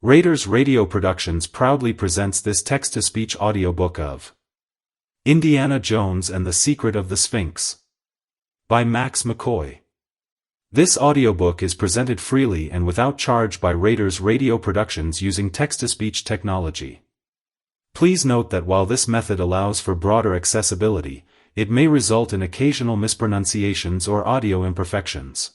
Raiders Radio Productions proudly presents this text-to-speech audiobook of Indiana Jones and the Secret of the Sphinx by Max McCoy. This audiobook is presented freely and without charge by Raiders Radio Productions using text-to-speech technology. Please note that while this method allows for broader accessibility, it may result in occasional mispronunciations or audio imperfections.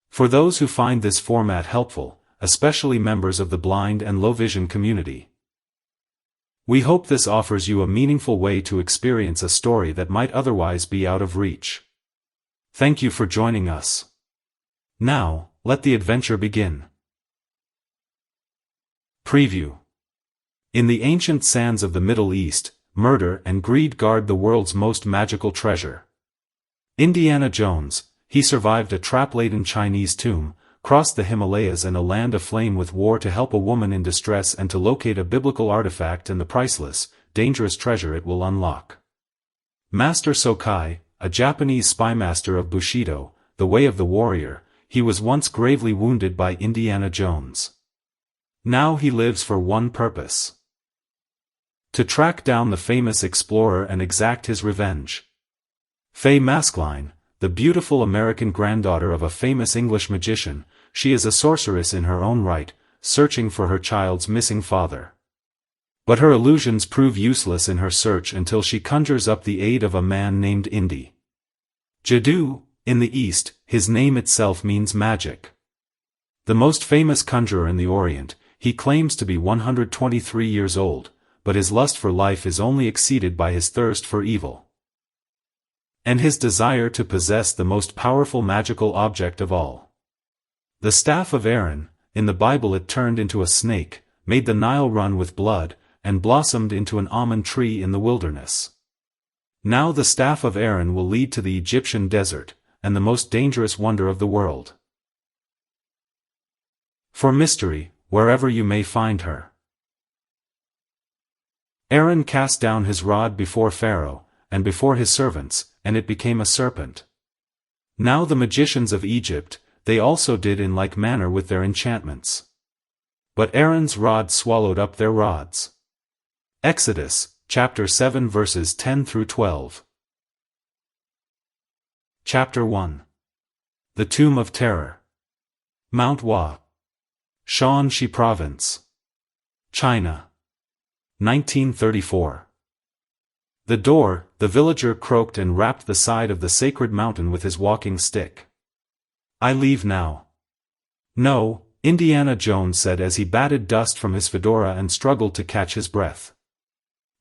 For those who find this format helpful, especially members of the blind and low-vision community, we hope this offers you a meaningful way to experience a story that might otherwise be out of reach. Thank you for joining us. Now, let the adventure begin. Preview. In the ancient sands of the Middle East, murder and greed guard the world's most magical treasure. Indiana Jones, he survived a trap-laden Chinese tomb, crossed the Himalayas and a land aflame with war to help a woman in distress and to locate a biblical artifact and the priceless, dangerous treasure it will unlock. Master Sokai, a Japanese spymaster of Bushido, the way of the warrior, he was once gravely wounded by Indiana Jones. Now he lives for one purpose: to track down the famous explorer and exact his revenge. Faye Maskelyne, the beautiful American granddaughter of a famous English magician, she is a sorceress in her own right, searching for her child's missing father. But her illusions prove useless in her search until she conjures up the aid of a man named Indy. Jadoo, in the East, his name itself means magic. The most famous conjurer in the Orient, he claims to be 123 years old, but his lust for life is only exceeded by his thirst for evil, and his desire to possess the most powerful magical object of all. The staff of Aaron, in the Bible it turned into a snake, made the Nile run with blood, and blossomed into an almond tree in the wilderness. Now the staff of Aaron will lead to the Egyptian desert, and the most dangerous wonder of the world. For mystery, wherever you may find her. Aaron cast down his rod before Pharaoh, and before his servants, and it became a serpent. Now the magicians of Egypt, they also did in like manner with their enchantments. But Aaron's rod swallowed up their rods. Exodus, chapter 7 verses 10 through 12. Chapter 1. The Tomb of Terror. Mount Hua, Shaanxi Province, China. 1934. The door, the villager croaked and rapped the side of the sacred mountain with his walking stick. I leave now. No, Indiana Jones said as he batted dust from his fedora and struggled to catch his breath.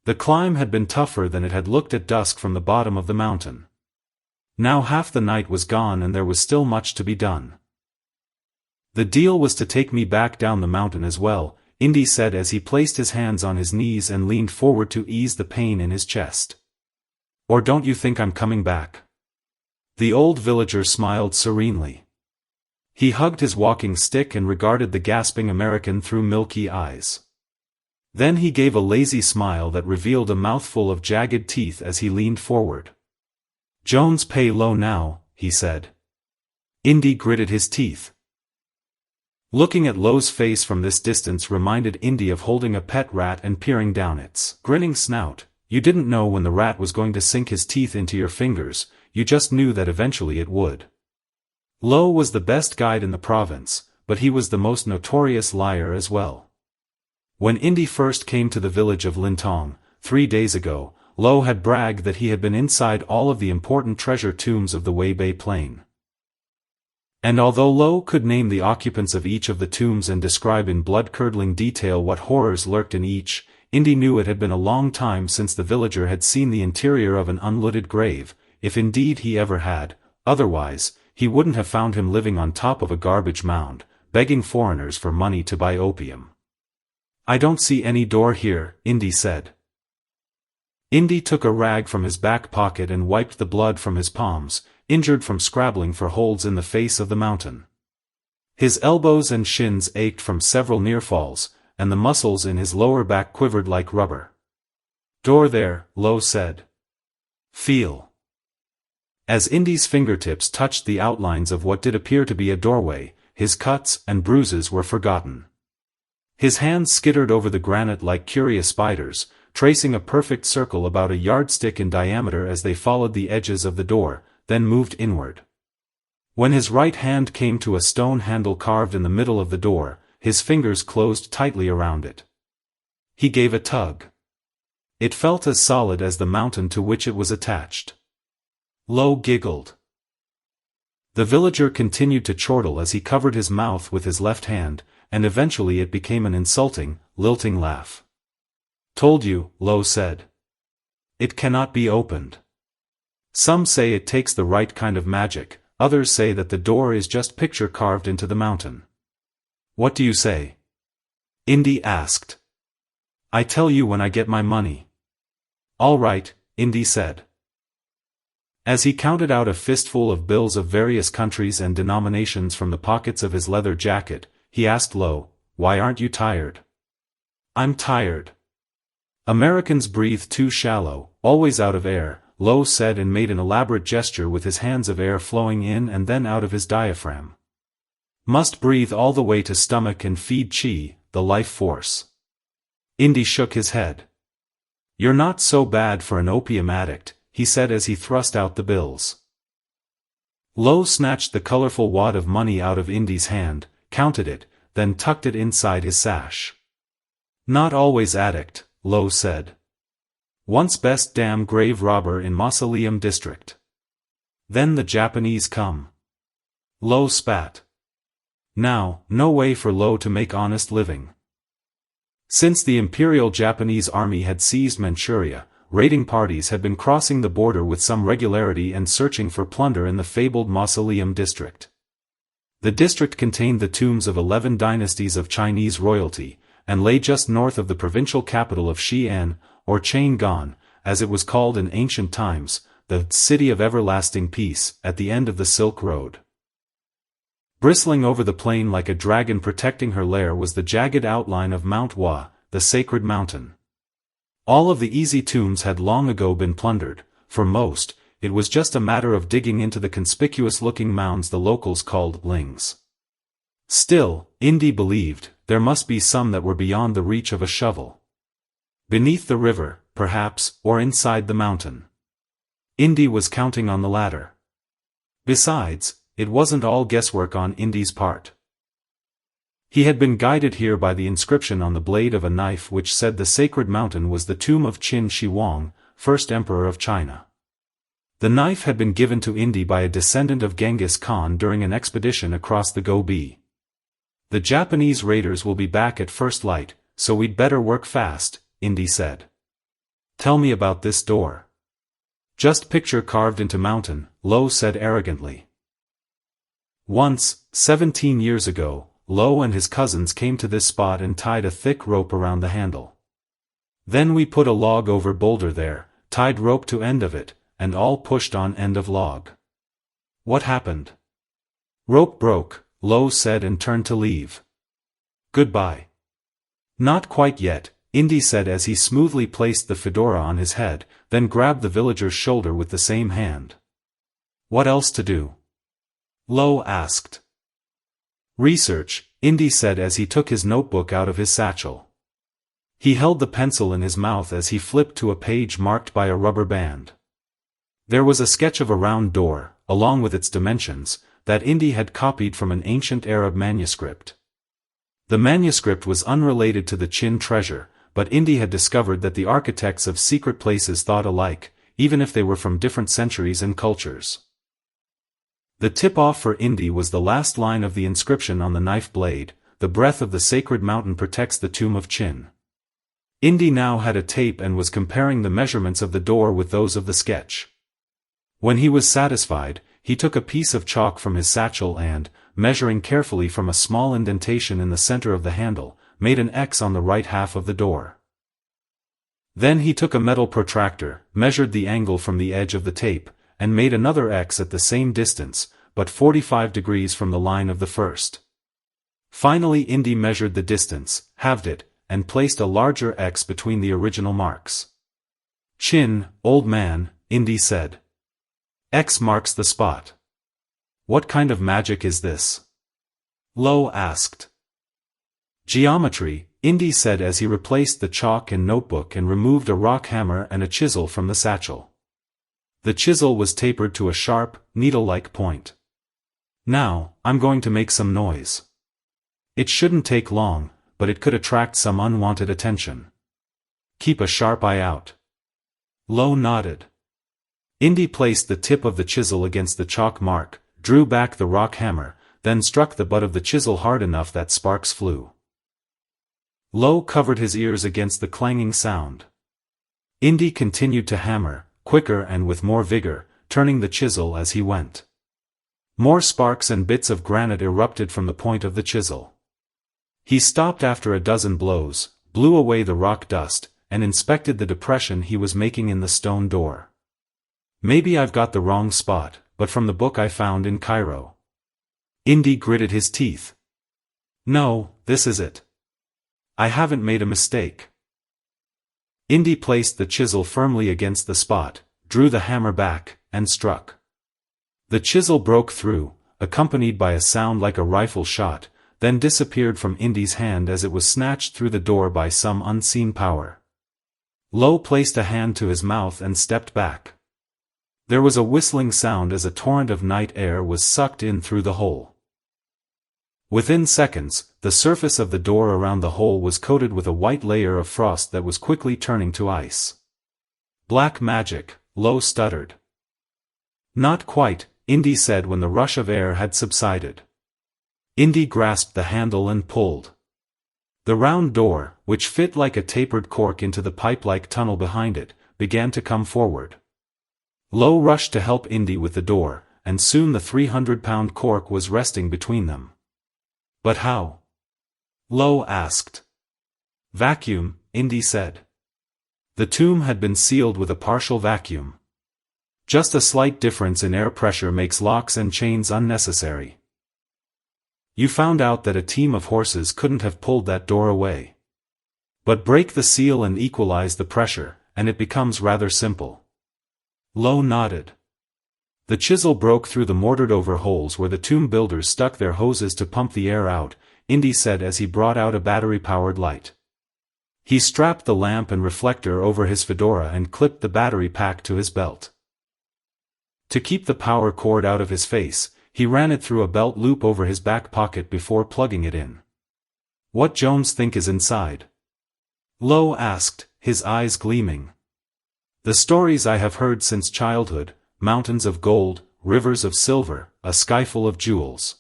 The climb had been tougher than it had looked at dusk from the bottom of the mountain. Now half the night was gone and there was still much to be done. The deal was to take me back down the mountain as well, Indy said as he placed his hands on his knees and leaned forward to ease the pain in his chest. Or don't you think I'm coming back? The old villager smiled serenely. He hugged his walking stick and regarded the gasping American through milky eyes. Then he gave a lazy smile that revealed a mouthful of jagged teeth as he leaned forward. Jones, pay low now, he said. Indy gritted his teeth. Looking at Lowe's face from this distance reminded Indy of holding a pet rat and peering down its grinning snout. You didn't know when the rat was going to sink his teeth into your fingers, you just knew that eventually it would. Lowe was the best guide in the province, but he was the most notorious liar as well. When Indy first came to the village of Lintong, 3 days ago, Lowe had bragged that he had been inside all of the important treasure tombs of the Weibei Plain. And although Lowe could name the occupants of each of the tombs and describe in blood-curdling detail what horrors lurked in each, Indy knew it had been a long time since the villager had seen the interior of an unlooted grave, if indeed he ever had. Otherwise, he wouldn't have found him living on top of a garbage mound, begging foreigners for money to buy opium. I don't see any door here, Indy said. Indy took a rag from his back pocket and wiped the blood from his palms, injured from scrabbling for holds in the face of the mountain. His elbows and shins ached from several near falls, and the muscles in his lower back quivered like rubber. Door there, Lowe said. Feel. As Indy's fingertips touched the outlines of what did appear to be a doorway, his cuts and bruises were forgotten. His hands skittered over the granite like curious spiders, tracing a perfect circle about a yardstick in diameter as they followed the edges of the door, then moved inward. When his right hand came to a stone handle carved in the middle of the door, his fingers closed tightly around it. He gave a tug. It felt as solid as the mountain to which it was attached. Lo giggled. The villager continued to chortle as he covered his mouth with his left hand, and eventually it became an insulting, lilting laugh. Told you, Lo said. It cannot be opened. Some say it takes the right kind of magic, others say that the door is just picture carved into the mountain. What do you say? Indy asked. I tell you when I get my money. All right, Indy said. As he counted out a fistful of bills of various countries and denominations from the pockets of his leather jacket, he asked Lo, why aren't you tired? I'm tired. Americans breathe too shallow, always out of air, Lo said and made an elaborate gesture with his hands of air flowing in and then out of his diaphragm. Must breathe all the way to stomach and feed chi, the life force. Indy shook his head. You're not so bad for an opium addict, he said as he thrust out the bills. Lo snatched the colorful wad of money out of Indy's hand, counted it, then tucked it inside his sash. Not always addict, Lo said. Once best damn grave robber in Mausoleum District. Then the Japanese come. Lo spat. Now, no way for Lo to make honest living. Since the Imperial Japanese Army had seized Manchuria, raiding parties had been crossing the border with some regularity and searching for plunder in the fabled Mausoleum District. The district contained the tombs of 11 dynasties of Chinese royalty, and lay just north of the provincial capital of Xi'an, or Chang'an, as it was called in ancient times, the City of Everlasting Peace, at the end of the Silk Road. Bristling over the plain like a dragon protecting her lair was the jagged outline of Mount Hua, the sacred mountain. All of the easy tombs had long ago been plundered. For most, it was just a matter of digging into the conspicuous-looking mounds the locals called lings. Still, Indy believed, there must be some that were beyond the reach of a shovel. Beneath the river, perhaps, or inside the mountain. Indy was counting on the latter. Besides, it wasn't all guesswork on Indy's part. He had been guided here by the inscription on the blade of a knife which said the sacred mountain was the tomb of Qin Shi Huang, first emperor of China. The knife had been given to Indy by a descendant of Genghis Khan during an expedition across the Gobi. The Japanese raiders will be back at first light, so we'd better work fast, Indy said. Tell me about this door. Just picture carved into mountain, Lo said arrogantly. Once, 17 years ago, Lo and his cousins came to this spot and tied a thick rope around the handle. Then we put a log over boulder there, tied rope to end of it, and all pushed on end of log. What happened? Rope broke, Lo said and turned to leave. Goodbye. Not quite yet, Indy said as he smoothly placed the fedora on his head, then grabbed the villager's shoulder with the same hand. What else to do? Lo asked. Research, Indy said as he took his notebook out of his satchel. He held the pencil in his mouth as he flipped to a page marked by a rubber band. There was a sketch of a round door, along with its dimensions, that Indy had copied from an ancient Arab manuscript. The manuscript was unrelated to the Qin treasure, but Indy had discovered that the architects of secret places thought alike, even if they were from different centuries and cultures. The tip-off for Indy was the last line of the inscription on the knife blade, the breath of the sacred mountain protects the tomb of Qin. Indy now had a tape and was comparing the measurements of the door with those of the sketch. When he was satisfied, he took a piece of chalk from his satchel and, measuring carefully from a small indentation in the center of the handle, made an X on the right half of the door. Then he took a metal protractor, measured the angle from the edge of the tape, and made another X at the same distance, but 45 degrees from the line of the first. Finally Indy measured the distance, halved it, and placed a larger X between the original marks. Qin, old man, Indy said. X marks the spot. What kind of magic is this? Lo asked. Geometry, Indy said as he replaced the chalk and notebook and removed a rock hammer and a chisel from the satchel. The chisel was tapered to a sharp, needle-like point. Now, I'm going to make some noise. It shouldn't take long, but it could attract some unwanted attention. Keep a sharp eye out. Lo nodded. Indy placed the tip of the chisel against the chalk mark, drew back the rock hammer, then struck the butt of the chisel hard enough that sparks flew. Lo covered his ears against the clanging sound. Indy continued to hammer, quicker and with more vigor, turning the chisel as he went. More sparks and bits of granite erupted from the point of the chisel. He stopped after a dozen blows, blew away the rock dust, and inspected the depression he was making in the stone door. Maybe I've got the wrong spot, but from the book I found in Cairo. Indy gritted his teeth. No, this is it. I haven't made a mistake. Indy placed the chisel firmly against the spot, drew the hammer back, and struck. The chisel broke through, accompanied by a sound like a rifle shot, then disappeared from Indy's hand as it was snatched through the door by some unseen power. Lo placed a hand to his mouth and stepped back. There was a whistling sound as a torrent of night air was sucked in through the hole. Within seconds, the surface of the door around the hole was coated with a white layer of frost that was quickly turning to ice. Black magic, Lo stuttered. Not quite, Indy said when the rush of air had subsided. Indy grasped the handle and pulled. The round door, which fit like a tapered cork into the pipe-like tunnel behind it, began to come forward. Lo rushed to help Indy with the door, and soon the 300-pound cork was resting between them. But how? Lo asked. Vacuum, Indy said. The tomb had been sealed with a partial vacuum. Just a slight difference in air pressure makes locks and chains unnecessary. You found out that a team of horses couldn't have pulled that door away. But break the seal and equalize the pressure, and it becomes rather simple. Lo nodded. The chisel broke through the mortared-over holes where the tomb builders stuck their hoses to pump the air out, Indy said as he brought out a battery-powered light. He strapped the lamp and reflector over his fedora and clipped the battery pack to his belt. To keep the power cord out of his face, he ran it through a belt loop over his back pocket before plugging it in. What Jones think is inside? Lo asked, his eyes gleaming. The stories I have heard since childhood, mountains of gold, rivers of silver, a sky full of jewels.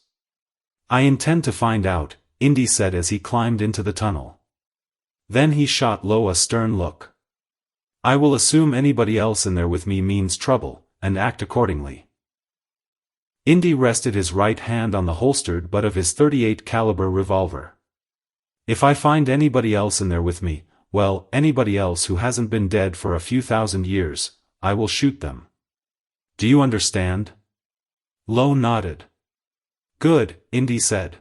I intend to find out, Indy said as he climbed into the tunnel. Then he shot Lo a stern look. I will assume anybody else in there with me means trouble, and act accordingly. Indy rested his right hand on the holstered butt of his .38 caliber revolver. If I find anybody else in there with me, well, anybody else who hasn't been dead for a few thousand years, I will shoot them. Do you understand? Lo nodded. Good, Indy said.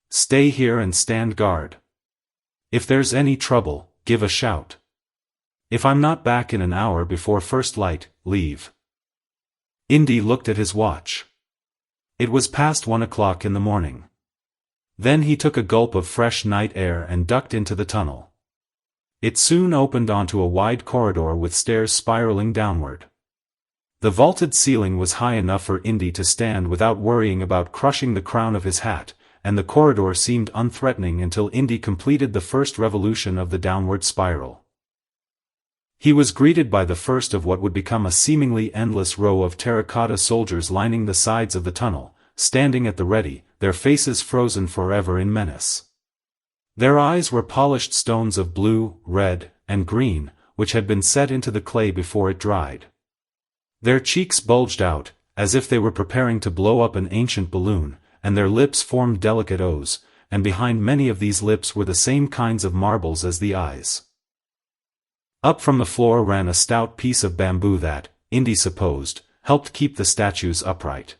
Stay here and stand guard. If there's any trouble, give a shout. If I'm not back in an hour before first light, leave. Indy looked at his watch. It was past 1 o'clock in the morning. Then he took a gulp of fresh night air and ducked into the tunnel. It soon opened onto a wide corridor with stairs spiraling downward. The vaulted ceiling was high enough for Indy to stand without worrying about crushing the crown of his hat, and the corridor seemed unthreatening until Indy completed the first revolution of the downward spiral. He was greeted by the first of what would become a seemingly endless row of terracotta soldiers lining the sides of the tunnel, standing at the ready, their faces frozen forever in menace. Their eyes were polished stones of blue, red, and green, which had been set into the clay before it dried. Their cheeks bulged out, as if they were preparing to blow up an ancient balloon, and their lips formed delicate O's, and behind many of these lips were the same kinds of marbles as the eyes. Up from the floor ran a stout piece of bamboo that, Indy supposed, helped keep the statues upright.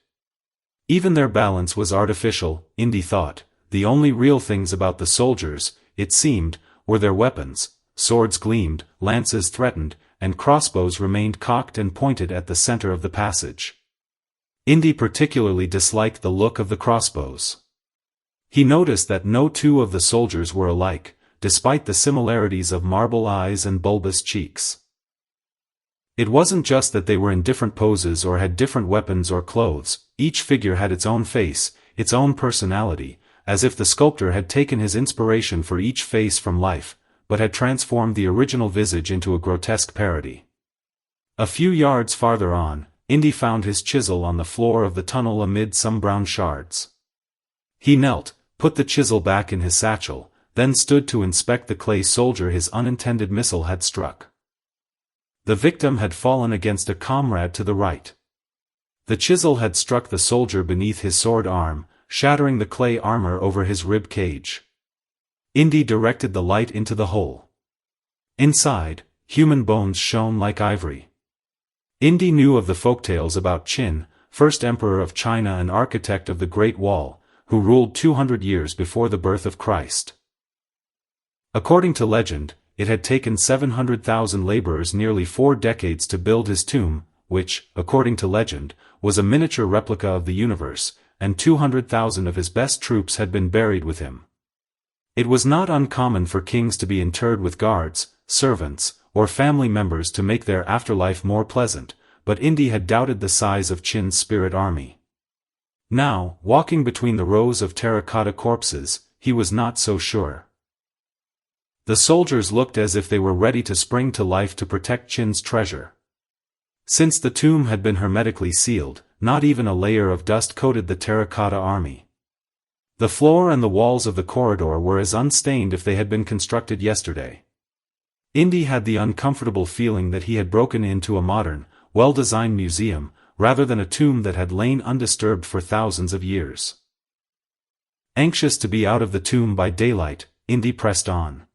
Even their balance was artificial, Indy thought. The only real things about the soldiers, it seemed, were their weapons. Swords gleamed, lances threatened, and crossbows remained cocked and pointed at the center of the passage. Indy particularly disliked the look of the crossbows. He noticed that no two of the soldiers were alike, despite the similarities of marble eyes and bulbous cheeks. It wasn't just that they were in different poses or had different weapons or clothes, each figure had its own face, its own personality, as if the sculptor had taken his inspiration for each face from life, but had transformed the original visage into a grotesque parody. A few yards farther on, Indy found his chisel on the floor of the tunnel amid some brown shards. He knelt, put the chisel back in his satchel, then stood to inspect the clay soldier his unintended missile had struck. The victim had fallen against a comrade to the right. The chisel had struck the soldier beneath his sword arm, shattering the clay armor over his rib cage. Indy directed the light into the hole. Inside, human bones shone like ivory. Indy knew of the folktales about Qin, first emperor of China and architect of the Great Wall, who ruled 200 years before the birth of Christ. According to legend, it had taken 700,000 laborers nearly 4 decades to build his tomb, which, according to legend, was a miniature replica of the universe, and 200,000 of his best troops had been buried with him. It was not uncommon for kings to be interred with guards, servants, or family members to make their afterlife more pleasant, but Indy had doubted the size of Qin's spirit army. Now, walking between the rows of terracotta corpses, he was not so sure. The soldiers looked as if they were ready to spring to life to protect Qin's treasure. Since the tomb had been hermetically sealed, not even a layer of dust coated the terracotta army. The floor and the walls of the corridor were as unstained if they had been constructed yesterday. Indy had the uncomfortable feeling that he had broken into a modern, well-designed museum, rather than a tomb that had lain undisturbed for thousands of years. Anxious to be out of the tomb by daylight, Indy pressed on.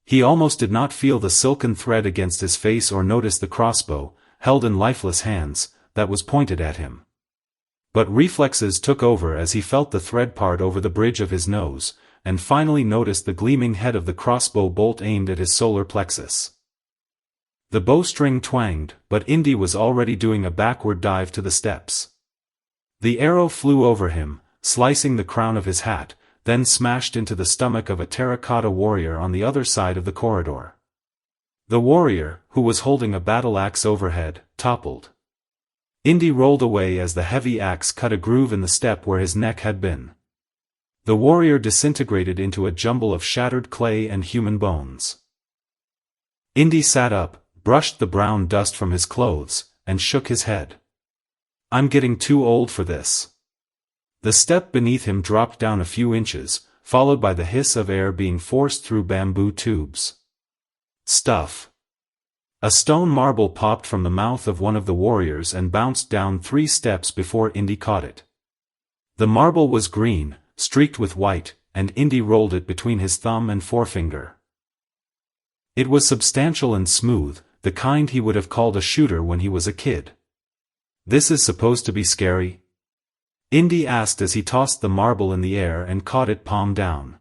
He almost did not feel the silken thread against his face or notice the crossbow, held in lifeless hands, that was pointed at him. But reflexes took over as he felt the thread part over the bridge of his nose, and finally noticed the gleaming head of the crossbow bolt aimed at his solar plexus. The bowstring twanged, but Indy was already doing a backward dive to the steps. The arrow flew over him, slicing the crown of his hat, then smashed into the stomach of a terracotta warrior on the other side of the corridor. The warrior, who was holding a battle axe overhead, toppled. Indy rolled away as the heavy axe cut a groove in the step where his neck had been. The warrior disintegrated into a jumble of shattered clay and human bones. Indy sat up, brushed the brown dust from his clothes, and shook his head. "I'm getting too old for this." The step beneath him dropped down a few inches, followed by the hiss of air being forced through bamboo tubes. Stuff. A stone marble popped from the mouth of one of the warriors and bounced down 3 steps before Indy caught it. The marble was green, streaked with white, and Indy rolled it between his thumb and forefinger. It was substantial and smooth, the kind he would have called a shooter when he was a kid. "This is supposed to be scary?" Indy asked as he tossed the marble in the air and caught it palm down.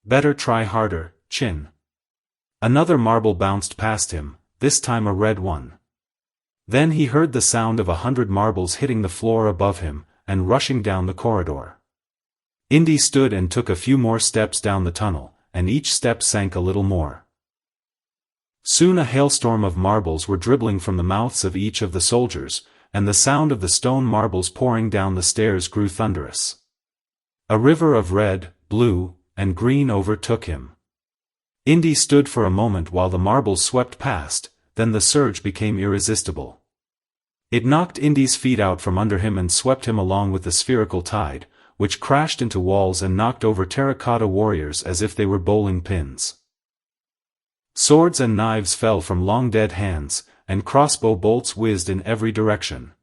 "Better try harder, Qin." Another marble bounced past him, this time a red one. Then he heard the sound of 100 marbles hitting the floor above him, and rushing down the corridor. Indy stood and took a few more steps down the tunnel, and each step sank a little more. Soon a hailstorm of marbles were dribbling from the mouths of each of the soldiers, and the sound of the stone marbles pouring down the stairs grew thunderous. A river of red, blue, and green overtook him. Indy stood for a moment while the marbles swept past, then the surge became irresistible. It knocked Indy's feet out from under him and swept him along with the spherical tide, which crashed into walls and knocked over terracotta warriors as if they were bowling pins. Swords and knives fell from long-dead hands, and crossbow bolts whizzed in every direction.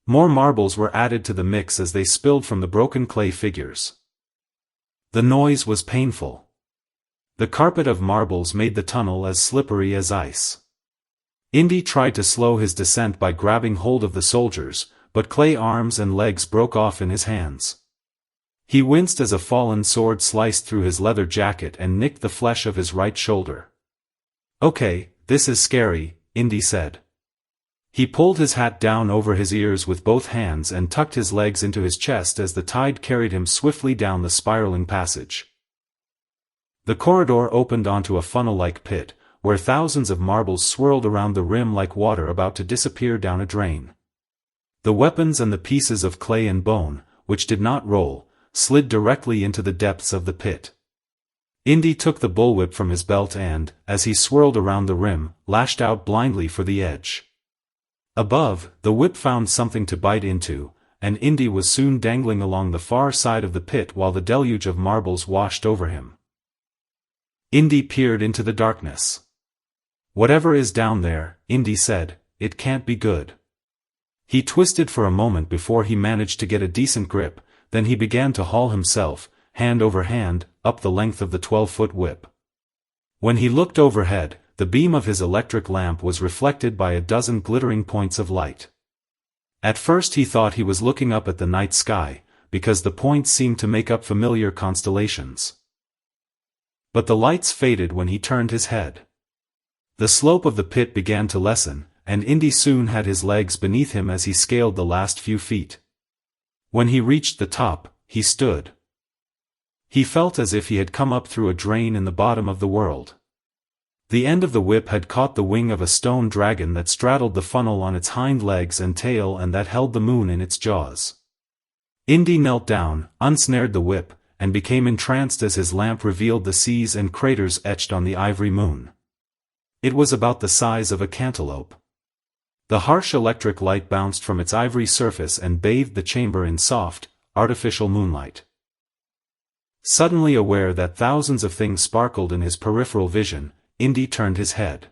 More marbles were added to the mix as they spilled from the broken clay figures. The noise was painful. The carpet of marbles made the tunnel as slippery as ice. Indy tried to slow his descent by grabbing hold of the soldiers, but clay arms and legs broke off in his hands. He winced as a fallen sword sliced through his leather jacket and nicked the flesh of his right shoulder. "Okay, this is scary," Indy said. He pulled his hat down over his ears with both hands and tucked his legs into his chest as the tide carried him swiftly down the spiraling passage. The corridor opened onto a funnel-like pit, where thousands of marbles swirled around the rim like water about to disappear down a drain. The weapons and the pieces of clay and bone, which did not roll, slid directly into the depths of the pit. Indy took the bullwhip from his belt and, as he swirled around the rim, lashed out blindly for the edge. Above, the whip found something to bite into, and Indy was soon dangling along the far side of the pit while the deluge of marbles washed over him. Indy peered into the darkness. "Whatever is down there," Indy said, "it can't be good." He twisted for a moment before he managed to get a decent grip, then he began to haul himself, hand over hand, up the length of the 12-foot whip. When he looked overhead, the beam of his electric lamp was reflected by a dozen glittering points of light. At first he thought he was looking up at the night sky, because the points seemed to make up familiar constellations. But the lights faded when he turned his head. The slope of the pit began to lessen, and Indy soon had his legs beneath him as he scaled the last few feet. When he reached the top, he stood. He felt as if he had come up through a drain in the bottom of the world. The end of the whip had caught the wing of a stone dragon that straddled the funnel on its hind legs and tail and that held the moon in its jaws. Indy knelt down, unsnared the whip, and became entranced as his lamp revealed the seas and craters etched on the ivory moon. It was about the size of a cantaloupe. The harsh electric light bounced from its ivory surface and bathed the chamber in soft, artificial moonlight. Suddenly aware that thousands of things sparkled in his peripheral vision, Indy turned his head.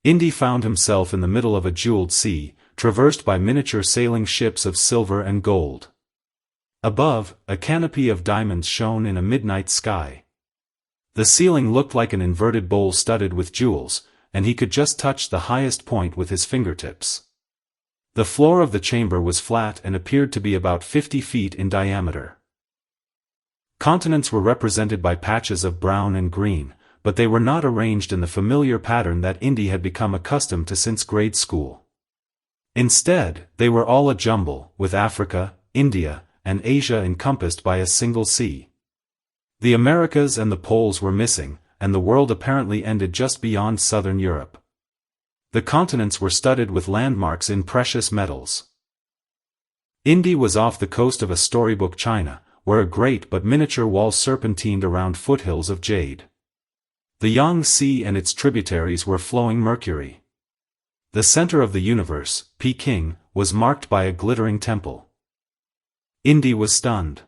Indy found himself in the middle of a jeweled sea, traversed by miniature sailing ships of silver and gold. Above, a canopy of diamonds shone in a midnight sky. The ceiling looked like an inverted bowl studded with jewels, and he could just touch the highest point with his fingertips. The floor of the chamber was flat and appeared to be about 50 feet in diameter. Continents were represented by patches of brown and green, but they were not arranged in the familiar pattern that Indy had become accustomed to since grade school. Instead, they were all a jumble, with Africa, India, and Asia encompassed by a single sea. The Americas and the poles were missing, and the world apparently ended just beyond southern Europe. The continents were studded with landmarks in precious metals. Indy was off the coast of a storybook China, where a great but miniature wall serpentined around foothills of jade. The Yangtze and its tributaries were flowing mercury. The center of the universe, Peking, was marked by a glittering temple. Indy was stunned.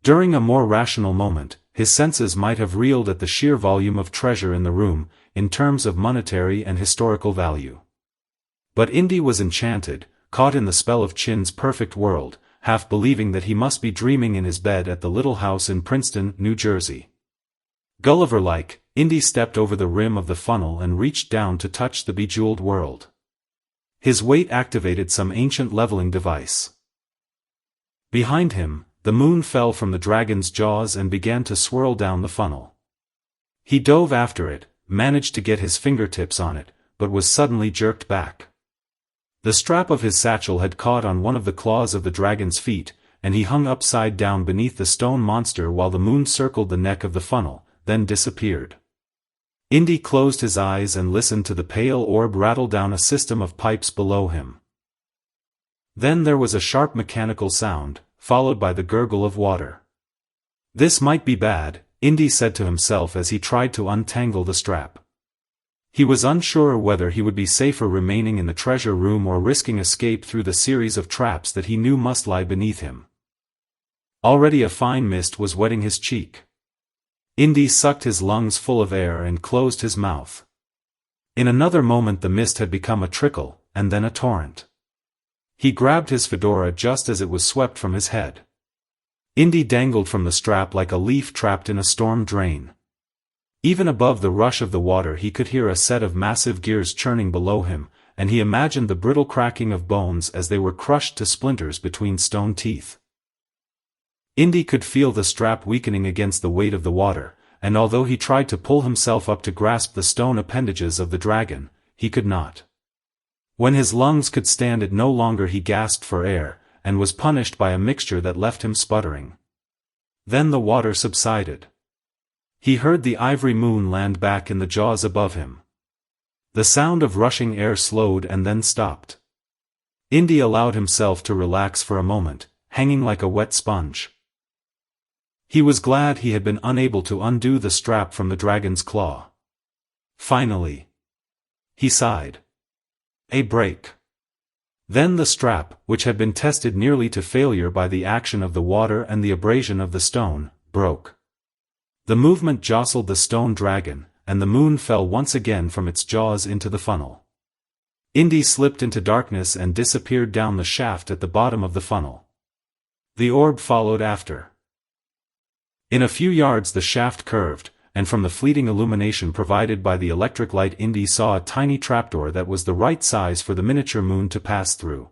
During a more rational moment, his senses might have reeled at the sheer volume of treasure in the room, in terms of monetary and historical value. But Indy was enchanted, caught in the spell of Chin's perfect world, half believing that he must be dreaming in his bed at the little house in Princeton, New Jersey. Gulliver-like, Indy stepped over the rim of the funnel and reached down to touch the bejeweled world. His weight activated some ancient leveling device. Behind him, the moon fell from the dragon's jaws and began to swirl down the funnel. He dove after it, managed to get his fingertips on it, but was suddenly jerked back. The strap of his satchel had caught on one of the claws of the dragon's feet, and he hung upside down beneath the stone monster while the moon circled the neck of the funnel, then disappeared. Indy closed his eyes and listened to the pale orb rattle down a system of pipes below him. Then there was a sharp mechanical sound, followed by the gurgle of water. This might be bad, Indy said to himself as he tried to untangle the strap. He was unsure whether he would be safer remaining in the treasure room or risking escape through the series of traps that he knew must lie beneath him. Already a fine mist was wetting his cheek. Indy sucked his lungs full of air and closed his mouth. In another moment the mist had become a trickle, and then a torrent. He grabbed his fedora just as it was swept from his head. Indy dangled from the strap like a leaf trapped in a storm drain. Even above the rush of the water he could hear a set of massive gears churning below him, and he imagined the brittle cracking of bones as they were crushed to splinters between stone teeth. Indy could feel the strap weakening against the weight of the water, and although he tried to pull himself up to grasp the stone appendages of the dragon, he could not. When his lungs could stand it no longer he gasped for air, and was punished by a mixture that left him sputtering. Then the water subsided. He heard the ivory moon land back in the jaws above him. The sound of rushing air slowed and then stopped. Indy allowed himself to relax for a moment, hanging like a wet sponge. He was glad he had been unable to undo the strap from the dragon's claw. Finally. He sighed. A break. Then the strap, which had been tested nearly to failure by the action of the water and the abrasion of the stone, broke. The movement jostled the stone dragon, and the moon fell once again from its jaws into the funnel. Indy slipped into darkness and disappeared down the shaft at the bottom of the funnel. The orb followed after. In a few yards the shaft curved, and from the fleeting illumination provided by the electric light Indy saw a tiny trapdoor that was the right size for the miniature moon to pass through.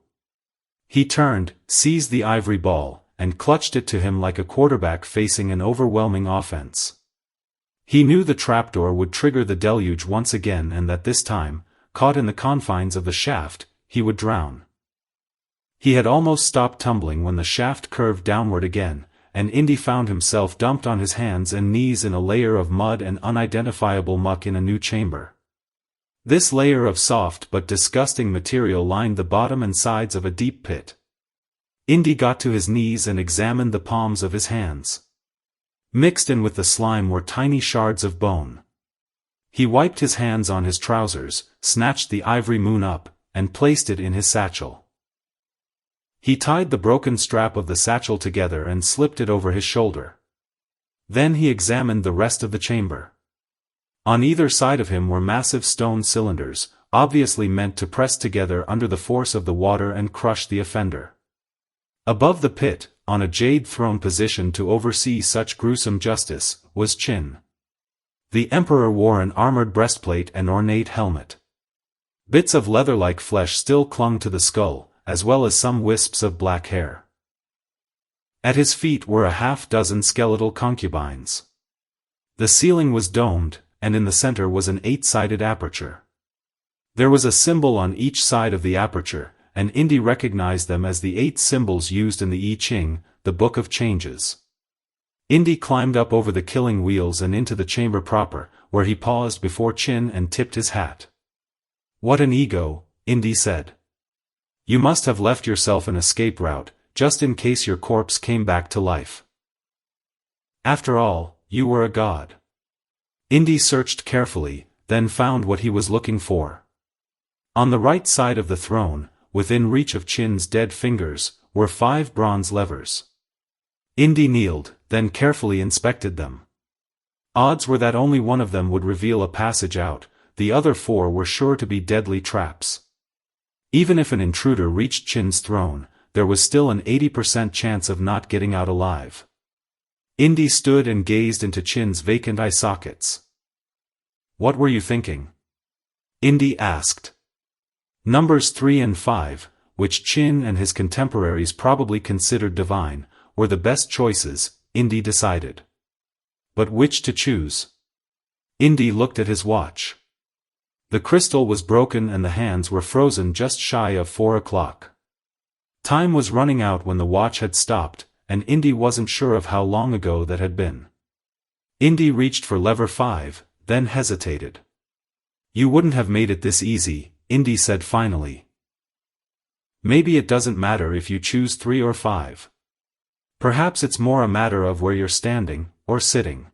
He turned, seized the ivory ball, and clutched it to him like a quarterback facing an overwhelming offense. He knew the trapdoor would trigger the deluge once again and that this time, caught in the confines of the shaft, he would drown. He had almost stopped tumbling when the shaft curved downward again, and Indy found himself dumped on his hands and knees in a layer of mud and unidentifiable muck in a new chamber. This layer of soft but disgusting material lined the bottom and sides of a deep pit. Indy got to his knees and examined the palms of his hands. Mixed in with the slime were tiny shards of bone. He wiped his hands on his trousers, snatched the ivory moon up, and placed it in his satchel. He tied the broken strap of the satchel together and slipped it over his shoulder. Then he examined the rest of the chamber. On either side of him were massive stone cylinders, obviously meant to press together under the force of the water and crush the offender. Above the pit, on a jade throne positioned to oversee such gruesome justice, was Qin. The emperor wore an armored breastplate and ornate helmet. Bits of leather-like flesh still clung to the skull, as well as some wisps of black hair. At his feet were a half-dozen skeletal concubines. The ceiling was domed, and in the center was an 8-sided aperture. There was a symbol on each side of the aperture, and Indy recognized them as the 8 symbols used in the I Ching, the Book of Changes. Indy climbed up over the killing wheels and into the chamber proper, where he paused before Qin and tipped his hat. "What an ego," Indy said. "You must have left yourself an escape route, just in case your corpse came back to life. After all, you were a god." Indy searched carefully, then found what he was looking for. On the right side of the throne, within reach of Qin's dead fingers, were 5 bronze levers. Indy kneeled, then carefully inspected them. Odds were that only one of them would reveal a passage out, the other 4 were sure to be deadly traps. Even if an intruder reached Qin's throne, there was still an 80% chance of not getting out alive. Indy stood and gazed into Qin's vacant eye sockets. "What were you thinking?" Indy asked. Numbers 3 and 5, which Qin and his contemporaries probably considered divine, were the best choices, Indy decided. But which to choose? Indy looked at his watch. The crystal was broken and the hands were frozen just shy of 4 o'clock. Time was running out when the watch had stopped, and Indy wasn't sure of how long ago that had been. Indy reached for lever 5, then hesitated. "You wouldn't have made it this easy," Indy said finally. "Maybe it doesn't matter if you choose 3 or 5. Perhaps it's more a matter of where you're standing, or sitting."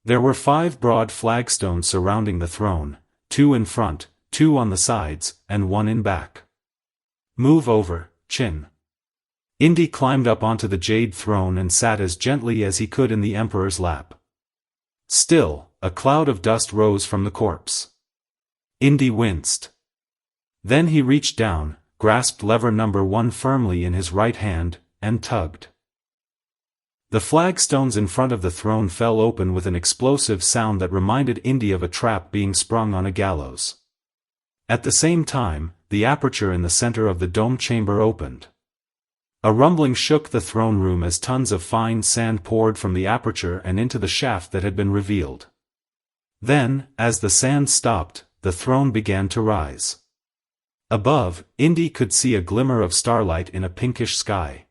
There were 5 broad flagstones surrounding the throne, 2 in front, 2 on the sides, and 1 in back. "Move over, Qin." Indy climbed up onto the jade throne and sat as gently as he could in the emperor's lap. Still, a cloud of dust rose from the corpse. Indy winced. Then he reached down, grasped lever number 1 firmly in his right hand, and tugged. The flagstones in front of the throne fell open with an explosive sound that reminded Indy of a trap being sprung on a gallows. At the same time, the aperture in the center of the dome chamber opened. A rumbling shook the throne room as tons of fine sand poured from the aperture and into the shaft that had been revealed. Then, as the sand stopped, the throne began to rise. Above, Indy could see a glimmer of starlight in a pinkish sky.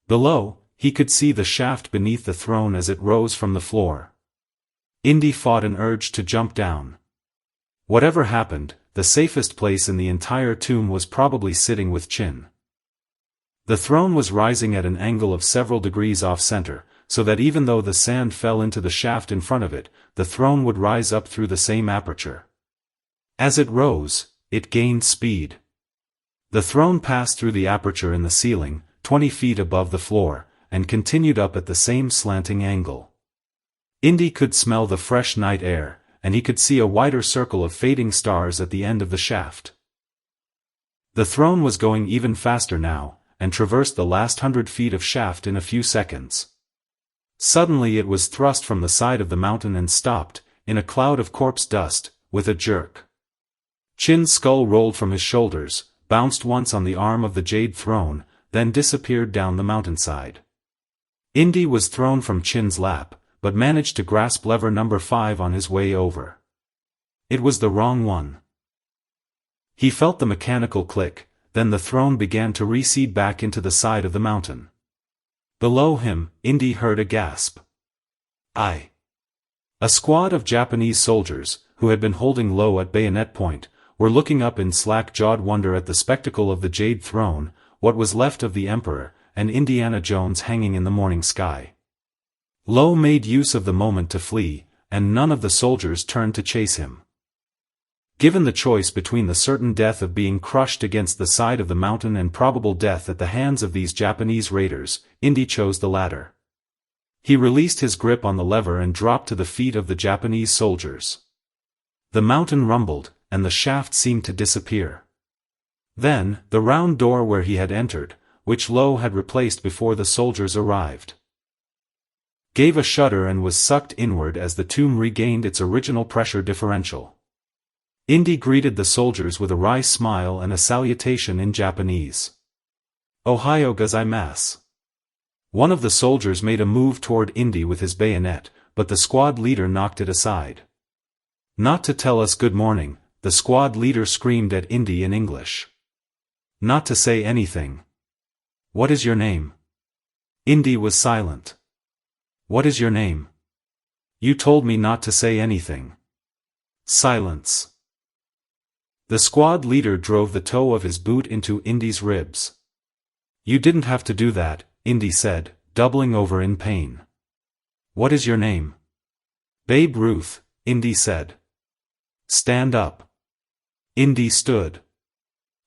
Below, he could see the shaft beneath the throne as it rose from the floor. Indy fought an urge to jump down. Whatever happened, the safest place in the entire tomb was probably sitting with Chin. The throne was rising at an angle of several degrees off-center, so that even though the sand fell into the shaft in front of it, the throne would rise up through the same aperture. As it rose, it gained speed. The throne passed through the aperture in the ceiling, 20 feet above the floor, and continued up at the same slanting angle. Indy could smell the fresh night air, and he could see a wider circle of fading stars at the end of the shaft. The throne was going even faster now, and traversed the last 100 feet of shaft in a few seconds. Suddenly it was thrust from the side of the mountain and stopped, in a cloud of corpse dust, with a jerk. Chin's skull rolled from his shoulders, bounced once on the arm of the jade throne, then disappeared down the mountainside. Indy was thrown from Chin's lap, but managed to grasp lever number 5 on his way over. It was the wrong one. He felt the mechanical click, then the throne began to recede back into the side of the mountain. Below him, Indy heard a gasp. "Aye!" A squad of Japanese soldiers, who had been holding low at bayonet point, were looking up in slack-jawed wonder at the spectacle of the jade throne, what was left of the Emperor, and Indiana Jones hanging in the morning sky. Lo made use of the moment to flee, and none of the soldiers turned to chase him. Given the choice between the certain death of being crushed against the side of the mountain and probable death at the hands of these Japanese raiders, Indy chose the latter. He released his grip on the lever and dropped to the feet of the Japanese soldiers. The mountain rumbled, and the shaft seemed to disappear. Then, the round door where he had entered, which Lo had replaced before the soldiers arrived, gave a shudder and was sucked inward as the tomb regained its original pressure differential. Indy greeted the soldiers with a wry smile and a salutation in Japanese. "Ohayo gozaimasu." One of the soldiers made a move toward Indy with his bayonet, but the squad leader knocked it aside. "Not to tell us good morning," the squad leader screamed at Indy in English. "Not to say anything. What is your name?" Indy was silent. "What is your name?" "You told me not to say anything." Silence. The squad leader drove the toe of his boot into Indy's ribs. "You didn't have to do that," Indy said, doubling over in pain. "What is your name?" "Babe Ruth," Indy said. "Stand up." Indy stood.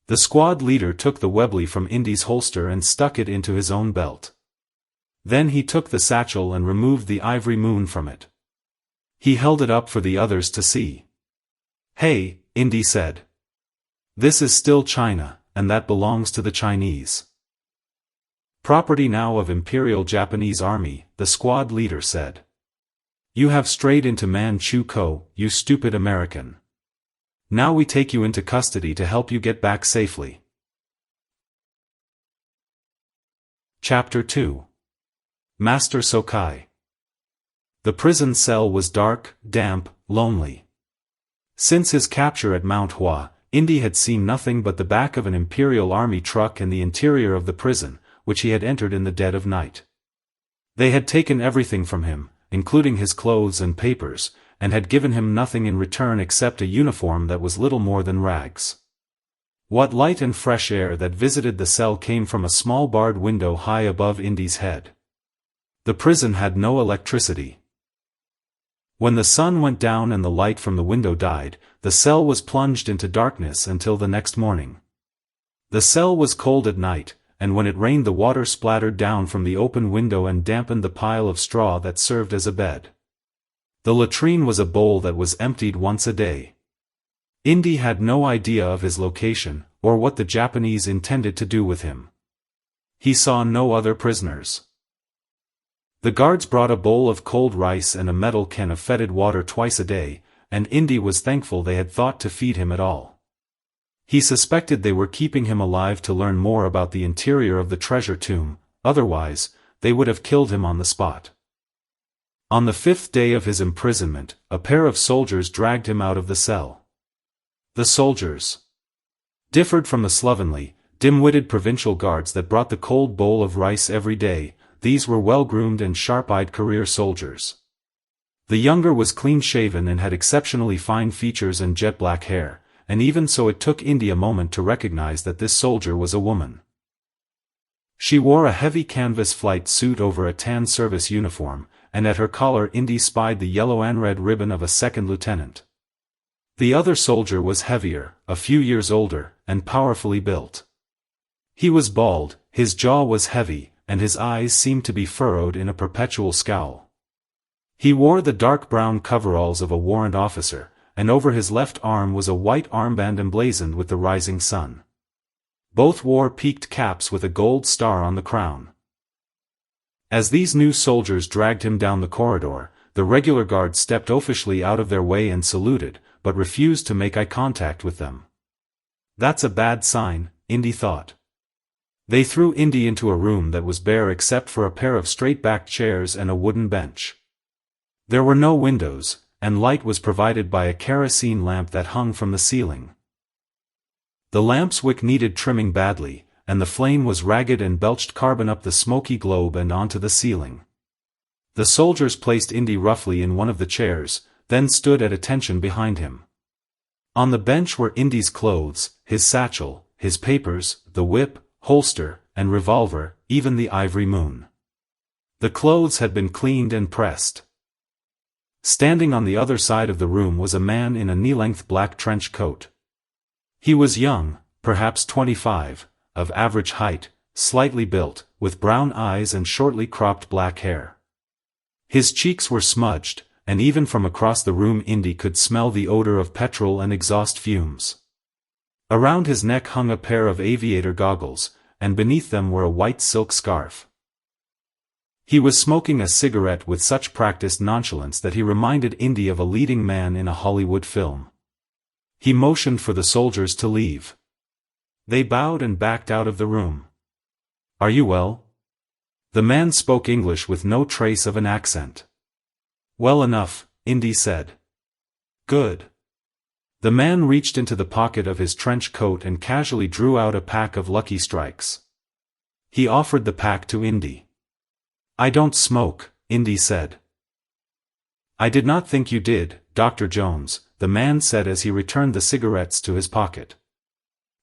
The squad leader took the Webley from Indy's holster and stuck it into his own belt. Then he took the satchel and removed the ivory moon from it. He held it up for the others to see. "Hey," Indy said. "This is still China, and that belongs to the Chinese. Property now of Imperial Japanese Army," the squad leader said. "You have strayed into Manchukuo, you stupid American. Now we take you into custody to help you get back safely." Chapter 2. Master Sokai. The prison cell was dark, damp, lonely. Since his capture at Mount Hua, Indy had seen nothing but the back of an Imperial Army truck and the interior of the prison, which he had entered in the dead of night. They had taken everything from him, including his clothes and papers, and had given him nothing in return except a uniform that was little more than rags. What light and fresh air that visited the cell came from a small barred window high above Indy's head. The prison had no electricity. When the sun went down and the light from the window died, the cell was plunged into darkness until the next morning. The cell was cold at night, and when it rained the water splattered down from the open window and dampened the pile of straw that served as a bed. The latrine was a bowl that was emptied once a day. Indy had no idea of his location, or what the Japanese intended to do with him. He saw no other prisoners. The guards brought a bowl of cold rice and a metal can of fetid water twice a day, and Indy was thankful they had thought to feed him at all. He suspected they were keeping him alive to learn more about the interior of the treasure tomb, otherwise, they would have killed him on the spot. On the 5th day of his imprisonment, a pair of soldiers dragged him out of the cell. The soldiers differed from the slovenly, dim-witted provincial guards that brought the cold bowl of rice every day, these were well-groomed and sharp-eyed career soldiers. The younger was clean-shaven and had exceptionally fine features and jet-black hair, and even so it took Indy a moment to recognize that this soldier was a woman. She wore a heavy canvas flight suit over a tan service uniform, and at her collar Indy spied the yellow and red ribbon of a second lieutenant. The other soldier was heavier, a few years older, and powerfully built. He was bald, his jaw was heavy, and his eyes seemed to be furrowed in a perpetual scowl. He wore the dark brown coveralls of a warrant officer, and over his left arm was a white armband emblazoned with the rising sun. Both wore peaked caps with a gold star on the crown. As these new soldiers dragged him down the corridor, the regular guards stepped oafishly out of their way and saluted, but refused to make eye contact with them. That's a bad sign, Indy thought. They threw Indy into a room that was bare except for a pair of straight-backed chairs and a wooden bench. There were no windows, and light was provided by a kerosene lamp that hung from the ceiling. The lamp's wick needed trimming badly, and the flame was ragged and belched carbon up the smoky globe and onto the ceiling. The soldiers placed Indy roughly in one of the chairs, then stood at attention behind him. On the bench were Indy's clothes, his satchel, his papers, the whip, holster, and revolver, even the ivory moon. The clothes had been cleaned and pressed. Standing on the other side of the room was a man in a knee-length black trench coat. He was young, perhaps 25, of average height, slightly built, with brown eyes and shortly cropped black hair. His cheeks were smudged, and even from across the room Indy could smell the odor of petrol and exhaust fumes. Around his neck hung a pair of aviator goggles, and beneath them were a white silk scarf. He was smoking a cigarette with such practiced nonchalance that he reminded Indy of a leading man in a Hollywood film. He motioned for the soldiers to leave. They bowed and backed out of the room. "Are you well?" The man spoke English with no trace of an accent. "Well enough," Indy said. "Good." The man reached into the pocket of his trench coat and casually drew out a pack of Lucky Strikes. He offered the pack to Indy. "I don't smoke," Indy said. "I did not think you did, Dr. Jones," the man said as he returned the cigarettes to his pocket.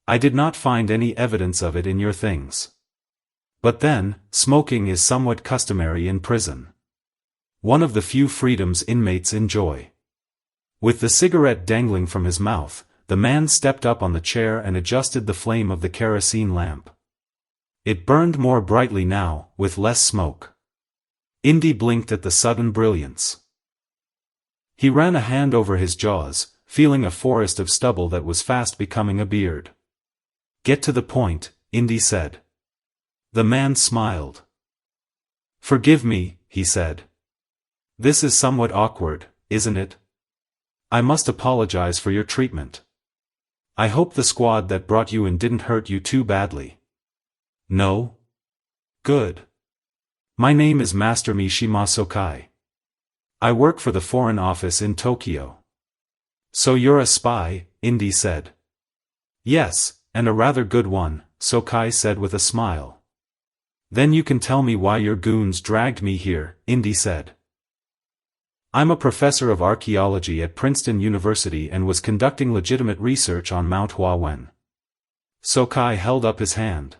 "I did not find any evidence of it in your things. But then, smoking is somewhat customary in prison. One of the few freedoms inmates enjoy." With the cigarette dangling from his mouth, the man stepped up on the chair and adjusted the flame of the kerosene lamp. It burned more brightly now, with less smoke. Indy blinked at the sudden brilliance. He ran a hand over his jaws, feeling a forest of stubble that was fast becoming a beard. "Get to the point," Indy said. The man smiled. "Forgive me," he said. "This is somewhat awkward, isn't it? I must apologize for your treatment. I hope the squad that brought you in didn't hurt you too badly." "No?" "Good. My name is Master Mishima Sokai. I work for the Foreign Office in Tokyo." "So you're a spy," Indy said. "Yes, and a rather good one," Sokai said with a smile. "Then you can tell me why your goons dragged me here," Indy said. "I'm a professor of archaeology at Princeton University and was conducting legitimate research on Mount Huawen." Sokai held up his hand.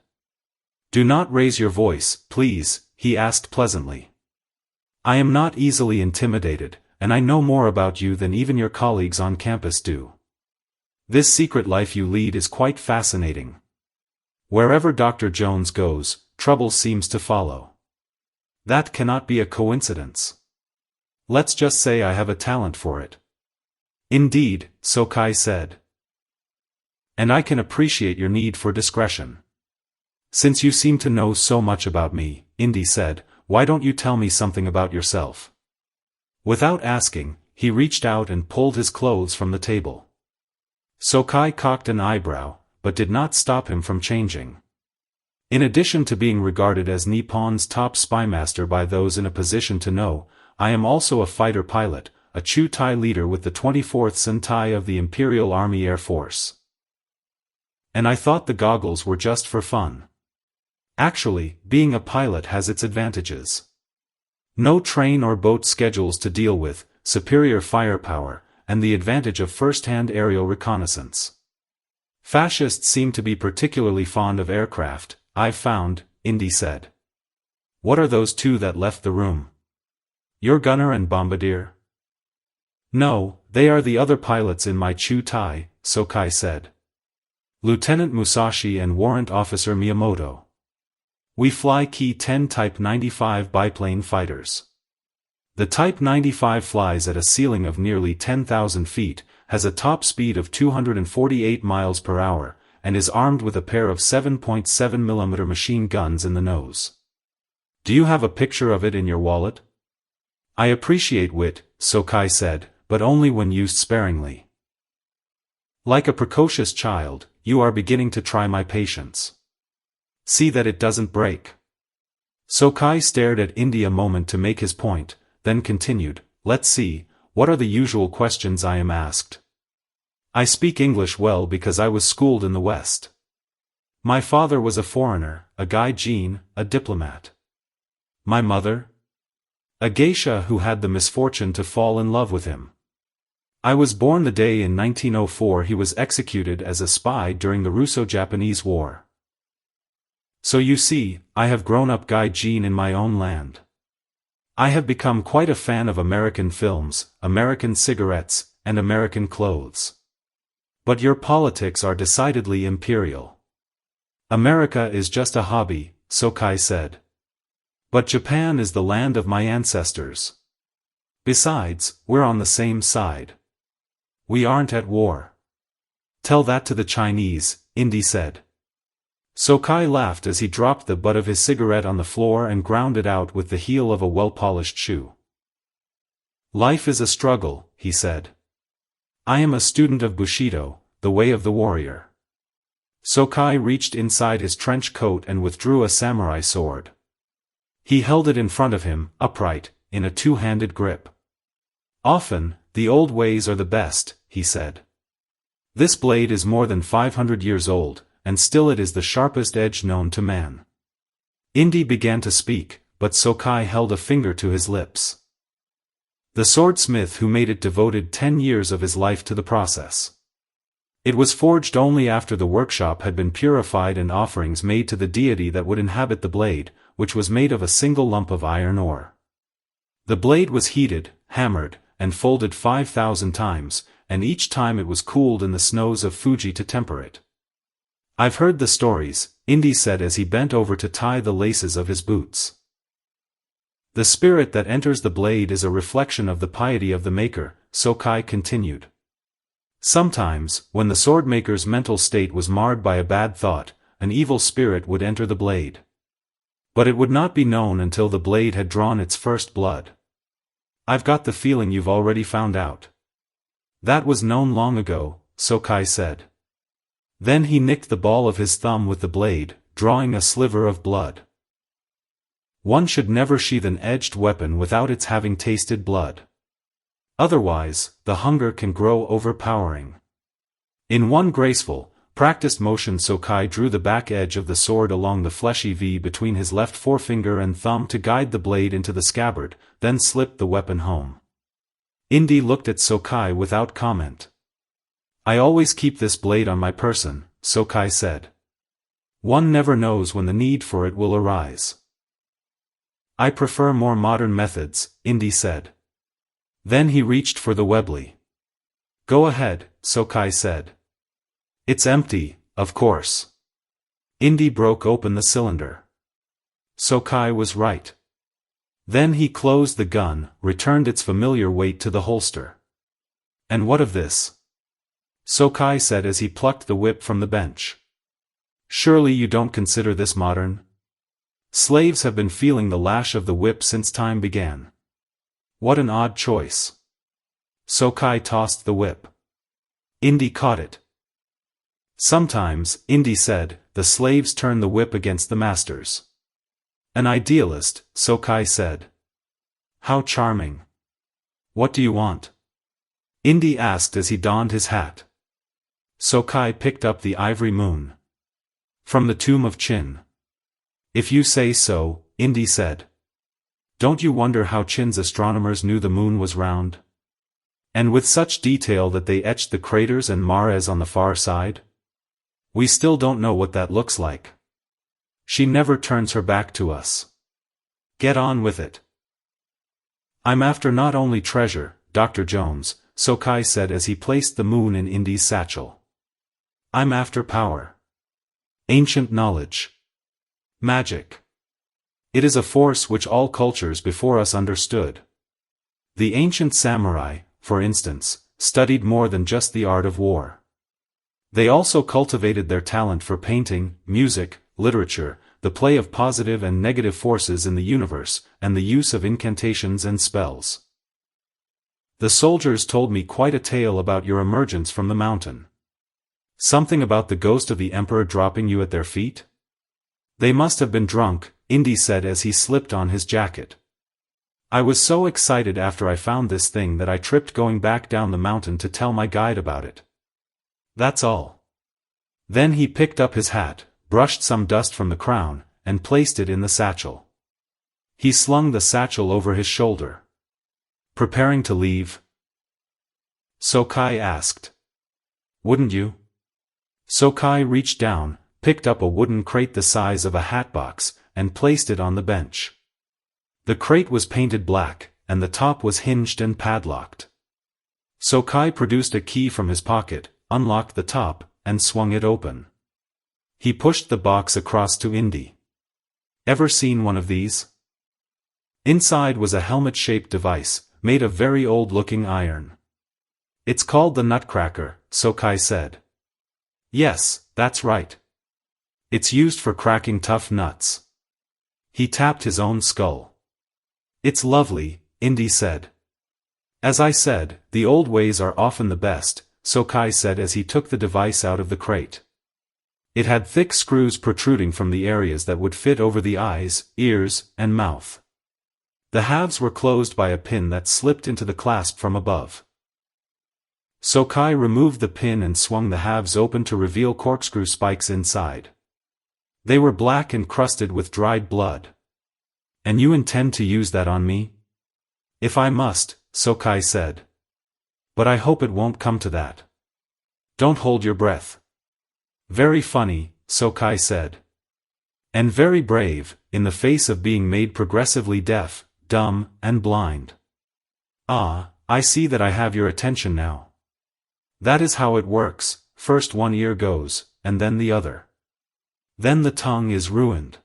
"Do not raise your voice, please," he asked pleasantly. "I am not easily intimidated, and I know more about you than even your colleagues on campus do. This secret life you lead is quite fascinating. Wherever Dr. Jones goes, trouble seems to follow. That cannot be a coincidence. Let's just say I have a talent for it." "Indeed," Sokai said. "And I can appreciate your need for discretion. Since you seem to know so much about me," Indy said, "why don't you tell me something about yourself?" Without asking, he reached out and pulled his clothes from the table. Sokai cocked an eyebrow, but did not stop him from changing. "In addition to being regarded as Nippon's top spymaster by those in a position to know, I am also a fighter pilot, a Chutai leader with the 24th Sentai of the Imperial Army Air Force. And I thought the goggles were just for fun." Actually, being a pilot has its advantages. No train or boat schedules to deal with, superior firepower, and the advantage of first-hand aerial reconnaissance. Fascists seem to be particularly fond of aircraft, I've found, Indy said. What are those two that left the room? Your gunner and bombardier? No, they are the other pilots in my Chu Tai, Sokai said. Lieutenant Musashi and Warrant Officer Miyamoto. We fly Ki-10 Type 95 biplane fighters. The Type 95 flies at a ceiling of nearly 10,000 feet, has a top speed of 248 miles per hour, and is armed with a pair of 7.7mm machine guns in the nose. Do you have a picture of it in your wallet? I appreciate wit, Sokai said, but only when used sparingly. Like a precocious child, you are beginning to try my patience. See that it doesn't break. Sokai stared at Indy a moment to make his point, then continued, let's see, what are the usual questions I am asked? I speak English well because I was schooled in the West. My father was a foreigner, a gaijin, a diplomat. My mother? A geisha who had the misfortune to fall in love with him. I was born the day in 1904 he was executed as a spy during the Russo-Japanese War. So you see, I have grown up gaijin in my own land. I have become quite a fan of American films, American cigarettes, and American clothes. But your politics are decidedly imperial. America is just a hobby, Sokai said. But Japan is the land of my ancestors. Besides, we're on the same side. We aren't at war. Tell that to the Chinese, Indy said. Sokai laughed as he dropped the butt of his cigarette on the floor and ground it out with the heel of a well-polished shoe. Life is a struggle, he said. I am a student of Bushido, the way of the warrior. Sokai reached inside his trench coat and withdrew a samurai sword. He held it in front of him, upright, in a two-handed grip. Often, the old ways are the best, he said. This blade is more than 500 years old, and still it is the sharpest edge known to man. Indy began to speak, but Sokai held a finger to his lips. The swordsmith who made it devoted 10 years of his life to the process. It was forged only after the workshop had been purified and offerings made to the deity that would inhabit the blade, which was made of a single lump of iron ore. The blade was heated, hammered, and folded 5,000 times, and each time it was cooled in the snows of Fuji to temper it. I've heard the stories, Indy said as he bent over to tie the laces of his boots. The spirit that enters the blade is a reflection of the piety of the maker, Sokai continued. Sometimes, when the swordmaker's mental state was marred by a bad thought, an evil spirit would enter the blade. But it would not be known until the blade had drawn its first blood. I've got the feeling you've already found out. That was known long ago, Sokai said. Then he nicked the ball of his thumb with the blade, drawing a sliver of blood. One should never sheath an edged weapon without its having tasted blood. Otherwise, the hunger can grow overpowering. In one graceful, practiced motion Sokai drew the back edge of the sword along the fleshy V between his left forefinger and thumb to guide the blade into the scabbard, then slipped the weapon home. Indy looked at Sokai without comment. I always keep this blade on my person, Sokai said. One never knows when the need for it will arise. I prefer more modern methods, Indy said. Then he reached for the Webley. Go ahead, Sokai said. It's empty, of course. Indy broke open the cylinder. Sokai was right. Then he closed the gun, returned its familiar weight to the holster. And what of this? Sokai said as he plucked the whip from the bench. Surely you don't consider this modern? Slaves have been feeling the lash of the whip since time began. What an odd choice. Sokai tossed the whip. Indy caught it. Sometimes, Indy said, the slaves turn the whip against the masters. An idealist, Sokai said. How charming. What do you want? Indy asked as he donned his hat. Sokai picked up the ivory moon. From the tomb of Chin. If you say so, Indy said. Don't you wonder how Chin's astronomers knew the moon was round? And with such detail that they etched the craters and mares on the far side? We still don't know what that looks like. She never turns her back to us. Get on with it. I'm after not only treasure, Dr. Jones, Sokai said as he placed the moon in Indy's satchel. I'm after power. Ancient knowledge. Magic. It is a force which all cultures before us understood. The ancient samurai, for instance, studied more than just the art of war. They also cultivated their talent for painting, music, literature, the play of positive and negative forces in the universe, and the use of incantations and spells. The soldiers told me quite a tale about your emergence from the mountain. Something about the ghost of the emperor dropping you at their feet? They must have been drunk, Indy said as he slipped on his jacket. I was so excited after I found this thing that I tripped going back down the mountain to tell my guide about it. That's all. Then he picked up his hat, brushed some dust from the crown, and placed it in the satchel. He slung the satchel over his shoulder. Preparing to leave? Sokai asked. Wouldn't you? Sokai reached down, picked up a wooden crate the size of a hatbox, and placed it on the bench. The crate was painted black, and the top was hinged and padlocked. Sokai produced a key from his pocket, unlocked the top, and swung it open. He pushed the box across to Indy. Ever seen one of these? Inside was a helmet-shaped device, made of very old-looking iron. It's called the Nutcracker, Sokai said. Yes, that's right. It's used for cracking tough nuts. He tapped his own skull. It's lovely, Indy said. As I said, the old ways are often the best, Sokai said as he took the device out of the crate. It had thick screws protruding from the areas that would fit over the eyes, ears, and mouth. The halves were closed by a pin that slipped into the clasp from above. Sokai removed the pin and swung the halves open to reveal corkscrew spikes inside. They were black and crusted with dried blood. And you intend to use that on me? If I must, Sokai said. But I hope it won't come to that. Don't hold your breath. Very funny, Sokai said. And very brave, in the face of being made progressively deaf, dumb, and blind. Ah, I see that I have your attention now. That is how it works, first one ear goes, and then the other. Then the tongue is ruined.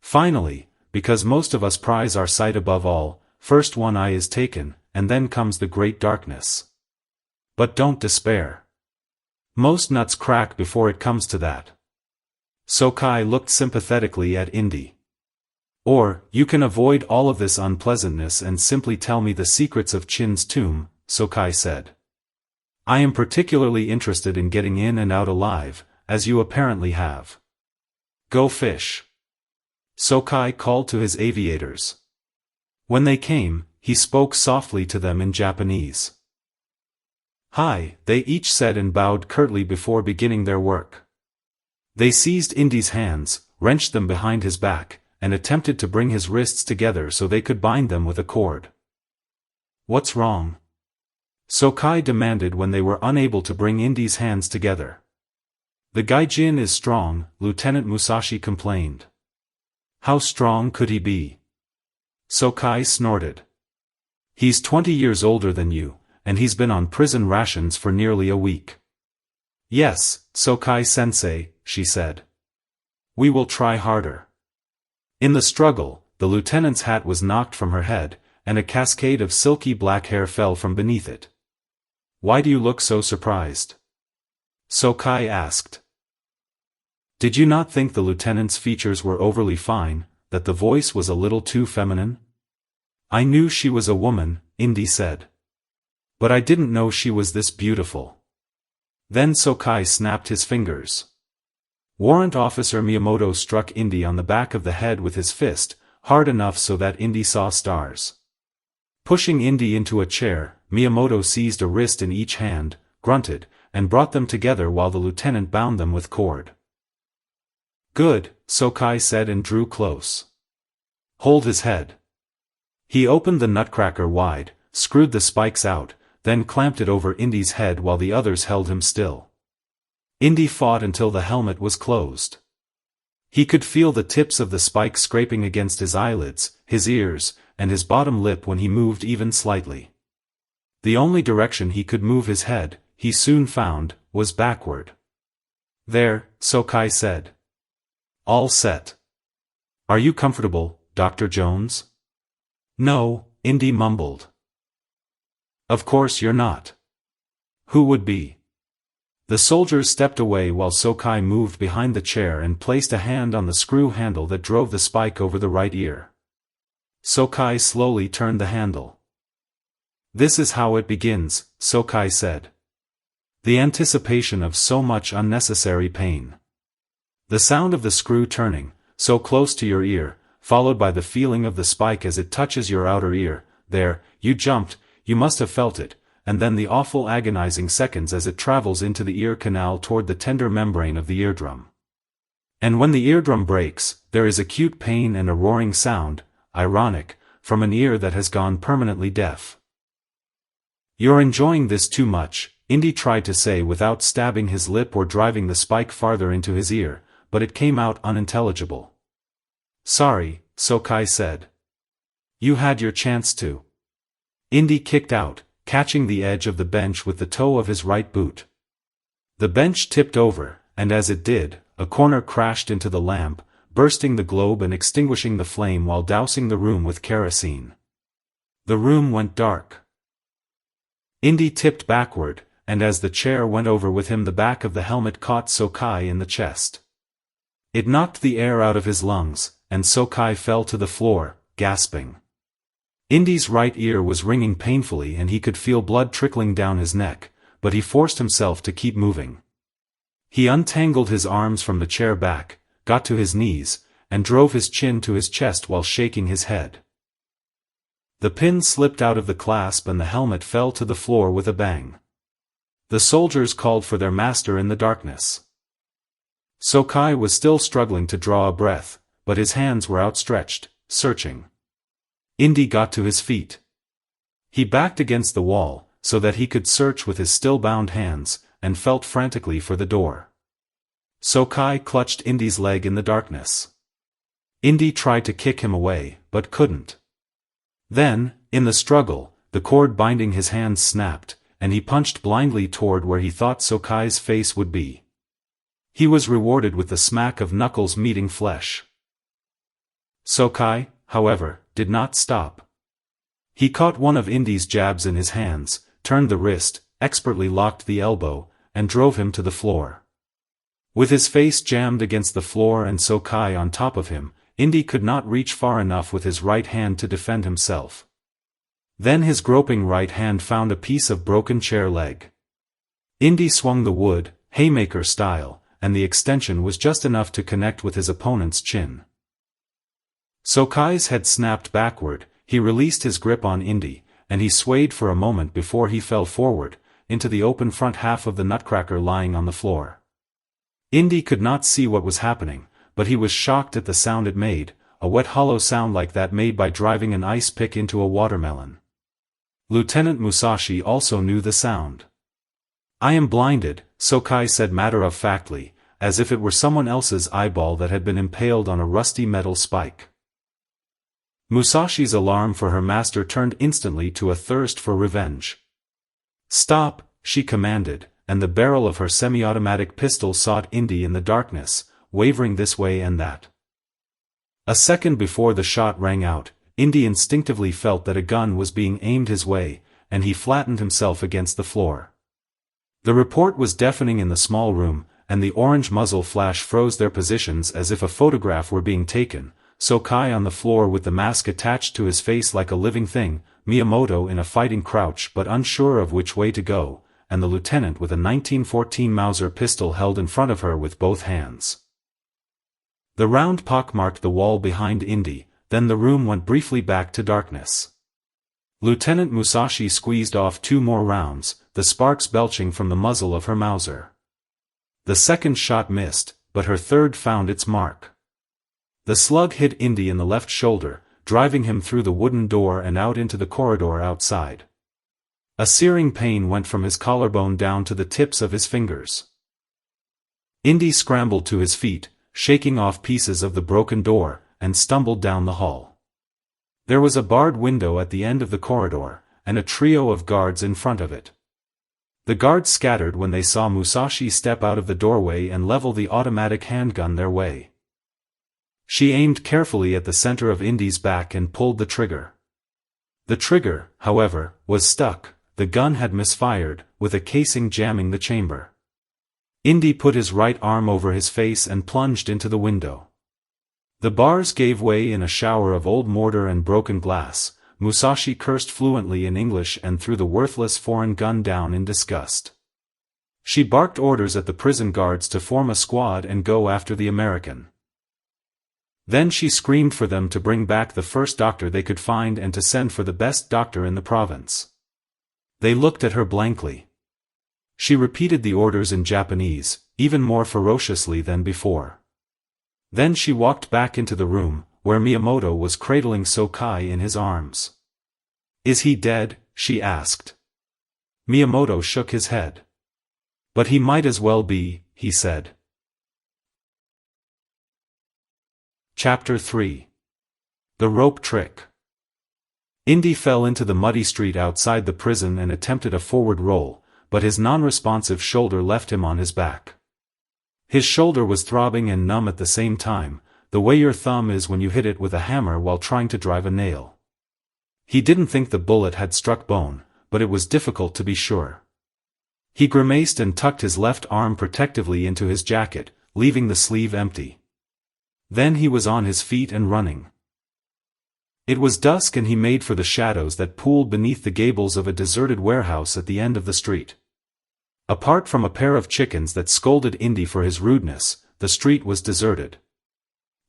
Finally, because most of us prize our sight above all, first one eye is taken, and then comes the great darkness. But don't despair. Most nuts crack before it comes to that. Sokai looked sympathetically at Indy. Or, you can avoid all of this unpleasantness and simply tell me the secrets of Chin's tomb, Sokai said. I am particularly interested in getting in and out alive, as you apparently have. Go fish. Sokai called to his aviators. When they came, he spoke softly to them in Japanese. Hi, they each said and bowed curtly before beginning their work. They seized Indy's hands, wrenched them behind his back, and attempted to bring his wrists together so they could bind them with a cord. What's wrong? Sokai demanded when they were unable to bring Indy's hands together. The gaijin is strong, Lieutenant Musashi complained. How strong could he be? Sokai snorted. He's 20 years older than you, and he's been on prison rations for nearly a week. Yes, Sokai-sensei, she said. We will try harder. In the struggle, the lieutenant's hat was knocked from her head, and a cascade of silky black hair fell from beneath it. Why do you look so surprised? Sokai asked. Did you not think the lieutenant's features were overly fine, that the voice was a little too feminine? I knew she was a woman, Indy said. But I didn't know she was this beautiful. Then Sokai snapped his fingers. Warrant Officer Miyamoto struck Indy on the back of the head with his fist, hard enough so that Indy saw stars. Pushing Indy into a chair, Miyamoto seized a wrist in each hand, grunted, and brought them together while the lieutenant bound them with cord. Good, Sokai said and drew close. Hold his head. He opened the nutcracker wide, screwed the spikes out, then clamped it over Indy's head while the others held him still. Indy fought until the helmet was closed. He could feel the tips of the spikes scraping against his eyelids, his ears, and his bottom lip when he moved even slightly. The only direction he could move his head, he soon found, was backward. There, Sokai said. All set. Are you comfortable, Dr. Jones? No, Indy mumbled. Of course you're not. Who would be? The soldiers stepped away while Sokai moved behind the chair and placed a hand on the screw handle that drove the spike over the right ear. Sokai slowly turned the handle. This is how it begins, Sokai said. The anticipation of so much unnecessary pain. The sound of the screw turning, so close to your ear, followed by the feeling of the spike as it touches your outer ear. There, you jumped, you must have felt it, and then the awful agonizing seconds as it travels into the ear canal toward the tender membrane of the eardrum. And when the eardrum breaks, there is acute pain and a roaring sound, ironic, from an ear that has gone permanently deaf. You're enjoying this too much, Indy tried to say without stabbing his lip or driving the spike farther into his ear, but it came out unintelligible. Sorry, Sokai said. You had your chance to. Indy kicked out, catching the edge of the bench with the toe of his right boot. The bench tipped over, and as it did, a corner crashed into the lamp, bursting the globe and extinguishing the flame while dousing the room with kerosene. The room went dark. Indy tipped backward, and as the chair went over with him the back of the helmet caught Sokai in the chest. It knocked the air out of his lungs, and Sokai fell to the floor, gasping. Indy's right ear was ringing painfully and he could feel blood trickling down his neck, but he forced himself to keep moving. He untangled his arms from the chair back, got to his knees, and drove his chin to his chest while shaking his head. The pin slipped out of the clasp and the helmet fell to the floor with a bang. The soldiers called for their master in the darkness. Sokai was still struggling to draw a breath, but his hands were outstretched, searching. Indy got to his feet. He backed against the wall, so that he could search with his still-bound hands, and felt frantically for the door. Sokai clutched Indy's leg in the darkness. Indy tried to kick him away, but couldn't. Then, in the struggle, the cord binding his hands snapped, and he punched blindly toward where he thought Sokai's face would be. He was rewarded with the smack of knuckles meeting flesh. Sokai, however, did not stop. He caught one of Indy's jabs in his hands, turned the wrist, expertly locked the elbow, and drove him to the floor. With his face jammed against the floor and Sokai on top of him, Indy could not reach far enough with his right hand to defend himself. Then his groping right hand found a piece of broken chair leg. Indy swung the wood, haymaker style, and the extension was just enough to connect with his opponent's chin. Sokai's head snapped backward, he released his grip on Indy, and he swayed for a moment before he fell forward, into the open front half of the nutcracker lying on the floor. Indy could not see what was happening, but he was shocked at the sound it made, a wet hollow sound like that made by driving an ice pick into a watermelon. Lieutenant Musashi also knew the sound. I am blinded, Sokai said matter-of-factly, as if it were someone else's eyeball that had been impaled on a rusty metal spike. Musashi's alarm for her master turned instantly to a thirst for revenge. Stop, she commanded, and the barrel of her semi-automatic pistol sought Indy in the darkness, wavering this way and that. A second before the shot rang out, Indy instinctively felt that a gun was being aimed his way, and he flattened himself against the floor. The report was deafening in the small room, and the orange muzzle flash froze their positions as if a photograph were being taken, Sokai on the floor with the mask attached to his face like a living thing, Miyamoto in a fighting crouch but unsure of which way to go, and the lieutenant with a 1914 Mauser pistol held in front of her with both hands. The round pockmarked the wall behind Indy, then the room went briefly back to darkness. Lieutenant Musashi squeezed off 2 more rounds, the sparks belching from the muzzle of her Mauser. The second shot missed, but her third found its mark. The slug hit Indy in the left shoulder, driving him through the wooden door and out into the corridor outside. A searing pain went from his collarbone down to the tips of his fingers. Indy scrambled to his feet, shaking off pieces of the broken door, and stumbled down the hall. There was a barred window at the end of the corridor, and a trio of guards in front of it. The guards scattered when they saw Musashi step out of the doorway and level the automatic handgun their way. She aimed carefully at the center of Indy's back and pulled the trigger. The trigger, however, was stuck. The gun had misfired, with a casing jamming the chamber. Indy put his right arm over his face and plunged into the window. The bars gave way in a shower of old mortar and broken glass. Musashi cursed fluently in English and threw the worthless foreign gun down in disgust. She barked orders at the prison guards to form a squad and go after the American. Then she screamed for them to bring back the first doctor they could find and to send for the best doctor in the province. They looked at her blankly. She repeated the orders in Japanese, even more ferociously than before. Then she walked back into the room, where Miyamoto was cradling Sokai in his arms. "Is he dead?" she asked. Miyamoto shook his head. "But he might as well be," he said. Chapter 3. The Rope Trick. Indy fell into the muddy street outside the prison and attempted a forward roll, but his non-responsive shoulder left him on his back. His shoulder was throbbing and numb at the same time, the way your thumb is when you hit it with a hammer while trying to drive a nail. He didn't think the bullet had struck bone, but it was difficult to be sure. He grimaced and tucked his left arm protectively into his jacket, leaving the sleeve empty. Then he was on his feet and running. It was dusk and he made for the shadows that pooled beneath the gables of a deserted warehouse at the end of the street. Apart from a pair of chickens that scolded Indy for his rudeness, the street was deserted.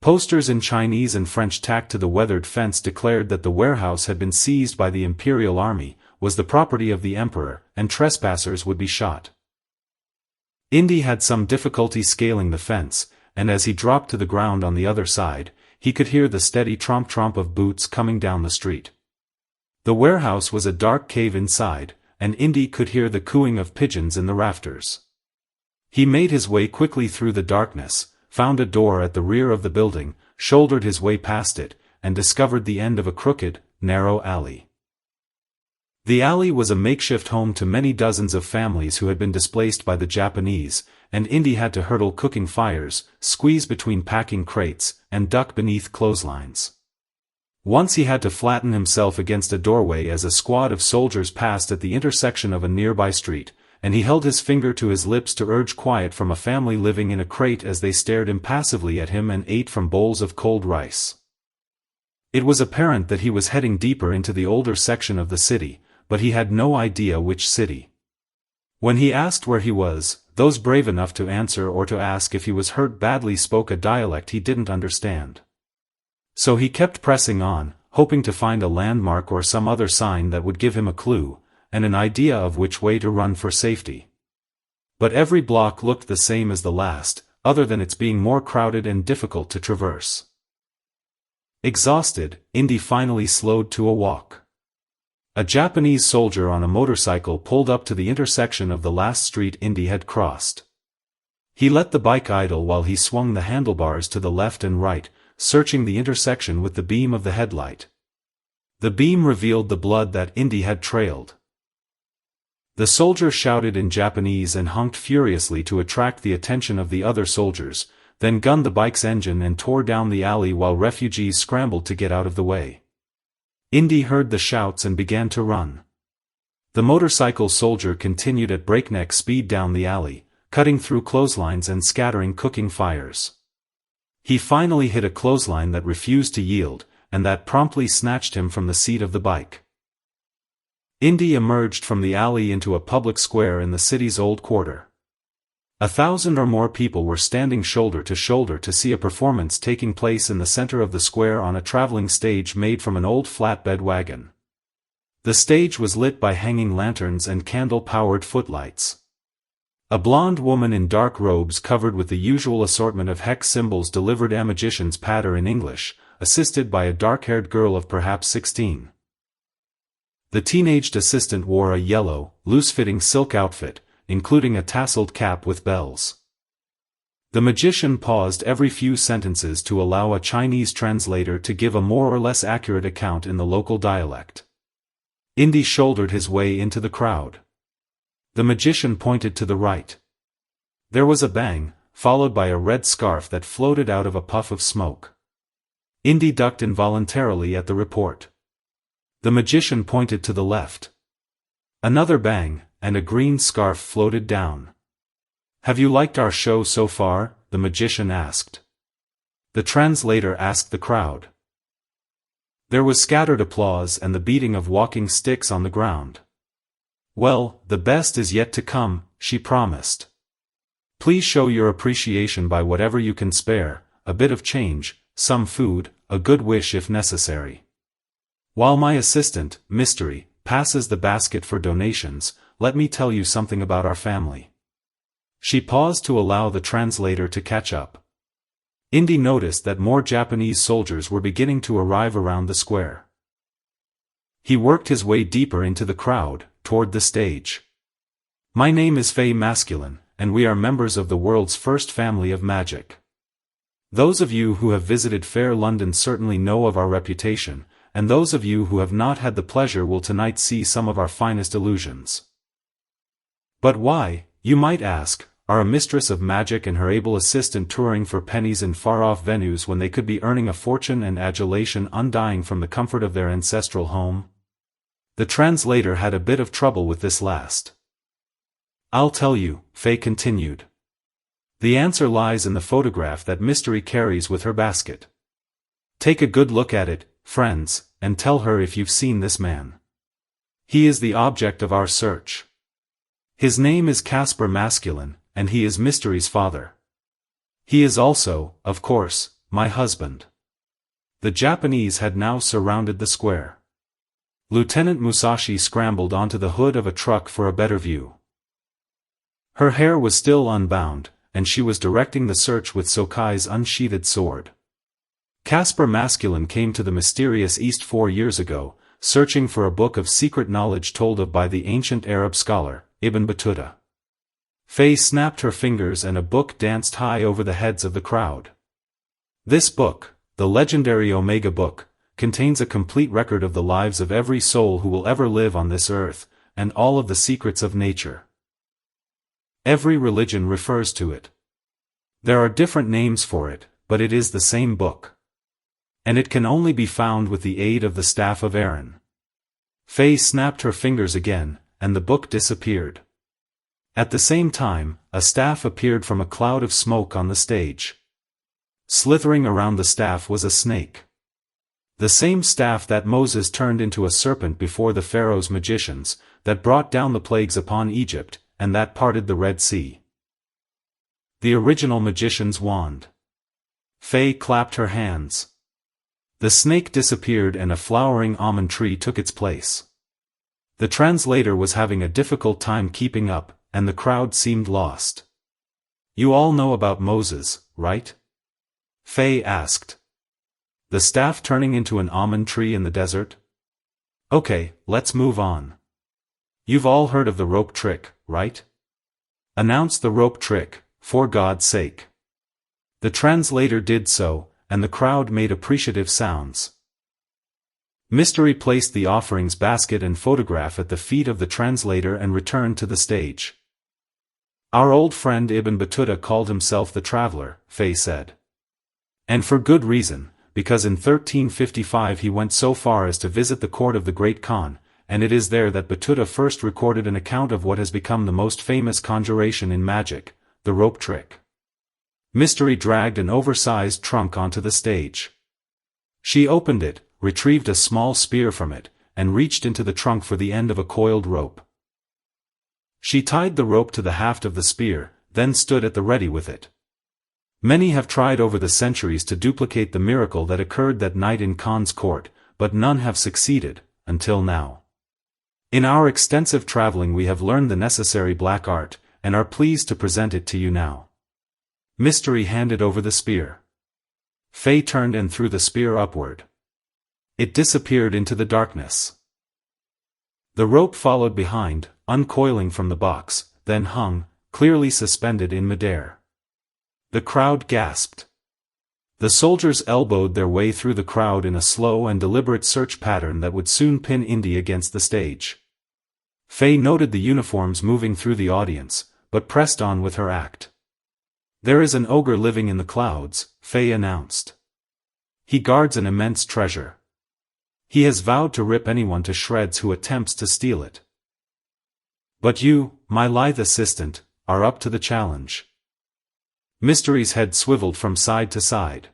Posters in Chinese and French tacked to the weathered fence declared that the warehouse had been seized by the Imperial Army, was the property of the Emperor, and trespassers would be shot. Indy had some difficulty scaling the fence, and as he dropped to the ground on the other side, he could hear the steady tromp-tromp of boots coming down the street. The warehouse was a dark cave inside, and Indy could hear the cooing of pigeons in the rafters. He made his way quickly through the darkness, found a door at the rear of the building, shouldered his way past it, and discovered the end of a crooked, narrow alley. The alley was a makeshift home to many dozens of families who had been displaced by the Japanese, and Indy had to hurdle cooking fires, squeeze between packing crates, and duck beneath clotheslines. Once he had to flatten himself against a doorway as a squad of soldiers passed at the intersection of a nearby street, and he held his finger to his lips to urge quiet from a family living in a crate as they stared impassively at him and ate from bowls of cold rice. It was apparent that he was heading deeper into the older section of the city, but he had no idea which city. When he asked where he was, those brave enough to answer or to ask if he was hurt badly spoke a dialect he didn't understand. So he kept pressing on, hoping to find a landmark or some other sign that would give him a clue, and an idea of which way to run for safety. But every block looked the same as the last, other than its being more crowded and difficult to traverse. Exhausted, Indy finally slowed to a walk. A Japanese soldier on a motorcycle pulled up to the intersection of the last street Indy had crossed. He let the bike idle while he swung the handlebars to the left and right, searching the intersection with the beam of the headlight. The beam revealed the blood that Indy had trailed. The soldier shouted in Japanese and honked furiously to attract the attention of the other soldiers, then gunned the bike's engine and tore down the alley while refugees scrambled to get out of the way. Indy heard the shouts and began to run. The motorcycle soldier continued at breakneck speed down the alley, cutting through clotheslines and scattering cooking fires. He finally hit a clothesline that refused to yield, and that promptly snatched him from the seat of the bike. Indy emerged from the alley into a public square in the city's old quarter. 1,000 or more people were standing shoulder to shoulder to see a performance taking place in the center of the square on a traveling stage made from an old flatbed wagon. The stage was lit by hanging lanterns and candle-powered footlights. A blonde woman in dark robes covered with the usual assortment of hex symbols delivered a magician's patter in English, assisted by a dark-haired girl of perhaps 16. The teenaged assistant wore a yellow, loose-fitting silk outfit, including a tasseled cap with bells. The magician paused every few sentences to allow a Chinese translator to give a more or less accurate account in the local dialect. Indy shouldered his way into the crowd. The magician pointed to the right. There was a bang, followed by a red scarf that floated out of a puff of smoke. Indy ducked involuntarily at the report. The magician pointed to the left. Another bang, and a green scarf floated down. "Have you liked our show so far?" the magician asked. The translator asked the crowd. There was scattered applause and the beating of walking sticks on the ground. "Well, the best is yet to come," she promised. "Please show your appreciation by whatever you can spare, a bit of change, some food, a good wish if necessary. While my assistant, Mystery, passes the basket for donations, let me tell you something about our family." She paused to allow the translator to catch up. Indy noticed that more Japanese soldiers were beginning to arrive around the square. He worked his way deeper into the crowd, toward the stage. "My name is Fey Masculine, and we are members of the world's first family of magic. Those of you who have visited fair London certainly know of our reputation, and those of you who have not had the pleasure will tonight see some of our finest illusions." But why, you might ask, are a mistress of magic and her able assistant touring for pennies in far-off venues when they could be earning a fortune and adulation undying from the comfort of their ancestral home? The translator had a bit of trouble with this last. "I'll tell you," Faye continued. "The answer lies in the photograph that Mystery carries with her basket. Take a good look at it, friends, and tell her if you've seen this man. He is the object of our search. His name is Casper Masculine, and he is Mystery's father. He is also, of course, my husband." The Japanese had now surrounded the square. Lieutenant Musashi scrambled onto the hood of a truck for a better view. Her hair was still unbound, and she was directing the search with Sokai's unsheathed sword. Casper Masculine came to the mysterious East 4 years ago, searching for a book of secret knowledge told of by the ancient Arab scholar, Ibn Battuta. Faye snapped her fingers and a book danced high over the heads of the crowd. This book, the legendary Omega Book, contains a complete record of the lives of every soul who will ever live on this earth, and all of the secrets of nature. Every religion refers to it. There are different names for it, but it is the same book. And it can only be found with the aid of the staff of Aaron. Faye snapped her fingers again, and the book disappeared. At the same time, a staff appeared from a cloud of smoke on the stage. Slithering around the staff was a snake. The same staff that Moses turned into a serpent before the Pharaoh's magicians, that brought down the plagues upon Egypt, and that parted the Red Sea. The original magician's wand. Faye clapped her hands. The snake disappeared and a flowering almond tree took its place. The translator was having a difficult time keeping up, and the crowd seemed lost. "You all know about Moses, right?" Faye asked. "The staff turning into an almond tree in the desert? Okay, let's move on. You've all heard of the rope trick, right? Announce the rope trick, for God's sake." The translator did so, and the crowd made appreciative sounds. Mystery placed the offerings basket and photograph at the feet of the translator and returned to the stage. "Our old friend Ibn Battuta called himself the Traveler," Faye said. "And for good reason, because in 1355 he went so far as to visit the court of the Great Khan, and it is there that Battuta first recorded an account of what has become the most famous conjuration in magic, the rope trick." Mystery dragged an oversized trunk onto the stage. She opened it, retrieved a small spear from it, and reached into the trunk for the end of a coiled rope. She tied the rope to the haft of the spear, then stood at the ready with it. Many have tried over the centuries to duplicate the miracle that occurred that night in Khan's court, but none have succeeded, until now. In our extensive traveling we have learned the necessary black art, and are pleased to present it to you now. Mystery handed over the spear. Faye turned and threw the spear upward. It disappeared into the darkness. The rope followed behind, uncoiling from the box, then hung, clearly suspended in midair. The crowd gasped. The soldiers elbowed their way through the crowd in a slow and deliberate search pattern that would soon pin Indy against the stage. Faye noted the uniforms moving through the audience, but pressed on with her act. "There is an ogre living in the clouds," Faye announced. "He guards an immense treasure. He has vowed to rip anyone to shreds who attempts to steal it. But you, my lithe assistant, are up to the challenge." Mystery's head swiveled from side to side.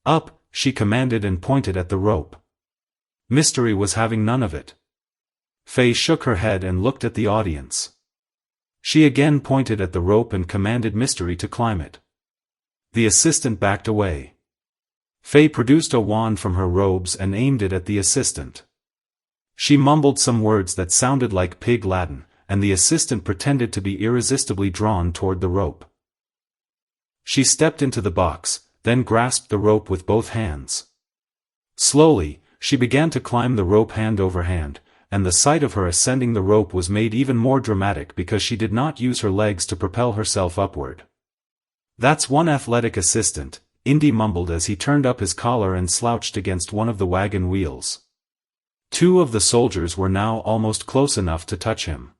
"Up," she commanded and pointed at the rope. Mystery was having none of it. Faye shook her head and looked at the audience. She again pointed at the rope and commanded Mystery to climb it. The assistant backed away. Faye produced a wand from her robes and aimed it at the assistant. She mumbled some words that sounded like pig Latin, and the assistant pretended to be irresistibly drawn toward the rope. She stepped into the box, then grasped the rope with both hands. Slowly, she began to climb the rope hand over hand, and the sight of her ascending the rope was made even more dramatic because she did not use her legs to propel herself upward. "That's one athletic assistant," Indy mumbled as he turned up his collar and slouched against one of the wagon wheels. Two of the soldiers were now almost close enough to touch him.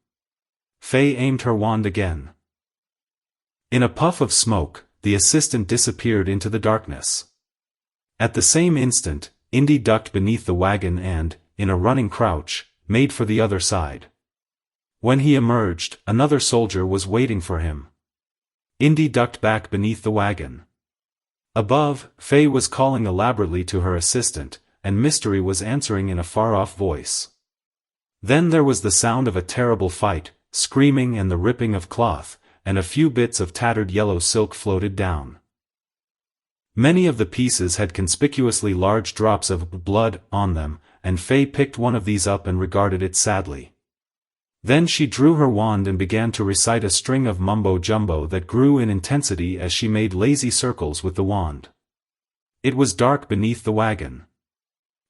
Faye aimed her wand again. In a puff of smoke, the assistant disappeared into the darkness. At the same instant, Indy ducked beneath the wagon and, in a running crouch, made for the other side. When he emerged, another soldier was waiting for him. Indy ducked back beneath the wagon. Above, Faye was calling elaborately to her assistant, and Mystery was answering in a far-off voice. Then there was the sound of a terrible fight, screaming and the ripping of cloth, and a few bits of tattered yellow silk floated down. Many of the pieces had conspicuously large drops of blood on them, and Faye picked one of these up and regarded it sadly. Then she drew her wand and began to recite a string of mumbo-jumbo that grew in intensity as she made lazy circles with the wand. It was dark beneath the wagon.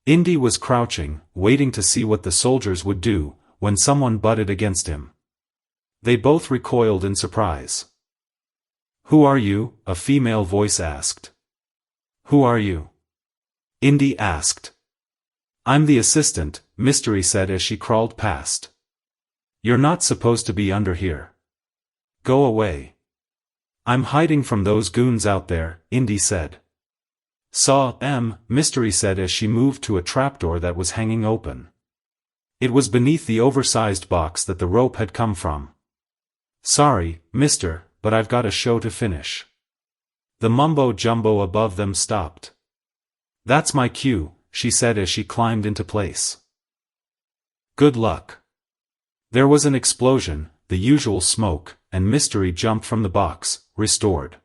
Indy was crouching, waiting to see what the soldiers would do, when someone butted against him. They both recoiled in surprise. "Who are you?" a female voice asked. "Who are you?" Indy asked. "I'm the assistant," Mystery said as she crawled past. "You're not supposed to be under here. Go away." "I'm hiding from those goons out there," Indy said. "Saw them," Mystery said as she moved to a trapdoor that was hanging open. It was beneath the oversized box that the rope had come from. "Sorry, mister, but I've got a show to finish." The mumbo-jumbo above them stopped. "That's my cue," she said as she climbed into place. "Good luck." There was an explosion, the usual smoke, and Mystery jumped from the box, restored.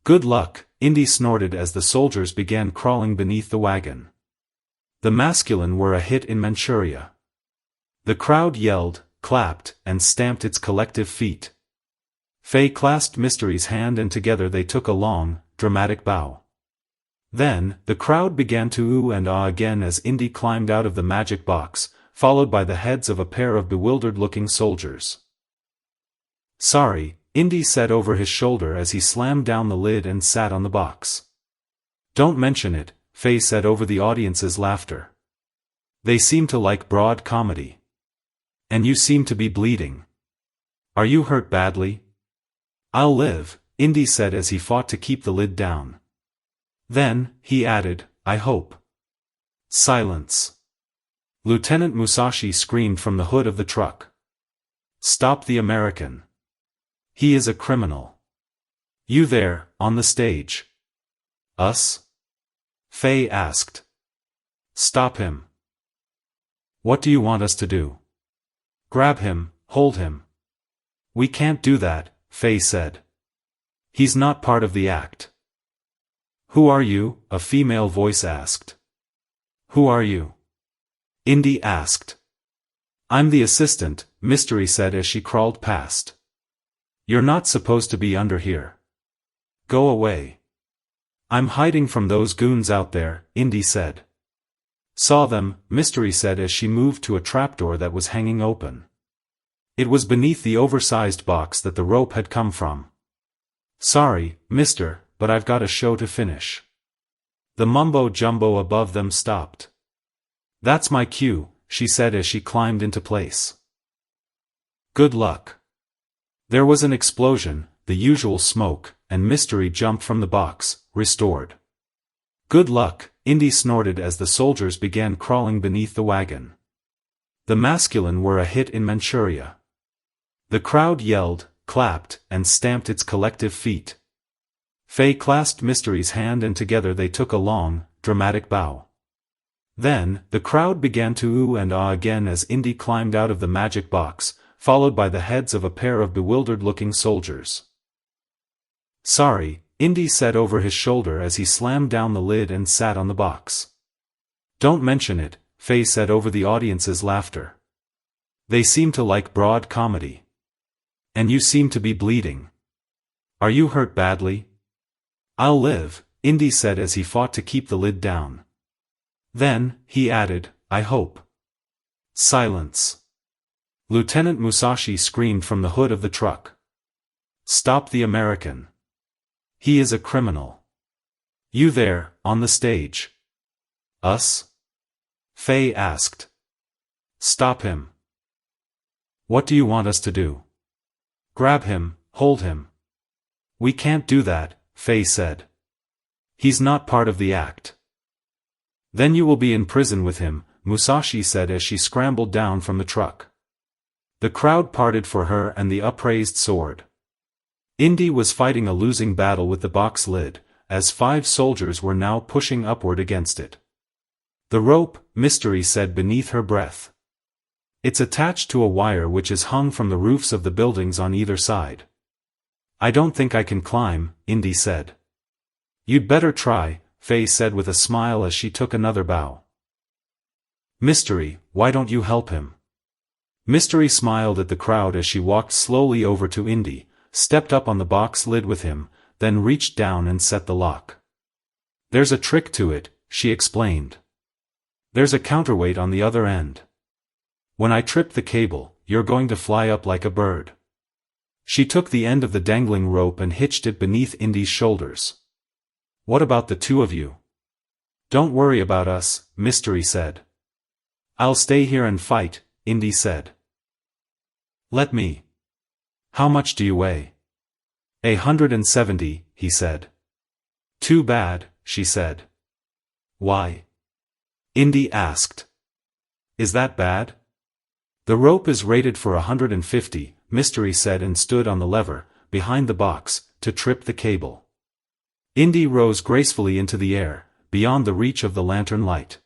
"Good luck," Indy snorted as the soldiers began crawling beneath the wagon. The masculine were a hit in Manchuria. The crowd yelled, clapped, and stamped its collective feet. Faye clasped Mystery's hand and together they took a long, dramatic bow. Then, the crowd began to ooh and ah again as Indy climbed out of the magic box, followed by the heads of a pair of bewildered-looking soldiers. "Sorry," Indy said over his shoulder as he slammed down the lid and sat on the box. "Don't mention it," Faye said over the audience's laughter. "They seem to like broad comedy. And you seem to be bleeding. Are you hurt badly?" "I'll live," Indy said as he fought to keep the lid down. Then, he added, "I hope." Silence. Lieutenant Musashi screamed from the hood of the truck. "Stop the American. He is a criminal." "You there, on the stage." "Us?" Faye asked. "Stop him." "What do you want us to do?" "Grab him, hold him." "We can't do that," Faye said. "He's not part of the act." "Who are you?" a female voice asked. "Who are you?" Indy asked. "I'm the assistant," Mystery said as she crawled past. You're not supposed to be under here. Go away. I'm hiding from those goons out there, Indy said. Saw them, Mystery said as she moved to a trapdoor that was hanging open. It was beneath the oversized box that the rope had come from. Sorry, mister, but I've got a show to finish. The mumbo-jumbo above them stopped. That's my cue, she said as she climbed into place. Good luck. There was an explosion, the usual smoke, and Mystery jumped from the box, restored. Good luck, Indy snorted as the soldiers began crawling beneath the wagon. The masculine were a hit in Manchuria. The crowd yelled, clapped, and stamped its collective feet. Faye clasped Mystery's hand and together they took a long, dramatic bow. Then, the crowd began to ooh and ah again as Indy climbed out of the magic box, followed by the heads of a pair of bewildered-looking soldiers. Sorry, Indy said over his shoulder as he slammed down the lid and sat on the box. Don't mention it, Faye said over the audience's laughter. They seem to like broad comedy. And you seem to be bleeding. Are you hurt badly? I'll live, Indy said as he fought to keep the lid down. Then, he added, I hope. Silence. Lieutenant Musashi screamed from the hood of the truck. Stop the American. He is a criminal. You there, on the stage. Us? Faye asked. Stop him. What do you want us to do? Grab him, hold him. We can't do that, Faye said. He's not part of the act. Then you will be in prison with him, Musashi said as she scrambled down from the truck. The crowd parted for her and the upraised sword. Indy was fighting a losing battle with the box lid, as 5 soldiers were now pushing upward against it. The rope, Mystery said beneath her breath. It's attached to a wire which is hung from the roofs of the buildings on either side. I don't think I can climb, Indy said. You'd better try, Faye said with a smile as she took another bow. Mystery, why don't you help him? Mystery smiled at the crowd as she walked slowly over to Indy, stepped up on the box lid with him, then reached down and set the lock. There's a trick to it, she explained. There's a counterweight on the other end. When I trip the cable, you're going to fly up like a bird. She took the end of the dangling rope and hitched it beneath Indy's shoulders. What about the 2 of you? Don't worry about us, Mystery said. I'll stay here and fight, Indy said. Let me. How much do you weigh? 170, he said. Too bad, she said. Why? Indy asked. Is that bad? The rope is rated for 150, Mystery said and stood on the lever, behind the box, to trip the cable. Indy rose gracefully into the air, beyond the reach of the lantern light.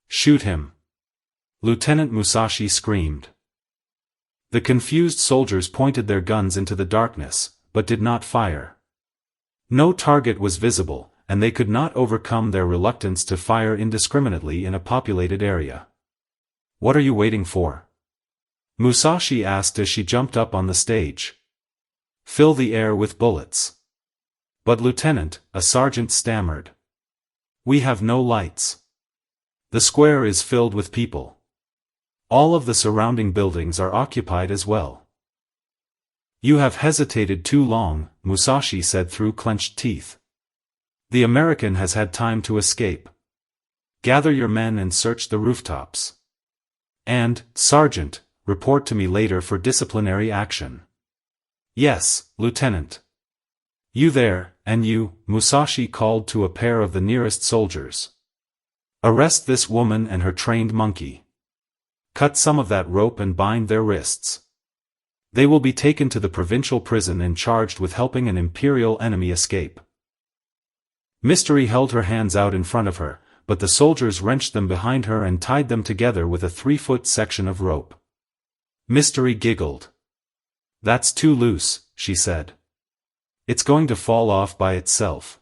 Shoot him. Lieutenant Musashi screamed. The confused soldiers pointed their guns into the darkness, but did not fire. No target was visible, and they could not overcome their reluctance to fire indiscriminately in a populated area. What are you waiting for? Musashi asked as she jumped up on the stage. Fill the air with bullets. But Lieutenant, a sergeant stammered. We have no lights. The square is filled with people. All of the surrounding buildings are occupied as well. You have hesitated too long, Musashi said through clenched teeth. The American has had time to escape. Gather your men and search the rooftops. And, Sergeant, report to me later for disciplinary action. Yes, Lieutenant. You there, and you, Musashi called to a pair of the nearest soldiers. Arrest this woman and her trained monkey. Cut some of that rope and bind their wrists. They will be taken to the provincial prison and charged with helping an imperial enemy escape. Mystery held her hands out in front of her, but the soldiers wrenched them behind her and tied them together with a 3-foot section of rope. Mystery giggled. That's too loose, she said. It's going to fall off by itself.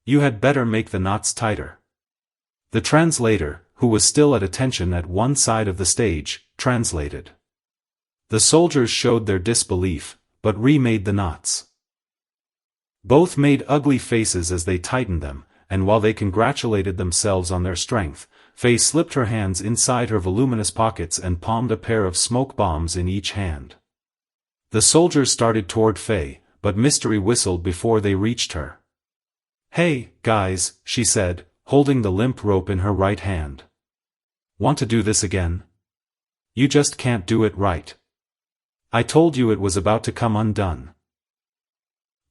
You had better make the knots tighter. The translator, who was still at attention at one side of the stage, translated. The soldiers showed their disbelief, but remade the knots. Both made ugly faces as they tightened them, and while they congratulated themselves on their strength, Faye slipped her hands inside her voluminous pockets and palmed a pair of smoke bombs in each hand. The soldiers started toward Faye, but Mystery whistled before they reached her. "Hey, guys," she said, holding the limp rope in her right hand. "Want to do this again? You just can't do it right. I told you it was about to come undone."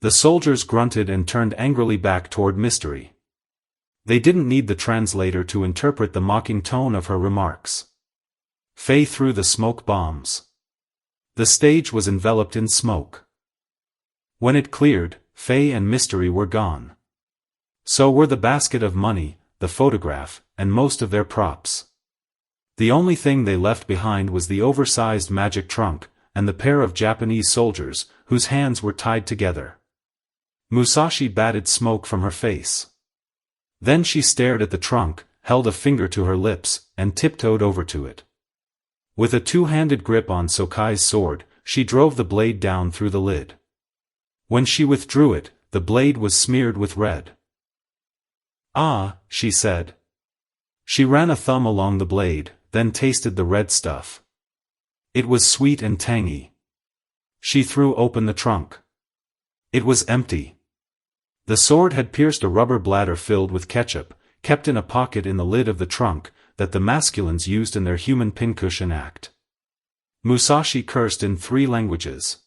The soldiers grunted and turned angrily back toward Mystery. They didn't need the translator to interpret the mocking tone of her remarks. Faye threw the smoke bombs. The stage was enveloped in smoke. When it cleared, Faye and Mystery were gone. So were the basket of money, the photograph, and most of their props. The only thing they left behind was the oversized magic trunk, and the pair of Japanese soldiers, whose hands were tied together. Musashi batted smoke from her face. Then she stared at the trunk, held a finger to her lips, and tiptoed over to it. With a two-handed grip on Sokai's sword, she drove the blade down through the lid. When she withdrew it, the blade was smeared with red. "Ah," she said. She ran a thumb along the blade, then tasted the red stuff. It was sweet and tangy. She threw open the trunk. It was empty. The sword had pierced a rubber bladder filled with ketchup, kept in a pocket in the lid of the trunk, that the masculines used in their human pincushion act. Musashi cursed in 3 languages.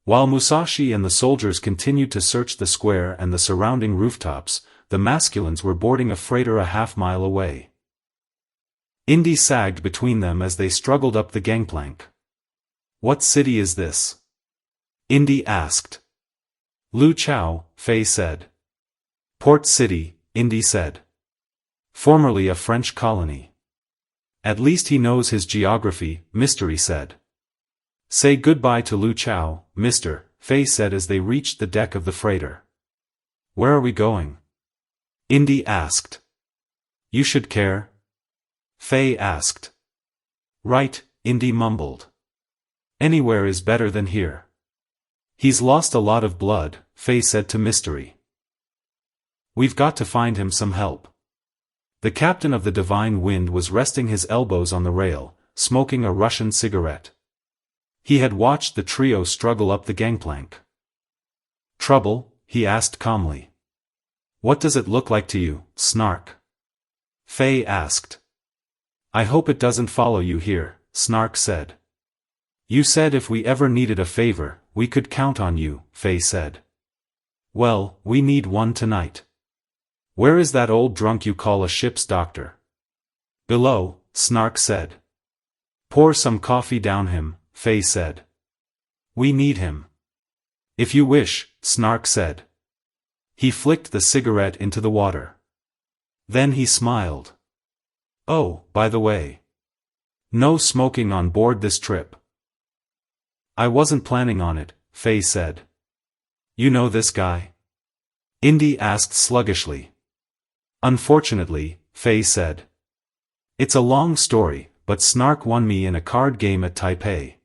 While Musashi and the soldiers continued to search the square and the surrounding rooftops, the masculines were boarding a freighter a half-mile away. Indy sagged between them as they struggled up the gangplank. "What city is this?" Indy asked. "Lu Chao," Faye said. "Port City," Indy said. "Formerly a French colony." "At least he knows his geography," Mystery said. "Say goodbye to Lu Chao, mister," Faye said as they reached the deck of the freighter. "Where are we going?" Indy asked. "You should care?" Faye asked. "Right," Indy mumbled. "Anywhere is better than here." "He's lost a lot of blood," Faye said to Mystery. "We've got to find him some help." The captain of the Divine Wind was resting his elbows on the rail, smoking a Russian cigarette. He had watched the trio struggle up the gangplank. "Trouble?" he asked calmly. "What does it look like to you, Snark?" Faye asked. "I hope it doesn't follow you here," Snark said. "You said if we ever needed a favor, we could count on you," Faye said. "Well, we need one tonight. Where is that old drunk you call a ship's doctor?" "Below," Snark said. "Pour some coffee down him," Faye said. "We need him." "If you wish," Snark said. He flicked the cigarette into the water. Then he smiled. "Oh, by the way. No smoking on board this trip." "I wasn't planning on it," Faye said. "You know this guy?" Indy asked sluggishly. "Unfortunately," Faye said. "It's a long story, but Snark won me in a card game at Taipei.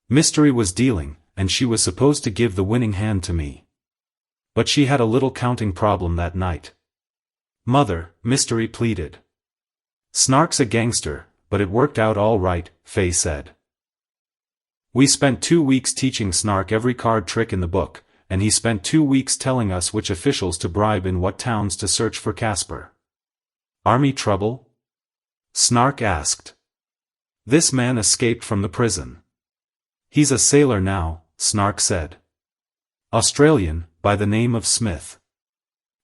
Mystery was dealing, and she was supposed to give the winning hand to me. But she had a little counting problem that night." "Mother," Mystery pleaded. "Snark's a gangster, but it worked out all right," Faye said. "We spent 2 weeks teaching Snark every card trick in the book, and he spent 2 weeks telling us which officials to bribe in what towns to search for Casper." "Army trouble?" Snark asked. "This man escaped from the prison. He's a sailor now," Snark said. "Australian, by the name of Smith.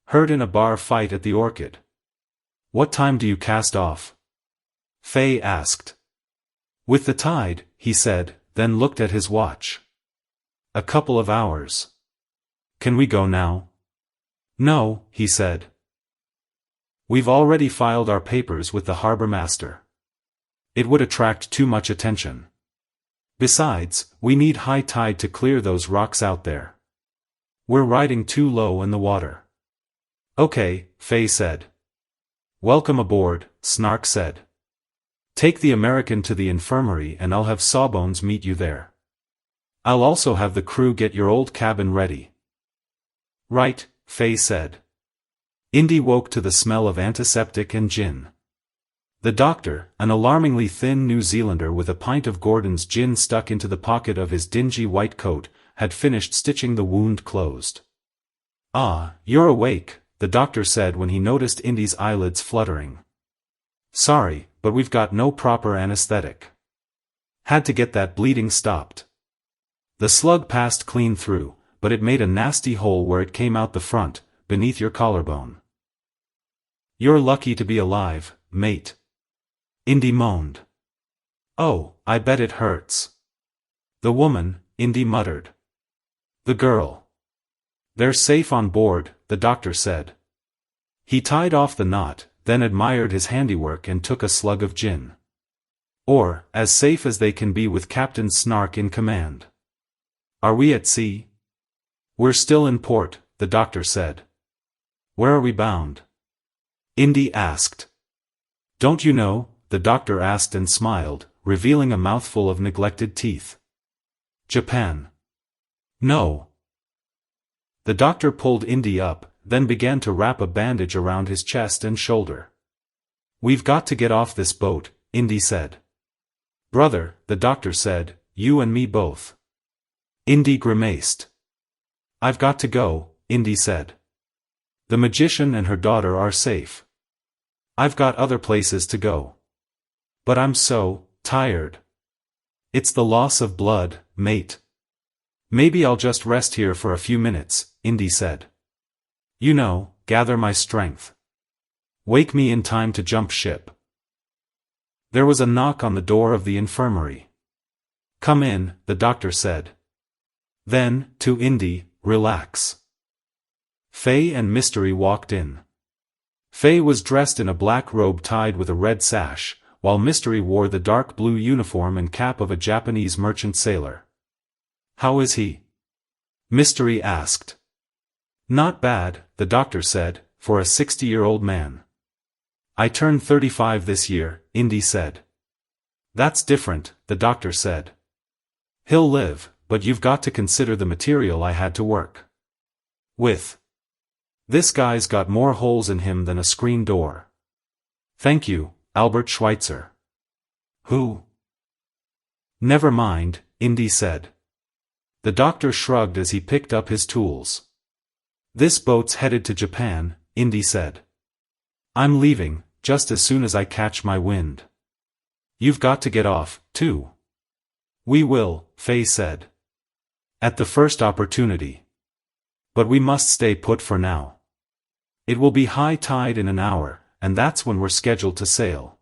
Heard in a bar fight at the Orchid." "What time do you cast off?" Faye asked. "With the tide," he said, then looked at his watch. "A couple of hours. Can we go now?" "No," he said. "We've already filed our papers with the harbor master. It would attract too much attention. Besides, we need high tide to clear those rocks out there. We're riding too low in the water." "Okay," Faye said. "Welcome aboard," Snark said. "Take the American to the infirmary and I'll have Sawbones meet you there." I'll also have the crew get your old cabin ready. Right, Faye said. Indy woke to the smell of antiseptic and gin. The doctor, an alarmingly thin New Zealander with a pint of Gordon's gin stuck into the pocket of his dingy white coat, had finished stitching the wound closed. "Ah, you're awake," the doctor said when he noticed Indy's eyelids fluttering. "Sorry, but we've got no proper anesthetic. Had to get that bleeding stopped." The slug passed clean through, but it made a nasty hole where it came out the front, beneath your collarbone. "You're lucky to be alive, mate," Indy moaned. "Oh, I bet it hurts." "The woman," Indy muttered. "The girl." "They're safe on board," the doctor said. He tied off the knot, then admired his handiwork and took a slug of gin. "Or, as safe as they can be with Captain Snark in command." "Are we at sea?" "We're still in port," the doctor said. "Where are we bound?" Indy asked. "Don't you know?" the doctor asked and smiled, revealing a mouthful of neglected teeth. "Japan." "No." The doctor pulled Indy up, then began to wrap a bandage around his chest and shoulder. "We've got to get off this boat," Indy said. "Brother," the doctor said, "you and me both." Indy grimaced. "I've got to go," Indy said. "The magician and her daughter are safe. I've got other places to go. But I'm so tired. It's the loss of blood, mate." "Maybe I'll just rest here for a few minutes," Indy said. "You know, gather my strength. Wake me in time to jump ship." There was a knock on the door of the infirmary. "Come in," the doctor said. Then, to Indy, "Relax." Faye and Mystery walked in. Faye was dressed in a black robe tied with a red sash, while Mystery wore the dark blue uniform and cap of a Japanese merchant sailor. "How is he?" Mystery asked. "Not bad," the doctor said, "for a 60-year-old man." "I turned 35 this year," Indy said. "That's different," the doctor said. "He'll live, but you've got to consider the material I had to work with. This guy's got more holes in him than a screen door." "Thank you, Albert Schweitzer." "Who?" "Never mind," Indy said. The doctor shrugged as he picked up his tools. "This boat's headed to Japan," Indy said. "I'm leaving, just as soon as I catch my wind." "You've got to get off, too." "We will," Faye said. "At the first opportunity. But we must stay put for now. It will be high tide in an hour, and that's when we're scheduled to sail."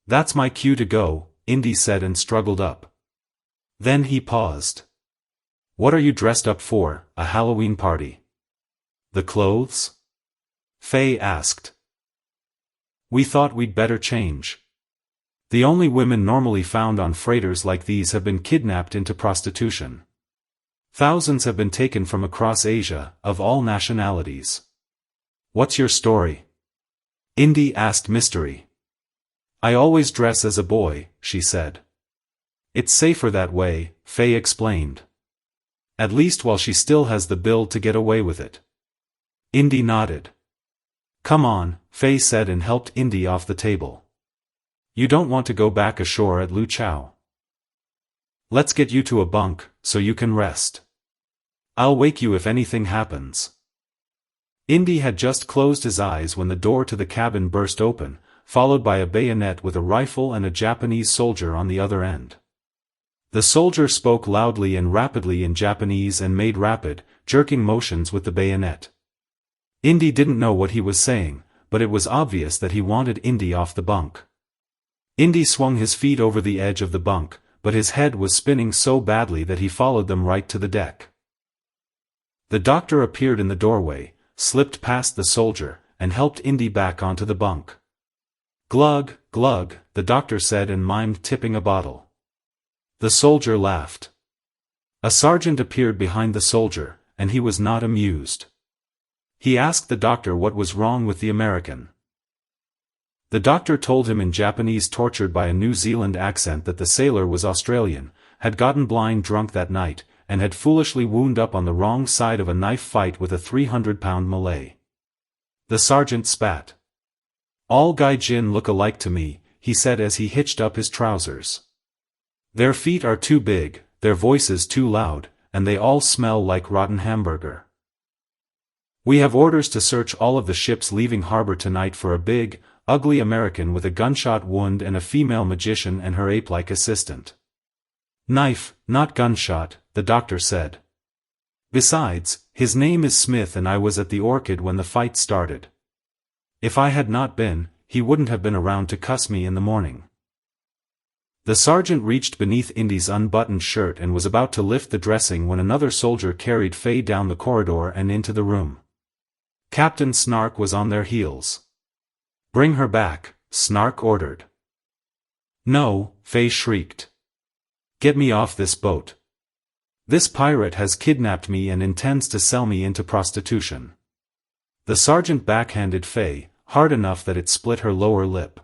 "That's my cue to go," Indy said and struggled up. Then he paused. "What are you dressed up for, a Halloween party?" "The clothes?" Faye asked. "We thought we'd better change. The only women normally found on freighters like these have been kidnapped into prostitution. Thousands have been taken from across Asia, of all nationalities." "What's your story?" Indy asked Mystery. "I always dress as a boy," she said. "It's safer that way," Faye explained. "At least while she still has the build to get away with it." Indy nodded. "Come on," Faye said and helped Indy off the table. "You don't want to go back ashore at Lu Chao. Let's get you to a bunk, so you can rest. I'll wake you if anything happens." Indy had just closed his eyes when the door to the cabin burst open, followed by a bayonet with a rifle and a Japanese soldier on the other end. The soldier spoke loudly and rapidly in Japanese and made rapid, jerking motions with the bayonet. Indy didn't know what he was saying, but it was obvious that he wanted Indy off the bunk. Indy swung his feet over the edge of the bunk, but his head was spinning so badly that he followed them right to the deck. The doctor appeared in the doorway, slipped past the soldier, and helped Indy back onto the bunk. "Glug, glug," the doctor said and mimed tipping a bottle. The soldier laughed. A sergeant appeared behind the soldier, and he was not amused. He asked the doctor what was wrong with the American. The doctor told him in Japanese, tortured by a New Zealand accent, that the sailor was Australian, had gotten blind drunk that night, and had foolishly wound up on the wrong side of a knife fight with a 300-pound Malay. The sergeant spat. "All gaijin look alike to me," he said as he hitched up his trousers. "Their feet are too big, their voices too loud, and they all smell like rotten hamburger. We have orders to search all of the ships leaving harbor tonight for a big, ugly American with a gunshot wound and a female magician and her ape-like assistant." "Knife, not gunshot," the doctor said. "Besides, his name is Smith and I was at the Orchid when the fight started. If I had not been, he wouldn't have been around to cuss me in the morning." The sergeant reached beneath Indy's unbuttoned shirt and was about to lift the dressing when another soldier carried Faye down the corridor and into the room. Captain Snark was on their heels. "Bring her back," Snark ordered. "No," Faye shrieked. "Get me off this boat. This pirate has kidnapped me and intends to sell me into prostitution." The sergeant backhanded Faye, hard enough that it split her lower lip.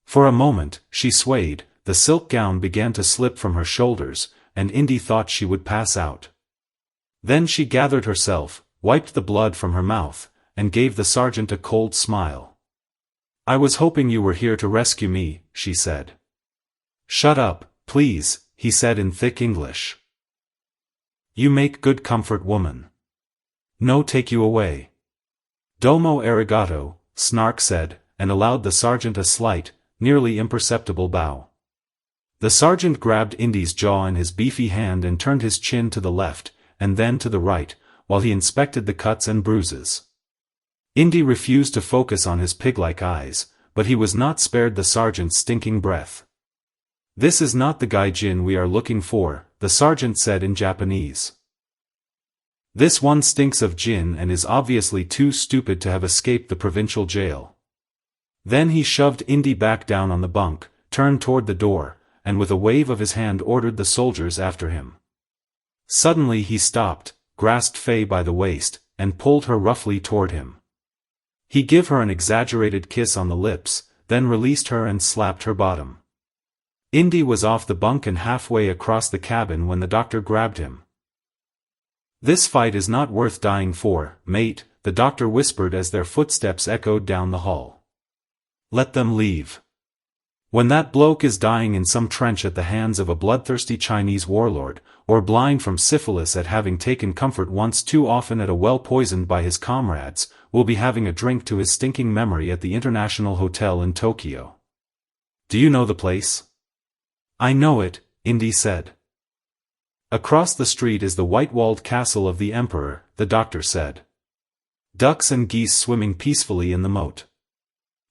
For a moment, she swayed, the silk gown began to slip from her shoulders, and Indy thought she would pass out. Then she gathered herself, wiped the blood from her mouth, and gave the sergeant a cold smile. "I was hoping you were here to rescue me," she said. "Shut up, please," he said in thick English. "You make good comfort, woman. No, take you away." "Domo arigato," Snark said, and allowed the sergeant a slight, nearly imperceptible bow. The sergeant grabbed Indy's jaw in his beefy hand and turned his chin to the left, and then to the right, while he inspected the cuts and bruises. Indy refused to focus on his pig-like eyes, but he was not spared the sergeant's stinking breath. "This is not the gaijin we are looking for," the sergeant said in Japanese. "This one stinks of gin and is obviously too stupid to have escaped the provincial jail." Then he shoved Indy back down on the bunk, turned toward the door, and with a wave of his hand ordered the soldiers after him. Suddenly he stopped, grasped Faye by the waist, and pulled her roughly toward him. He gave her an exaggerated kiss on the lips, then released her and slapped her bottom. Indy was off the bunk and halfway across the cabin when the doctor grabbed him. "This fight is not worth dying for, mate," the doctor whispered as their footsteps echoed down the hall. "Let them leave. When that bloke is dying in some trench at the hands of a bloodthirsty Chinese warlord, or blind from syphilis at having taken comfort once too often at a well poisoned by his comrades, we'll be having a drink to his stinking memory at the International Hotel in Tokyo. Do you know the place?" "I know it," Indy said. "Across the street is the white-walled castle of the Emperor," the doctor said. "Ducks and geese swimming peacefully in the moat.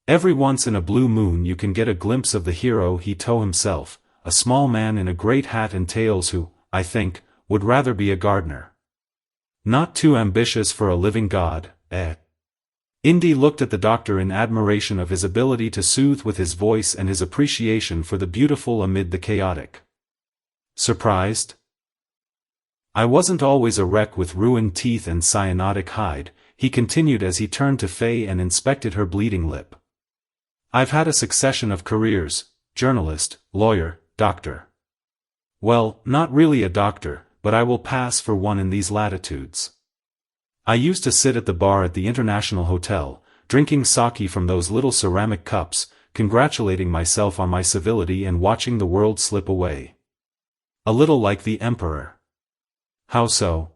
Every once in a blue moon you can get a glimpse of the hero Hito himself, a small man in a great hat and tails who, I think, would rather be a gardener. Not too ambitious for a living god, eh?" Indy looked at the doctor in admiration of his ability to soothe with his voice and his appreciation for the beautiful amid the chaotic. "Surprised?" "I wasn't always a wreck with ruined teeth and cyanotic hide," he continued as he turned to Faye and inspected her bleeding lip. "I've had a succession of careers: journalist, lawyer, doctor. Well, not really a doctor, but I will pass for one in these latitudes. I used to sit at the bar at the International Hotel, drinking sake from those little ceramic cups, congratulating myself on my civility and watching the world slip away. A little like the Emperor." "How so?"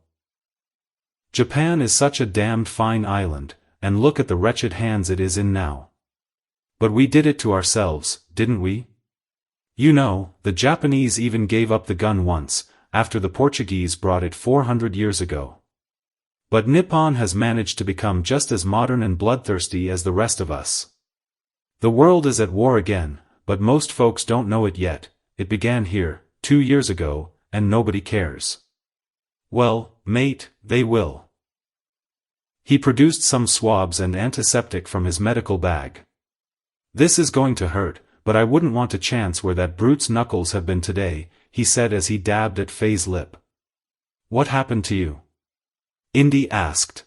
"Japan is such a damned fine island, and look at the wretched hands it is in now. But we did it to ourselves, didn't we? You know, the Japanese even gave up the gun once, after the Portuguese brought it 400 years ago. But Nippon has managed to become just as modern and bloodthirsty as the rest of us. The world is at war again, but most folks don't know it yet. It began here, 2 years ago, and nobody cares." "Well, mate, they will." He produced some swabs and antiseptic from his medical bag. "This is going to hurt, but I wouldn't want a chance where that brute's knuckles have been today," he said as he dabbed at Faye's lip. "What happened to you?" Indy asked.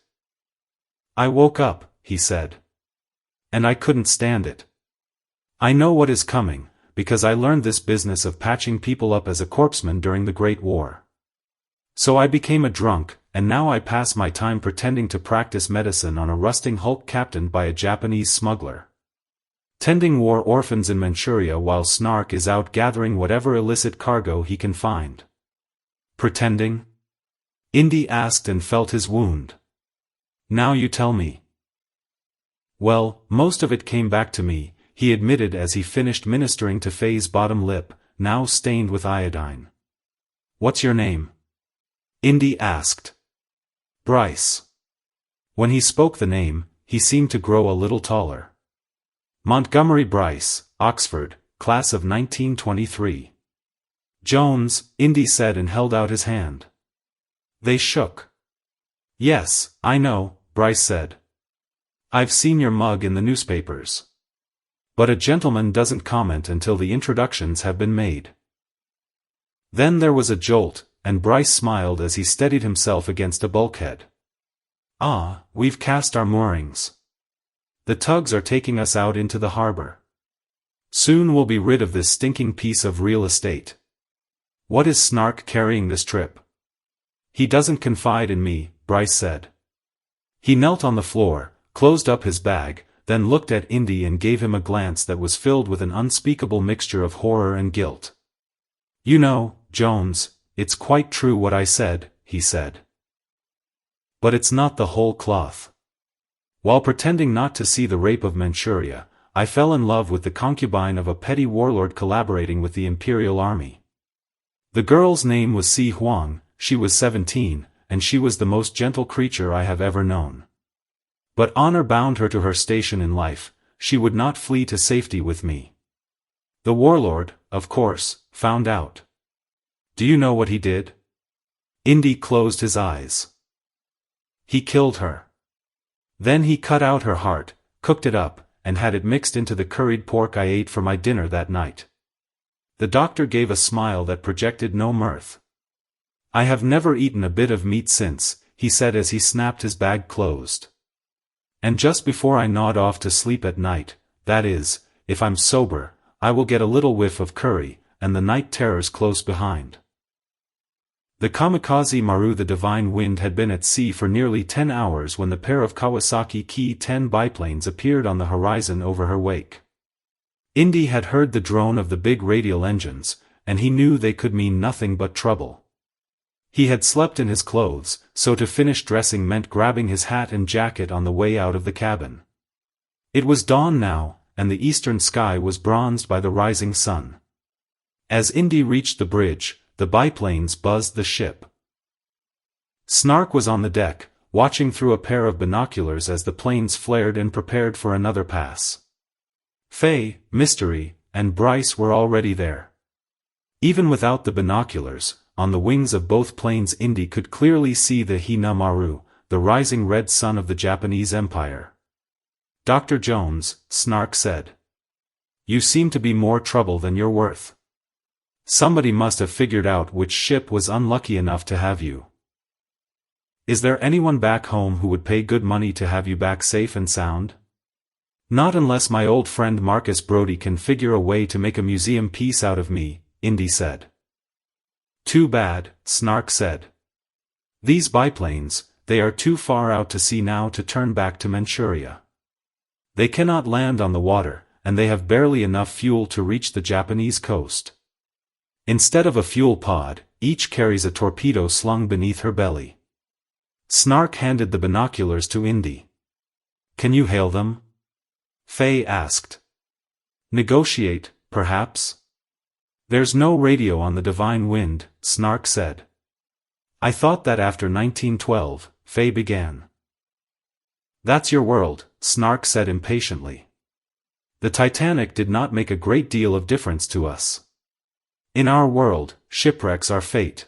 "I woke up," he said. "And I couldn't stand it. I know what is coming, because I learned this business of patching people up as a corpseman during the Great War. So I became a drunk, and now I pass my time pretending to practice medicine on a rusting hulk captained by a Japanese smuggler. Tending war orphans in Manchuria while Snark is out gathering whatever illicit cargo he can find. Pretending? Indy asked and felt his wound. Now you tell me. Well, most of it came back to me, he admitted as he finished ministering to Faye's bottom lip, now stained with iodine. What's your name? Indy asked. Bryce. When he spoke the name, he seemed to grow a little taller. Montgomery Bryce, Oxford, class of 1923. Jones, Indy said and held out his hand. They shook. Yes, I know, Bryce said. I've seen your mug in the newspapers. But a gentleman doesn't comment until the introductions have been made. Then there was a jolt, and Bryce smiled as he steadied himself against a bulkhead. Ah, we've cast our moorings. The tugs are taking us out into the harbor. Soon we'll be rid of this stinking piece of real estate. What is Snark carrying this trip? He doesn't confide in me, Bryce said. He knelt on the floor, closed up his bag, then looked at Indy and gave him a glance that was filled with an unspeakable mixture of horror and guilt. You know, Jones, it's quite true what I said, he said. But it's not the whole cloth. While pretending not to see the rape of Manchuria, I fell in love with the concubine of a petty warlord collaborating with the Imperial Army. The girl's name was Si Huang, she was 17, and she was the most gentle creature I have ever known. But honor bound her to her station in life, she would not flee to safety with me. The warlord, of course, found out. Do you know what he did? Indy closed his eyes. He killed her. Then he cut out her heart, cooked it up, and had it mixed into the curried pork I ate for my dinner that night. The doctor gave a smile that projected no mirth. I have never eaten a bit of meat since, he said as he snapped his bag closed. And just before I nod off to sleep at night, that is, if I'm sober, I will get a little whiff of curry, and the night terrors close behind. The kamikaze Maru, the Divine Wind, had been at sea for nearly 10 hours when the pair of Kawasaki Ki-10 biplanes appeared on the horizon over her wake. Indy had heard the drone of the big radial engines, and he knew they could mean nothing but trouble. He had slept in his clothes, so to finish dressing meant grabbing his hat and jacket on the way out of the cabin. It was dawn now, and the eastern sky was bronzed by the rising sun. As Indy reached the bridge, the biplanes buzzed the ship. Snark was on the deck, watching through a pair of binoculars as the planes flared and prepared for another pass. Faye, Mystery, and Bryce were already there. Even without the binoculars, on the wings of both planes Indy could clearly see the Hina Maru, the rising red sun of the Japanese Empire. Dr. Jones, Snark said. You seem to be more trouble than you're worth. Somebody must have figured out which ship was unlucky enough to have you. Is there anyone back home who would pay good money to have you back safe and sound? Not unless my old friend Marcus Brody can figure a way to make a museum piece out of me, Indy said. Too bad, Snark said. These biplanes, they are too far out to sea now to turn back to Manchuria. They cannot land on the water, and they have barely enough fuel to reach the Japanese coast. Instead of a fuel pod, each carries a torpedo slung beneath her belly. Snark handed the binoculars to Indy. Can you hail them? Faye asked. Negotiate, perhaps? There's no radio on the Divine Wind, Snark said. I thought that after 1912, Faye began. That's your world, Snark said impatiently. The Titanic did not make a great deal of difference to us. In our world, shipwrecks are fate.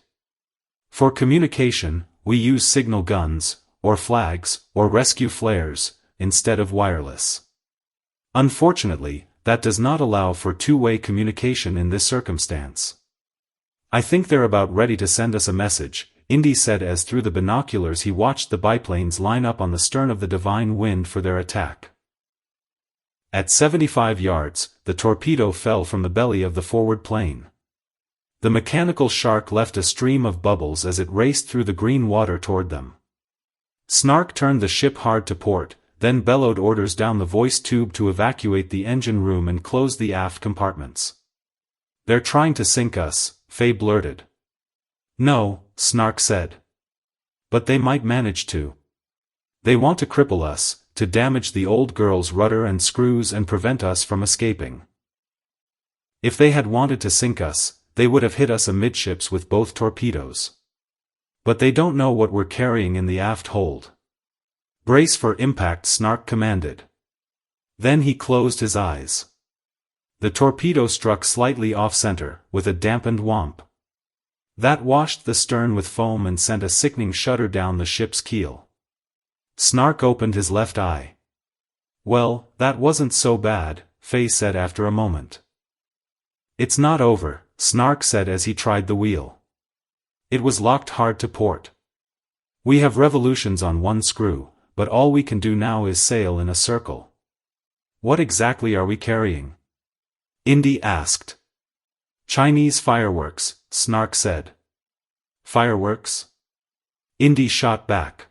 For communication, we use signal guns, or flags, or rescue flares, instead of wireless. Unfortunately, that does not allow for two-way communication in this circumstance. I think they're about ready to send us a message, Indy said as through the binoculars he watched the biplanes line up on the stern of the Divine Wind for their attack. At 75 yards, the torpedo fell from the belly of the forward plane. The mechanical shark left a stream of bubbles as it raced through the green water toward them. Snark turned the ship hard to port, then bellowed orders down the voice tube to evacuate the engine room and close the aft compartments. "They're trying to sink us," Faye blurted. "No," Snark said. "But they might manage to. They want to cripple us, to damage the old girl's rudder and screws and prevent us from escaping. If they had wanted to sink us, they would have hit us amidships with both torpedoes. But they don't know what we're carrying in the aft hold." "Brace for impact," Snark commanded. Then he closed his eyes. The torpedo struck slightly off-center, with a dampened whomp. That washed the stern with foam and sent a sickening shudder down the ship's keel. Snark opened his left eye. "Well, that wasn't so bad," Faye said after a moment. "It's not over," Snark said as he tried the wheel. It was locked hard to port. "We have revolutions on one screw, but all we can do now is sail in a circle." "What exactly are we carrying?" Indy asked. "Chinese fireworks," Snark said. "Fireworks?" Indy shot back.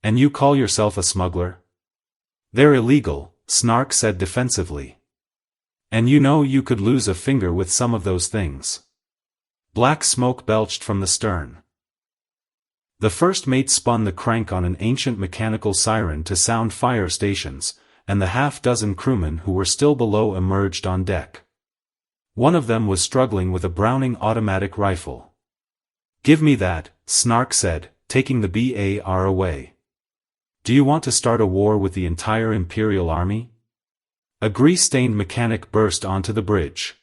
"And you call yourself a smuggler?" "They're illegal," Snark said defensively. "And you know you could lose a finger with some of those things." Black smoke belched from the stern. The first mate spun the crank on an ancient mechanical siren to sound fire stations, and the half-dozen crewmen who were still below emerged on deck. One of them was struggling with a Browning automatic rifle. "Give me that," Snark said, taking the BAR away. "Do you want to start a war with the entire Imperial Army?" A grease-stained mechanic burst onto the bridge.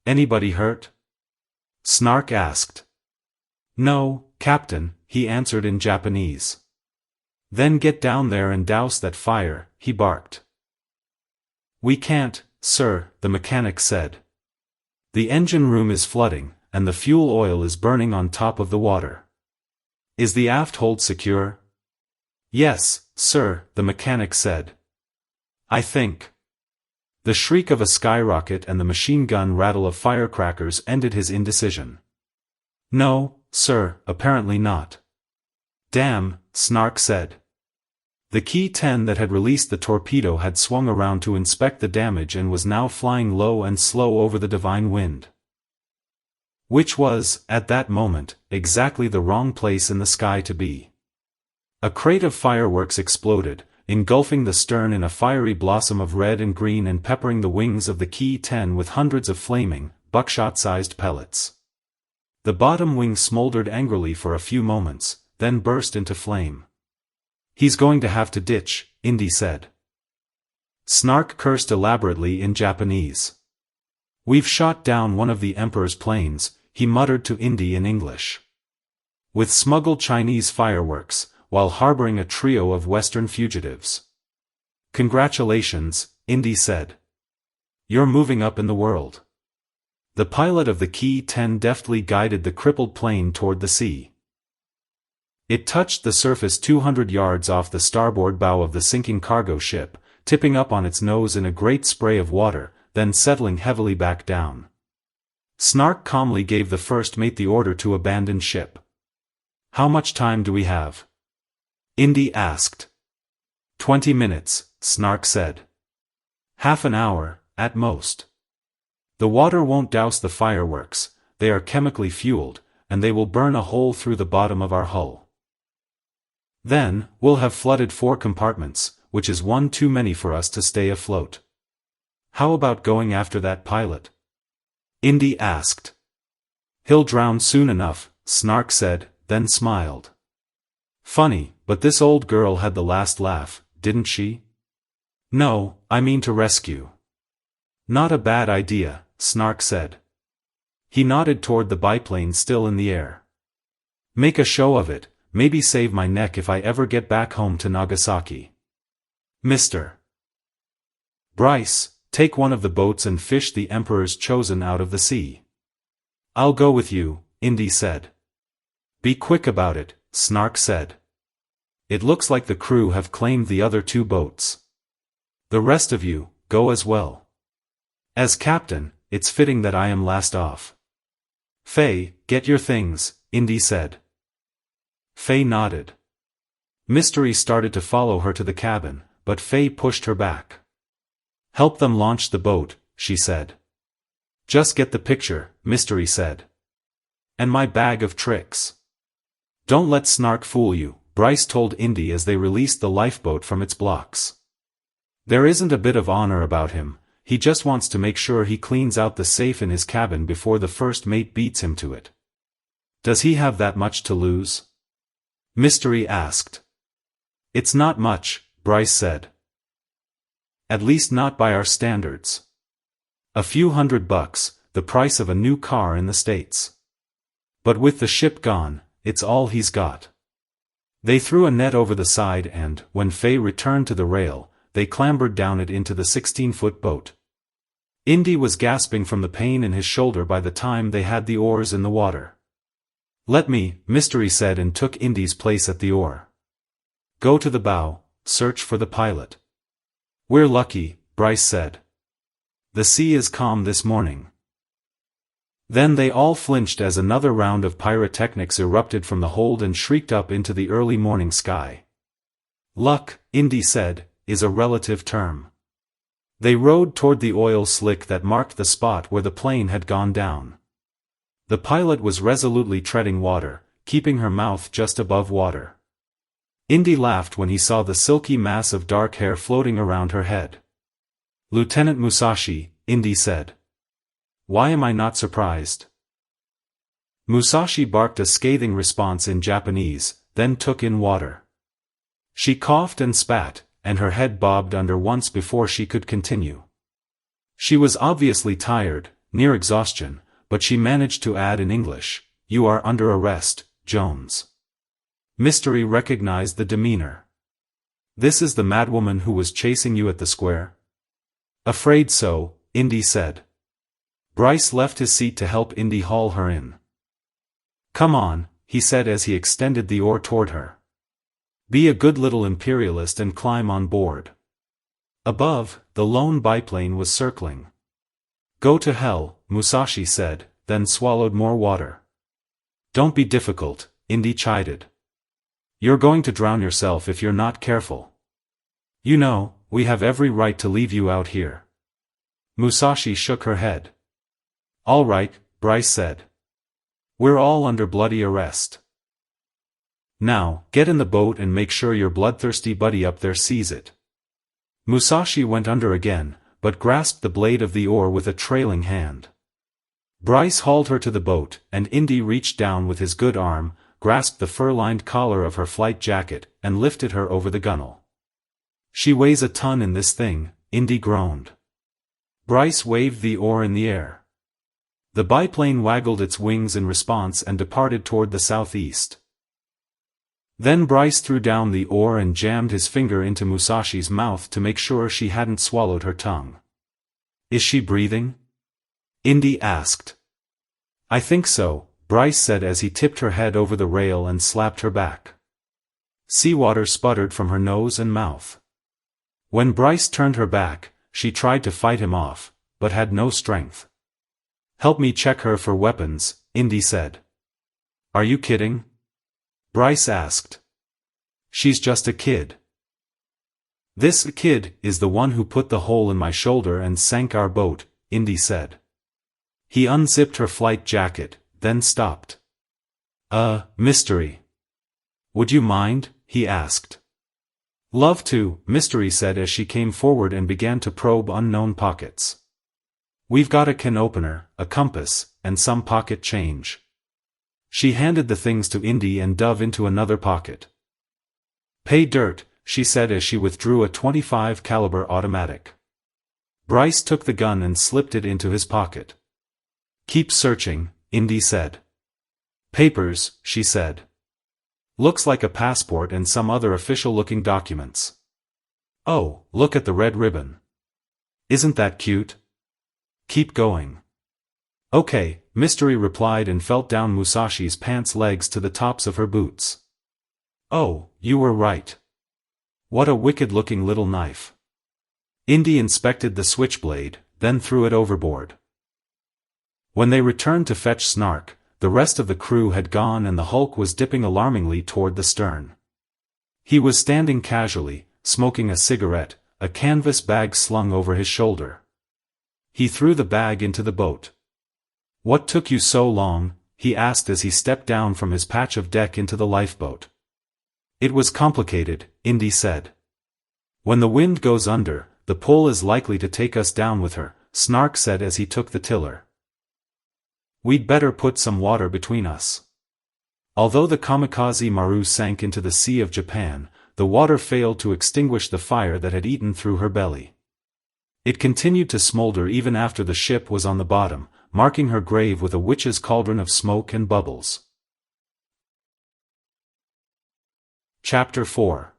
"Anybody hurt?" Snark asked. "No, Captain," he answered in Japanese. "Then get down there and douse that fire," he barked. "We can't, sir," the mechanic said. "The engine room is flooding, and the fuel oil is burning on top of the water." "Is the aft hold secure?" "Yes, sir," the mechanic said. "I think." The shriek of a skyrocket and the machine gun rattle of firecrackers ended his indecision. "No, sir, apparently not." "Damn," Snark said. The Key 10 that had released the torpedo had swung around to inspect the damage and was now flying low and slow over the divine wind. Which was, at that moment, exactly the wrong place in the sky to be. A crate of fireworks exploded, engulfing the stern in a fiery blossom of red and green and peppering the wings of the Key 10 with hundreds of flaming, buckshot-sized pellets. The bottom wing smoldered angrily for a few moments, then burst into flame. "He's going to have to ditch," Indy said. Snark cursed elaborately in Japanese. "We've shot down one of the Emperor's planes," he muttered to Indy in English. "With smuggled Chinese fireworks, while harboring a trio of Western fugitives." "Congratulations," Indy said. "You're moving up in the world." The pilot of the Key 10 deftly guided the crippled plane toward the sea. It touched the surface 200 yards off the starboard bow of the sinking cargo ship, tipping up on its nose in a great spray of water, then settling heavily back down. Snark calmly gave the first mate the order to abandon ship. "How much time do we have?" Indy asked. 20 minutes, Snark said. "Half an hour, at most. The water won't douse the fireworks, they are chemically fueled, and they will burn a hole through the bottom of our hull. Then, we'll have flooded 4 compartments, which is one too many for us to stay afloat. How about going after that pilot?" Indy asked. "He'll drown soon enough," Snark said, then smiled. "Funny, but this old girl had the last laugh, didn't she?" "No, I mean to rescue." "Not a bad idea," Snark said. He nodded toward the biplane still in the air. "Make a show of it, maybe save my neck if I ever get back home to Nagasaki. Mr. Bryce, take one of the boats and fish the Emperor's Chosen out of the sea." "I'll go with you," Indy said. "Be quick about it," Snark said. "It looks like the crew have claimed the other 2 boats." The rest of you, go as well. As captain, it's fitting that I am last off. Faye, get your things, Indy said. Faye nodded. Mystery started to follow her to the cabin, but Faye pushed her back. Help them launch the boat, she said. Just get the picture, Mystery said. And my bag of tricks. Don't let Snark fool you, Bryce told Indy as they released the lifeboat from its blocks. There isn't a bit of honor about him, he just wants to make sure he cleans out the safe in his cabin before the first mate beats him to it. Does he have that much to lose? Mystery asked. It's not much, Bryce said. At least not by our standards. A few $100, the price of a new car in the States. But with the ship gone, it's all he's got. They threw a net over the side and, when Faye returned to the rail, they clambered down it into the 16-foot boat. Indy was gasping from the pain in his shoulder by the time they had the oars in the water. Let me, Mystery said and took Indy's place at the oar. Go to the bow, search for the pilot. We're lucky, Bryce said. The sea is calm this morning. Then they all flinched as another round of pyrotechnics erupted from the hold and shrieked up into the early morning sky. Luck, Indy said, is a relative term. They rowed toward the oil slick that marked the spot where the plane had gone down. The pilot was resolutely treading water, keeping her mouth just above water. Indy laughed when he saw the silky mass of dark hair floating around her head. Lieutenant Musashi, Indy said. Why am I not surprised? Musashi barked a scathing response in Japanese, then took in water. She coughed and spat, and her head bobbed under once before she could continue. She was obviously tired, near exhaustion, but she managed to add in English, "You are under arrest, Jones." Mystery recognized the demeanor. This is the madwoman who was chasing you at the square? Afraid so, Indy said. Bryce left his seat to help Indy haul her in. Come on, he said as he extended the oar toward her. Be a good little imperialist and climb on board. Above, the lone biplane was circling. Go to hell, Musashi said, then swallowed more water. Don't be difficult, Indy chided. You're going to drown yourself if you're not careful. You know, we have every right to leave you out here. Musashi shook her head. All right, Bryce said. We're all under bloody arrest. Now, get in the boat and make sure your bloodthirsty buddy up there sees it. Musashi went under again, but grasped the blade of the oar with a trailing hand. Bryce hauled her to the boat, and Indy reached down with his good arm, grasped the fur-lined collar of her flight jacket, and lifted her over the gunwale. She weighs a ton in this thing, Indy groaned. Bryce waved the oar in the air. The biplane waggled its wings in response and departed toward the southeast. Then Bryce threw down the oar and jammed his finger into Musashi's mouth to make sure she hadn't swallowed her tongue. Is she breathing? Indy asked. I think so, Bryce said as he tipped her head over the rail and slapped her back. Seawater sputtered from her nose and mouth. When Bryce turned her back, she tried to fight him off, but had no strength. Help me check her for weapons, Indy said. Are you kidding? Bryce asked. She's just a kid. This kid is the one who put the hole in my shoulder and sank our boat, Indy said. He unzipped her flight jacket, then stopped. Mystery. Would you mind? He asked. Love to, Mystery said as she came forward and began to probe unknown pockets. We've got a can opener, a compass, and some pocket change. She handed the things to Indy and dove into another pocket. Pay dirt, she said as she withdrew a .25 caliber automatic. Bryce took the gun and slipped it into his pocket. Keep searching, Indy said. Papers, she said. Looks like a passport and some other official-looking documents. Oh, look at the red ribbon. Isn't that cute? Keep going. Okay, Mystery replied and felt down Musashi's pants legs to the tops of her boots. Oh, you were right. What a wicked-looking little knife. Indy inspected the switchblade, then threw it overboard. When they returned to fetch Snark, the rest of the crew had gone and the hulk was dipping alarmingly toward the stern. He was standing casually, smoking a cigarette, a canvas bag slung over his shoulder. He threw the bag into the boat. "What took you so long?" he asked as he stepped down from his patch of deck into the lifeboat. "It was complicated," Indy said. "When the wind goes under, the pull is likely to take us down with her," Snark said as he took the tiller. "We'd better put some water between us." Although the kamikaze Maru sank into the Sea of Japan, the water failed to extinguish the fire that had eaten through her belly. It continued to smolder even after the ship was on the bottom, marking her grave with a witch's cauldron of smoke and bubbles. Chapter 4.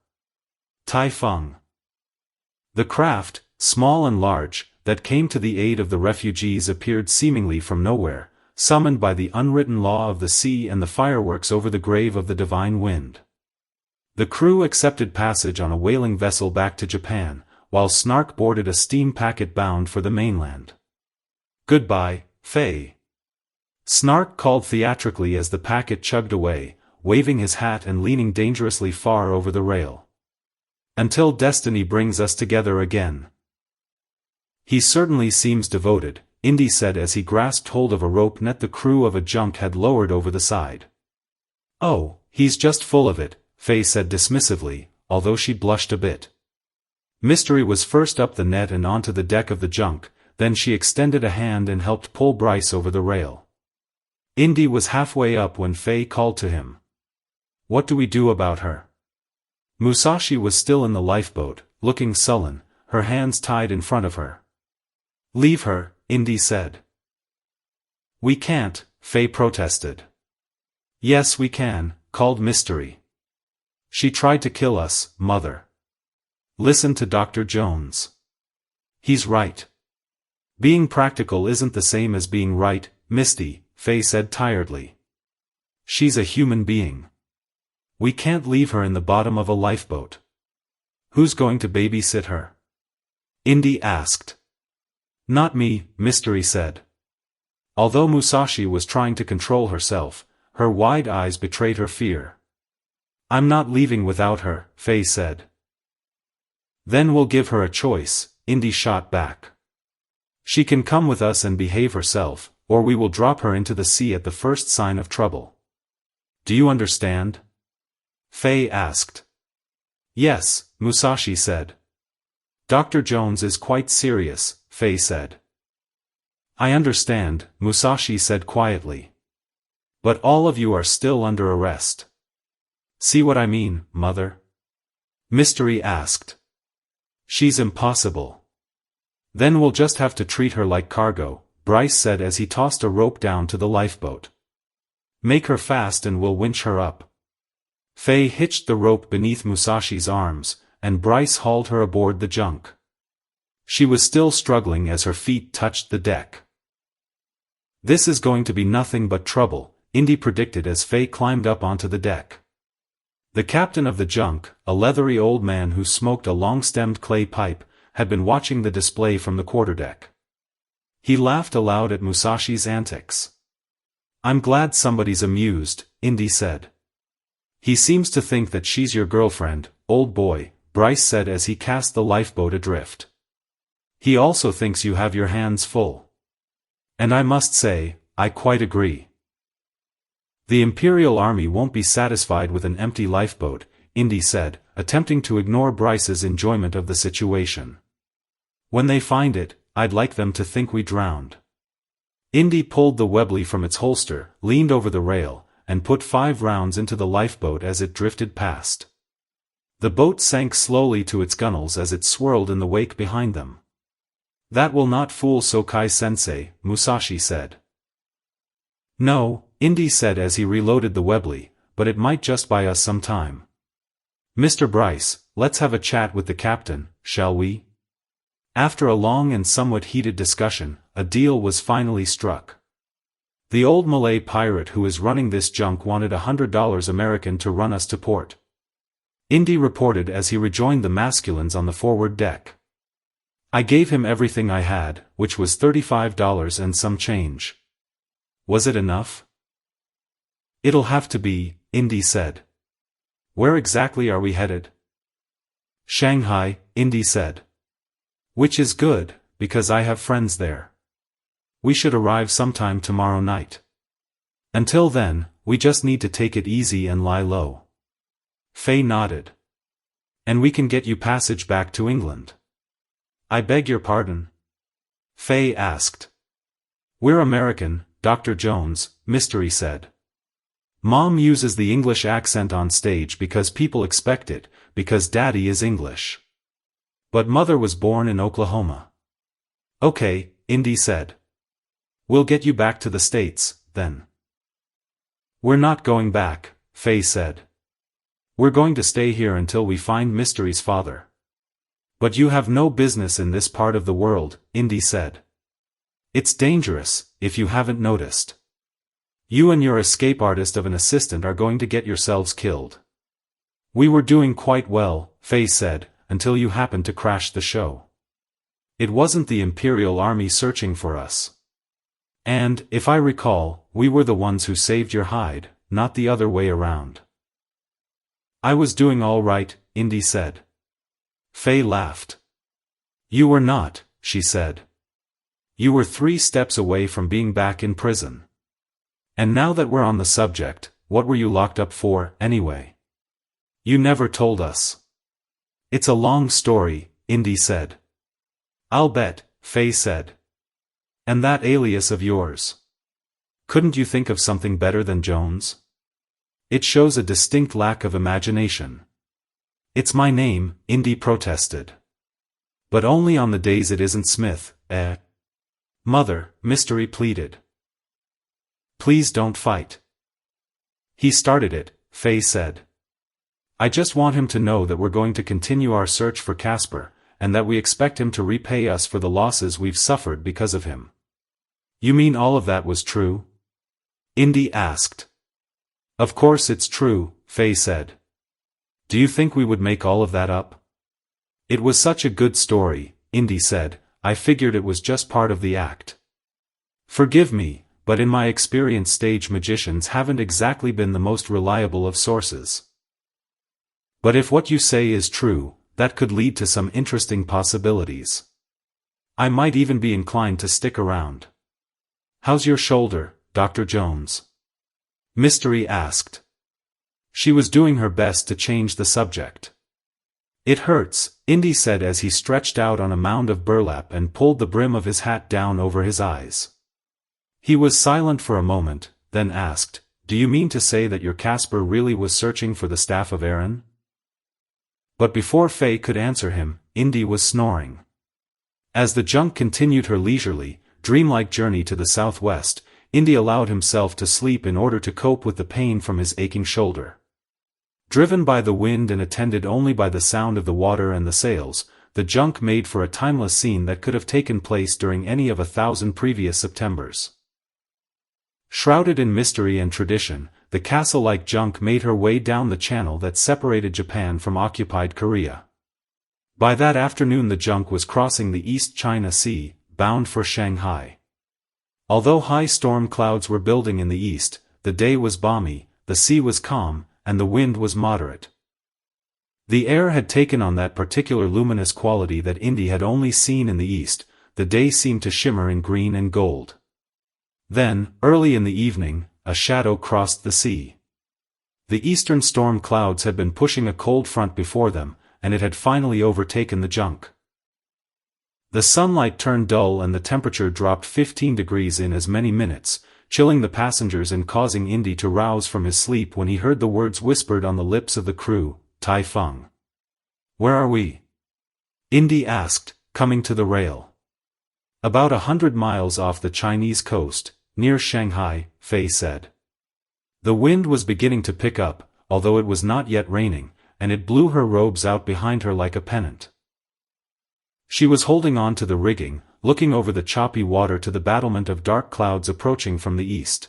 Tai Fung. The craft, small and large, that came to the aid of the refugees appeared seemingly from nowhere, summoned by the unwritten law of the sea and the fireworks over the grave of the divine wind. The crew accepted passage on a whaling vessel back to Japan, while Snark boarded a steam packet bound for the mainland. "Goodbye, Faye," Snark called theatrically as the packet chugged away, waving his hat and leaning dangerously far over the rail. "Until destiny brings us together again." "He certainly seems devoted," Indy said as he grasped hold of a rope net the crew of a junk had lowered over the side. "Oh, he's just full of it," Faye said dismissively, although she blushed a bit. Mystery was first up the net and onto the deck of the junk, then she extended a hand and helped pull Bryce over the rail. Indy was halfway up when Faye called to him. "What do we do about her?" Musashi was still in the lifeboat, looking sullen, her hands tied in front of her. "Leave her," Indy said. "We can't," Faye protested. "Yes we can," called Mystery. "She tried to kill us, Mother. Listen to Dr. Jones. He's right." "Being practical isn't the same as being right, Misty," Faye said tiredly. "She's a human being. We can't leave her in the bottom of a lifeboat." "Who's going to babysit her?" Indy asked. "Not me," Mystery said. Although Musashi was trying to control herself, her wide eyes betrayed her fear. "I'm not leaving without her," Faye said. "Then we'll give her a choice," Indy shot back. "She can come with us and behave herself, or we will drop her into the sea at the first sign of trouble. Do you understand?" Faye asked. "Yes," Musashi said. "Dr. Jones is quite serious," Faye said. "I understand," Musashi said quietly. "But all of you are still under arrest." "See what I mean, Mother?" Mystery asked. "She's impossible." "Then we'll just have to treat her like cargo," Bryce said as he tossed a rope down to the lifeboat. "Make her fast and we'll winch her up." Faye hitched the rope beneath Musashi's arms, and Bryce hauled her aboard the junk. She was still struggling as her feet touched the deck. "This is going to be nothing but trouble," Indy predicted as Faye climbed up onto the deck. The captain of the junk, a leathery old man who smoked a long-stemmed clay pipe, had been watching the display from the quarterdeck. He laughed aloud at Musashi's antics. "I'm glad somebody's amused," Indy said. "He seems to think that she's your girlfriend, old boy," Bryce said as he cast the lifeboat adrift. "He also thinks you have your hands full. And I must say, I quite agree." "The Imperial Army won't be satisfied with an empty lifeboat," Indy said, attempting to ignore Bryce's enjoyment of the situation. "When they find it, I'd like them to think we drowned." Indy pulled the Webley from its holster, leaned over the rail, and put 5 rounds into the lifeboat as it drifted past. The boat sank slowly to its gunwales as it swirled in the wake behind them. "That will not fool Sokai-sensei," Musashi said. "No," Indy said as he reloaded the Webley, "but it might just buy us some time. Mr. Bryce, let's have a chat with the captain, shall we?" After a long and somewhat heated discussion, a deal was finally struck. The old Malay pirate who is running this junk wanted $100 American to run us to port. Indy reported as he rejoined the masculines on the forward deck. I gave him everything I had, which was $35 and some change. Was it enough? It'll have to be, Indy said. Where exactly are we headed? Shanghai, Indy said. Which is good, because I have friends there. We should arrive sometime tomorrow night. Until then, we just need to take it easy and lie low. Faye nodded. And we can get you passage back to England. I beg your pardon? Faye asked. We're American, Dr. Jones, Mystery said. Mom uses the English accent on stage because people expect it, because Daddy is English. But Mother was born in Oklahoma. Okay, Indy said. We'll get you back to the States, then. We're not going back, Faye said. We're going to stay here until we find Mystery's father. But you have no business in this part of the world, Indy said. It's dangerous, if you haven't noticed. You and your escape artist of an assistant are going to get yourselves killed. We were doing quite well, Faye said, until you happened to crash the show. It wasn't the Imperial Army searching for us. And, if I recall, we were the ones who saved your hide, not the other way around. I was doing all right, Indy said. Faye laughed. You were not, she said. You were 3 steps away from being back in prison. And now that we're on the subject, what were you locked up for, anyway? You never told us. It's a long story, Indy said. I'll bet, Faye said. And that alias of yours. Couldn't you think of something better than Jones? It shows a distinct lack of imagination. It's my name, Indy protested. But only on the days it isn't Smith, eh? Mother, Mystery pleaded. Please don't fight. He started it, Faye said. I just want him to know that we're going to continue our search for Casper, and that we expect him to repay us for the losses we've suffered because of him. You mean all of that was true? Indy asked. Of course it's true, Faye said. Do you think we would make all of that up? It was such a good story, Indy said, I figured it was just part of the act. Forgive me, but in my experience stage magicians haven't exactly been the most reliable of sources. But if what you say is true, that could lead to some interesting possibilities. I might even be inclined to stick around. How's your shoulder, Dr. Jones? Mystery asked. She was doing her best to change the subject. It hurts, Indy said as he stretched out on a mound of burlap and pulled the brim of his hat down over his eyes. He was silent for a moment, then asked, Do you mean to say that your Casper really was searching for the staff of Aaron? But before Faye could answer him, Indy was snoring. As the junk continued her leisurely, dreamlike journey to the southwest, Indy allowed himself to sleep in order to cope with the pain from his aching shoulder. Driven by the wind and attended only by the sound of the water and the sails, the junk made for a timeless scene that could have taken place during any of 1,000 previous Septembers. Shrouded in mystery and tradition, the castle-like junk made her way down the channel that separated Japan from occupied Korea. By that afternoon the junk was crossing the East China Sea, bound for Shanghai. Although high storm clouds were building in the east, the day was balmy, the sea was calm, and the wind was moderate. The air had taken on that particular luminous quality that Indy had only seen in the east, the day seemed to shimmer in green and gold. Then, early in the evening, a shadow crossed the sea. The eastern storm clouds had been pushing a cold front before them, and it had finally overtaken the junk. The sunlight turned dull and the temperature dropped 15 degrees in as many minutes, chilling the passengers and causing Indy to rouse from his sleep when he heard the words whispered on the lips of the crew, Tai Fung. Where are we? Indy asked, coming to the rail. About 100 miles off the Chinese coast, near Shanghai, Faye said. The wind was beginning to pick up, although it was not yet raining, and it blew her robes out behind her like a pennant. She was holding on to the rigging, looking over the choppy water to the battlement of dark clouds approaching from the east.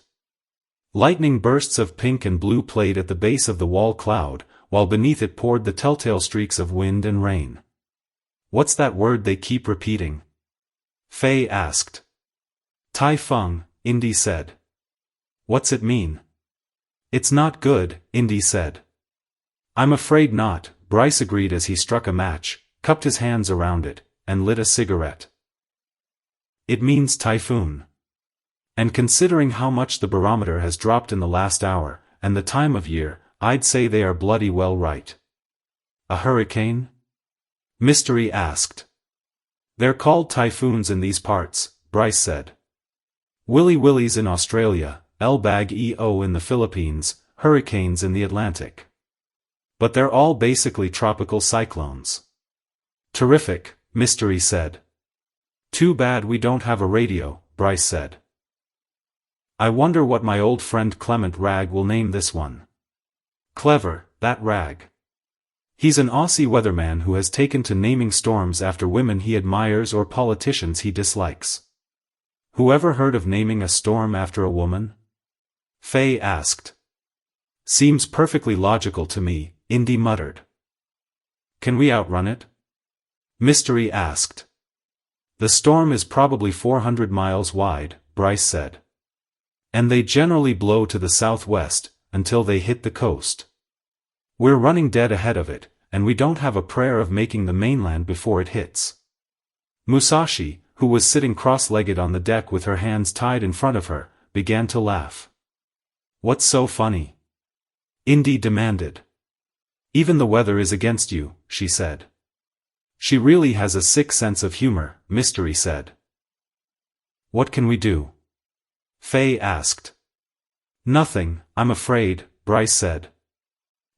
Lightning bursts of pink and blue played at the base of the wall cloud, while beneath it poured the telltale streaks of wind and rain. What's that word they keep repeating? Faye asked. Fung, Indy said. What's it mean? It's not good, Indy said. I'm afraid not, Bryce agreed as he struck a match, cupped his hands around it, and lit a cigarette. It means typhoon. And considering how much the barometer has dropped in the last hour, and the time of year, I'd say they are bloody well right. A hurricane? Mystery asked. They're called typhoons in these parts, Bryce said. Willy Willies in Australia, El-Bag-E-O in the Philippines, hurricanes in the Atlantic. But they're all basically tropical cyclones. Terrific, Mystery said. Too bad we don't have a radio, Bryce said. I wonder what my old friend Clement Rag will name this one. Clever, that Rag. He's an Aussie weatherman who has taken to naming storms after women he admires or politicians he dislikes. Whoever heard of naming a storm after a woman? Faye asked. Seems perfectly logical to me, Indy muttered. Can we outrun it? Mystery asked. The storm is probably 400 miles wide, Bryce said. And they generally blow to the southwest, until they hit the coast. We're running dead ahead of it, and we don't have a prayer of making the mainland before it hits. Musashi, who was sitting cross-legged on the deck with her hands tied in front of her, began to laugh. What's so funny? Indy demanded. Even the weather is against you, she said. She really has a sick sense of humor, Mystery said. What can we do? Faye asked. Nothing, I'm afraid, Bryce said.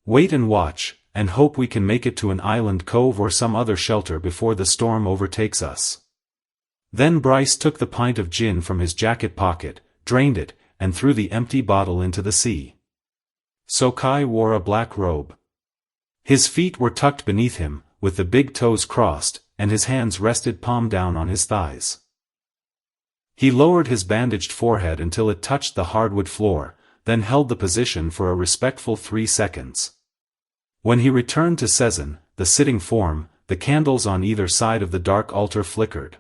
Wait and watch, and hope we can make it to an island cove or some other shelter before the storm overtakes us. Then Bryce took the pint of gin from his jacket pocket, drained it, and threw the empty bottle into the sea. Sokai wore a black robe. His feet were tucked beneath him, with the big toes crossed, and his hands rested palm down on his thighs. He lowered his bandaged forehead until it touched the hardwood floor, then held the position for a respectful 3 seconds. When he returned to Sezin, the sitting form, the candles on either side of the dark altar flickered.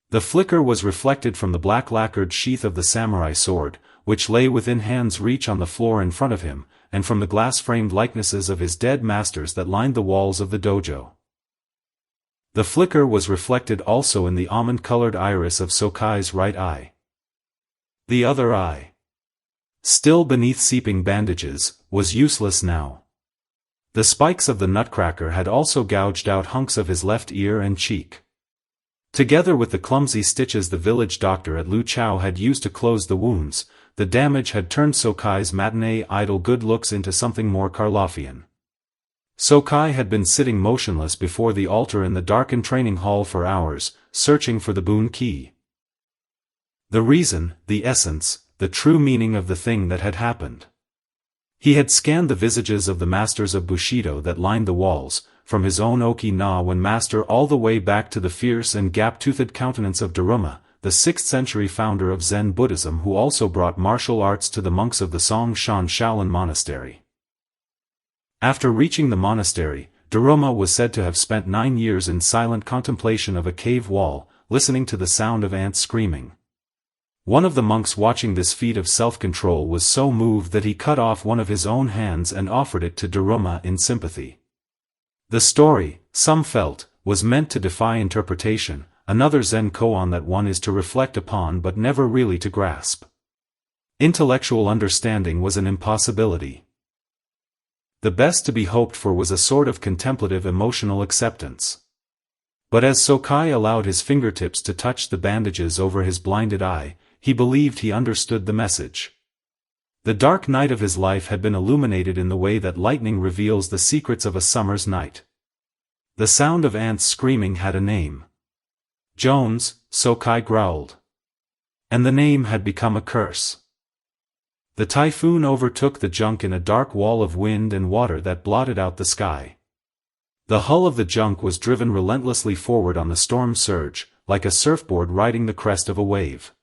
The flicker was reflected from the black lacquered sheath of the samurai sword, which lay within hand's reach on the floor in front of him, and from the glass-framed likenesses of his dead masters that lined the walls of the dojo. The flicker was reflected also in the almond-colored iris of Sokai's right eye. The other eye, still beneath seeping bandages, was useless now. The spikes of the nutcracker had also gouged out hunks of his left ear and cheek. Together with the clumsy stitches the village doctor at Lu Chao had used to close the wounds, the damage had turned Sokai's matinee idol good looks into something more Karloffian. Sokai had been sitting motionless before the altar in the darkened training hall for hours, searching for the boon key. The reason, the essence, the true meaning of the thing that had happened. He had scanned the visages of the masters of Bushido that lined the walls, from his own Okinawan master all the way back to the fierce and gap-toothed countenance of Daruma, the 6th-century founder of Zen Buddhism who also brought martial arts to the monks of the Songshan Shaolin Monastery. After reaching the monastery, Daruma was said to have spent 9 years in silent contemplation of a cave wall, listening to the sound of ants screaming. One of the monks watching this feat of self-control was so moved that he cut off one of his own hands and offered it to Daruma in sympathy. The story, some felt, was meant to defy interpretation, another Zen koan that one is to reflect upon but never really to grasp. Intellectual understanding was an impossibility. The best to be hoped for was a sort of contemplative emotional acceptance. But as Sokai allowed his fingertips to touch the bandages over his blinded eye, he believed he understood the message. The dark night of his life had been illuminated in the way that lightning reveals the secrets of a summer's night. The sound of ants screaming had a name. Jones, Sokai growled. And the name had become a curse. The typhoon overtook the junk in a dark wall of wind and water that blotted out the sky. The hull of the junk was driven relentlessly forward on the storm surge, like a surfboard riding the crest of a wave.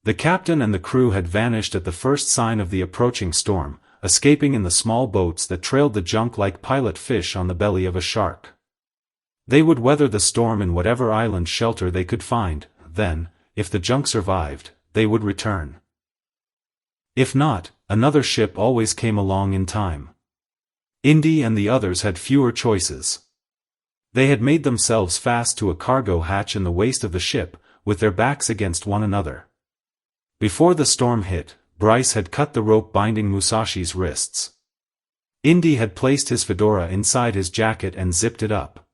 The captain and the crew had vanished at the first sign of the approaching storm, escaping in the small boats that trailed the junk like pilot fish on the belly of a shark. They would weather the storm in whatever island shelter they could find, then, if the junk survived, they would return. If not, another ship always came along in time. Indy and the others had fewer choices. They had made themselves fast to a cargo hatch in the waist of the ship, with their backs against one another. Before the storm hit, Bryce had cut the rope binding Musashi's wrists. Indy had placed his fedora inside his jacket and zipped it up.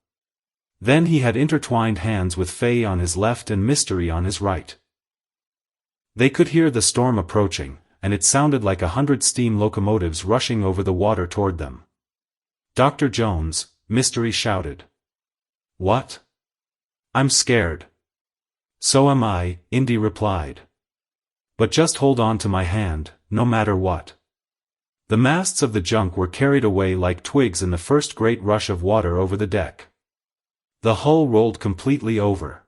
Then he had intertwined hands with Faye on his left and Mystery on his right. They could hear the storm approaching, and it sounded like 100 steam locomotives rushing over the water toward them. "Dr. Jones," Mystery shouted. "What?" "I'm scared." "So am I," Indy replied. "But just hold on to my hand, no matter what." The masts of the junk were carried away like twigs in the first great rush of water over the deck. The hull rolled completely over.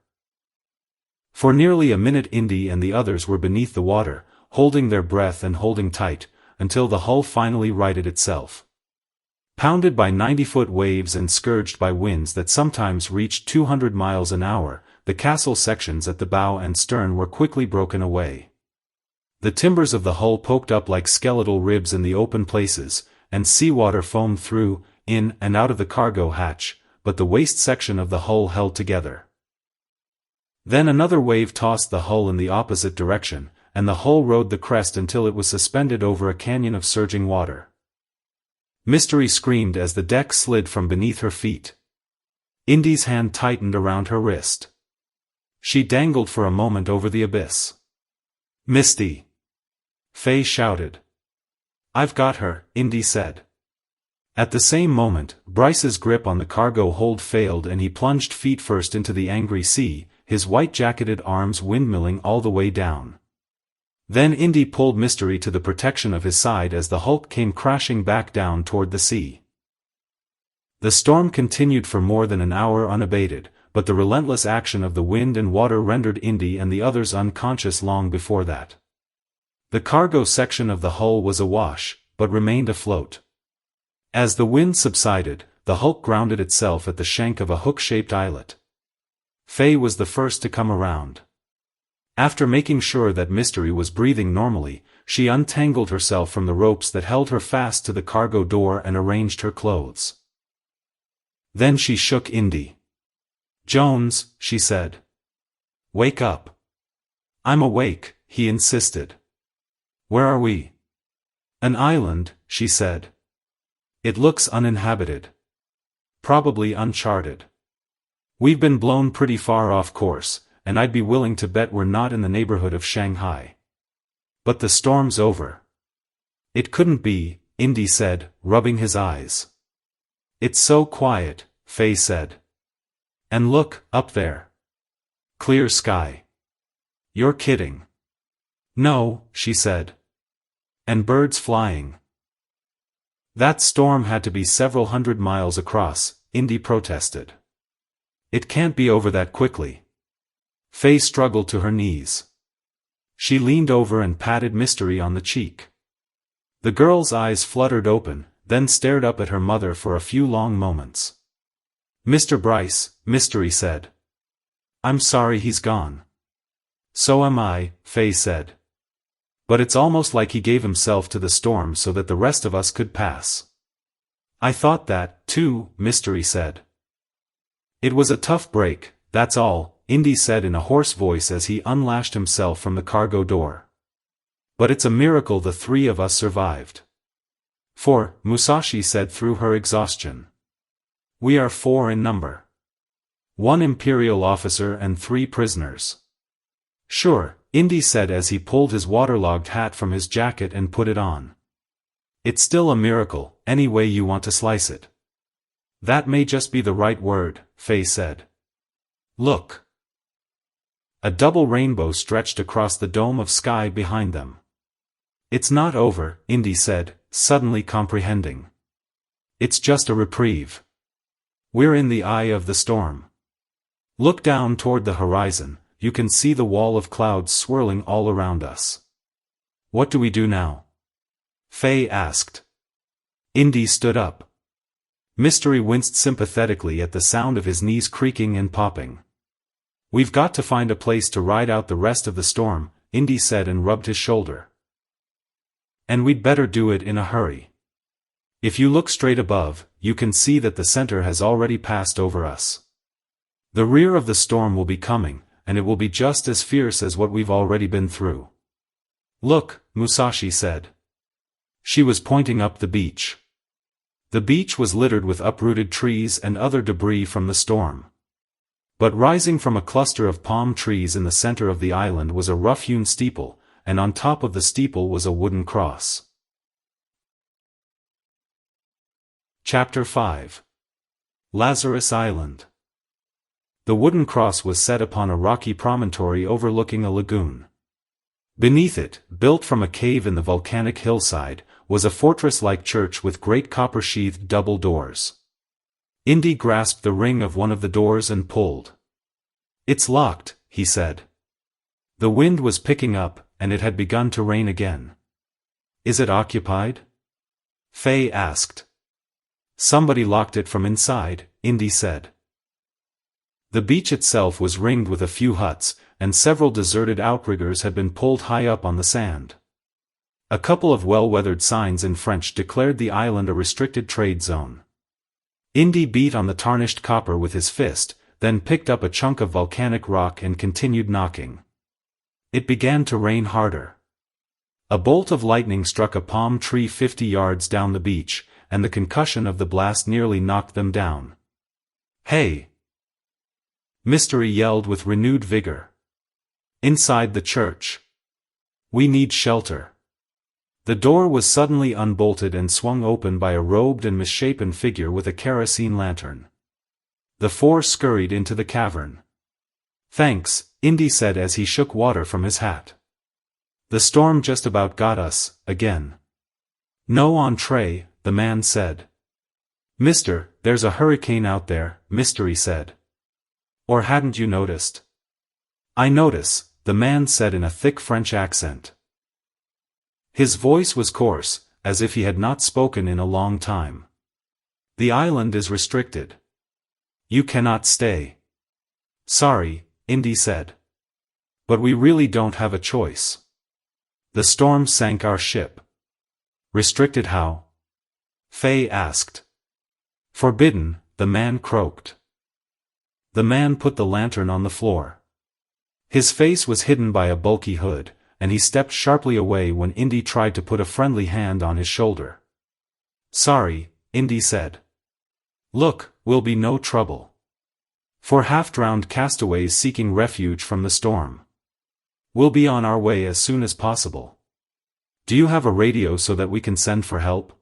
For nearly a minute Indy and the others were beneath the water, holding their breath and holding tight, until the hull finally righted itself. Pounded by 90-foot waves and scourged by winds that sometimes reached 200 miles an hour, the castle sections at the bow and stern were quickly broken away. The timbers of the hull poked up like skeletal ribs in the open places, and seawater foamed through, in, and out of the cargo hatch, but the waist section of the hull held together. Then another wave tossed the hull in the opposite direction, and the hull rode the crest until it was suspended over a canyon of surging water. Mystery screamed as the deck slid from beneath her feet. Indy's hand tightened around her wrist. She dangled for a moment over the abyss. "Misty!" Faye shouted. "I've got her," Indy said. At the same moment, Bryce's grip on the cargo hold failed and he plunged feet first into the angry sea, his white-jacketed arms windmilling all the way down. Then Indy pulled Mystery to the protection of his side as the hulk came crashing back down toward the sea. The storm continued for more than an hour unabated, but the relentless action of the wind and water rendered Indy and the others unconscious long before that. The cargo section of the hull was awash, but remained afloat. As the wind subsided, the hulk grounded itself at the shank of a hook-shaped islet. Faye was the first to come around. After making sure that Mystery was breathing normally, she untangled herself from the ropes that held her fast to the cargo door and arranged her clothes. Then she shook Indy. "Jones," she said. "Wake up." "I'm awake," he insisted. "Where are we?" "An island," she said. "It looks uninhabited. Probably uncharted. We've been blown pretty far off course, and I'd be willing to bet we're not in the neighborhood of Shanghai. But the storm's over." "It couldn't be," Indy said, rubbing his eyes. "It's so quiet," Faye said. "And look, up there. Clear sky." "You're kidding." "No," she said. "And birds flying." "That storm had to be several hundred miles across," Indy protested. "It can't be over that quickly." Faye struggled to her knees. She leaned over and patted Mystery on the cheek. The girl's eyes fluttered open, then stared up at her mother for a few long moments. "Mr. Bryce," Mystery said. "I'm sorry he's gone." "So am I," Faye said. "But it's almost like he gave himself to the storm so that the rest of us could pass." "I thought that, too," Mystery said. "It was a tough break, that's all," Indy said in a hoarse voice as he unlashed himself from the cargo door. "But it's a miracle the three of us survived." "4," Musashi said through her exhaustion. "We are 4 in number. 1 Imperial officer and 3 prisoners." "Sure," Indy said as he pulled his waterlogged hat from his jacket and put it on. "It's still a miracle, any way you want to slice it." "That may just be the right word," Faye said. "Look." A double rainbow stretched across the dome of sky behind them. "It's not over," Indy said, suddenly comprehending. "It's just a reprieve. We're in the eye of the storm. Look down toward the horizon, you can see the wall of clouds swirling all around us." "What do we do now?" Faye asked. Indy stood up. Mystery winced sympathetically at the sound of his knees creaking and popping. "We've got to find a place to ride out the rest of the storm," Indy said and rubbed his shoulder. "And we'd better do it in a hurry. If you look straight above, you can see that the center has already passed over us. The rear of the storm will be coming, and it will be just as fierce as what we've already been through." "Look," Musashi said. She was pointing up the beach. The beach was littered with uprooted trees and other debris from the storm. But rising from a cluster of palm trees in the center of the island was a rough-hewn steeple, and on top of the steeple was a wooden cross. Chapter 5. Lazarus Island. The wooden cross was set upon a rocky promontory overlooking a lagoon. Beneath it, built from a cave in the volcanic hillside, was a fortress-like church with great copper-sheathed double doors. Indy grasped the ring of one of the doors and pulled. "It's locked," he said. The wind was picking up, and it had begun to rain again. "Is it occupied?" Faye asked. "Somebody locked it from inside," Indy said. The beach itself was ringed with a few huts, and several deserted outriggers had been pulled high up on the sand. A couple of well-weathered signs in French declared the island a restricted trade zone. Indy beat on the tarnished copper with his fist, then picked up a chunk of volcanic rock and continued knocking. It began to rain harder. A bolt of lightning struck a palm tree 50 yards down the beach, and the concussion of the blast nearly knocked them down. "Hey!" Mystery yelled with renewed vigor. "Inside the church. We need shelter." The door was suddenly unbolted and swung open by a robed and misshapen figure with a kerosene lantern. The four scurried into the cavern. "Thanks," Indy said as he shook water from his hat. "The storm just about got us, again." "No entree," the man said. "Mister, there's a hurricane out there," Mystery said. "Or hadn't you noticed?" "I notice," the man said in a thick French accent. His voice was coarse, as if he had not spoken in a long time. "The island is restricted. You cannot stay." "Sorry," Indy said. "But we really don't have a choice. The storm sank our ship." "Restricted how?" Faye asked. "Forbidden," the man croaked. The man put the lantern on the floor. His face was hidden by a bulky hood, and he stepped sharply away when Indy tried to put a friendly hand on his shoulder. "Sorry," Indy said. "Look, we'll be no trouble. For half-drowned castaways seeking refuge from the storm. We'll be on our way as soon as possible. Do you have a radio so that we can send for help?"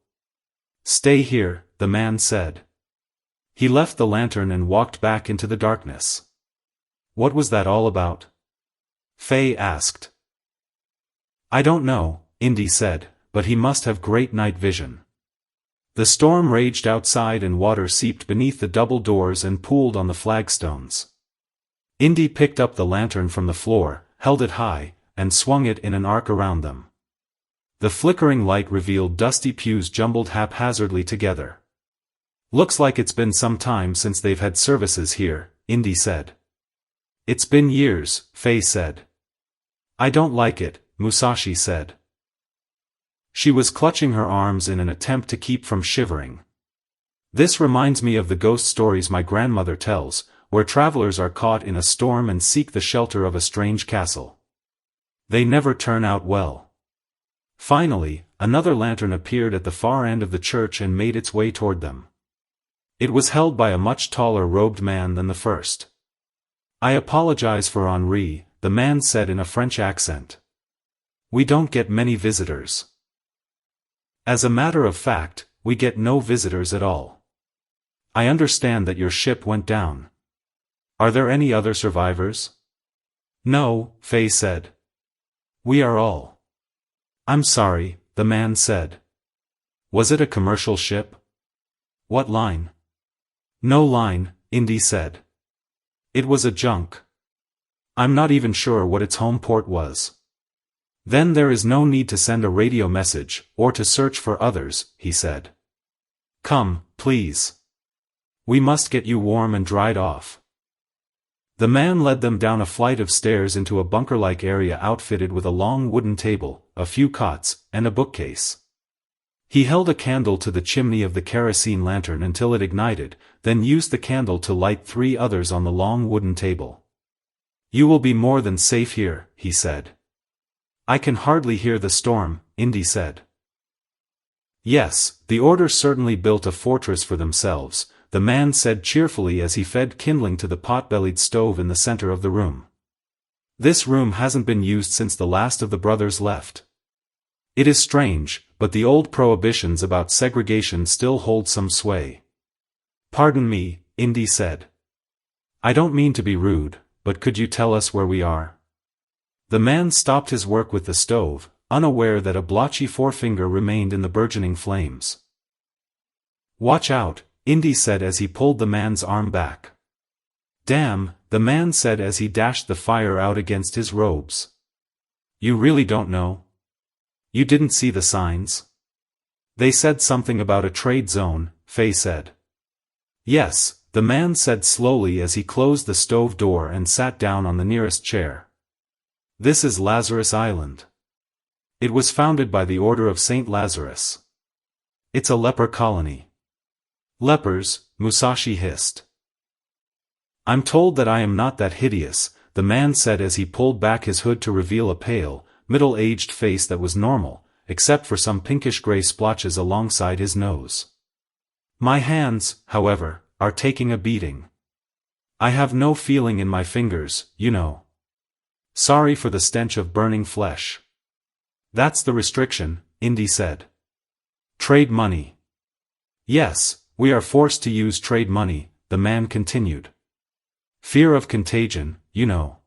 "Stay here," the man said. He left the lantern and walked back into the darkness. "What was that all about?" Faye asked. "I don't know," Indy said, "but he must have great night vision." The storm raged outside and water seeped beneath the double doors and pooled on the flagstones. Indy picked up the lantern from the floor, held it high, and swung it in an arc around them. The flickering light revealed dusty pews jumbled haphazardly together. "Looks like it's been some time since they've had services here," Indy said. "It's been years," Faye said. "I don't like it," Musashi said. She was clutching her arms in an attempt to keep from shivering. "This reminds me of the ghost stories my grandmother tells, where travelers are caught in a storm and seek the shelter of a strange castle. They never turn out well." Finally, another lantern appeared at the far end of the church and made its way toward them. It was held by a much taller robed man than the first. "I apologize for Henri," the man said in a French accent. "We don't get many visitors." "As a matter of fact, we get no visitors at all. I understand that your ship went down. Are there any other survivors?" "No," Faye said. "We are all." "I'm sorry," the man said. "Was it a commercial ship?" "What line?" "No line," Indy said. "It was a junk. I'm not even sure what its home port was." "Then there is no need to send a radio message, or to search for others," he said. "Come, please. We must get you warm and dried off. The man led them down a flight of stairs into a bunker-like area outfitted with a long wooden table, a few cots, and a bookcase. He held a candle to the chimney of the kerosene lantern until it ignited, then used the candle to light 3 others on the long wooden table. You will be more than safe here, he said. I can hardly hear the storm, Indy said. Yes, the Order certainly built a fortress for themselves, the man said cheerfully as he fed kindling to the pot-bellied stove in the center of the room. This room hasn't been used since the last of the brothers left. It is strange, but the old prohibitions about segregation still hold some sway. Pardon me, Indy said. I don't mean to be rude, but could you tell us where we are? The man stopped his work with the stove, unaware that a blotchy forefinger remained in the burgeoning flames. Watch out, Indy said as he pulled the man's arm back. Damn, the man said as he dashed the fire out against his robes. You really don't know? You didn't see the signs? They said something about a trade zone, Faye said. Yes, the man said slowly as he closed the stove door and sat down on the nearest chair. This is Lazarus Island. It was founded by the Order of St. Lazarus. It's a leper colony. Lepers, Musashi hissed. I'm told that I am not that hideous, the man said as he pulled back his hood to reveal a pale, middle-aged face that was normal, except for some pinkish-gray splotches alongside his nose. My hands, however, are taking a beating. I have no feeling in my fingers, you know. Sorry for the stench of burning flesh. That's the restriction, Indy said. Trade money. Yes, we are forced to use trade money, the man continued. Fear of contagion, you know.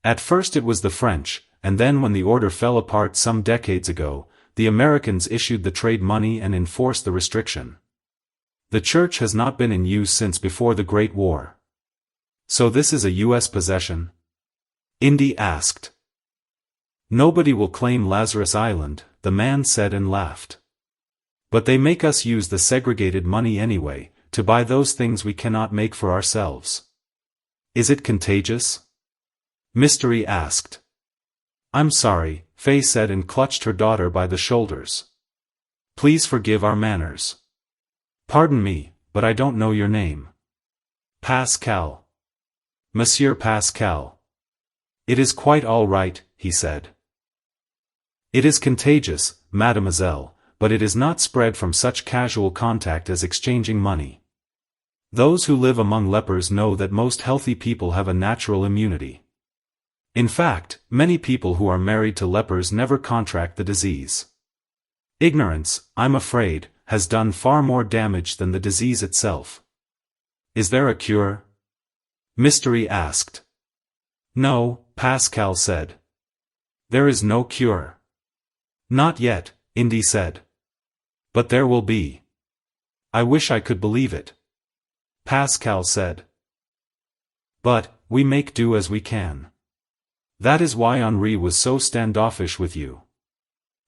At first it was the French, and then when the order fell apart some decades ago, the Americans issued the trade money and enforced the restriction. The church has not been in use since before the Great War. So this is a U.S. possession? Indy asked. Nobody will claim Lazarus Island, the man said and laughed. But they make us use the segregated money anyway, to buy those things we cannot make for ourselves. Is it contagious? Mystery asked. I'm sorry, Faye said and clutched her daughter by the shoulders. Please forgive our manners. Pardon me, but I don't know your name. Pascal. Monsieur Pascal. It is quite all right, he said. It is contagious, mademoiselle, but it is not spread from such casual contact as exchanging money. Those who live among lepers know that most healthy people have a natural immunity. In fact, many people who are married to lepers never contract the disease. Ignorance, I'm afraid, has done far more damage than the disease itself. Is there a cure? Mystery asked. No, Pascal said. There is no cure. Not yet, Indy said. But there will be. I wish I could believe it. Pascal said. But, we make do as we can. That is why Henri was so standoffish with you.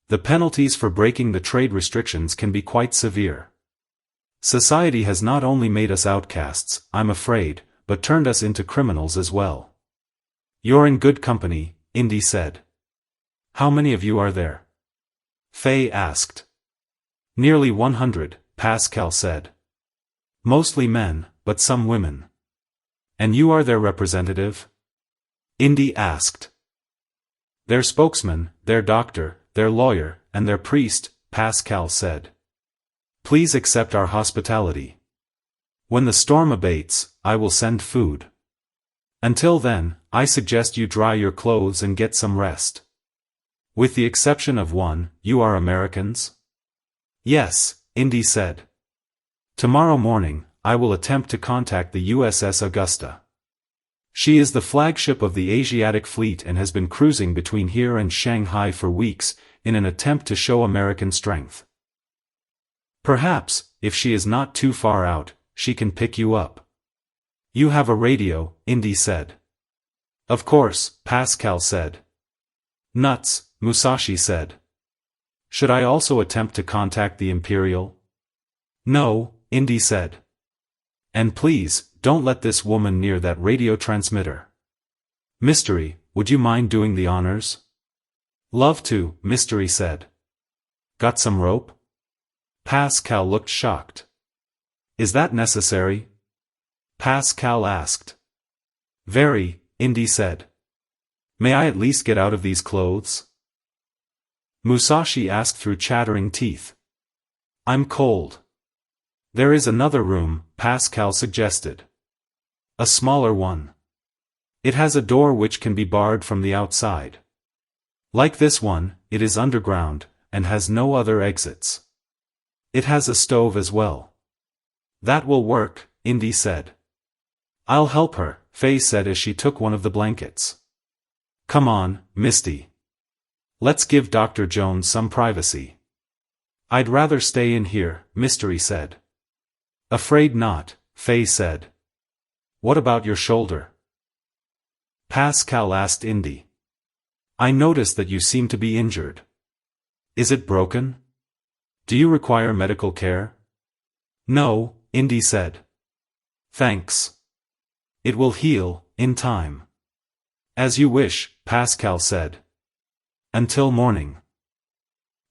The penalties for breaking the trade restrictions can be quite severe. Society has not only made us outcasts, I'm afraid, but turned us into criminals as well. You're in good company, Indy said. How many of you are there? Faye asked. Nearly 100, Pascal said. Mostly men, but some women. And you are their representative? Indy asked. Their spokesman, their doctor, their lawyer, and their priest, Pascal said. Please accept our hospitality. When the storm abates, I will send food. Until then, I suggest you dry your clothes and get some rest. With the exception of one, you are Americans? Yes, Indy said. Tomorrow morning, I will attempt to contact the USS Augusta. She is the flagship of the Asiatic Fleet and has been cruising between here and Shanghai for weeks, in an attempt to show American strength. Perhaps, if she is not too far out, she can pick you up. You have a radio, Indy said. Of course, Pascal said. Nuts, Musashi said. Should I also attempt to contact the Imperial? No, Indy said. And please, don't let this woman near that radio transmitter. Mystery, would you mind doing the honors? Love to, Mystery said. Got some rope? Pascal looked shocked. Is that necessary? Pascal asked. Very, Indy said. May I at least get out of these clothes? Musashi asked through chattering teeth. I'm cold. There is another room, Pascal suggested. A smaller one. It has a door which can be barred from the outside. Like this one, it is underground, and has no other exits. It has a stove as well. That will work, Indy said. I'll help her, Faye said as she took one of the blankets. Come on, Misty. Let's give Dr. Jones some privacy. I'd rather stay in here, Mystery said. Afraid not, Faye said. What about your shoulder? Pascal asked Indy. I noticed that you seem to be injured. Is it broken? Do you require medical care? No, Indy said. Thanks. It will heal, in time. As you wish, Pascal said. Until morning.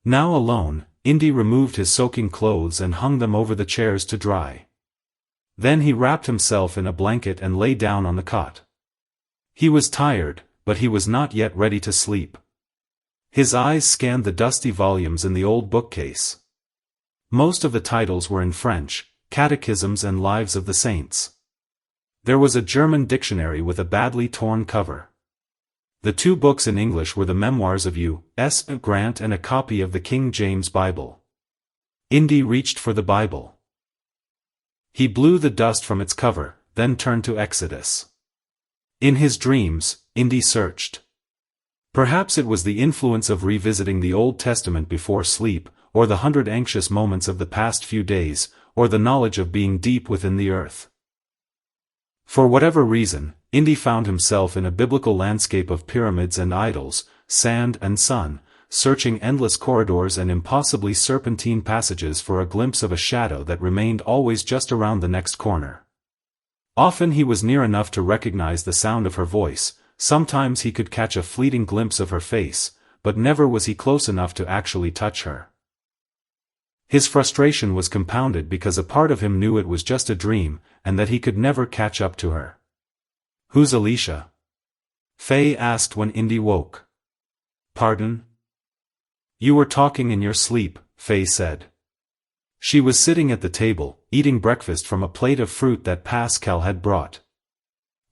Now alone, Indy removed his soaking clothes and hung them over the chairs to dry. Then he wrapped himself in a blanket and lay down on the cot. He was tired, but he was not yet ready to sleep. His eyes scanned the dusty volumes in the old bookcase. Most of the titles were in French, catechisms and lives of the saints. There was a German dictionary with a badly torn cover. The two books in English were the memoirs of U.S. Grant and a copy of the King James Bible. Indy reached for the Bible. He blew the dust from its cover, then turned to Exodus. In his dreams, Indy searched. Perhaps it was the influence of revisiting the Old Testament before sleep, or the 100 anxious moments of the past few days, or the knowledge of being deep within the earth. For whatever reason, Indy found himself in a biblical landscape of pyramids and idols, sand and sun, searching endless corridors and impossibly serpentine passages for a glimpse of a shadow that remained always just around the next corner. Often he was near enough to recognize the sound of her voice, sometimes he could catch a fleeting glimpse of her face, but never was he close enough to actually touch her. His frustration was compounded because a part of him knew it was just a dream, and that he could never catch up to her. Who's Alicia? Faye asked when Indy woke. Pardon? You were talking in your sleep, Faye said. She was sitting at the table, eating breakfast from a plate of fruit that Pascal had brought.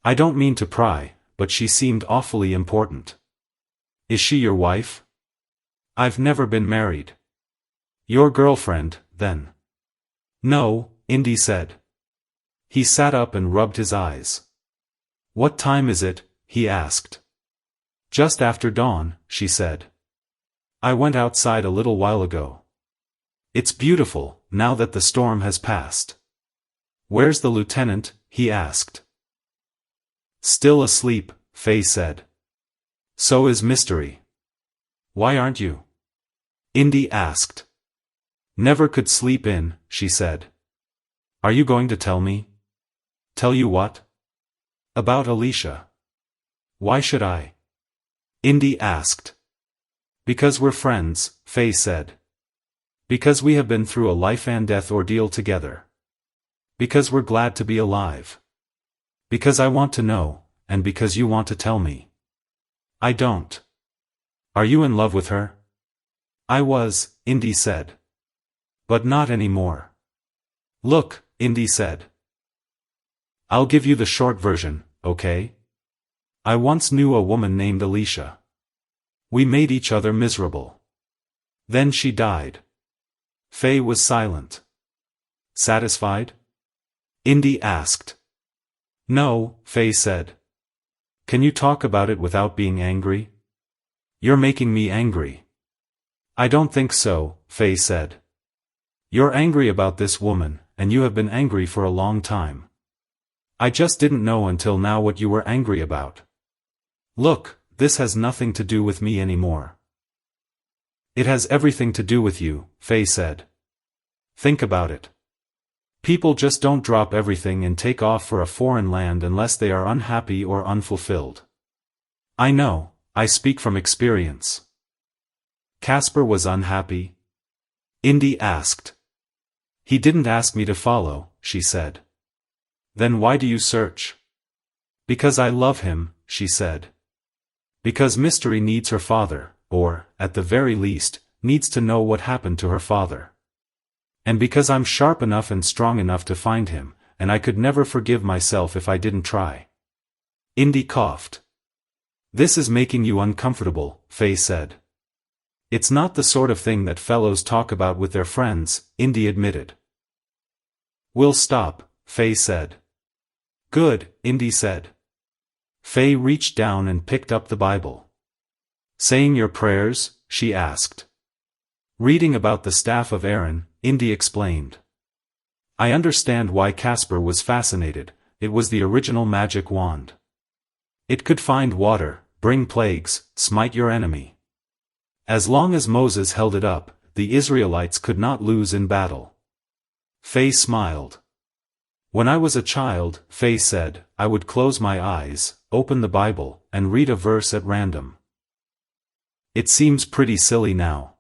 I don't mean to pry, but she seemed awfully important. Is she your wife? I've never been married. Your girlfriend, then? No, Indy said. He sat up and rubbed his eyes. What time is it? He asked. Just after dawn, she said. I went outside a little while ago. It's beautiful, now that the storm has passed. Where's the lieutenant? He asked. Still asleep, Faye said. So is Mystery. Why aren't you? Indy asked. Never could sleep in, she said. Are you going to tell me? Tell you what? About Alicia. Why should I? Indy asked. Because we're friends, Faye said. Because we have been through a life-and-death ordeal together. Because we're glad to be alive. Because I want to know, and because you want to tell me. I don't. Are you in love with her? I was, Indy said. But not anymore. Look, Indy said. I'll give you the short version, okay? I once knew a woman named Alicia. We made each other miserable. Then she died. Faye was silent. Satisfied? Indy asked. No, Faye said. Can you talk about it without being angry? You're making me angry. I don't think so, Faye said. You're angry about this woman, and you have been angry for a long time. I just didn't know until now what you were angry about. Look, this has nothing to do with me anymore. It has everything to do with you, Faye said. Think about it. People just don't drop everything and take off for a foreign land unless they are unhappy or unfulfilled. I know, I speak from experience. Casper was unhappy? Indy asked. He didn't ask me to follow, she said. Then why do you search? Because I love him, she said. Because Mystery needs her father, or, at the very least, needs to know what happened to her father. And because I'm sharp enough and strong enough to find him, and I could never forgive myself if I didn't try. Indy coughed. This is making you uncomfortable, Faye said. It's not the sort of thing that fellows talk about with their friends, Indy admitted. We'll stop, Faye said. Good, Indy said. Faye reached down and picked up the Bible. Saying your prayers? She asked. Reading about the staff of Aaron, Indy explained. I understand why Casper was fascinated, it was the original magic wand. It could find water, bring plagues, smite your enemy. As long as Moses held it up, the Israelites could not lose in battle. Faye smiled. When I was a child, Faye said, I would close my eyes, open the Bible, and read a verse at random. It seems pretty silly now.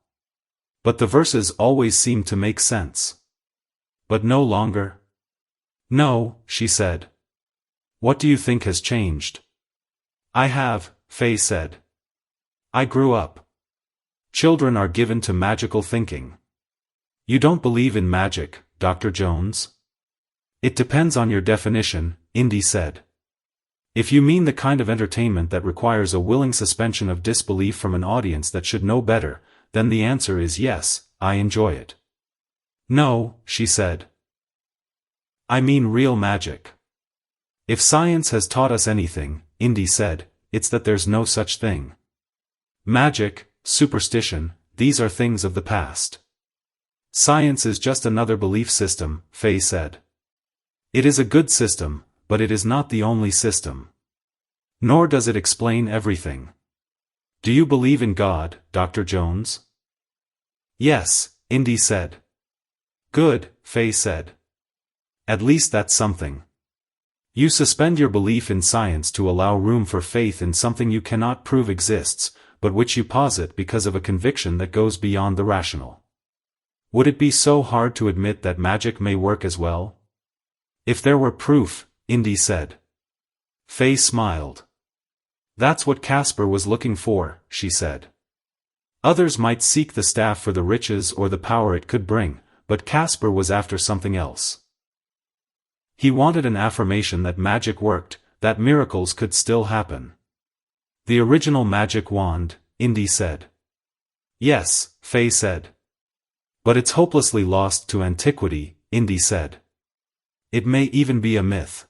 But the verses always seemed to make sense. But no longer? No, she said. What do you think has changed? I have, Faye said. I grew up. Children are given to magical thinking. You don't believe in magic, Dr. Jones? It depends on your definition, Indy said. If you mean the kind of entertainment that requires a willing suspension of disbelief from an audience that should know better, then the answer is yes, I enjoy it. No, she said. I mean real magic. If science has taught us anything, Indy said, it's that there's no such thing. Magic, superstition, these are things of the past. Science is just another belief system, Faye said. It is a good system, but it is not the only system. Nor does it explain everything. Do you believe in God, Dr. Jones? Yes, Indy said. Good, Faye said. At least that's something. You suspend your belief in science to allow room for faith in something you cannot prove exists, but which you posit because of a conviction that goes beyond the rational. Would it be so hard to admit that magic may work as well? If there were proof, Indy said. Faye smiled. That's what Casper was looking for, she said. Others might seek the staff for the riches or the power it could bring, but Casper was after something else. He wanted an affirmation that magic worked, that miracles could still happen. The original magic wand, Indy said. Yes, Faye said. But it's hopelessly lost to antiquity, Indy said. It may even be a myth.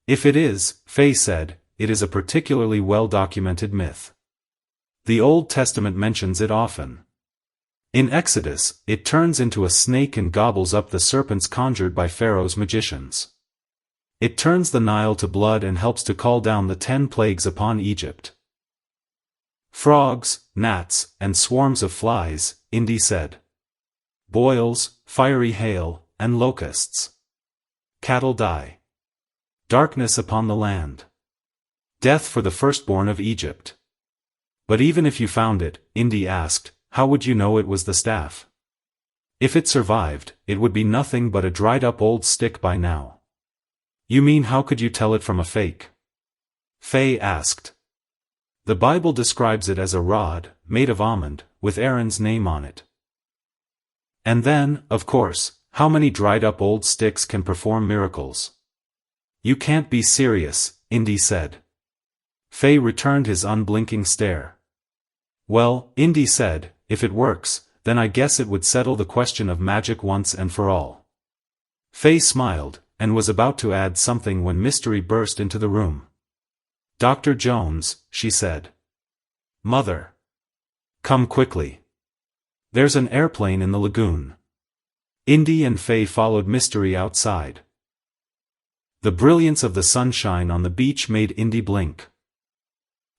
If it is, Faye said, it is a particularly well-documented myth. The Old Testament mentions it often. In Exodus, it turns into a snake and gobbles up the serpents conjured by Pharaoh's magicians. It turns the Nile to blood and helps to call down the 10 plagues upon Egypt. Frogs, gnats, and swarms of flies, Indy said. Boils, fiery hail, and locusts. Cattle die. Darkness upon the land. Death for the firstborn of Egypt. But even if you found it, Indy asked, how would you know it was the staff? If it survived, it would be nothing but a dried-up old stick by now. You mean how could you tell it from a fake? Faye asked. The Bible describes it as a rod, made of almond, with Aaron's name on it. And then, of course, how many dried-up old sticks can perform miracles? You can't be serious, Indy said. Faye returned his unblinking stare. Well, Indy said, if it works, then I guess it would settle the question of magic once and for all. Faye smiled, and was about to add something when Mystery burst into the room. Dr. Jones, she said. Mother. Come quickly. There's an airplane in the lagoon. Indy and Faye followed Mystery outside. The brilliance of the sunshine on the beach made Indy blink.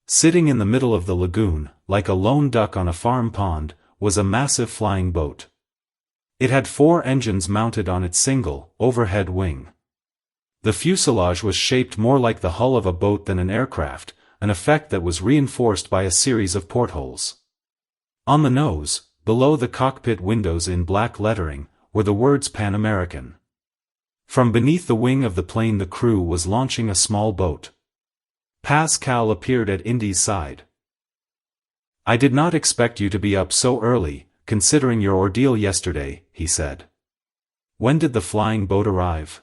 Sitting in the middle of the lagoon, like a lone duck on a farm pond, was a massive flying boat. It had 4 engines mounted on its single, overhead wing. The fuselage was shaped more like the hull of a boat than an aircraft, an effect that was reinforced by a series of portholes. On the nose, below the cockpit windows in black lettering, were the words Pan American. From beneath the wing of the plane the crew was launching a small boat. Pascal appeared at Indy's side. "I did not expect you to be up so early, considering your ordeal yesterday," he said. "When did the flying boat arrive?"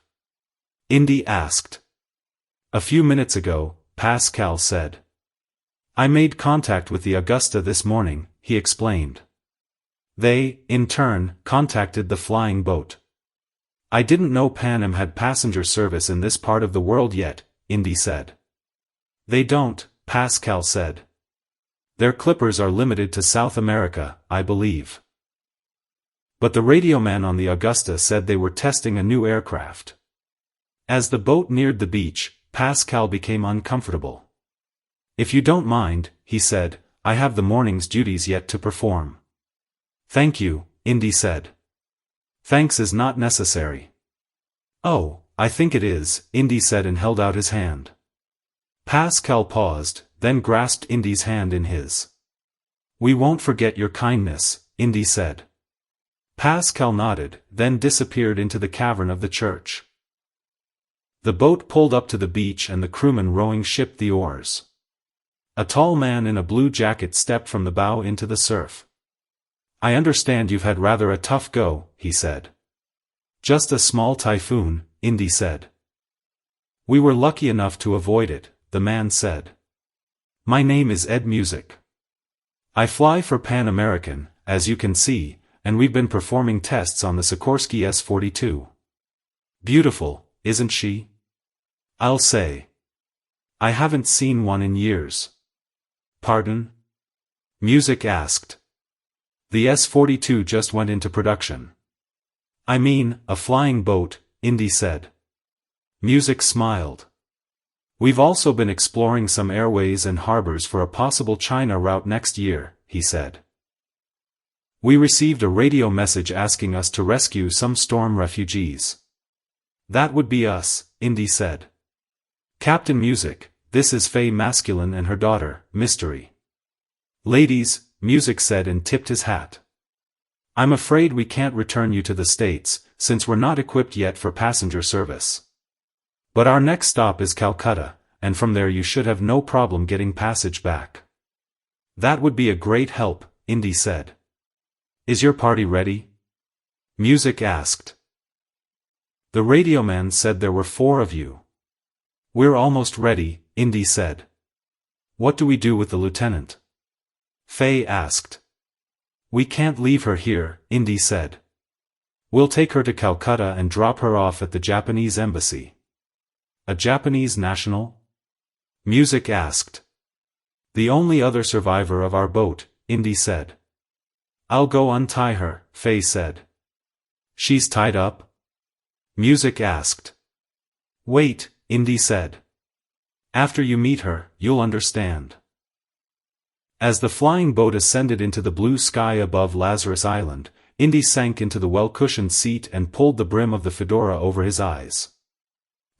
Indy asked. "A few minutes ago," Pascal said. "I made contact with the Augusta this morning," he explained. They, in turn, contacted the flying boat. "I didn't know Pan Am had passenger service in this part of the world yet," Indy said. "They don't," Pascal said. "Their clippers are limited to South America, I believe." But the radio man on the Augusta said they were testing a new aircraft. As the boat neared the beach, Pascal became uncomfortable. "If you don't mind," he said, "I have the morning's duties yet to perform." "Thank you," Indy said. "Thanks is not necessary." "Oh, I think it is," Indy said and held out his hand. Pascal paused, then grasped Indy's hand in his. "We won't forget your kindness," Indy said. Pascal nodded, then disappeared into the cavern of the church. The boat pulled up to the beach and the crewman rowing shipped the oars. A tall man in a blue jacket stepped from the bow into the surf. "I understand you've had rather a tough go," he said. "Just a small typhoon," Indy said. "We were lucky enough to avoid it," the man said. "My name is Ed Music. I fly for Pan American, as you can see, and we've been performing tests on the Sikorsky S-42. Beautiful, isn't she? I'll say. I haven't seen one in years." "Pardon?" Music asked. "The S-42 just went into production." "I mean, a flying boat," Indy said. Music smiled. "We've also been exploring some airways and harbors for a possible China route next year," he said. "We received a radio message asking us to rescue some storm refugees." "That would be us," Indy said. "Captain Music, this is Faye Masculine and her daughter, Mystery." "Ladies," Music said and tipped his hat. "I'm afraid we can't return you to the States, since we're not equipped yet for passenger service. But our next stop is Calcutta, and from there you should have no problem getting passage back." "That would be a great help," Indy said. "Is your party ready?" Music asked. The radio man said there were 4 of you. "We're almost ready," Indy said. "What do we do with the lieutenant?" Faye asked. "We can't leave her here," Indy said. "We'll take her to Calcutta and drop her off at the Japanese embassy." "A Japanese national?" Music asked. "The only other survivor of our boat," Indy said. "I'll go untie her," Faye said. "She's tied up?" Music asked. "Wait," Indy said. "After you meet her, you'll understand." As the flying boat ascended into the blue sky above Lazarus Island, Indy sank into the well-cushioned seat and pulled the brim of the fedora over his eyes.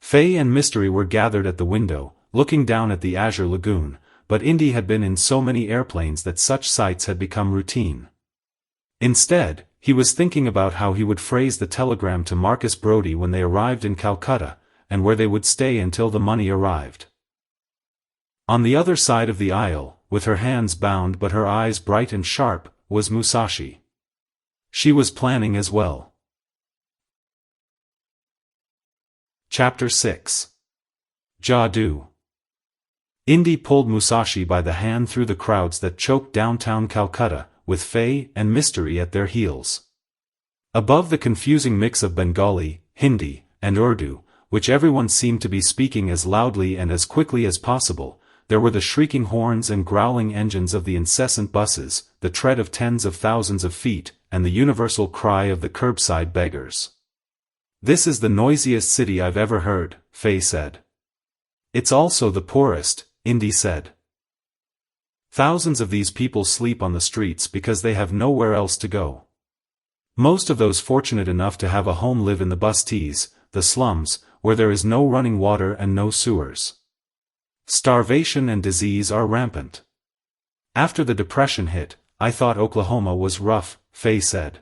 Faye and Mystery were gathered at the window, looking down at the azure lagoon, but Indy had been in so many airplanes that such sights had become routine. Instead, he was thinking about how he would phrase the telegram to Marcus Brody when they arrived in Calcutta, and where they would stay until the money arrived. On the other side of the aisle, with her hands bound but her eyes bright and sharp, was Musashi. She was planning as well. Chapter 6. Jadoo. Indy pulled Musashi by the hand through the crowds that choked downtown Calcutta, with Faye and Mystery at their heels. Above the confusing mix of Bengali, Hindi, and Urdu, which everyone seemed to be speaking as loudly and as quickly as possible, there were the shrieking horns and growling engines of the incessant buses, the tread of tens of thousands of feet, and the universal cry of the curbside beggars. "This is the noisiest city I've ever heard," Faye said. "It's also the poorest," Indy said. "Thousands of these people sleep on the streets because they have nowhere else to go." Most of those fortunate enough to have a home live in the busties, the slums, where there is no running water and no sewers. Starvation and disease are rampant. After the Depression hit, I thought Oklahoma was rough, Faye said.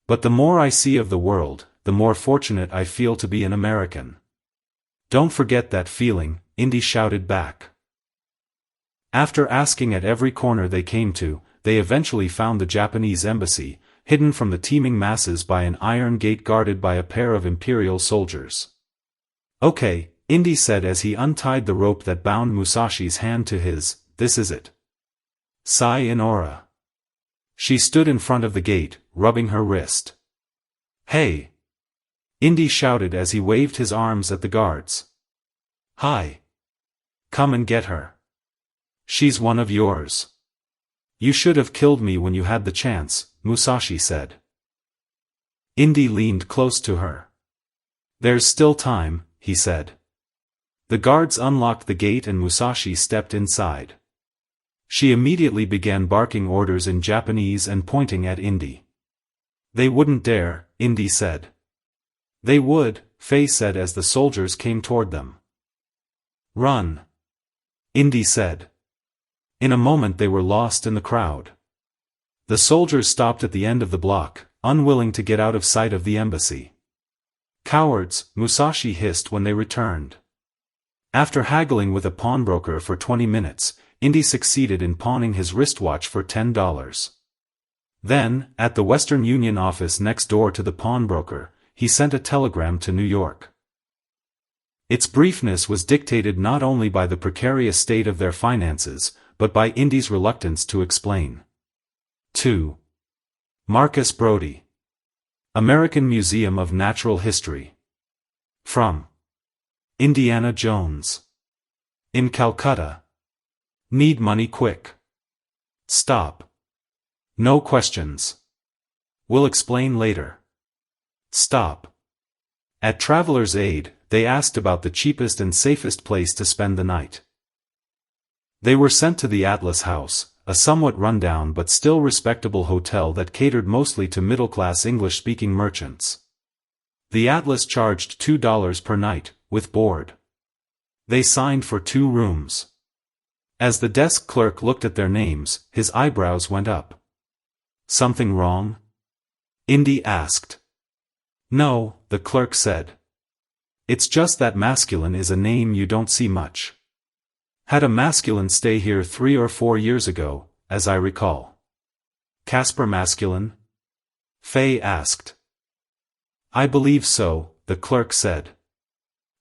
But the more I see of the world, the more fortunate I feel to be an American. Don't forget that feeling, Indy shouted back. After asking at every corner they came to, they eventually found the Japanese embassy, hidden from the teeming masses by an iron gate guarded by a pair of imperial soldiers. Okay, Indy said as he untied the rope that bound Musashi's hand to his, this is it. Sayonara. She stood in front of the gate, rubbing her wrist. Hey! Indy shouted as he waved his arms at the guards. Hi! Come and get her. She's one of yours. You should have killed me when you had the chance, Musashi said. Indy leaned close to her. There's still time, he said. The guards unlocked the gate and Musashi stepped inside. She immediately began barking orders in Japanese and pointing at Indy. They wouldn't dare, Indy said. They would, Faye said as the soldiers came toward them. Run. Indy said. In a moment they were lost in the crowd. The soldiers stopped at the end of the block, unwilling to get out of sight of the embassy. Cowards, Musashi hissed when they returned. After haggling with a pawnbroker for 20 minutes, Indy succeeded in pawning his wristwatch for $10. Then, at the Western Union office next door to the pawnbroker, he sent a telegram to New York. Its briefness was dictated not only by the precarious state of their finances, but by Indy's reluctance to explain. To Marcus Brody, American Museum of Natural History. From Indiana Jones. In Calcutta. Need money quick. Stop. No questions. We'll explain later. Stop. At Traveler's Aid, they asked about the cheapest and safest place to spend the night. They were sent to the Atlas House, a somewhat run-down but still respectable hotel that catered mostly to middle-class English-speaking merchants. The Atlas charged $2 per night, with board. They signed for 2 rooms. As the desk clerk looked at their names, his eyebrows went up. Something wrong? Indy asked. No, the clerk said. It's just that masculine is a name you don't see much. Had a masculine stay here 3 or 4 years ago, as I recall. Casper Masculine? Faye asked. I believe so, the clerk said.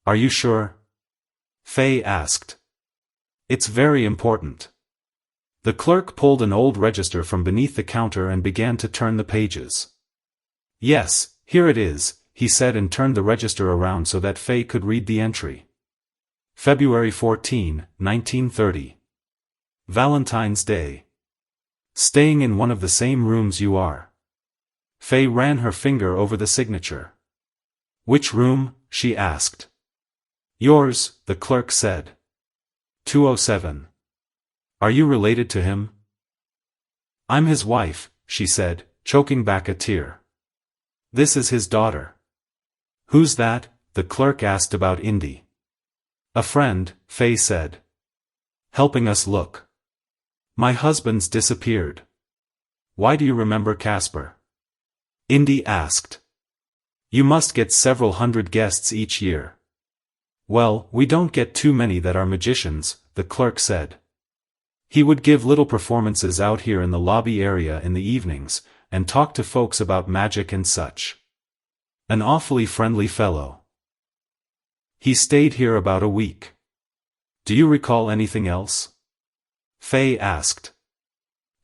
Are you sure? Faye asked. It's very important. The clerk pulled an old register from beneath the counter and began to turn the pages. Yes, here it is, he said and turned the register around so that Faye could read the entry. February 14, 1930. Valentine's Day. Staying in one of the same rooms you are. Faye ran her finger over the signature. Which room? She asked. Yours, the clerk said. 207. Are you related to him? I'm his wife, she said, choking back a tear. This is his daughter. Who's that? The clerk asked about Indy. A friend, Faye said. Helping us look. My husband's disappeared. Why do you remember Casper? Indy asked. You must get several hundred guests each year. Well, we don't get too many that are magicians, the clerk said. He would give little performances out here in the lobby area in the evenings, and talk to folks about magic and such. An awfully friendly fellow. He stayed here about a week. Do you recall anything else? Faye asked.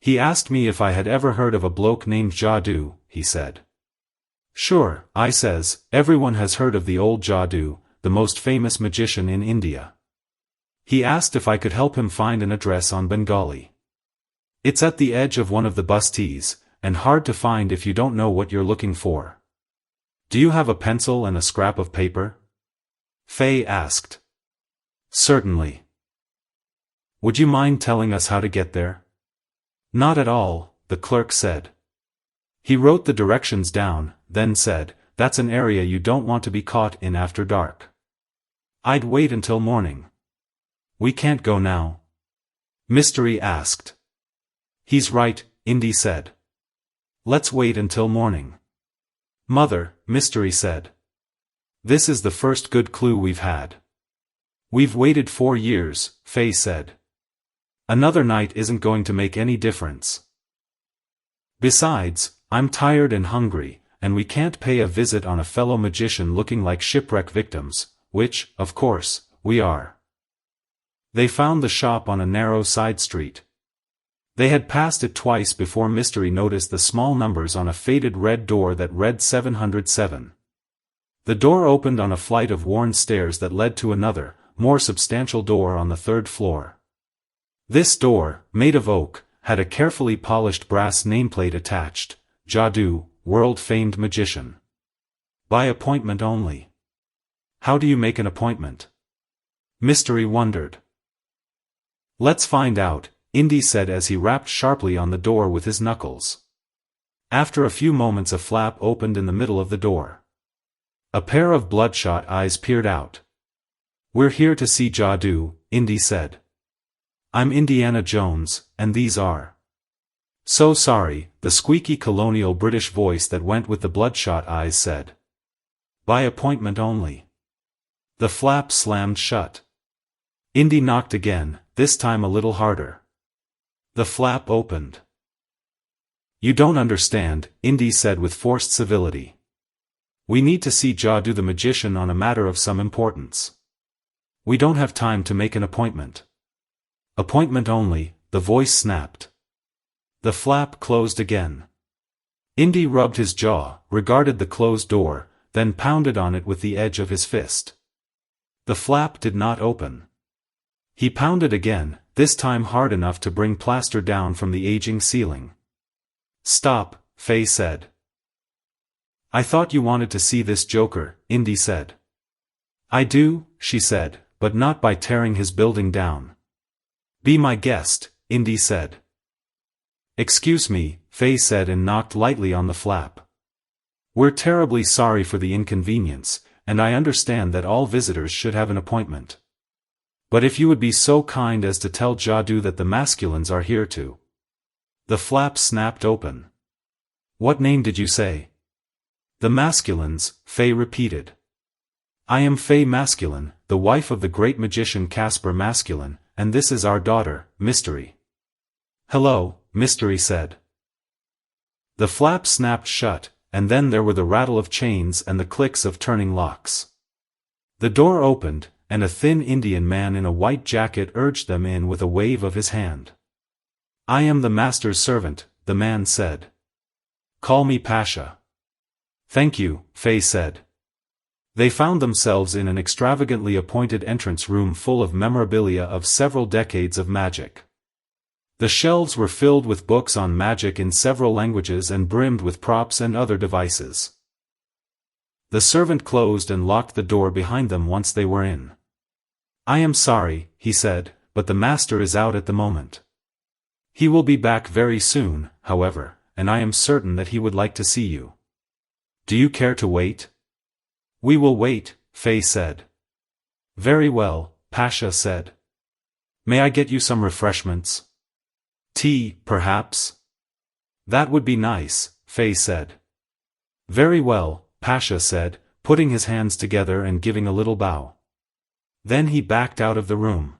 He asked me if I had ever heard of a bloke named Jadoo, he said. Sure, I says, everyone has heard of the old Jadoo, the most famous magician in India. He asked if I could help him find an address on Bengali. It's at the edge of one of the busties, and hard to find if you don't know what you're looking for. Do you have a pencil and a scrap of paper? Faye asked. Certainly. Would you mind telling us how to get there? Not at all, the clerk said. He wrote the directions down, then said, "That's an area you don't want to be caught in after dark. I'd wait until morning." "We can't go now?" Mystery asked. "He's right," Indy said. "Let's wait until morning." "Mother," Mystery said. "This is the first good clue we've had." "We've waited 4 years," Faye said. "Another night isn't going to make any difference. Besides, I'm tired and hungry, and we can't pay a visit on a fellow magician looking like shipwreck victims, which, of course, we are." They found the shop on a narrow side street. They had passed it twice before Mystery noticed the small numbers on a faded red door that read 707. The door opened on a flight of worn stairs that led to another, more substantial door on the 3rd floor. This door, made of oak, had a carefully polished brass nameplate attached, Jadoo, world-famed magician. By appointment only. How do you make an appointment? Mystery wondered. Let's find out, Indy said as he rapped sharply on the door with his knuckles. After a few moments a flap opened in the middle of the door. A pair of bloodshot eyes peered out. "We're here to see Jadoo," Indy said. "I'm Indiana Jones, and these are—" "So sorry," the squeaky colonial British voice that went with the bloodshot eyes said. "By appointment only." The flap slammed shut. Indy knocked again, this time a little harder. The flap opened. "You don't understand," Indy said with forced civility. "We need to see Jadoo the magician on a matter of some importance. We don't have time to make an appointment." "Appointment only," the voice snapped. The flap closed again. Indy rubbed his jaw, regarded the closed door, then pounded on it with the edge of his fist. The flap did not open. He pounded again, this time hard enough to bring plaster down from the aging ceiling. "Stop," Faye said. "I thought you wanted to see this joker," Indy said. "I do," she said, "but not by tearing his building down." "Be my guest," Indy said. "Excuse me," Faye said and knocked lightly on the flap. "We're terribly sorry for the inconvenience, and I understand that all visitors should have an appointment. But if you would be so kind as to tell Jadoo that the masculines are here to—" The flap snapped open. "What name did you say?" "The masculines," Faye repeated. "I am Faye Masculine, the wife of the great magician Casper Masculine, and this is our daughter, Mystery." "Hello," Mystery said. The flap snapped shut, and then there were the rattle of chains and the clicks of turning locks. The door opened, and a thin Indian man in a white jacket urged them in with a wave of his hand. "I am the master's servant," the man said. "Call me Pasha." "Thank you," Faye said. They found themselves in an extravagantly appointed entrance room full of memorabilia of several decades of magic. The shelves were filled with books on magic in several languages and brimmed with props and other devices. The servant closed and locked the door behind them once they were in. "I am sorry," he said, "but the master is out at the moment. He will be back very soon, however, and I am certain that he would like to see you. Do you care to wait?" "We will wait," Faye said. "Very well," Pasha said. "May I get you some refreshments? Tea, perhaps?" "That would be nice," Faye said. "Very well," Pasha said, putting his hands together and giving a little bow. Then he backed out of the room.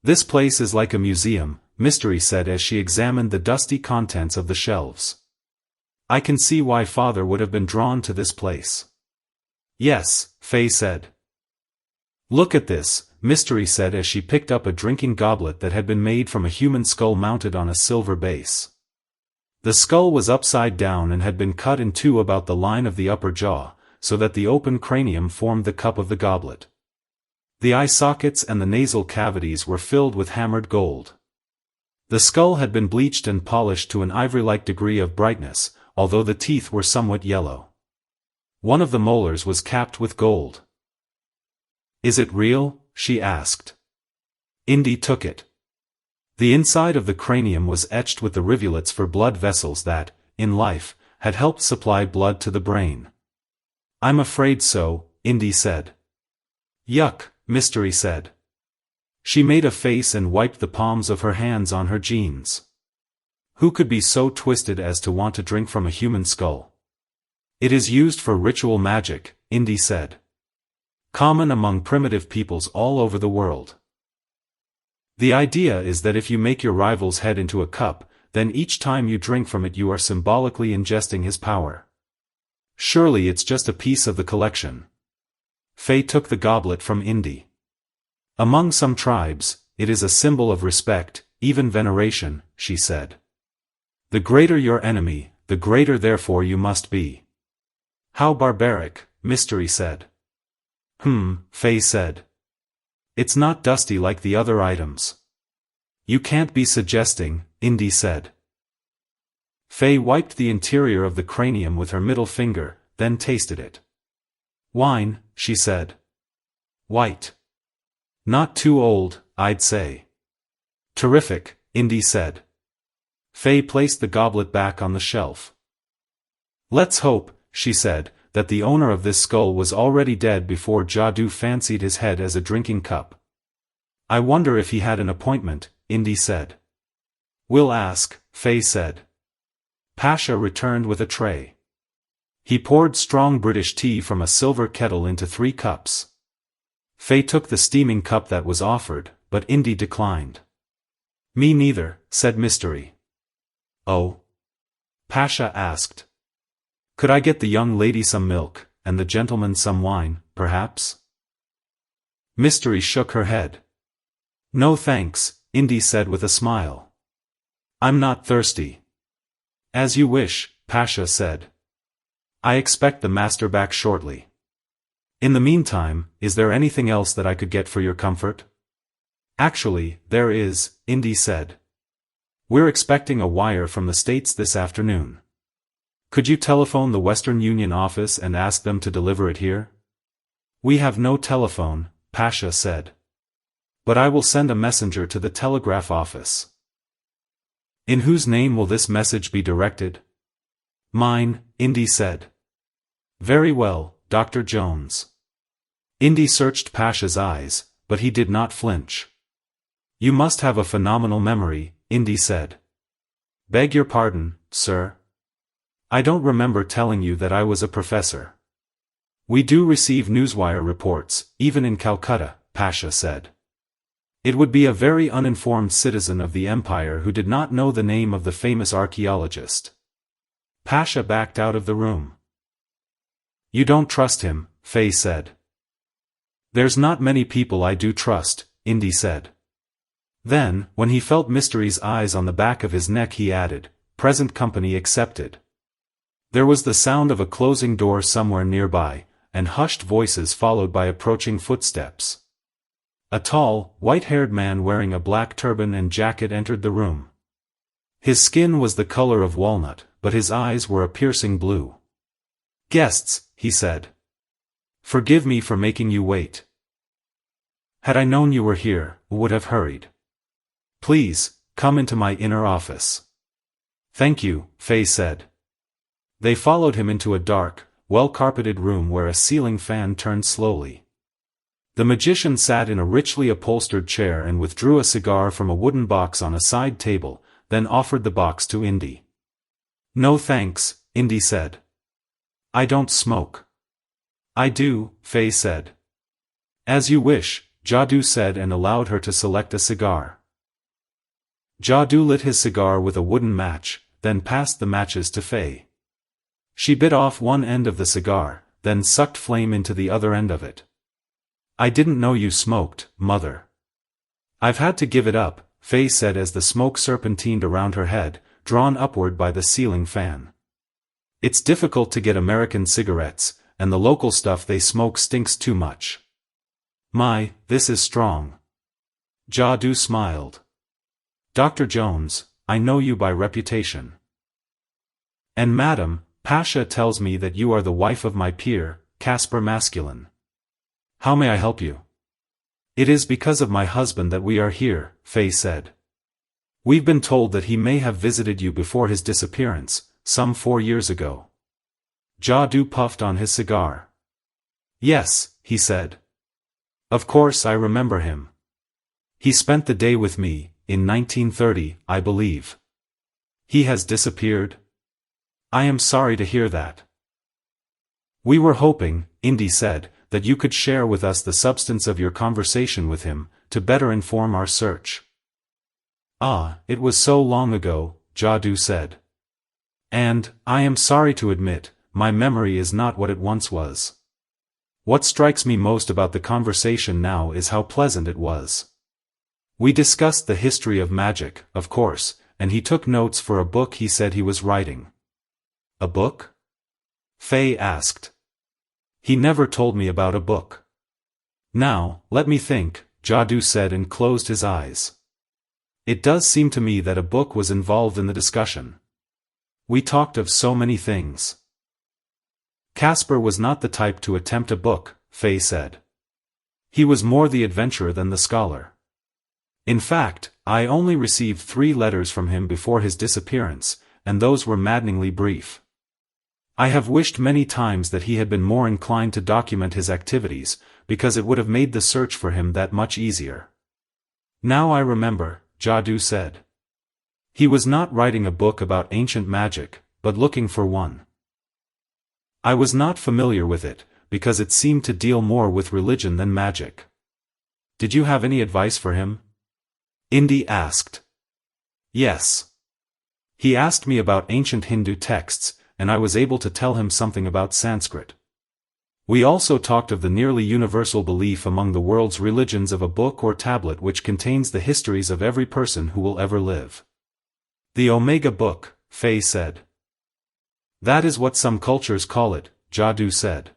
"This place is like a museum," Mystery said as she examined the dusty contents of the shelves. "I can see why Father would have been drawn to this place." "Yes," Faye said. "Look at this," Mystery said as she picked up a drinking goblet that had been made from a human skull mounted on a silver base. The skull was upside down and had been cut in two about the line of the upper jaw, so that the open cranium formed the cup of the goblet. The eye sockets and the nasal cavities were filled with hammered gold. The skull had been bleached and polished to an ivory-like degree of brightness, although the teeth were somewhat yellow. One of the molars was capped with gold. "Is it real?" she asked. Indy took it. The inside of the cranium was etched with the rivulets for blood vessels that, in life, had helped supply blood to the brain. I'm afraid so, Indy said. Yuck, Mystery said. She made a face and wiped the palms of her hands on her jeans. Who could be so twisted as to want to drink from a human skull? It is used for ritual magic, Indy said. Common among primitive peoples all over the world. The idea is that if you make your rival's head into a cup, then each time you drink from it you are symbolically ingesting his power. Surely it's just a piece of the collection. Faye took the goblet from Indy. Among some tribes, it is a symbol of respect, even veneration, she said. The greater your enemy, the greater therefore you must be. How barbaric, Mystery said. Faye said. It's not dusty like the other items. You can't be suggesting, Indy said. Faye wiped the interior of the cranium with her middle finger, then tasted it. Wine, she said. White. Not too old, I'd say. Terrific, Indy said. Faye placed the goblet back on the shelf. Let's hope, she said, that the owner of this skull was already dead before Jadoo fancied his head as a drinking cup. I wonder if he had an appointment, Indy said. We'll ask, Faye said. Pasha returned with a tray. He poured strong British tea from a silver kettle into 3 cups. Faye took the steaming cup that was offered, but Indy declined. Me neither, said Mystery. Oh? Pasha asked. Could I get the young lady some milk, and the gentleman some wine, perhaps? Mystery shook her head. No thanks, Indy said with a smile. I'm not thirsty. As you wish, Pasha said. I expect the master back shortly. In the meantime, is there anything else that I could get for your comfort? Actually, there is, Indy said. We're expecting a wire from the States this afternoon. Could you telephone the Western Union office and ask them to deliver it here? We have no telephone, Pasha said. But I will send a messenger to the telegraph office. In whose name will this message be directed? Mine, Indy said. Very well, Dr. Jones. Indy searched Pasha's eyes, but he did not flinch. You must have a phenomenal memory, Indy said. Beg your pardon, sir. I don't remember telling you that I was a professor. We do receive newswire reports, even in Calcutta, Pasha said. It would be a very uninformed citizen of the empire who did not know the name of the famous archaeologist. Pasha backed out of the room. You don't trust him, Faye said. There's not many people I do trust, Indy said. Then, when he felt Mystery's eyes on the back of his neck, he added, present company accepted. There was the sound of a closing door somewhere nearby, and hushed voices followed by approaching footsteps. A tall, white-haired man wearing a black turban and jacket entered the room. His skin was the color of walnut, but his eyes were a piercing blue. Guests, he said. Forgive me for making you wait. Had I known you were here, I would have hurried. Please, come into my inner office. Thank you, Faye said. They followed him into a dark, well-carpeted room where a ceiling fan turned slowly. The magician sat in a richly upholstered chair and withdrew a cigar from a wooden box on a side table, then offered the box to Indy. No thanks, Indy said. I don't smoke. I do, Faye said. As you wish, Jadoo said and allowed her to select a cigar. Jadoo lit his cigar with a wooden match, then passed the matches to Faye. She bit off one end of the cigar, then sucked flame into the other end of it. I didn't know you smoked, Mother. I've had to give it up, Faye said as the smoke serpentined around her head, drawn upward by the ceiling fan. It's difficult to get American cigarettes, and the local stuff they smoke stinks too much. My, this is strong. Jadoo smiled. Dr. Jones, I know you by reputation. And Madam, Pasha tells me that you are the wife of my peer, Casper Masculine. How may I help you? It is because of my husband that we are here, Faye said. We've been told that he may have visited you before his disappearance, some 4 years ago. Jadoo puffed on his cigar. Yes, he said. Of course I remember him. He spent the day with me, in 1930, I believe. He has disappeared? I am sorry to hear that. We were hoping, Indy said, that you could share with us the substance of your conversation with him, to better inform our search. Ah, it was so long ago, Jadoo said. And, I am sorry to admit, my memory is not what it once was. What strikes me most about the conversation now is how pleasant it was. We discussed the history of magic, of course, and he took notes for a book he said he was writing. A book? Faye asked. He never told me about a book. Now, let me think, Jadoo said and closed his eyes. It does seem to me that a book was involved in the discussion. We talked of so many things. Casper was not the type to attempt a book, Faye said. He was more the adventurer than the scholar. In fact, I only received 3 letters from him before his disappearance, and those were maddeningly brief. I have wished many times that he had been more inclined to document his activities, because it would have made the search for him that much easier. Now I remember, Jadoo said. He was not writing a book about ancient magic, but looking for one. I was not familiar with it, because it seemed to deal more with religion than magic. Did you have any advice for him? Indy asked. Yes. He asked me about ancient Hindu texts, and I was able to tell him something about Sanskrit. We also talked of the nearly universal belief among the world's religions of a book or tablet which contains the histories of every person who will ever live. The Omega Book, Faye said. That is what some cultures call it, Jadoo said.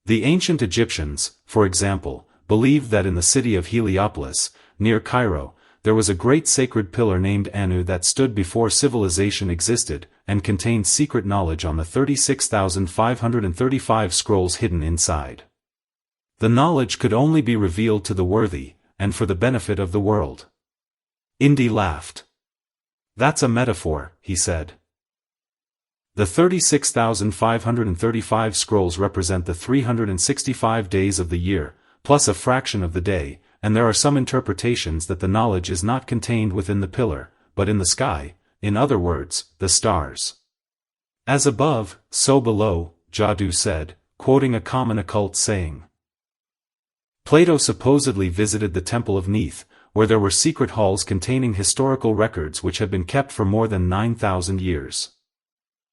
The ancient Egyptians, for example, believed that in the city of Heliopolis, near Cairo, there was a great sacred pillar named Anu that stood before civilization existed, and contained secret knowledge on the 36,535 scrolls hidden inside. The knowledge could only be revealed to the worthy, and for the benefit of the world. Indy laughed. That's a metaphor, he said. The 36,535 scrolls represent the 365 days of the year, plus a fraction of the day, and there are some interpretations that the knowledge is not contained within the pillar, but in the sky, in other words, the stars. As above, so below, Jadoo said, quoting a common occult saying. Plato supposedly visited the Temple of Neith, where there were secret halls containing historical records which have been kept for more than 9,000 years.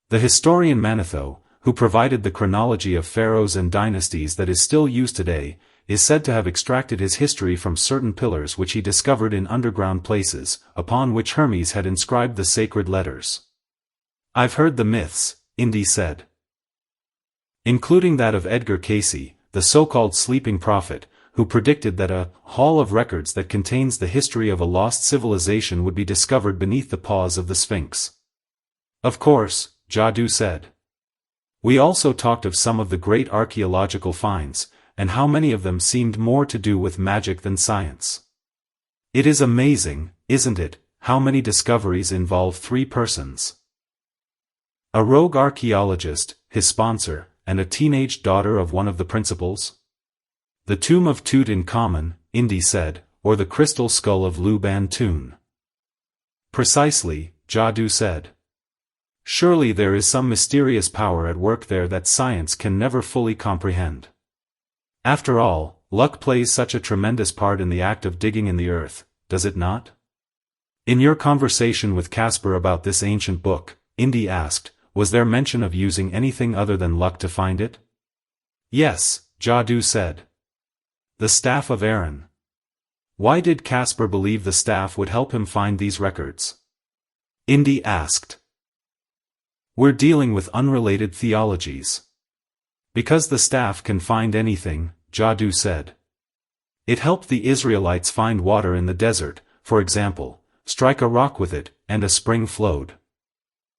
The historian Manetho, who provided the chronology of pharaohs and dynasties that is still used today, is said to have extracted his history from certain pillars which he discovered in underground places, upon which Hermes had inscribed the sacred letters. I've heard the myths, Indy said. Including that of Edgar Cayce, the so-called sleeping prophet, who predicted that a hall of records that contains the history of a lost civilization would be discovered beneath the paws of the Sphinx. Of course, Jadoo said. We also talked of some of the great archaeological finds, and how many of them seemed more to do with magic than science. It is amazing, isn't it, how many discoveries involve 3 persons. A rogue archaeologist, his sponsor, and a teenage daughter of one of the principals? The tomb of Tut in common, Indy said, or the crystal skull of Lu Ban Tun. Precisely, Jadoo said. Surely there is some mysterious power at work there that science can never fully comprehend. After all, luck plays such a tremendous part in the act of digging in the earth, does it not? In your conversation with Casper about this ancient book, Indy asked, was there mention of using anything other than luck to find it? Yes, Jadoo said. The staff of Aaron. Why did Casper believe the staff would help him find these records? Indy asked. We're dealing with unrelated theologies. Because the staff can find anything, Jadoo said. It helped the Israelites find water in the desert, for example, strike a rock with it, and a spring flowed.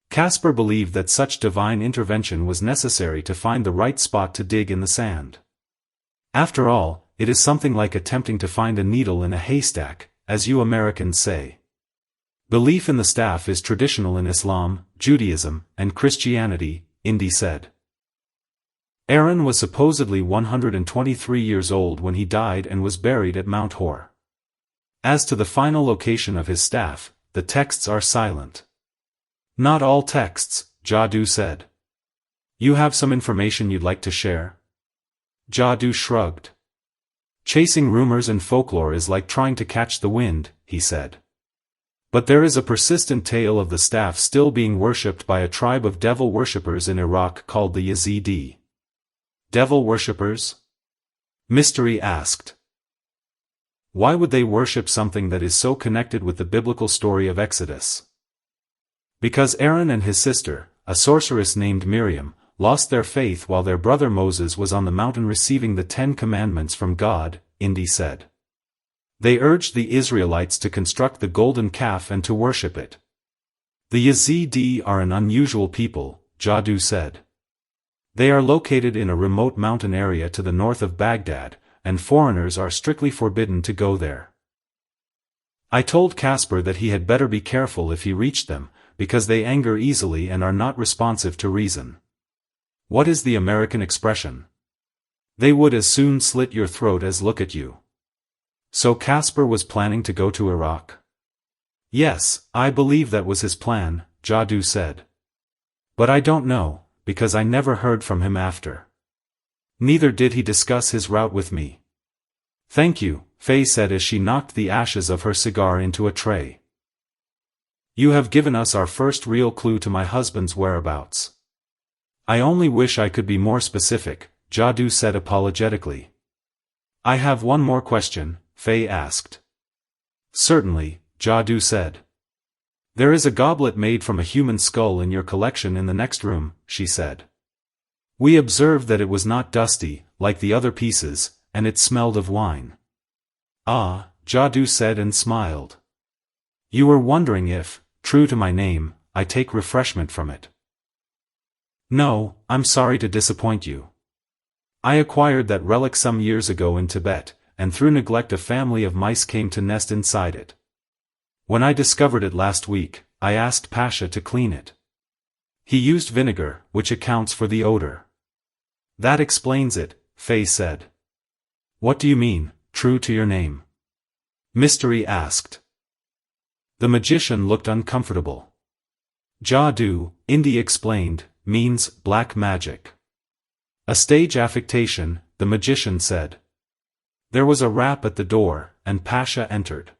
Casper believed that such divine intervention was necessary to find the right spot to dig in the sand. After all, it is something like attempting to find a needle in a haystack, as you Americans say. Belief in the staff is traditional in Islam, Judaism, and Christianity, Indy said. Aaron was supposedly 123 years old when he died and was buried at Mount Hor. As to the final location of his staff, the texts are silent. Not all texts, Jadoo said. You have some information you'd like to share? Jadoo shrugged. Chasing rumors and folklore is like trying to catch the wind, he said. But there is a persistent tale of the staff still being worshipped by a tribe of devil worshippers in Iraq called the Yazidi. Devil worshippers? Mystery asked. Why would they worship something that is so connected with the biblical story of Exodus? Because Aaron and his sister, a sorceress named Miriam, lost their faith while their brother Moses was on the mountain receiving the 10 Commandments from God, Indy said. They urged the Israelites to construct the golden calf and to worship it. The Yazidi are an unusual people, Jadoo said. They are located in a remote mountain area to the north of Baghdad, and foreigners are strictly forbidden to go there. I told Casper that he had better be careful if he reached them, because they anger easily and are not responsive to reason. What is the American expression? They would as soon slit your throat as look at you. So Casper was planning to go to Iraq? Yes, I believe that was his plan, Jadoo said. But I don't know, because I never heard from him after. Neither did he discuss his route with me. Thank you, Faye said as she knocked the ashes of her cigar into a tray. You have given us our first real clue to my husband's whereabouts. I only wish I could be more specific, Jadoo said apologetically. I have one more question, Faye asked. Certainly, Jadoo said. There is a goblet made from a human skull in your collection in the next room, she said. We observed that it was not dusty, like the other pieces, and it smelled of wine. Ah, Jadoo said and smiled. You were wondering if, true to my name, I take refreshment from it. No, I'm sorry to disappoint you. I acquired that relic some years ago in Tibet, and through neglect a family of mice came to nest inside it. When I discovered it last week, I asked Pasha to clean it. He used vinegar, which accounts for the odor. That explains it, Faye said. What do you mean, true to your name? Mystery asked. The magician looked uncomfortable. Jadoo, Indy explained, means black magic. A stage affectation, the magician said. There was a rap at the door, and Pasha entered.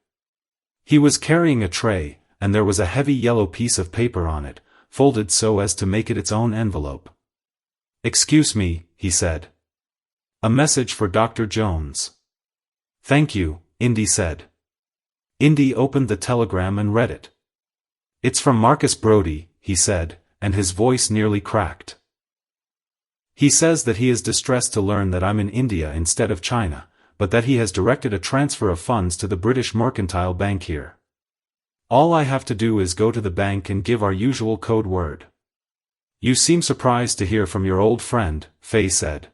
He was carrying a tray, and there was a heavy yellow piece of paper on it, folded so as to make it its own envelope. Excuse me, he said. A message for Dr. Jones. Thank you, Indy said. Indy opened the telegram and read it. It's from Marcus Brody, he said, and his voice nearly cracked. He says that he is distressed to learn that I'm in India instead of China, but that he has directed a transfer of funds to the British Mercantile Bank here. All I have to do is go to the bank and give our usual code word. You seem surprised to hear from your old friend, Faye said.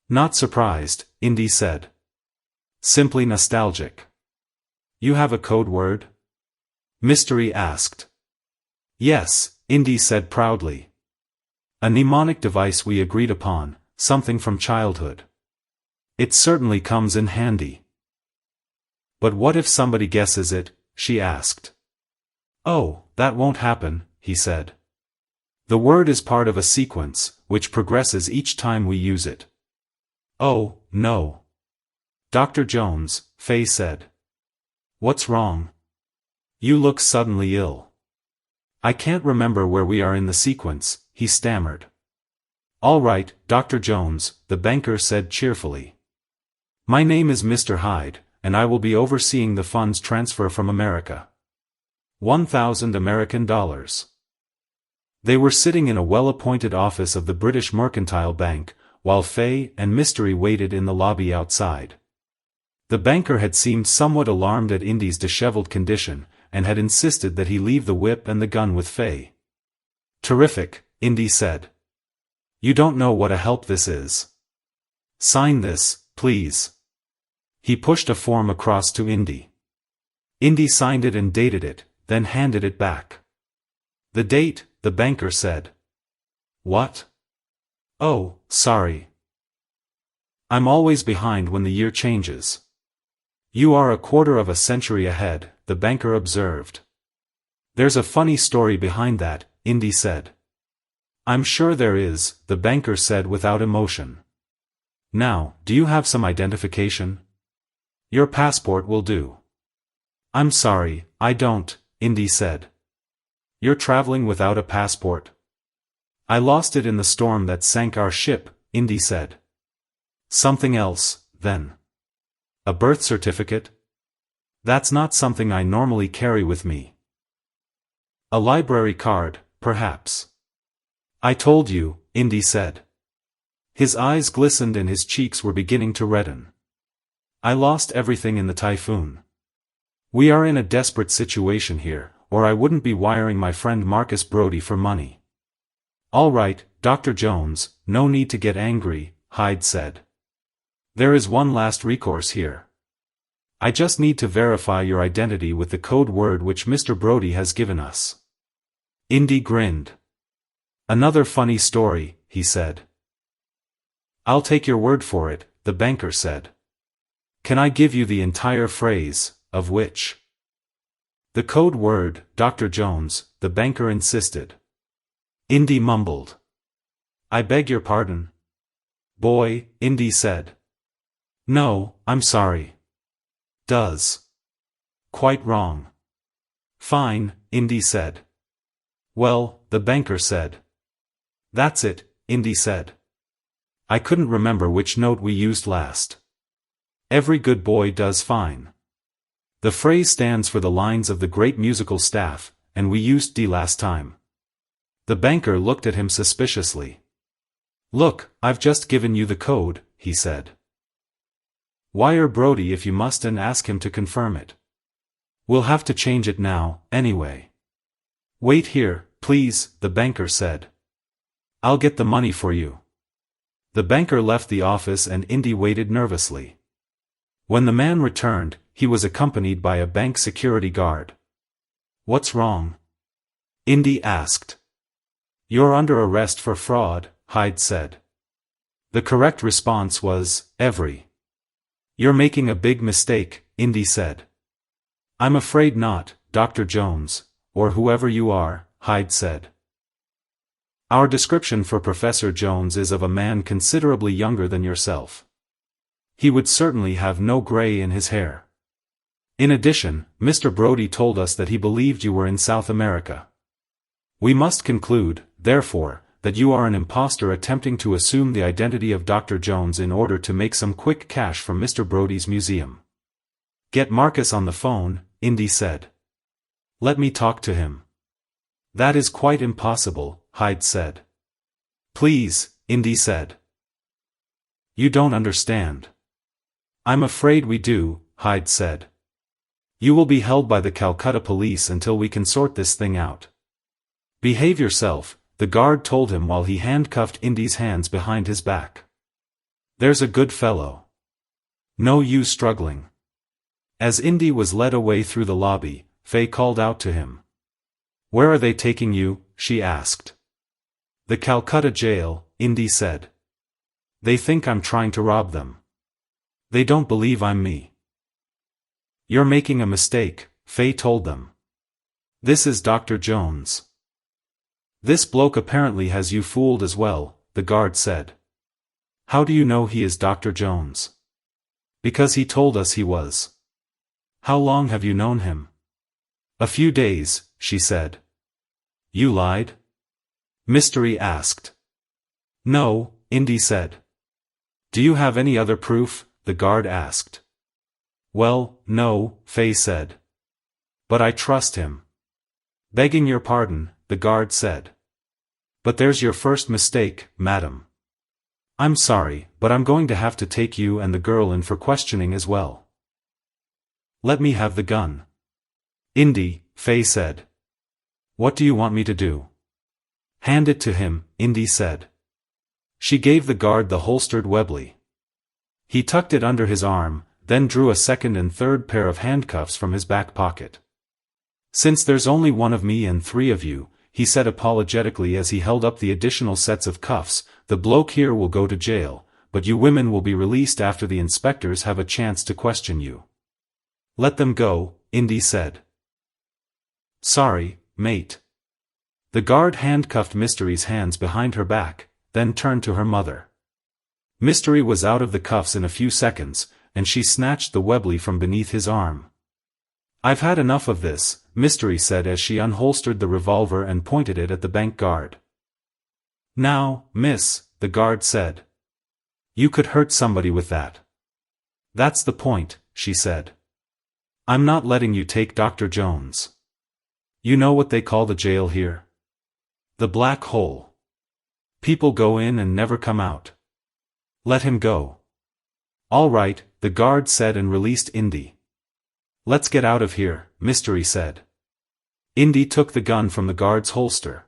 Not surprised, Indy said. Simply nostalgic. You have a code word? Mystery asked. Yes, Indy said proudly. A mnemonic device we agreed upon, something from childhood. It certainly comes in handy. But what if somebody guesses it? She asked. Oh, that won't happen, he said. The word is part of a sequence, which progresses each time we use it. Oh, no. Dr. Jones, Faye said. What's wrong? You look suddenly ill. I can't remember where we are in the sequence, he stammered. All right, Dr. Jones, the banker said cheerfully. My name is Mr. Hyde, and I will be overseeing the funds transfer from America. 1,000 American dollars. They were sitting in a well-appointed office of the British Mercantile Bank, while Faye and Mystery waited in the lobby outside. The banker had seemed somewhat alarmed at Indy's disheveled condition, and had insisted that he leave the whip and the gun with Faye. Terrific, Indy said. You don't know what a help this is. Sign this, please. He pushed a form across to Indy. Indy signed it and dated it, then handed it back. "The date," the banker said. "What? Oh, sorry. I'm always behind when the year changes." "You are a quarter of a century ahead," the banker observed. "There's a funny story behind that," Indy said. "I'm sure there is," the banker said without emotion. "Now, do you have some identification? Your passport will do." "I'm sorry, I don't," Indy said. "You're traveling without a passport?" "I lost it in the storm that sank our ship," Indy said. "Something else, then. A birth certificate? That's not something I normally carry with me." "A library card, perhaps?" "I told you," Indy said. His eyes glistened and his cheeks were beginning to redden. "I lost everything in the typhoon. We are in a desperate situation here, or I wouldn't be wiring my friend Marcus Brody for money." "All right, Dr. Jones, no need to get angry," Hyde said. "There is one last recourse here. I just need to verify your identity with the code word which Mr. Brody has given us." Indy grinned. "Another funny story," he said. "I'll take your word for it," the banker said. "Can I give you the entire phrase, of which?" "The code word, Dr. Jones," the banker insisted. Indy mumbled. "I beg your pardon?" "Boy," Indy said. "No, I'm sorry." "Does." "Quite wrong." "Fine," Indy said. "Well," the banker said. "That's it," Indy said. "I couldn't remember which note we used last. Every good boy does fine. The phrase stands for the lines of the great musical staff, and we used D last time." The banker looked at him suspiciously. "Look, I've just given you the code," he said. "Wire Brody if you must and ask him to confirm it. We'll have to change it now, anyway." "Wait here, please," the banker said. "I'll get the money for you." The banker left the office and Indy waited nervously. When the man returned, he was accompanied by a bank security guard. "What's wrong?" Indy asked. "You're under arrest for fraud," Hyde said. The correct response was, "Every." "You're making a big mistake," Indy said. "I'm afraid not, Dr. Jones, or whoever you are," Hyde said. "Our description for Professor Jones is of a man considerably younger than yourself. He would certainly have no gray in his hair. In addition, Mr. Brody told us that he believed you were in South America. We must conclude, therefore, that you are an impostor attempting to assume the identity of Dr. Jones in order to make some quick cash from Mr. Brody's museum." "Get Marcus on the phone," Indy said. "Let me talk to him." "That is quite impossible," Hyde said. "Please," Indy said. "You don't understand." "I'm afraid we do," Hyde said. "You will be held by the Calcutta police until we can sort this thing out." "Behave yourself," the guard told him while he handcuffed Indy's hands behind his back. "There's a good fellow. No use struggling." As Indy was led away through the lobby, Faye called out to him. "Where are they taking you?" she asked. "The Calcutta jail," Indy said. "They think I'm trying to rob them. They don't believe I'm me." "You're making a mistake," Faye told them. "This is Dr. Jones." "This bloke apparently has you fooled as well," the guard said. "How do you know he is Dr. Jones?" "Because he told us he was." "How long have you known him?" "A few days," she said. "You lied?" Mystery asked. "No," Indy said. "Do you have any other proof?" the guard asked. "Well, no," Faye said. "But I trust him." "Begging your pardon," the guard said. "But there's your first mistake, madam." "I'm sorry, but I'm going to have to take you and the girl in for questioning as well." "Let me have the gun." "Indy," Faye said. "What do you want me to do?" "Hand it to him," Indy said. She gave the guard the holstered Webley. He tucked it under his arm, then drew a second and third pair of handcuffs from his back pocket. Since there's only one of me and three of you, he said apologetically as he held up the additional sets of cuffs, the bloke here will go to jail, but you women will be released after the inspectors have a chance to question you. Let them go, Indy said. Sorry, mate. The guard handcuffed Mystery's hands behind her back, then turned to her mother. Mystery was out of the cuffs in a few seconds, and she snatched the Webley from beneath his arm. I've had enough of this, Mystery said as she unholstered the revolver and pointed it at the bank guard. Now, miss, the guard said. You could hurt somebody with that. That's the point, she said. I'm not letting you take Dr. Jones. You know what they call the jail here? The black hole. People go in and never come out. Let him go. All right, the guard said and released Indy. Let's get out of here, Mystery said. Indy took the gun from the guard's holster.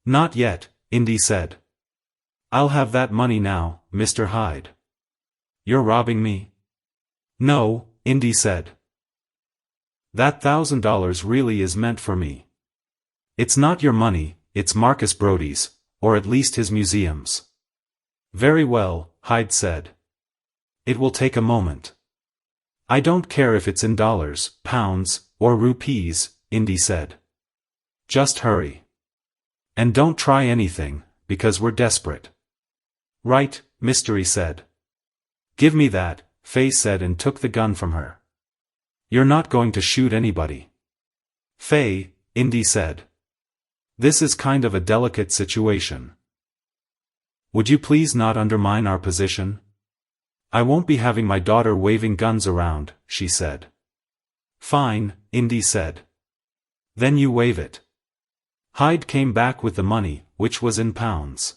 Not yet, Indy said. I'll have that money now, Mr. Hyde. You're robbing me? No, Indy said. That $1,000 really is meant for me. It's not your money, it's Marcus Brody's, or at least his museum's. Very well, Hyde said. It will take a moment. I don't care if it's in dollars, pounds, or rupees, Indy said. Just hurry. And don't try anything, because we're desperate. Right, Mystery said. Give me that, Faye said and took the gun from her. You're not going to shoot anybody. Faye, Indy said. This is kind of a delicate situation. Would you please not undermine our position? I won't be having my daughter waving guns around, she said. Fine, Indy said. Then you wave it. Hyde came back with the money, which was in pounds.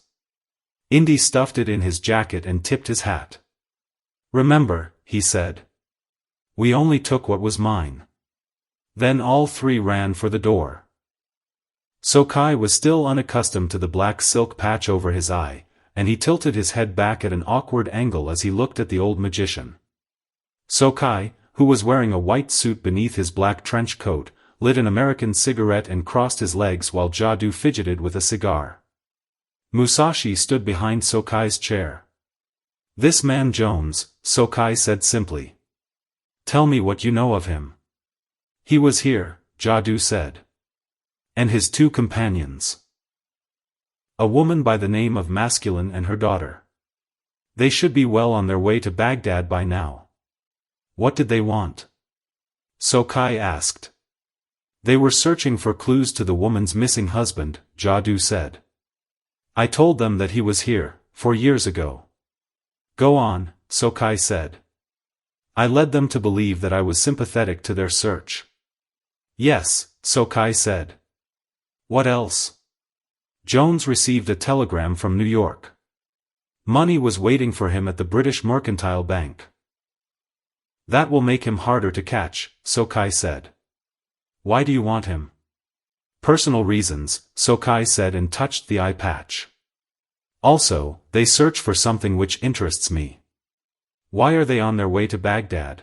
Indy stuffed it in his jacket and tipped his hat. Remember, he said. We only took what was mine. Then all three ran for the door. Sokai was still unaccustomed to the black silk patch over his eye, and he tilted his head back at an awkward angle as he looked at the old magician. Sokai, who was wearing a white suit beneath his black trench coat, lit an American cigarette and crossed his legs while Jadoo fidgeted with a cigar. Musashi stood behind Sokai's chair. This man Jones, Sokai said simply. Tell me what you know of him. He was here, Jadoo said. And his two companions. A woman by the name of Masculine and her daughter. They should be well on their way to Baghdad by now. What did they want? Sokai asked. They were searching for clues to the woman's missing husband, Jadoo said. I told them that he was here, 4 years ago. Go on, Sokai said. I led them to believe that I was sympathetic to their search. Yes, Sokai said. What else? Jones received a telegram from New York. Money was waiting for him at the British Mercantile Bank. That will make him harder to catch, Sokai said. Why do you want him? Personal reasons, Sokai said and touched the eye patch. Also, they search for something which interests me. Why are they on their way to Baghdad?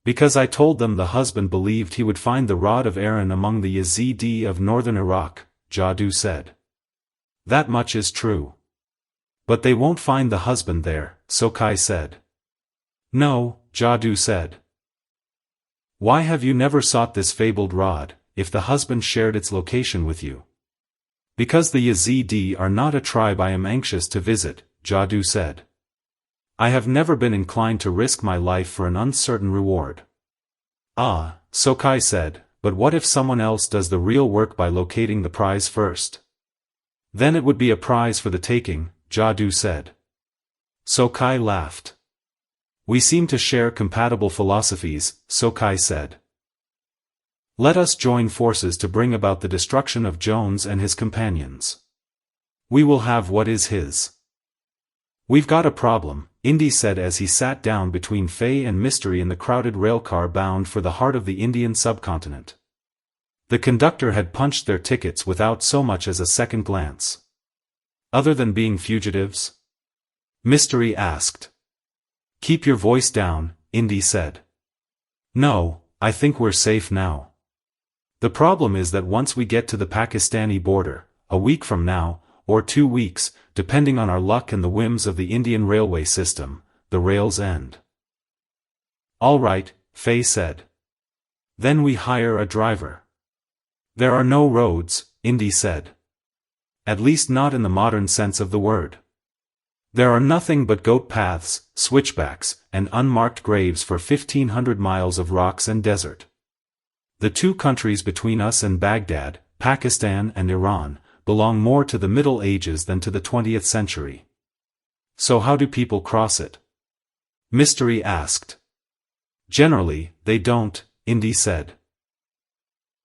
Because I told them the husband believed he would find the rod of Aaron among the Yazidi of northern Iraq, Jadoo said. That much is true. But they won't find the husband there, Sokai said. No, Jadoo said. Why have you never sought this fabled rod, if the husband shared its location with you? Because the Yazidi are not a tribe I am anxious to visit, Jadoo said. I have never been inclined to risk my life for an uncertain reward. Ah, Sokai said, but what if someone else does the real work by locating the prize first? Then it would be a prize for the taking, Jadoo said. Sokai laughed. We seem to share compatible philosophies, Sokai said. Let us join forces to bring about the destruction of Jones and his companions. We will have what is his. We've got a problem, Indy said as he sat down between Faye and Mystery in the crowded railcar bound for the heart of the Indian subcontinent. The conductor had punched their tickets without so much as a second glance. Other than being fugitives? Mystery asked. Keep your voice down, Indy said. No, I think we're safe now. The problem is that once we get to the Pakistani border, a week from now, or 2 weeks, depending on our luck and the whims of the Indian railway system, the rails end. All right, Faye said. Then we hire a driver. There are no roads, Indy said. At least not in the modern sense of the word. There are nothing but goat paths, switchbacks, and unmarked graves for 1,500 miles of rocks and desert. The two countries between us and Baghdad, Pakistan and Iran, belong more to the Middle Ages than to the 20th century. So how do people cross it? Mystery asked. Generally, they don't, Indy said.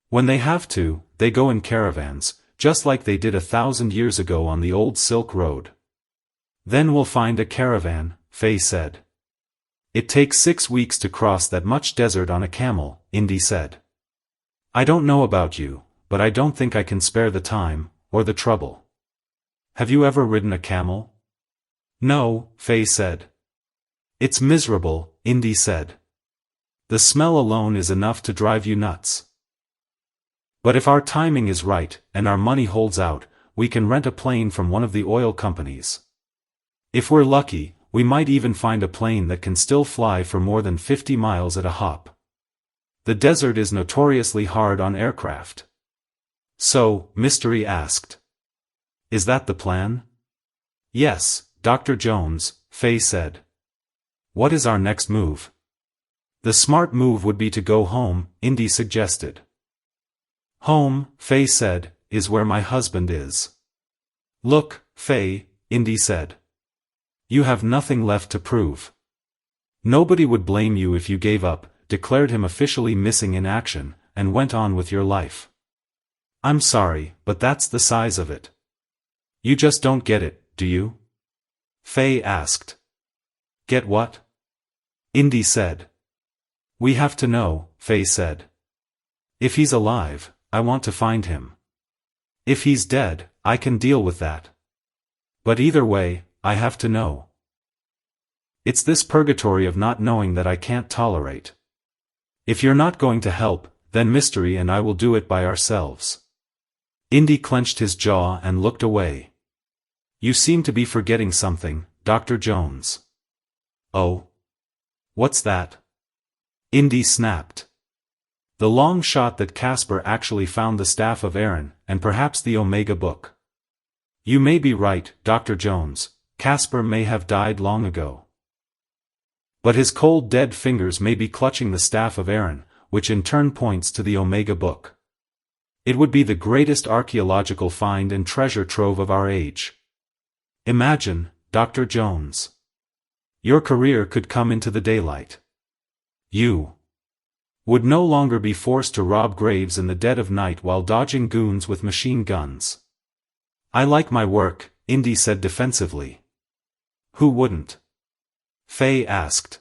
When they have to, they go in caravans, just like they did 1,000 years ago on the old Silk Road. Then we'll find a caravan, Faye said. It takes 6 weeks to cross that much desert on a camel, Indy said. I don't know about you, but I don't think I can spare the time, or the trouble. Have you ever ridden a camel? No, Faye said. It's miserable, Indy said. The smell alone is enough to drive you nuts. But if our timing is right, and our money holds out, we can rent a plane from one of the oil companies. If we're lucky, we might even find a plane that can still fly for more than 50 miles at a hop. The desert is notoriously hard on aircraft. So, Mystery asked. Is that the plan? Yes, Dr. Jones, Faye said. What is our next move? The smart move would be to go home, Indy suggested. Home, Faye said, is where my husband is. Look, Faye, Indy said. You have nothing left to prove. Nobody would blame you if you gave up, declared him officially missing in action, and went on with your life. I'm sorry, but that's the size of it. You just don't get it, do you? Faye asked. Get what? Indy said. We have to know, Faye said. If he's alive, I want to find him. If he's dead, I can deal with that. But either way, I have to know. It's this purgatory of not knowing that I can't tolerate. If you're not going to help, then Mystery and I will do it by ourselves. Indy clenched his jaw and looked away. You seem to be forgetting something, Dr. Jones. Oh? What's that? Indy snapped. The long shot that Casper actually found the staff of Aaron, and perhaps the Omega book. You may be right, Dr. Jones. Casper may have died long ago. But his cold dead fingers may be clutching the staff of Aaron, which in turn points to the Omega book. It would be the greatest archaeological find and treasure trove of our age. Imagine, Dr. Jones. Your career could come into the daylight. You would no longer be forced to rob graves in the dead of night while dodging goons with machine guns. I like my work, Indy said defensively. Who wouldn't? Faye asked.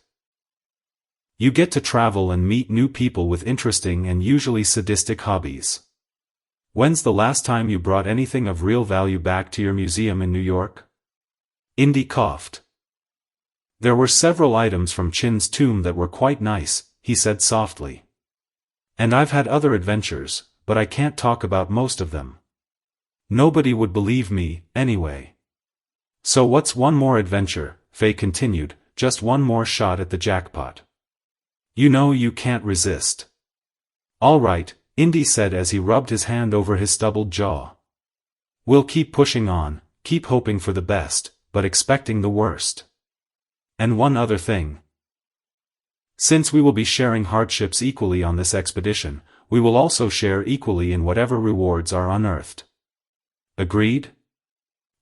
You get to travel and meet new people with interesting and usually sadistic hobbies. When's the last time you brought anything of real value back to your museum in New York? Indy coughed. There were several items from Chin's tomb that were quite nice, he said softly. And I've had other adventures, but I can't talk about most of them. Nobody would believe me, anyway. So what's one more adventure, Faye continued, just one more shot at the jackpot. You know you can't resist. All right, Indy said as he rubbed his hand over his stubbled jaw. We'll keep pushing on, keep hoping for the best, but expecting the worst. And one other thing. Since we will be sharing hardships equally on this expedition, we will also share equally in whatever rewards are unearthed. Agreed?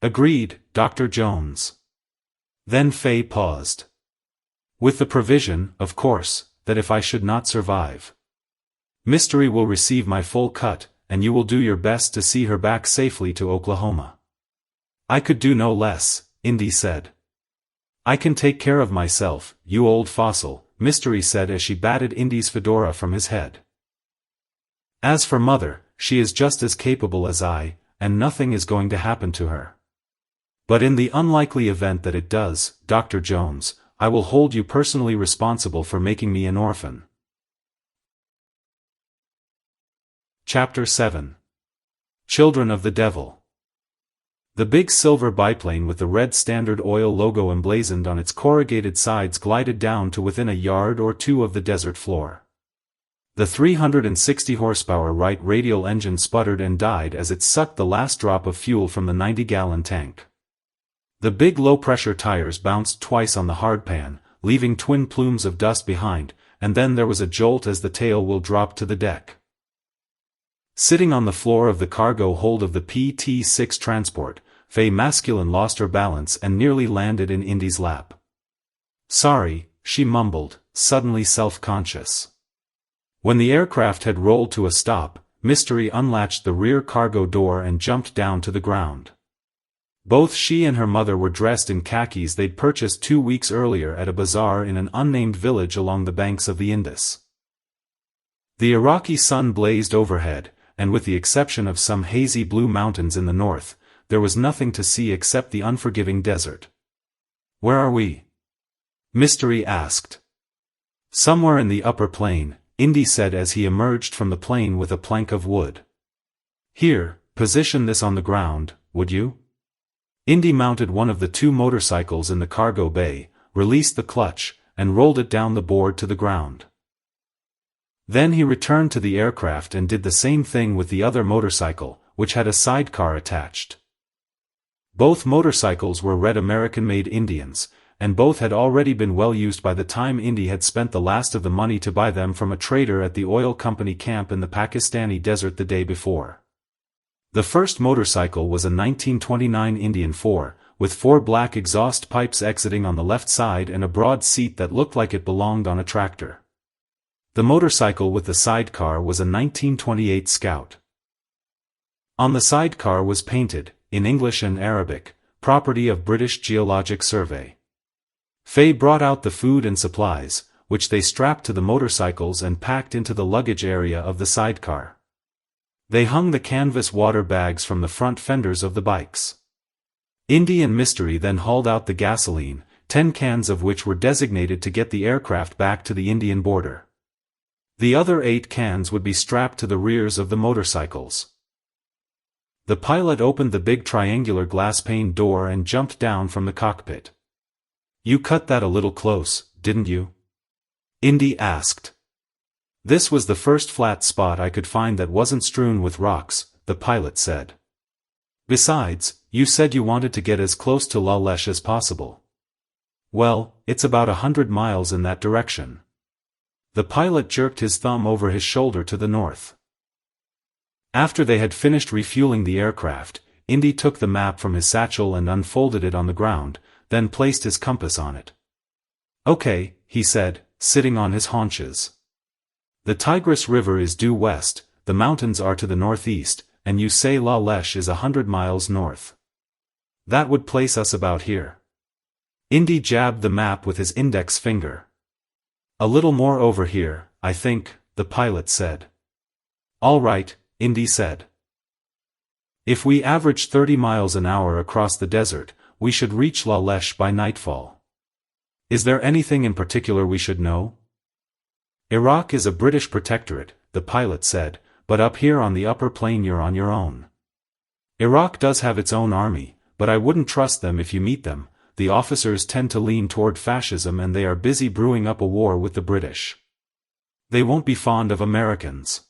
Agreed, Dr. Jones. Then Faye paused. With the provision, of course, that if I should not survive, Mystery will receive my full cut, and you will do your best to see her back safely to Oklahoma. I could do no less, Indy said. I can take care of myself, you old fossil, Mystery said as she batted Indy's fedora from his head. As for Mother, she is just as capable as I, and nothing is going to happen to her. But in the unlikely event that it does, Dr. Jones, I will hold you personally responsible for making me an orphan. Chapter 7. Children of the Devil. The big silver biplane with the red Standard Oil logo emblazoned on its corrugated sides glided down to within a yard or two of the desert floor. The 360 horsepower right radial engine sputtered and died as it sucked the last drop of fuel from the 90-gallon tank. The big low-pressure tires bounced twice on the hardpan, leaving twin plumes of dust behind, and then there was a jolt as the tail wheel dropped to the deck. Sitting on the floor of the cargo hold of the PT-6 transport, Faye Masculine lost her balance and nearly landed in Indy's lap. "Sorry," she mumbled, suddenly self-conscious. When the aircraft had rolled to a stop, Mystery unlatched the rear cargo door and jumped down to the ground. Both she and her mother were dressed in khakis they'd purchased 2 weeks earlier at a bazaar in an unnamed village along the banks of the Indus. The Iraqi sun blazed overhead, and with the exception of some hazy blue mountains in the north, there was nothing to see except the unforgiving desert. "Where are we?" Mystery asked. "Somewhere in the upper plain," Indy said as he emerged from the plane with a plank of wood. "Here, position this on the ground, would you?" Indy mounted one of the 2 motorcycles in the cargo bay, released the clutch, and rolled it down the board to the ground. Then he returned to the aircraft and did the same thing with the other motorcycle, which had a sidecar attached. Both motorcycles were red American-made Indians, and both had already been well used by the time Indy had spent the last of the money to buy them from a trader at the oil company camp in the Pakistani desert the day before. The first motorcycle was a 1929 Indian 4, with 4 black exhaust pipes exiting on the left side and a broad seat that looked like it belonged on a tractor. The motorcycle with the sidecar was a 1928 Scout. On the sidecar was painted, in English and Arabic, "Property of British Geologic Survey." Faye brought out the food and supplies, which they strapped to the motorcycles and packed into the luggage area of the sidecar. They hung the canvas water bags from the front fenders of the bikes. Indy and Mystery then hauled out the gasoline, 10 cans of which were designated to get the aircraft back to the Indian border. The other 8 cans would be strapped to the rears of the motorcycles. The pilot opened the big triangular glass pane door and jumped down from the cockpit. "You cut that a little close, didn't you?" Indy asked. "This was the first flat spot I could find that wasn't strewn with rocks," the pilot said. "Besides, you said you wanted to get as close to La Leche as possible." "Well, it's about 100 miles in that direction." The pilot jerked his thumb over his shoulder to the north. After they had finished refueling the aircraft, Indy took the map from his satchel and unfolded it on the ground, then placed his compass on it. "Okay," he said, sitting on his haunches. "The Tigris River is due west, the mountains are to the northeast, and you say La Leche is 100 miles north. That would place us about here." Indy jabbed the map with his index finger. "A little more over here, I think," the pilot said. "All right," Indy said. "If we average 30 miles an hour across the desert, we should reach La Leche by nightfall. Is there anything in particular we should know?" "Iraq is a British protectorate," the pilot said, "but up here on the upper plain you're on your own. Iraq does have its own army, but I wouldn't trust them if you meet them. The officers tend to lean toward fascism and they are busy brewing up a war with the British. They won't be fond of Americans.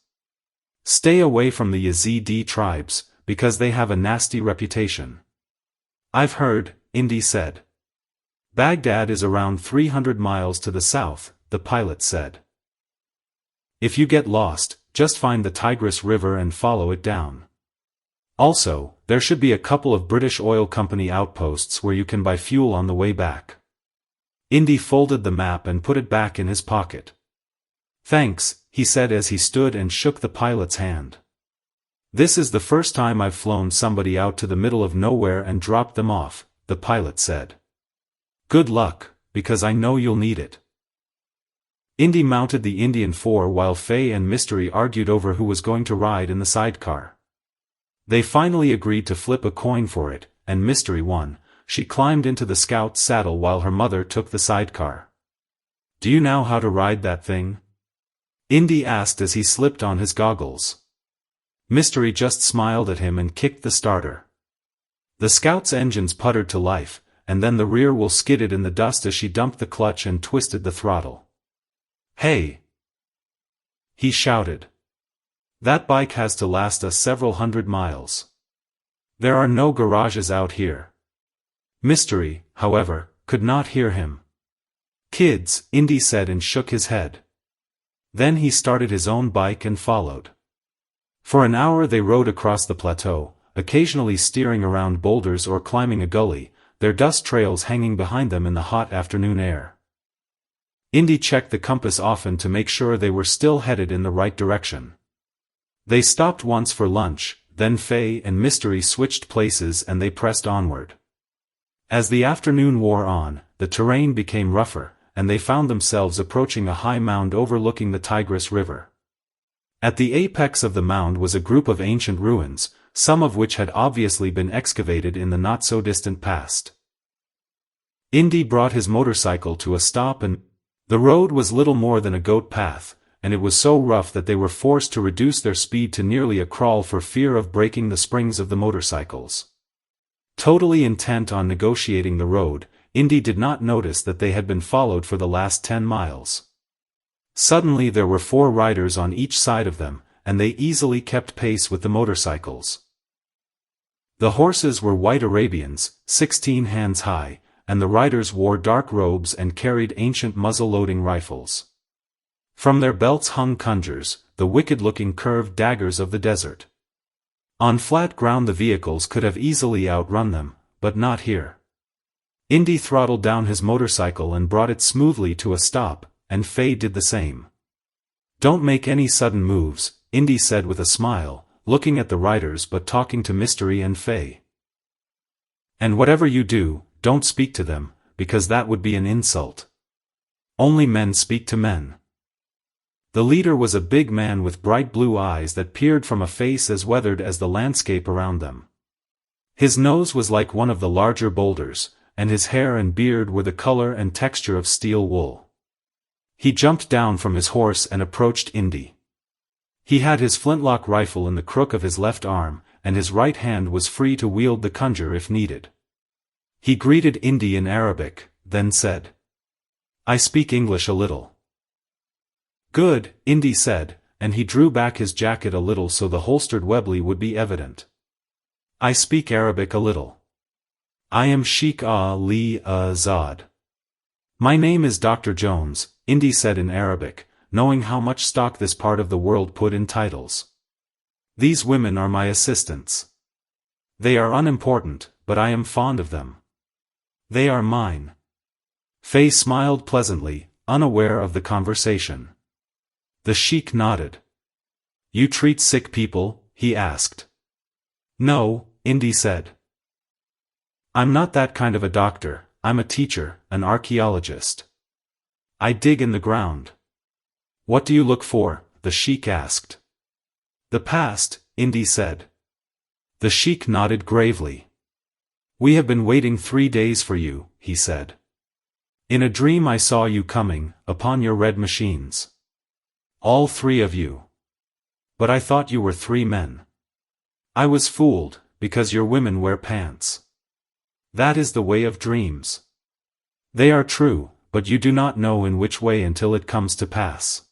Stay away from the Yazidi tribes, because they have a nasty reputation." "I've heard," Indy said. "Baghdad is around 300 miles to the south," the pilot said. "If you get lost, just find the Tigris River and follow it down. Also, there should be a couple of British Oil Company outposts where you can buy fuel on the way back." Indy folded the map and put it back in his pocket. "Thanks," he said as he stood and shook the pilot's hand. "This is the first time I've flown somebody out to the middle of nowhere and dropped them off," the pilot said. "Good luck, because I know you'll need it." Indy mounted the Indian 4 while Faye and Mystery argued over who was going to ride in the sidecar. They finally agreed to flip a coin for it, and Mystery won. She climbed into the Scout's saddle while her mother took the sidecar. "Do you know how to ride that thing?" Indy asked as he slipped on his goggles. Mystery just smiled at him and kicked the starter. The scout's engines puttered to life, and then the rear wheel skidded in the dust as she dumped the clutch and twisted the throttle. "Hey!" he shouted. "That bike has to last us several hundred miles. There are no garages out here." Mystery, however, could not hear him. "Kids," Indy said and shook his head. Then he started his own bike and followed. For an hour they rode across the plateau, occasionally steering around boulders or climbing a gully, their dust trails hanging behind them in the hot afternoon air. Indy checked the compass often to make sure they were still headed in the right direction. They stopped once for lunch, then Faye and Mystery switched places and they pressed onward. As the afternoon wore on, the terrain became rougher, and they found themselves approaching a high mound overlooking the Tigris River. At the apex of the mound was a group of ancient ruins, some of which had obviously been excavated in the not-so-distant past. Indy brought his motorcycle to a stop and the road was little more than a goat path, and it was so rough that they were forced to reduce their speed to nearly a crawl for fear of breaking the springs of the motorcycles. Totally intent on negotiating the road, Indy did not notice that they had been followed for the last 10 miles. Suddenly there were 4 riders on each side of them, and they easily kept pace with the motorcycles. The horses were white Arabians, 16 hands high, and the riders wore dark robes and carried ancient muzzle-loading rifles. From their belts hung conjures, the wicked-looking curved daggers of the desert. On flat ground the vehicles could have easily outrun them, but not here. Indy throttled down his motorcycle and brought it smoothly to a stop, and Faye did the same. "Don't make any sudden moves," Indy said with a smile, looking at the riders but talking to Mystery and Faye. "And whatever you do, don't speak to them, because that would be an insult. Only men speak to men." The leader was a big man with bright blue eyes that peered from a face as weathered as the landscape around them. His nose was like one of the larger boulders, and his hair and beard were the color and texture of steel wool. He jumped down from his horse and approached Indy. He had his flintlock rifle in the crook of his left arm, and his right hand was free to wield the conjure if needed. He greeted Indy in Arabic, then said, "I speak English a little." "Good," Indy said, and he drew back his jacket a little so the holstered Webley would be evident. "I speak Arabic a little. I am Sheikh Ali Azad. My name is Dr. Jones," Indy said in Arabic, knowing how much stock this part of the world put in titles. "These women are my assistants. They are unimportant, but I am fond of them. They are mine." Faye smiled pleasantly, unaware of the conversation. The sheik nodded. "You treat sick people?" he asked. "No," Indy said. "I'm not that kind of a doctor, I'm a teacher, an archaeologist. I dig in the ground." "What do you look for?" the sheik asked. "The past," Indy said. The sheik nodded gravely. "We have been waiting 3 days for you," he said. "In a dream I saw you coming, upon your red machines. All 3 of you. But I thought you were 3 men. I was fooled, because your women wear pants. That is the way of dreams. They are true, but you do not know in which way until it comes to pass."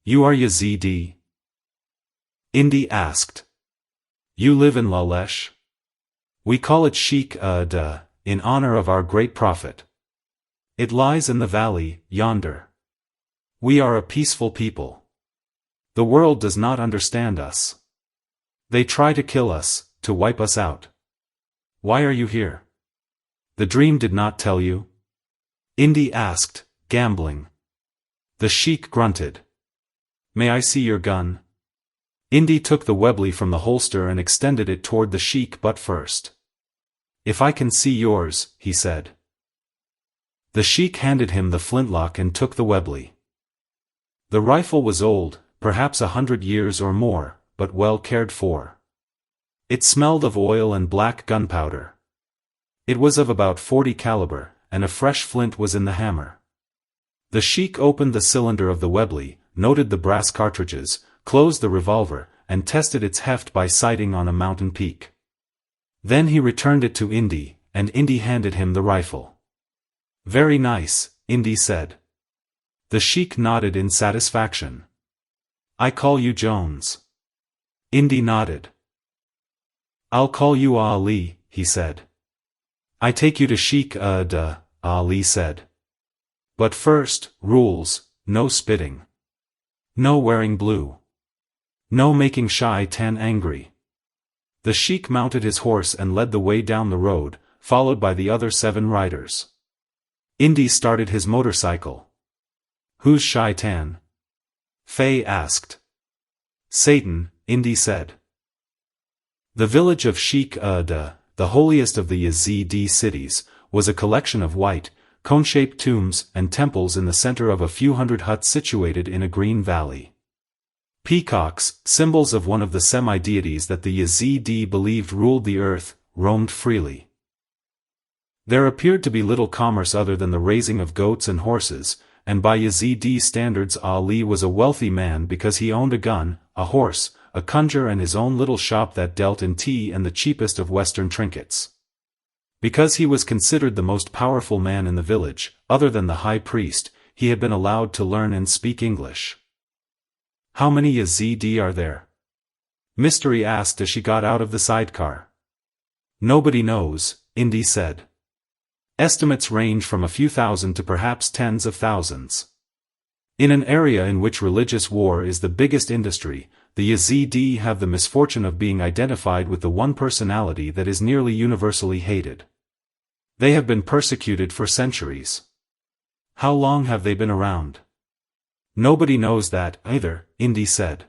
"You are Yazidi?" Indy asked. "You live in Lalesh? We call it Sheikh Ada, in honor of our great prophet. It lies in the valley, yonder. We are a peaceful people. The world does not understand us. They try to kill us, to wipe us out. Why are you here? The dream did not tell you?" Indy asked, gambling. The sheik grunted. "May I see your gun?" Indy took the Webley from the holster and extended it toward the sheik butt first. "If I can see yours," he said. The sheik handed him the flintlock and took the Webley. The rifle was old, perhaps 100 years or more, but well cared for. It smelled of oil and black gunpowder. It was of about .40 caliber, and a fresh flint was in the hammer. The sheik opened the cylinder of the Webley, noted the brass cartridges, closed the revolver, and tested its heft by sighting on a mountain peak. Then he returned it to Indy, and Indy handed him the rifle. "Very nice," Indy said. The sheik nodded in satisfaction. "I call you Jones." Indy nodded. "I'll call you Ali," he said. "I take you to Sheikh Ali said. "But first, rules, no spitting. No wearing blue. No making Shaitan angry." The sheik mounted his horse and led the way down the road, followed by the other 7 riders. Indy started his motorcycle. "Who's Shaitan?" Faye asked. "Satan," Indy said. The village of Sheikh the holiest of the Yazidi cities, was a collection of white, cone-shaped tombs and temples in the center of a few hundred huts situated in a green valley. Peacocks, symbols of one of the semi-deities that the Yazidi believed ruled the earth, roamed freely. There appeared to be little commerce other than the raising of goats and horses, and by Yazidi standards Ali was a wealthy man because he owned a gun, a horse, a conjure and his own little shop that dealt in tea and the cheapest of Western trinkets. Because he was considered the most powerful man in the village, other than the high priest, he had been allowed to learn and speak English. "How many Yazidi are there?" Mystery asked as she got out of the sidecar. "Nobody knows," Indy said. "Estimates range from a few thousand to perhaps tens of thousands. In an area in which religious war is the biggest industry, the Yazidi have the misfortune of being identified with the one personality that is nearly universally hated. They have been persecuted for centuries." "How long have they been around?" "Nobody knows that, either," Indy said.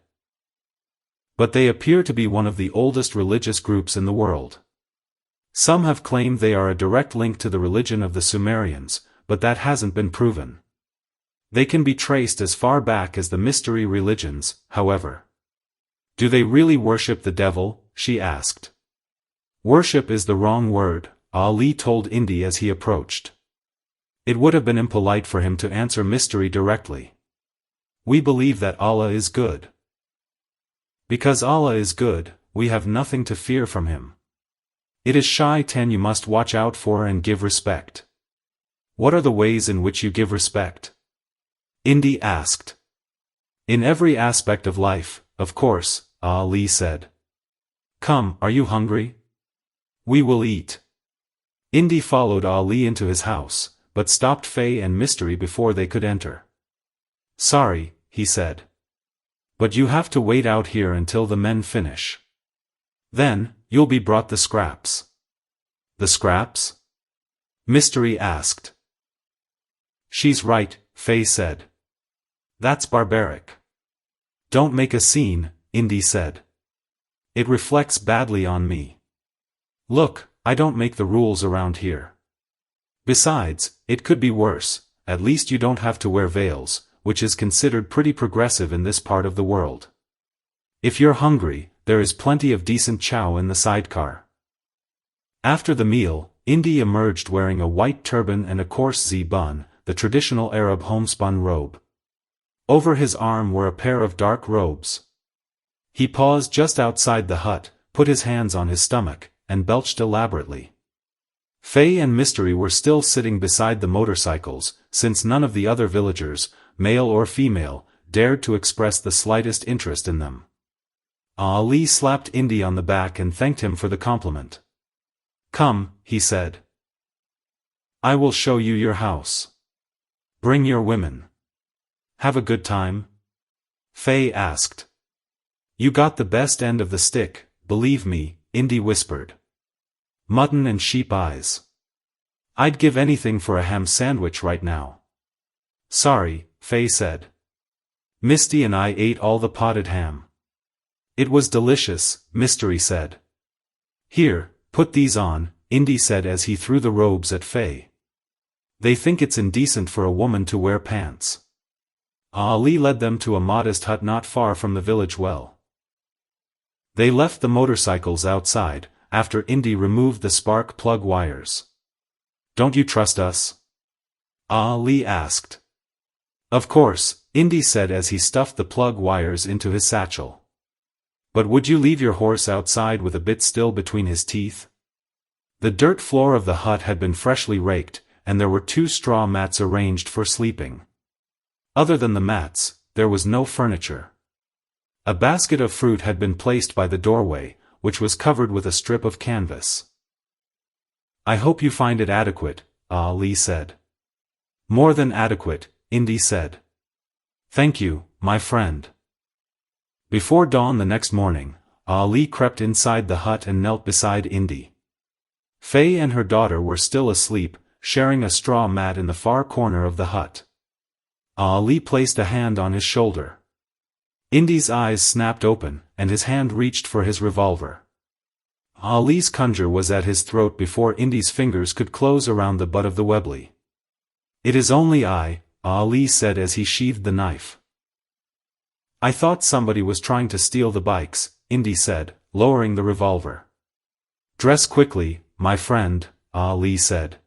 "But they appear to be one of the oldest religious groups in the world. Some have claimed they are a direct link to the religion of the Sumerians, but that hasn't been proven. They can be traced as far back as the mystery religions, however." "Do they really worship the devil?" she asked. "Worship is the wrong word," Ali told Indy as he approached. It would have been impolite for him to answer Mystery directly. "We believe that Allah is good. Because Allah is good, we have nothing to fear from him. It is Shaitan you must watch out for and give respect." "What are the ways in which you give respect?" Indy asked. "In every aspect of life, of course," Ali said. "Come, are you hungry? We will eat." Indy followed Ali into his house, but stopped Faye and Mystery before they could enter. "Sorry," he said. "But you have to wait out here until the men finish. Then, you'll be brought the scraps." "The scraps?" Mystery asked. "She's right," Faye said. "That's barbaric." "Don't make a scene," Indy said. "It reflects badly on me. Look, I don't make the rules around here. Besides, it could be worse, at least you don't have to wear veils, which is considered pretty progressive in this part of the world. If you're hungry, there is plenty of decent chow in the sidecar." After the meal, Indy emerged wearing a white turban and a coarse zibun, the traditional Arab homespun robe. Over his arm were a pair of dark robes. He paused just outside the hut, put his hands on his stomach, and belched elaborately. Faye and Mystery were still sitting beside the motorcycles, since none of the other villagers, male or female, dared to express the slightest interest in them. Ali slapped Indy on the back and thanked him for the compliment. "Come," he said. "I will show you your house. Bring your women. Have a good time?" Faye asked. "You got the best end of the stick, believe me," Indy whispered. "Mutton and sheep eyes. I'd give anything for a ham sandwich right now." "Sorry," Faye said. "Misty and I ate all the potted ham." "It was delicious," Mystery said. "Here, put these on," Indy said as he threw the robes at Faye. "They think it's indecent for a woman to wear pants." Ali led them to a modest hut not far from the village well. They left the motorcycles outside, after Indy removed the spark plug wires. "Don't you trust us?" Ali asked. "Of course," Indy said as he stuffed the plug wires into his satchel. But would you leave your horse outside with a bit still between his teeth? The dirt floor of the hut had been freshly raked, and there were 2 straw mats arranged for sleeping. Other than the mats, there was no furniture. A basket of fruit had been placed by the doorway, which was covered with a strip of canvas. "I hope you find it adequate," Ali said. "More than adequate," Indy said. "Thank you, my friend." Before dawn the next morning, Ali crept inside the hut and knelt beside Indy. Faye and her daughter were still asleep, sharing a straw mat in the far corner of the hut. Ali placed a hand on his shoulder. Indy's eyes snapped open, and his hand reached for his revolver. Ali's conjure was at his throat before Indy's fingers could close around the butt of the Webley. "It is only I," Ali said as he sheathed the knife. "I thought somebody was trying to steal the bikes," Indy said, lowering the revolver. "Dress quickly, my friend," Ali said.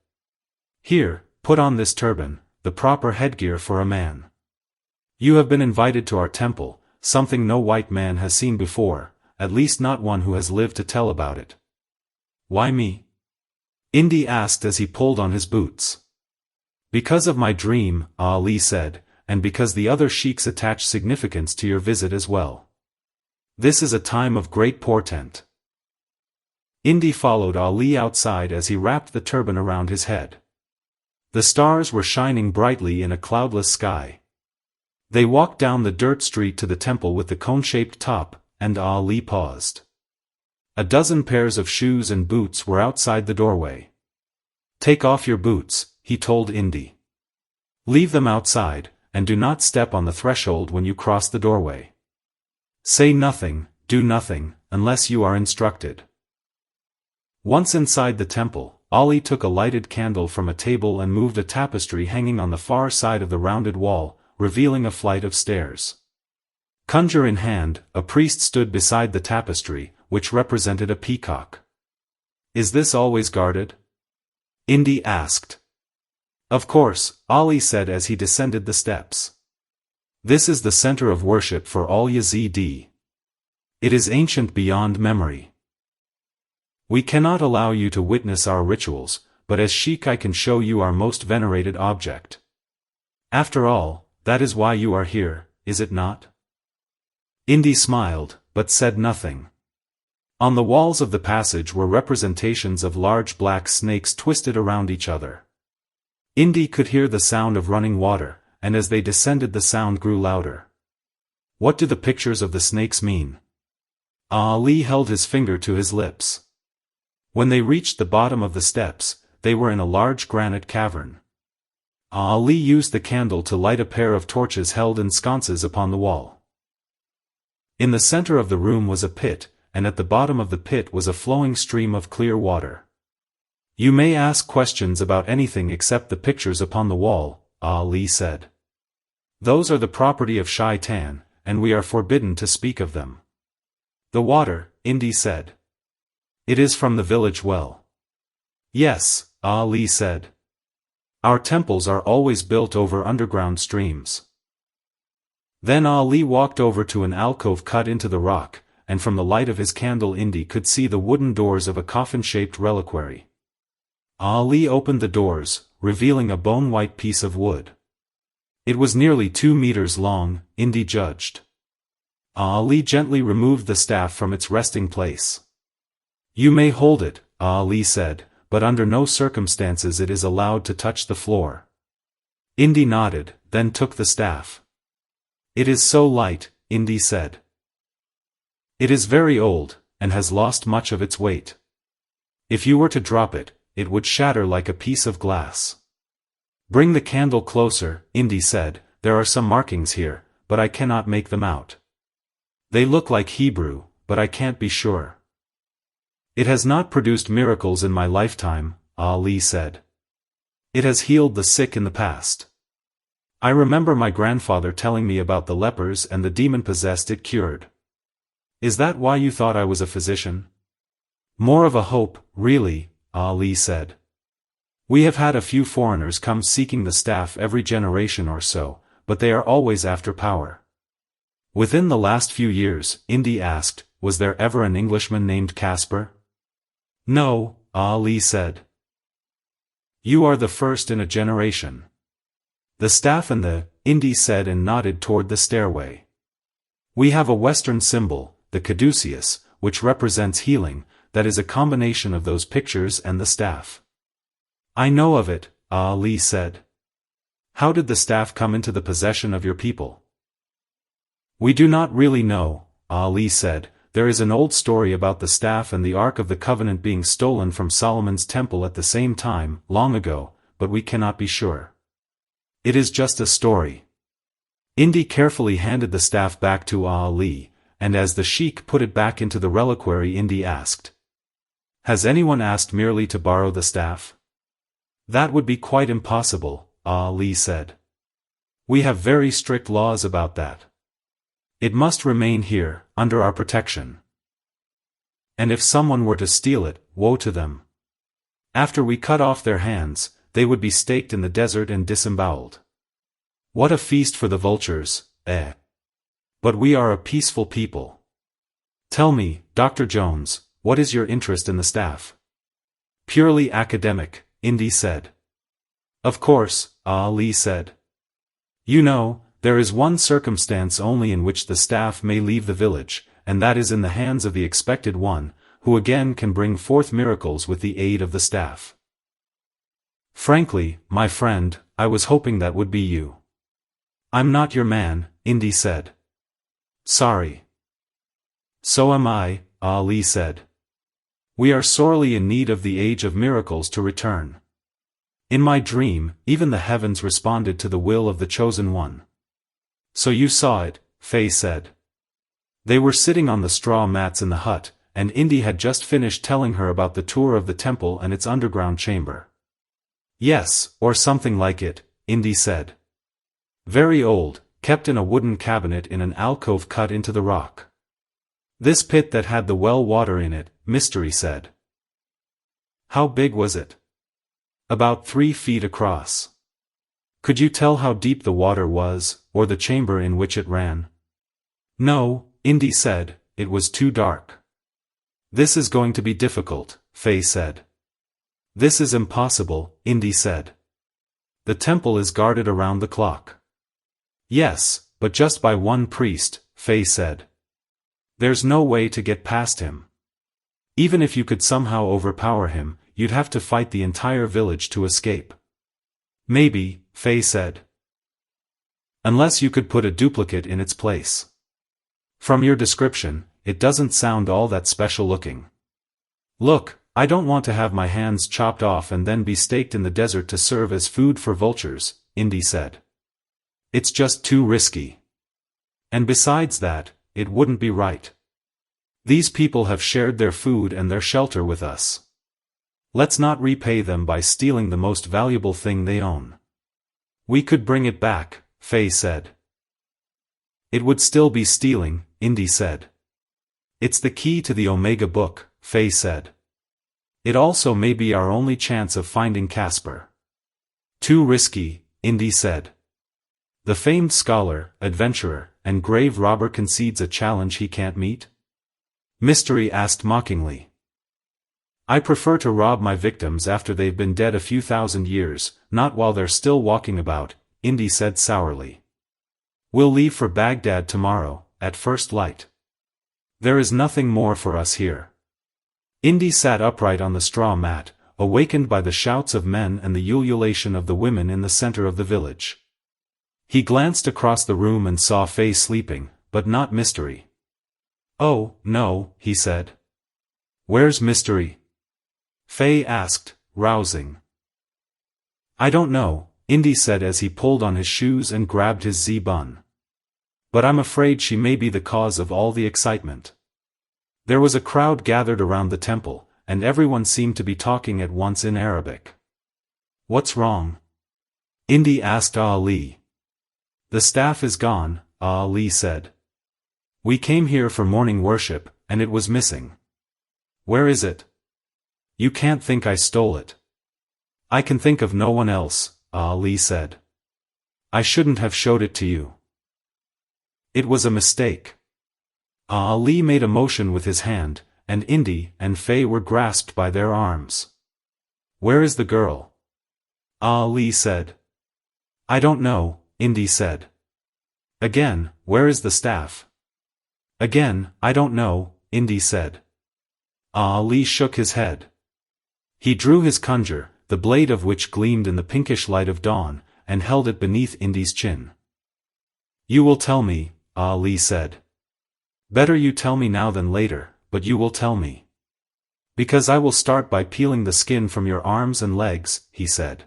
"Here, put on this turban, the proper headgear for a man. You have been invited to our temple, something no white man has seen before, at least not one who has lived to tell about it." "Why me?" Indy asked as he pulled on his boots. "Because of my dream," Ali said, "and because the other sheiks attach significance to your visit as well. This is a time of great portent." Indy followed Ali outside as he wrapped the turban around his head. The stars were shining brightly in a cloudless sky. They walked down the dirt street to the temple with the cone-shaped top, and Ali paused. A dozen pairs of shoes and boots were outside the doorway. "Take off your boots," he told Indy. "Leave them outside, and do not step on the threshold when you cross the doorway. Say nothing, do nothing, unless you are instructed." Once inside the temple, Ali took a lighted candle from a table and moved a tapestry hanging on the far side of the rounded wall, revealing a flight of stairs. Conjure in hand, a priest stood beside the tapestry, which represented a peacock. "Is this always guarded?" Indy asked. "Of course," Ali said as he descended the steps. "This is the center of worship for all Yazidi. It is ancient beyond memory. We cannot allow you to witness our rituals, but as Sheik I can show you our most venerated object. After all, that is why you are here, is it not?" Indy smiled, but said nothing. On the walls of the passage were representations of large black snakes twisted around each other. Indy could hear the sound of running water, and as they descended the sound grew louder. "What do the pictures of the snakes mean?" Ali held his finger to his lips. When they reached the bottom of the steps, they were in a large granite cavern. Ali used the candle to light a pair of torches held in sconces upon the wall. In the center of the room was a pit, and at the bottom of the pit was a flowing stream of clear water. "You may ask questions about anything except the pictures upon the wall," Ali said. "Those are the property of Shaitan, and we are forbidden to speak of them." "The water," Indy said. "It is from the village well." "Yes," Ali said. "Our temples are always built over underground streams." Then Ali walked over to an alcove cut into the rock, and from the light of his candle Indy could see the wooden doors of a coffin-shaped reliquary. Ali opened the doors, revealing a bone-white piece of wood. It was nearly 2 meters long, Indy judged. Ali gently removed the staff from its resting place. "You may hold it," Ali said, "but under no circumstances it is allowed to touch the floor." Indy nodded, then took the staff. "It is so light," Indy said. "It is very old, and has lost much of its weight. If you were to drop it, it would shatter like a piece of glass." "Bring the candle closer," Indy said. "There are some markings here, but I cannot make them out. They look like Hebrew, but I can't be sure." "It has not produced miracles in my lifetime," Ali said. "It has healed the sick in the past. I remember my grandfather telling me about the lepers and the demon-possessed it cured." "Is that why you thought I was a physician?" "More of a hope, really," Ali said. "We have had a few foreigners come seeking the staff every generation or so, but they are always after power. Within the last few years, Indy asked, was there ever an Englishman named Casper? No, Ali said. You are the first in a generation. The staff and Indy said and nodded toward the stairway. We have a Western symbol, the caduceus, which represents healing, that is a combination of those pictures and the staff. I know of it, Ali said. How did the staff come into the possession of your people? We do not really know, Ali said. There is an old story about the staff and the Ark of the Covenant being stolen from Solomon's temple at the same time, long ago, but we cannot be sure. It is just a story. Indy carefully handed the staff back to Ali, and as the sheik put it back into the reliquary, Indy asked, has anyone asked merely to borrow the staff? That would be quite impossible, Ali said. We have very strict laws about that. It must remain here, under our protection. And if someone were to steal it, woe to them. After we cut off their hands, they would be staked in the desert and disemboweled. What a feast for the vultures, eh? But we are a peaceful people. Tell me, Dr. Jones, what is your interest in the staff? Purely academic, Indy said. Of course, Ali said. You know, there is one circumstance only in which the staff may leave the village, and that is in the hands of the expected one, who again can bring forth miracles with the aid of the staff. Frankly, my friend, I was hoping that would be you. I'm not your man, Indy said. Sorry. So am I, Ali said. We are sorely in need of the age of miracles to return. In my dream, even the heavens responded to the will of the chosen one. So you saw it, Faye said. They were sitting on the straw mats in the hut, and Indy had just finished telling her about the tour of the temple and its underground chamber. Yes, or something like it, Indy said. Very old, kept in a wooden cabinet in an alcove cut into the rock. This pit that had the well water in it, Mystery said. How big was it? About 3 feet across. Could you tell how deep the water was, or the chamber in which it ran? No, Indy said, it was too dark. This is going to be difficult, Faye said. This is impossible, Indy said. The temple is guarded around the clock. Yes, but just by one priest, Faye said. There's no way to get past him. Even if you could somehow overpower him, you'd have to fight the entire village to escape. Maybe, Faye said. Unless you could put a duplicate in its place. From your description, it doesn't sound all that special looking. Look, I don't want to have my hands chopped off and then be staked in the desert to serve as food for vultures, Indy said. It's just too risky. And besides that, it wouldn't be right. These people have shared their food and their shelter with us. Let's not repay them by stealing the most valuable thing they own. We could bring it back, Faye said. It would still be stealing, Indy said. It's the key to the Omega book, Faye said. It also may be our only chance of finding Casper. Too risky, Indy said. The famed scholar, adventurer, and grave robber concedes a challenge he can't meet? Mystery asked mockingly. I prefer to rob my victims after they've been dead a few thousand years, not while they're still walking about, Indy said sourly. We'll leave for Baghdad tomorrow, at first light. There is nothing more for us here. Indy sat upright on the straw mat, awakened by the shouts of men and the ululation of the women in the center of the village. He glanced across the room and saw Faye sleeping, but not Mystery. Oh, no, he said. Where's Mystery? Faye asked, rousing. I don't know, Indy said as he pulled on his shoes and grabbed his Z-bun. But I'm afraid she may be the cause of all the excitement. There was a crowd gathered around the temple, and everyone seemed to be talking at once in Arabic. What's wrong? Indy asked Ali. The staff is gone, Ali said. We came here for morning worship, and it was missing. Where is it? You can't think I stole it. I can think of no one else, Ali said. I shouldn't have showed it to you. It was a mistake. Ali made a motion with his hand, and Indy and Faye were grasped by their arms. Where is the girl? Ali said. I don't know, Indy said. Again, where is the staff? Again, I don't know, Indy said. Ali shook his head. He drew his conjure, the blade of which gleamed in the pinkish light of dawn, and held it beneath Indy's chin. You will tell me, Ali said. Better you tell me now than later, but you will tell me. Because I will start by peeling the skin from your arms and legs, he said.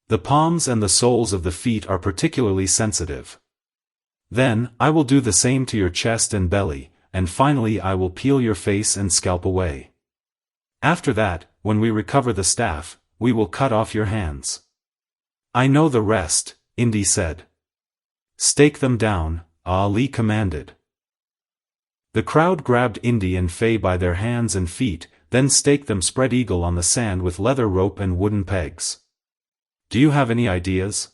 The palms and the soles of the feet are particularly sensitive. Then, I will do the same to your chest and belly, and finally I will peel your face and scalp away. After that, when we recover the staff, we will cut off your hands. I know the rest, Indy said. Stake them down, Ali commanded. The crowd grabbed Indy and Faye by their hands and feet, then staked them spread eagle on the sand with leather rope and wooden pegs. Do you have any ideas?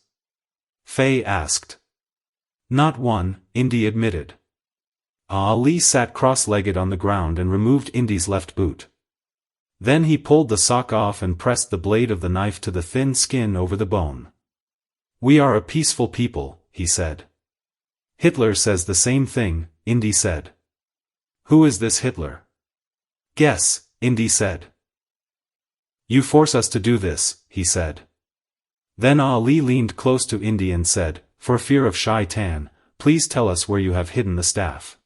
Faye asked. Not one, Indy admitted. Ali sat cross-legged on the ground and removed Indy's left boot. Then he pulled the sock off and pressed the blade of the knife to the thin skin over the bone. We are a peaceful people, he said. Hitler says the same thing, Indy said. Who is this Hitler? Guess, Indy said. You force us to do this, he said. Then Ali leaned close to Indy and said, for fear of Shaitan, please tell us where you have hidden the staff.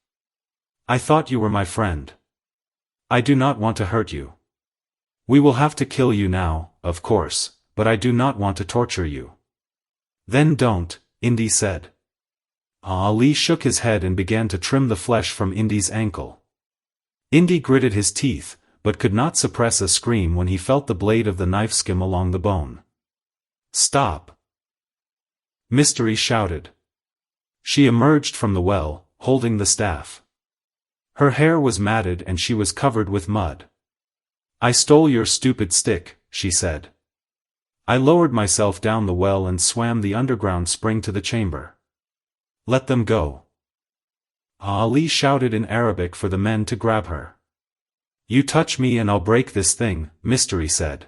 I thought you were my friend. I do not want to hurt you. We will have to kill you now, of course, but I do not want to torture you. Then don't, Indy said. Ali shook his head and began to trim the flesh from Indy's ankle. Indy gritted his teeth, but could not suppress a scream when he felt the blade of the knife skim along the bone. Stop! Mystery shouted. She emerged from the well, holding the staff. Her hair was matted and she was covered with mud. I stole your stupid stick, she said. I lowered myself down the well and swam the underground spring to the chamber. Let them go. Ali shouted in Arabic for the men to grab her. You touch me and I'll break this thing, Mystery said.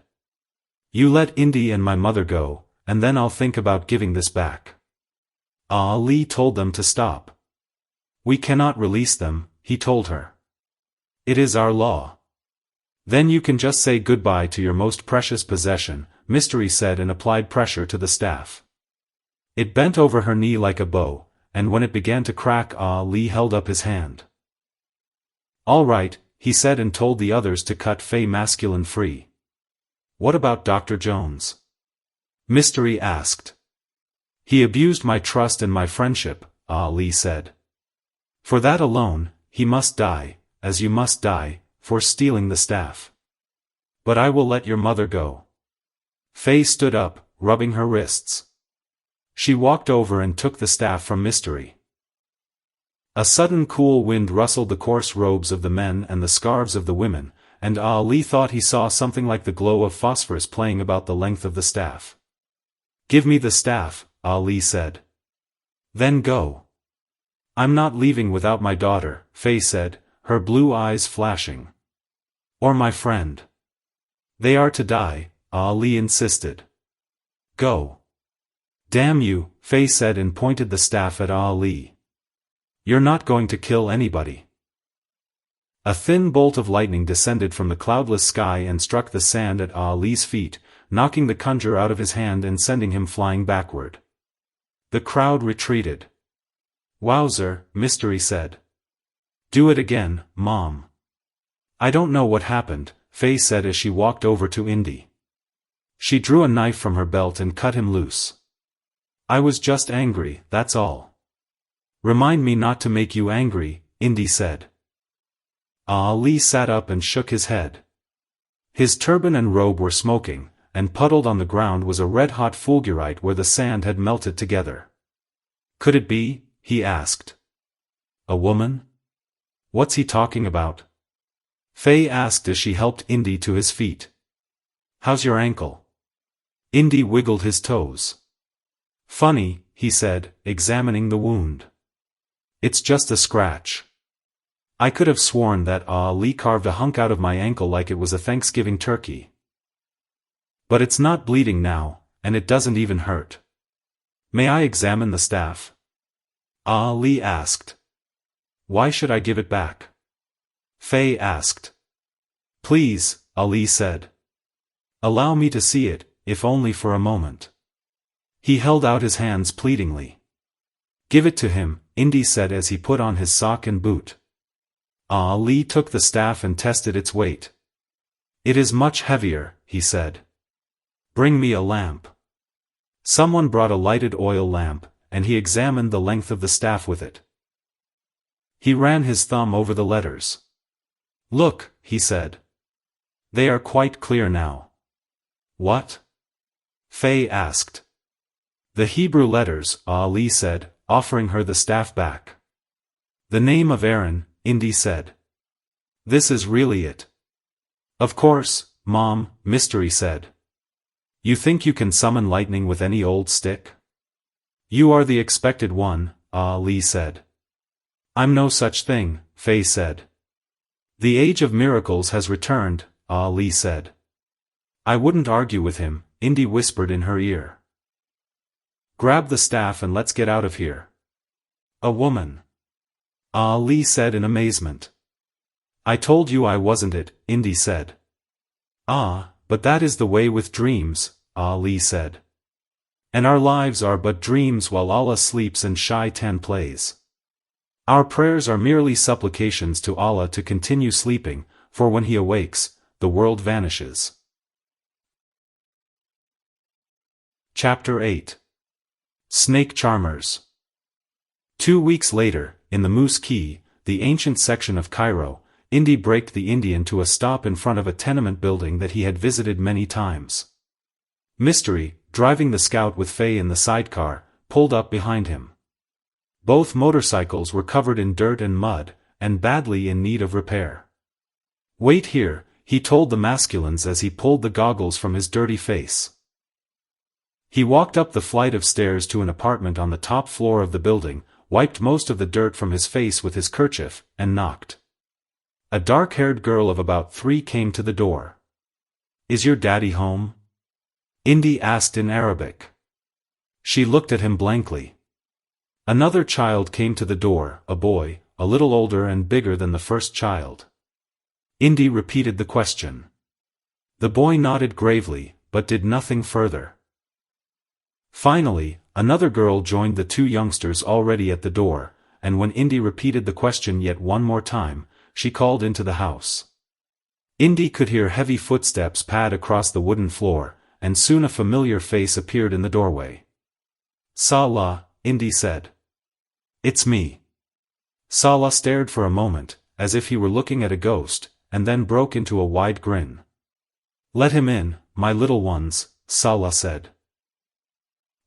You let Indy and my mother go, and then I'll think about giving this back. Ali told them to stop. We cannot release them, he told her. It is our law. Then you can just say goodbye to your most precious possession, Mystery said and applied pressure to the staff. It bent over her knee like a bow, and when it began to crack Ali held up his hand. All right, he said and told the others to cut Faye Masculine free. What about Dr. Jones? Mystery asked. He abused my trust and my friendship, Ali said. For that alone, he must die, as you must die, for stealing the staff. But I will let your mother go. Faye stood up, rubbing her wrists. She walked over and took the staff from Mystery. A sudden cool wind rustled the coarse robes of the men and the scarves of the women, and Ali thought he saw something like the glow of phosphorus playing about the length of the staff. Give me the staff, Ali said. Then go. I'm not leaving without my daughter, Faye said, her blue eyes flashing. Or my friend. They are to die, Ali insisted. Go. Damn you, Faye said and pointed the staff at Ali. You're not going to kill anybody. A thin bolt of lightning descended from the cloudless sky and struck the sand at Ali's feet, knocking the conjure out of his hand and sending him flying backward. The crowd retreated. Wowzer, Mystery said. Do it again, Mom. I don't know what happened, Faye said as she walked over to Indy. She drew a knife from her belt and cut him loose. I was just angry, that's all. Remind me not to make you angry, Indy said. Ali sat up and shook his head. His turban and robe were smoking, and puddled on the ground was a red-hot fulgurite where the sand had melted together. Could it be? He asked. A woman? What's he talking about? Faye asked as she helped Indy to his feet. How's your ankle? Indy wiggled his toes. Funny, he said, examining the wound. It's just a scratch. I could have sworn that Ali carved a hunk out of my ankle like it was a Thanksgiving turkey. But it's not bleeding now, and it doesn't even hurt. May I examine the staff? Ali asked. Why should I give it back? Faye asked. Please, Ali said. Allow me to see it, if only for a moment. He held out his hands pleadingly. Give it to him, Indy said as he put on his sock and boot. Ali took the staff and tested its weight. It is much heavier, he said. Bring me a lamp. Someone brought a lighted oil lamp, and he examined the length of the staff with it. He ran his thumb over the letters. Look, he said. They are quite clear now. What? Faye asked. The Hebrew letters, Ali said, offering her the staff back. The name of Aaron, Indy said. This is really it. Of course, Mom, Mystery said. You think you can summon lightning with any old stick? You are the expected one, Ali said. I'm no such thing, Faye said. The age of miracles has returned, Ali said. I wouldn't argue with him, Indy whispered in her ear. Grab the staff and let's get out of here. A woman. Ali said in amazement. I told you I wasn't it, Indy said. Ah, but that is the way with dreams, Ali said. And our lives are but dreams while Allah sleeps and Shaitan plays. Our prayers are merely supplications to Allah to continue sleeping, for when He awakes, the world vanishes. Chapter 8. Snake Charmers. 2 weeks later, in the Moose Key, the ancient section of Cairo, Indy braked the Indian to a stop in front of a tenement building that he had visited many times. Mystery, driving the Scout with Faye in the sidecar, pulled up behind him. Both motorcycles were covered in dirt and mud, and badly in need of repair. Wait here, he told the masculines as he pulled the goggles from his dirty face. He walked up the flight of stairs to an apartment on the top floor of the building, wiped most of the dirt from his face with his kerchief, and knocked. A dark-haired girl of about 3 came to the door. Is your daddy home? Indy asked in Arabic. She looked at him blankly. Another child came to the door, a boy, a little older and bigger than the first child. Indy repeated the question. The boy nodded gravely, but did nothing further. Finally, another girl joined the 2 youngsters already at the door, and when Indy repeated the question yet one more time, she called into the house. Indy could hear heavy footsteps pad across the wooden floor, and soon a familiar face appeared in the doorway. Salah, Indy said. It's me. Salah stared for a moment, as if he were looking at a ghost, and then broke into a wide grin. Let him in, my little ones, Salah said.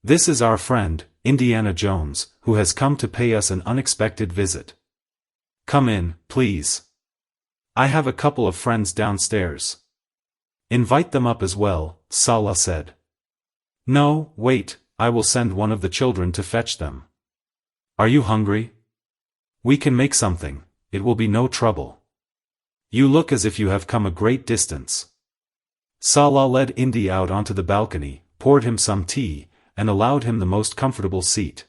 This is our friend, Indiana Jones, who has come to pay us an unexpected visit. Come in, please. I have a couple of friends downstairs. Invite them up as well, Salah said. No, wait, I will send one of the children to fetch them. Are you hungry? We can make something, it will be no trouble. You look as if you have come a great distance. Salah led Indy out onto the balcony, poured him some tea, and allowed him the most comfortable seat.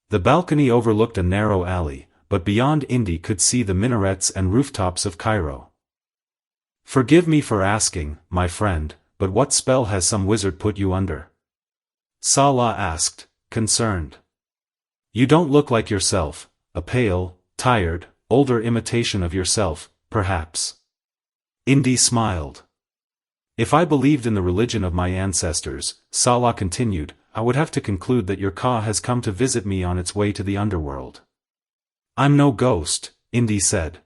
The balcony overlooked a narrow alley, but beyond Indy could see the minarets and rooftops of Cairo. Forgive me for asking, my friend, but what spell has some wizard put you under? Salah asked, concerned. You don't look like yourself, a pale, tired, older imitation of yourself, perhaps. Indy smiled. If I believed in the religion of my ancestors, Salah continued, I would have to conclude that your Ka has come to visit me on its way to the underworld. I'm no ghost, Indy said.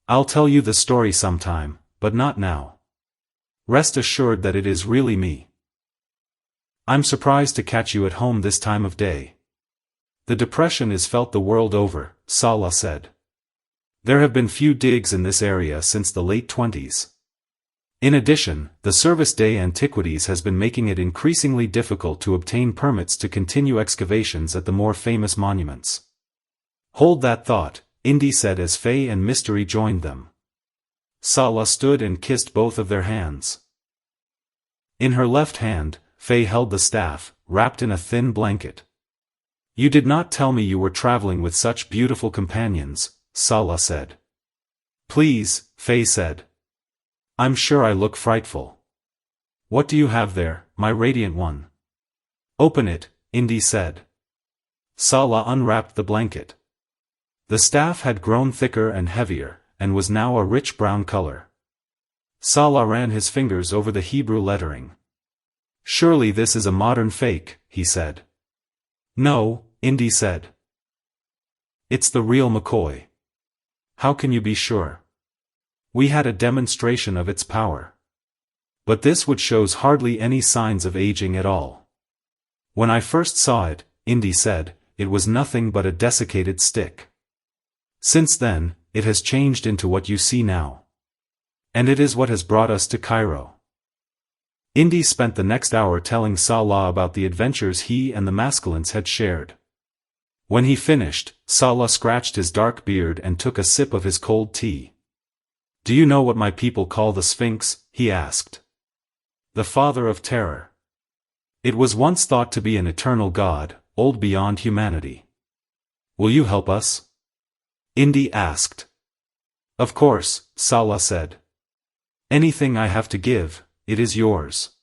I'll tell you the story sometime, but not now. Rest assured that it is really me. I'm surprised to catch you at home this time of day. The depression is felt the world over, Salah said. There have been few digs in this area since the late 20s. In addition, the Service Day Antiquities has been making it increasingly difficult to obtain permits to continue excavations at the more famous monuments. Hold that thought, Indy said as Faye and Mystery joined them. Sala stood and kissed both of their hands. In her left hand, Faye held the staff, wrapped in a thin blanket. You did not tell me you were traveling with such beautiful companions, Sala said. Please, Faye said. I'm sure I look frightful. What do you have there, my radiant one? Open it, Indy said. Sala unwrapped the blanket. The staff had grown thicker and heavier, and was now a rich brown color. Sala ran his fingers over the Hebrew lettering. Surely this is a modern fake, he said. No, Indy said. It's the real McCoy. How can you be sure? We had a demonstration of its power. But this would shows hardly any signs of aging at all. When I first saw it, Indy said, it was nothing but a desiccated stick. Since then, it has changed into what you see now. And it is what has brought us to Cairo. Indy spent the next hour telling Salah about the adventures he and the masculines had shared. When he finished, Salah scratched his dark beard and took a sip of his cold tea. Do you know what my people call the Sphinx? He asked. The father of terror. It was once thought to be an eternal god, old beyond humanity. Will you help us? Indy asked. Of course, Salah said. Anything I have to give, it is yours.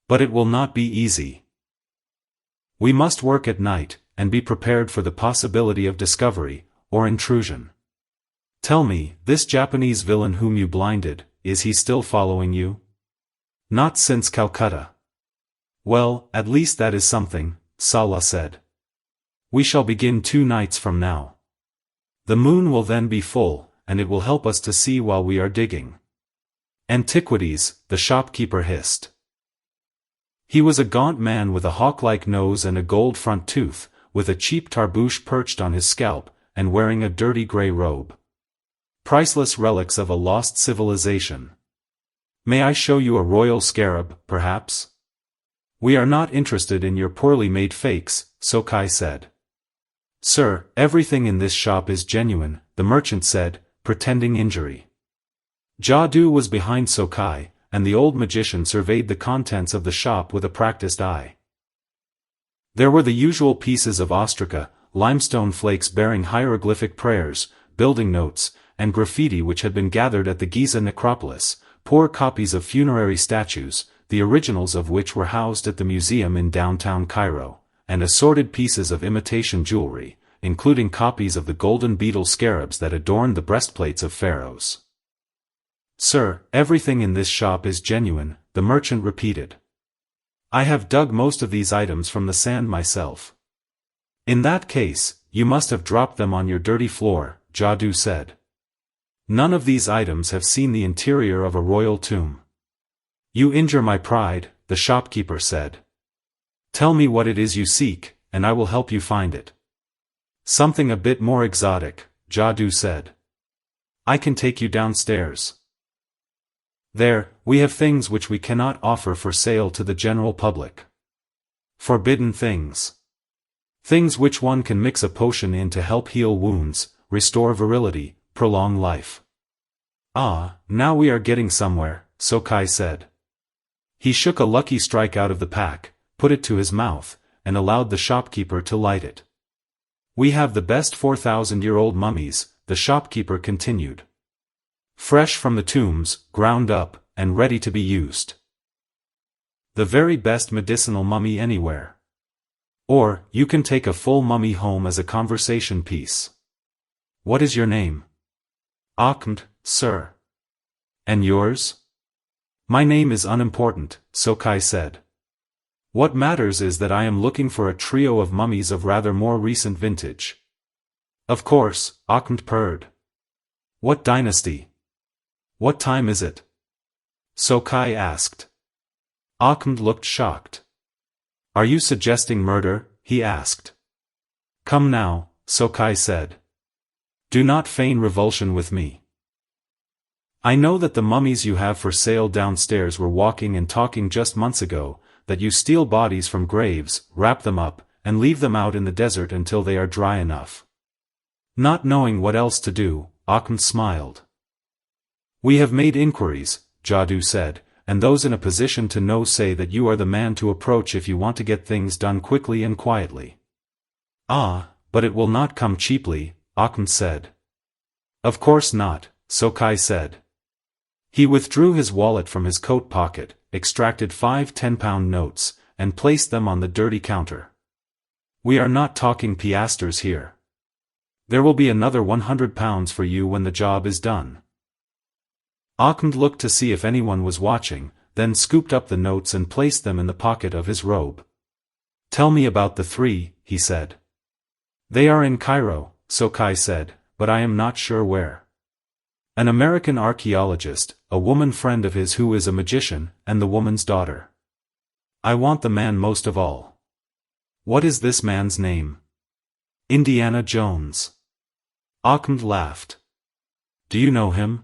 But it will not be easy. We must work at night, and be prepared for the possibility of discovery, or intrusion. Tell me, this Japanese villain whom you blinded, is he still following you? Not since Calcutta. Well, at least that is something, Salah said. We shall begin 2 nights from now. The moon will then be full, and it will help us to see while we are digging. Antiquities, the shopkeeper hissed. He was a gaunt man with a hawk-like nose and a gold front tooth, with a cheap tarbouche perched on his scalp, and wearing a dirty grey robe. Priceless relics of a lost civilization. May I show you a royal scarab, perhaps? We are not interested in your poorly made fakes, Sokai said. Sir, everything in this shop is genuine, the merchant said, pretending injury. Jadoo was behind Sokai, and the old magician surveyed the contents of the shop with a practiced eye. There were the usual pieces of ostraca, limestone flakes bearing hieroglyphic prayers, building notes, and graffiti which had been gathered at the Giza necropolis, poor copies of funerary statues, the originals of which were housed at the museum in downtown Cairo, and assorted pieces of imitation jewelry, including copies of the golden beetle scarabs that adorned the breastplates of pharaohs. Sir, everything in this shop is genuine, the merchant repeated. I have dug most of these items from the sand myself. In that case, you must have dropped them on your dirty floor, Jadoo said. None of these items have seen the interior of a royal tomb. You injure my pride, the shopkeeper said. Tell me what it is you seek, and I will help you find it. Something a bit more exotic, Jadoo said. I can take you downstairs. There, we have things which we cannot offer for sale to the general public. Forbidden things. Things which one can mix a potion in to help heal wounds, restore virility, prolong life. Ah, now we are getting somewhere, Sokai said. He shook a lucky strike out of the pack, put it to his mouth, and allowed the shopkeeper to light it. We have the best 4,000-year-old mummies, the shopkeeper continued. Fresh from the tombs, ground up, and ready to be used. The very best medicinal mummy anywhere. Or, you can take a full mummy home as a conversation piece. What is your name? Ahmed, sir. And yours? My name is unimportant, Sokai said. What matters is that I am looking for a trio of mummies of rather more recent vintage. Of course, Ahmed purred. What dynasty? What time is it? Sokai asked. Ahmed looked shocked. Are you suggesting murder? He asked. Come now, Sokai said. Do not feign revulsion with me. I know that the mummies you have for sale downstairs were walking and talking just months ago, that you steal bodies from graves, wrap them up, and leave them out in the desert until they are dry enough. Not knowing what else to do, Ahmed smiled. We have made inquiries, Jadoo said, and those in a position to know say that you are the man to approach if you want to get things done quickly and quietly. Ah, but it will not come cheaply, Ahmed said. Of course not, Sokai said. He withdrew his wallet from his coat pocket, extracted 5 10-pound notes, and placed them on the dirty counter. We are not talking piastres here. There will be another 100 pounds for you when the job is done. Ahmed looked to see if anyone was watching, then scooped up the notes and placed them in the pocket of his robe. Tell me about the 3, he said. They are in Cairo, Sokai said, but I am not sure where. An American archaeologist, a woman friend of his who is a magician, and the woman's daughter. I want the man most of all. What is this man's name? Indiana Jones. Ahmed laughed. Do you know him?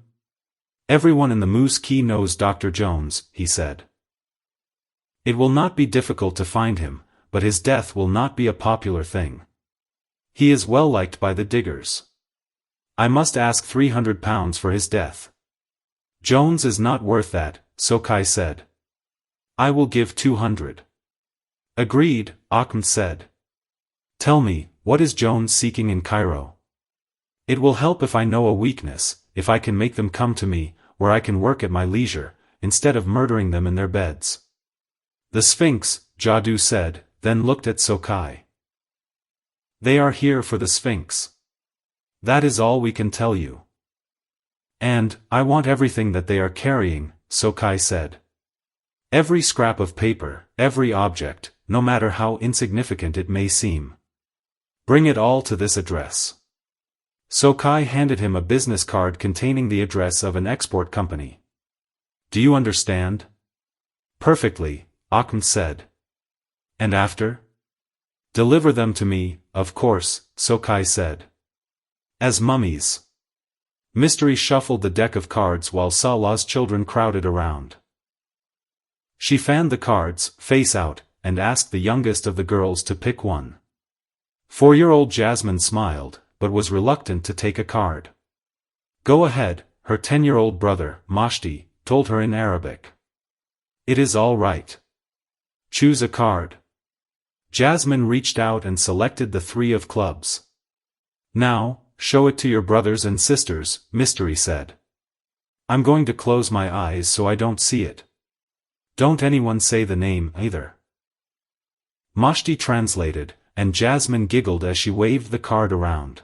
Everyone in the Moose Key knows Dr. Jones, he said. It will not be difficult to find him, but his death will not be a popular thing. He is well liked by the diggers. I must ask 300 pounds for his death. Jones is not worth that, Sokai said. I will give 200. Agreed, Ahmed said. Tell me, what is Jones seeking in Cairo? It will help if I know a weakness, if I can make them come to me, where I can work at my leisure, instead of murdering them in their beds. The Sphinx, Jadoo said, then looked at Sokai. They are here for the Sphinx. That is all we can tell you. And, I want everything that they are carrying, Sokai said. Every scrap of paper, every object, no matter how insignificant it may seem. Bring it all to this address. Sokai handed him a business card containing the address of an export company. Do you understand? Perfectly, Ahmed said. And after? Deliver them to me, of course, Sokai said. As mummies. Mystery shuffled the deck of cards while Salah's children crowded around. She fanned the cards, face out, and asked the youngest of the girls to pick one. 4-year-old Jasmine smiled, but was reluctant to take a card. Go ahead, her 10-year-old brother, Mashti, told her in Arabic. It is all right. Choose a card. Jasmine reached out and selected the 3 of clubs. Now, show it to your brothers and sisters, Mystery said. I'm going to close my eyes so I don't see it. Don't anyone say the name, either. Mashti translated, and Jasmine giggled as she waved the card around.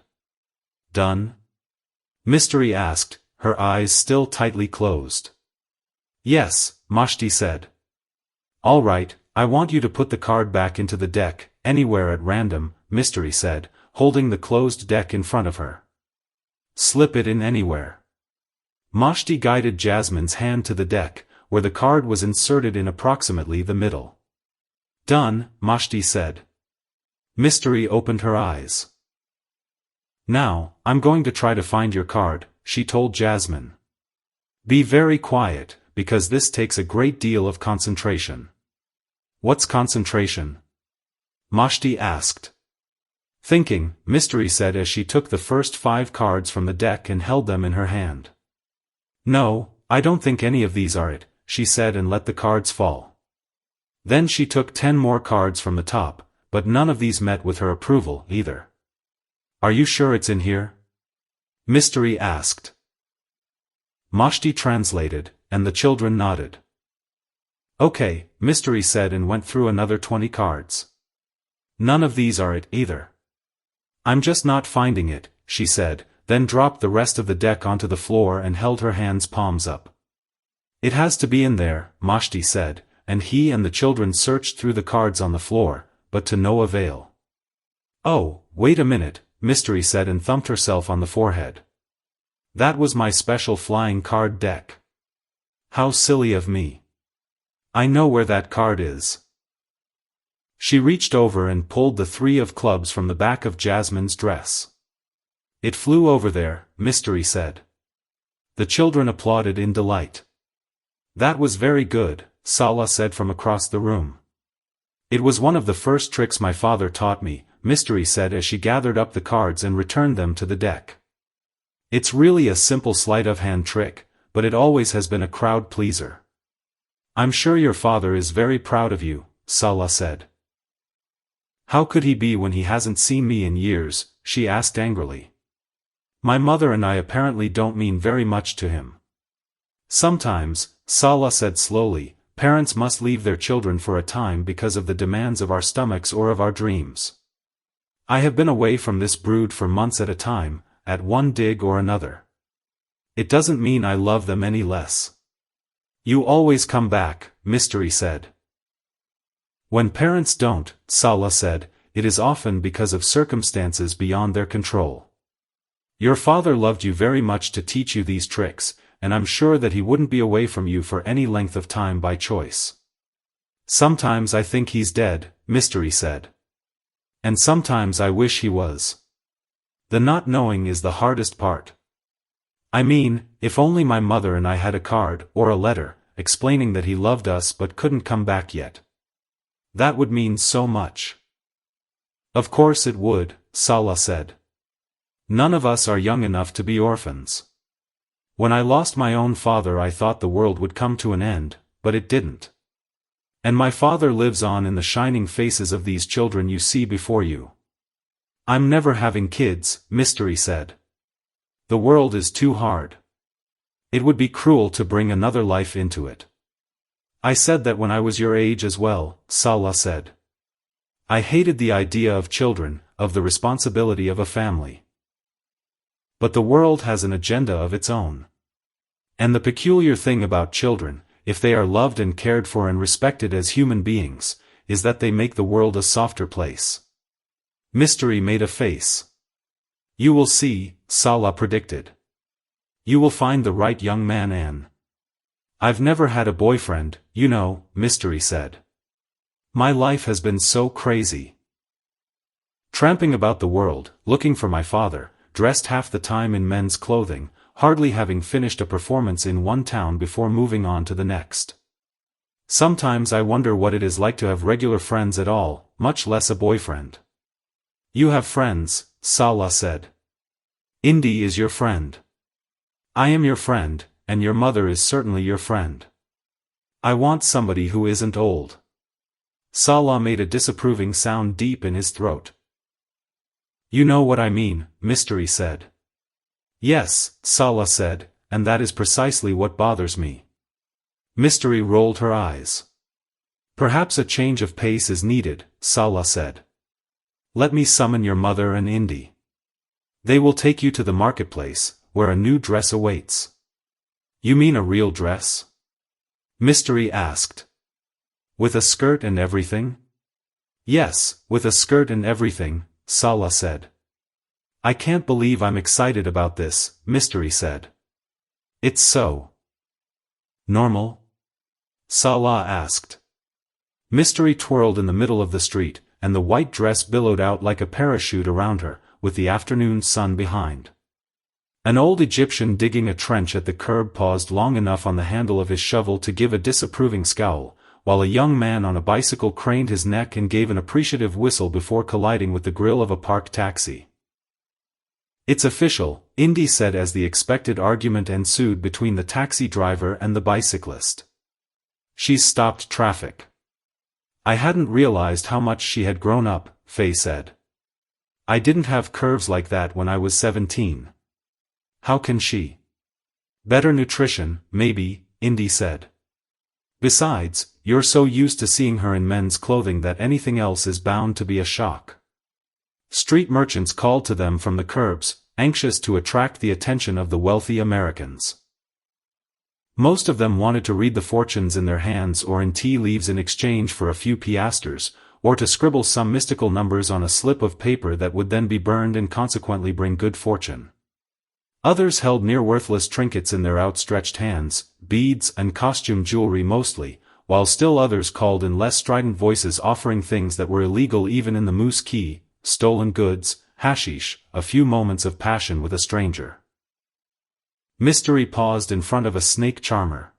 Done? Mystery asked, her eyes still tightly closed. Yes, Mashti said. All right, I want you to put the card back into the deck, anywhere at random, Mystery said, holding the closed deck in front of her. Slip it in anywhere. Mashti guided Jasmine's hand to the deck, where the card was inserted in approximately the middle. Done, Mashti said. Mystery opened her eyes. Now, I'm going to try to find your card, she told Jasmine. Be very quiet, because this takes a great deal of concentration. What's concentration? Mashti asked. Thinking, Mystery said as she took the first 5 cards from the deck and held them in her hand. No, I don't think any of these are it, she said and let the cards fall. Then she took 10 more cards from the top, but none of these met with her approval, either. Are you sure it's in here? Mystery asked. Mashti translated, and the children nodded. Okay, Mystery said and went through another 20 cards. None of these are it, either. I'm just not finding it, she said, then dropped the rest of the deck onto the floor and held her hands palms up. It has to be in there, Mashti said, and he and the children searched through the cards on the floor, but to no avail. Oh, wait a minute, Mystery said and thumped herself on the forehead. That was my special flying card deck. How silly of me. I know where that card is. She reached over and pulled the 3 of clubs from the back of Jasmine's dress. It flew over there, Mystery said. The children applauded in delight. That was very good, Salah said from across the room. It was one of the first tricks my father taught me, Mystery said as she gathered up the cards and returned them to the deck. It's really a simple sleight-of-hand trick, but it always has been a crowd pleaser. I'm sure your father is very proud of you, Sala said. How could he be when he hasn't seen me in years, she asked angrily. My mother and I apparently don't mean very much to him. Sometimes, Sala said slowly, parents must leave their children for a time because of the demands of our stomachs or of our dreams. I have been away from this brood for months at a time, at one dig or another. It doesn't mean I love them any less. You always come back, Mystery said. When parents don't, Sala said, it is often because of circumstances beyond their control. Your father loved you very much to teach you these tricks, and I'm sure that he wouldn't be away from you for any length of time by choice. Sometimes I think he's dead, Mystery said. And sometimes I wish he was. The not knowing is the hardest part. I mean, if only my mother and I had a card, or a letter, explaining that he loved us but couldn't come back yet. That would mean so much. Of course it would, Sala said. None of us are young enough to be orphans. When I lost my own father I thought the world would come to an end, but it didn't. And my father lives on in the shining faces of these children you see before you. I'm never having kids, Mystery said. The world is too hard. It would be cruel to bring another life into it. I said that when I was your age as well, Sala said. I hated the idea of children, of the responsibility of a family. But the world has an agenda of its own. And the peculiar thing about children, if they are loved and cared for and respected as human beings, is that they make the world a softer place. Mystery made a face. You will see, Sala predicted. You will find the right young man, Anne. I've never had a boyfriend, you know, Mystery said. My life has been so crazy. Tramping about the world, looking for my father, dressed half the time in men's clothing, hardly having finished a performance in one town before moving on to the next. Sometimes I wonder what it is like to have regular friends at all, much less a boyfriend. You have friends, Sala said. Indy is your friend. I am your friend, and your mother is certainly your friend. I want somebody who isn't old. Sala made a disapproving sound deep in his throat. You know what I mean, Mystery said. Yes, Sala said, and that is precisely what bothers me. Mystery rolled her eyes. Perhaps a change of pace is needed, Sala said. Let me summon your mother and Indy. They will take you to the marketplace, where a new dress awaits. You mean a real dress? Mystery asked. With a skirt and everything? Yes, with a skirt and everything, Sala said. I can't believe I'm excited about this, Mystery said. It's so normal? Sala asked. Mystery twirled in the middle of the street, and the white dress billowed out like a parachute around her, with the afternoon sun behind. An old Egyptian digging a trench at the curb paused long enough on the handle of his shovel to give a disapproving scowl, while a young man on a bicycle craned his neck and gave an appreciative whistle before colliding with the grill of a parked taxi. It's official, Indy said as the expected argument ensued between the taxi driver and the bicyclist. She's stopped traffic. I hadn't realized how much she had grown up, Faye said. I didn't have curves like that when I was 17. How can she? Better nutrition, maybe, Indy said. Besides, you're so used to seeing her in men's clothing that anything else is bound to be a shock. Street merchants called to them from the curbs, anxious to attract the attention of the wealthy Americans. Most of them wanted to read the fortunes in their hands or in tea leaves in exchange for a few piastres, or to scribble some mystical numbers on a slip of paper that would then be burned and consequently bring good fortune. Others held near-worthless trinkets in their outstretched hands, beads and costume jewelry mostly, while still others called in less strident voices offering things that were illegal even in the Moose Key, stolen goods, hashish, a few moments of passion with a stranger. Mystery paused in front of a snake charmer.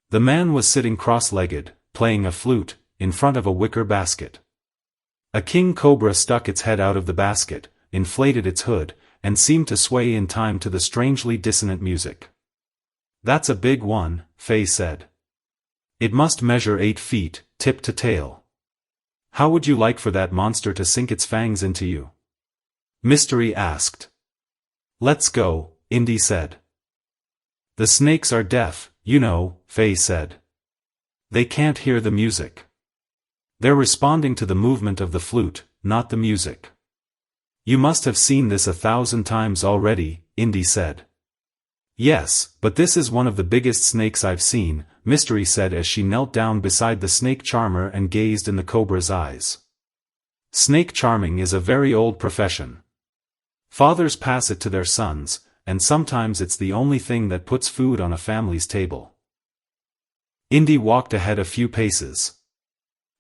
The man was sitting cross-legged, playing a flute, in front of a wicker basket. A king cobra stuck its head out of the basket, inflated its hood, and seemed to sway in time to the strangely dissonant music. "That's a big one," Faye said. "It must measure 8 feet, tip to tail. How would you like for that monster to sink its fangs into you?" Mystery asked. "Let's go," Indy said. "The snakes are deaf, you know," Faye said. "They can't hear the music. They're responding to the movement of the flute, not the music." "You must have seen this 1,000 times already," Indy said. "Yes, but this is one of the biggest snakes I've seen," Mystery said as she knelt down beside the snake charmer and gazed in the cobra's eyes. "Snake charming is a very old profession. Fathers pass it to their sons, and sometimes it's the only thing that puts food on a family's table." Indy walked ahead a few paces.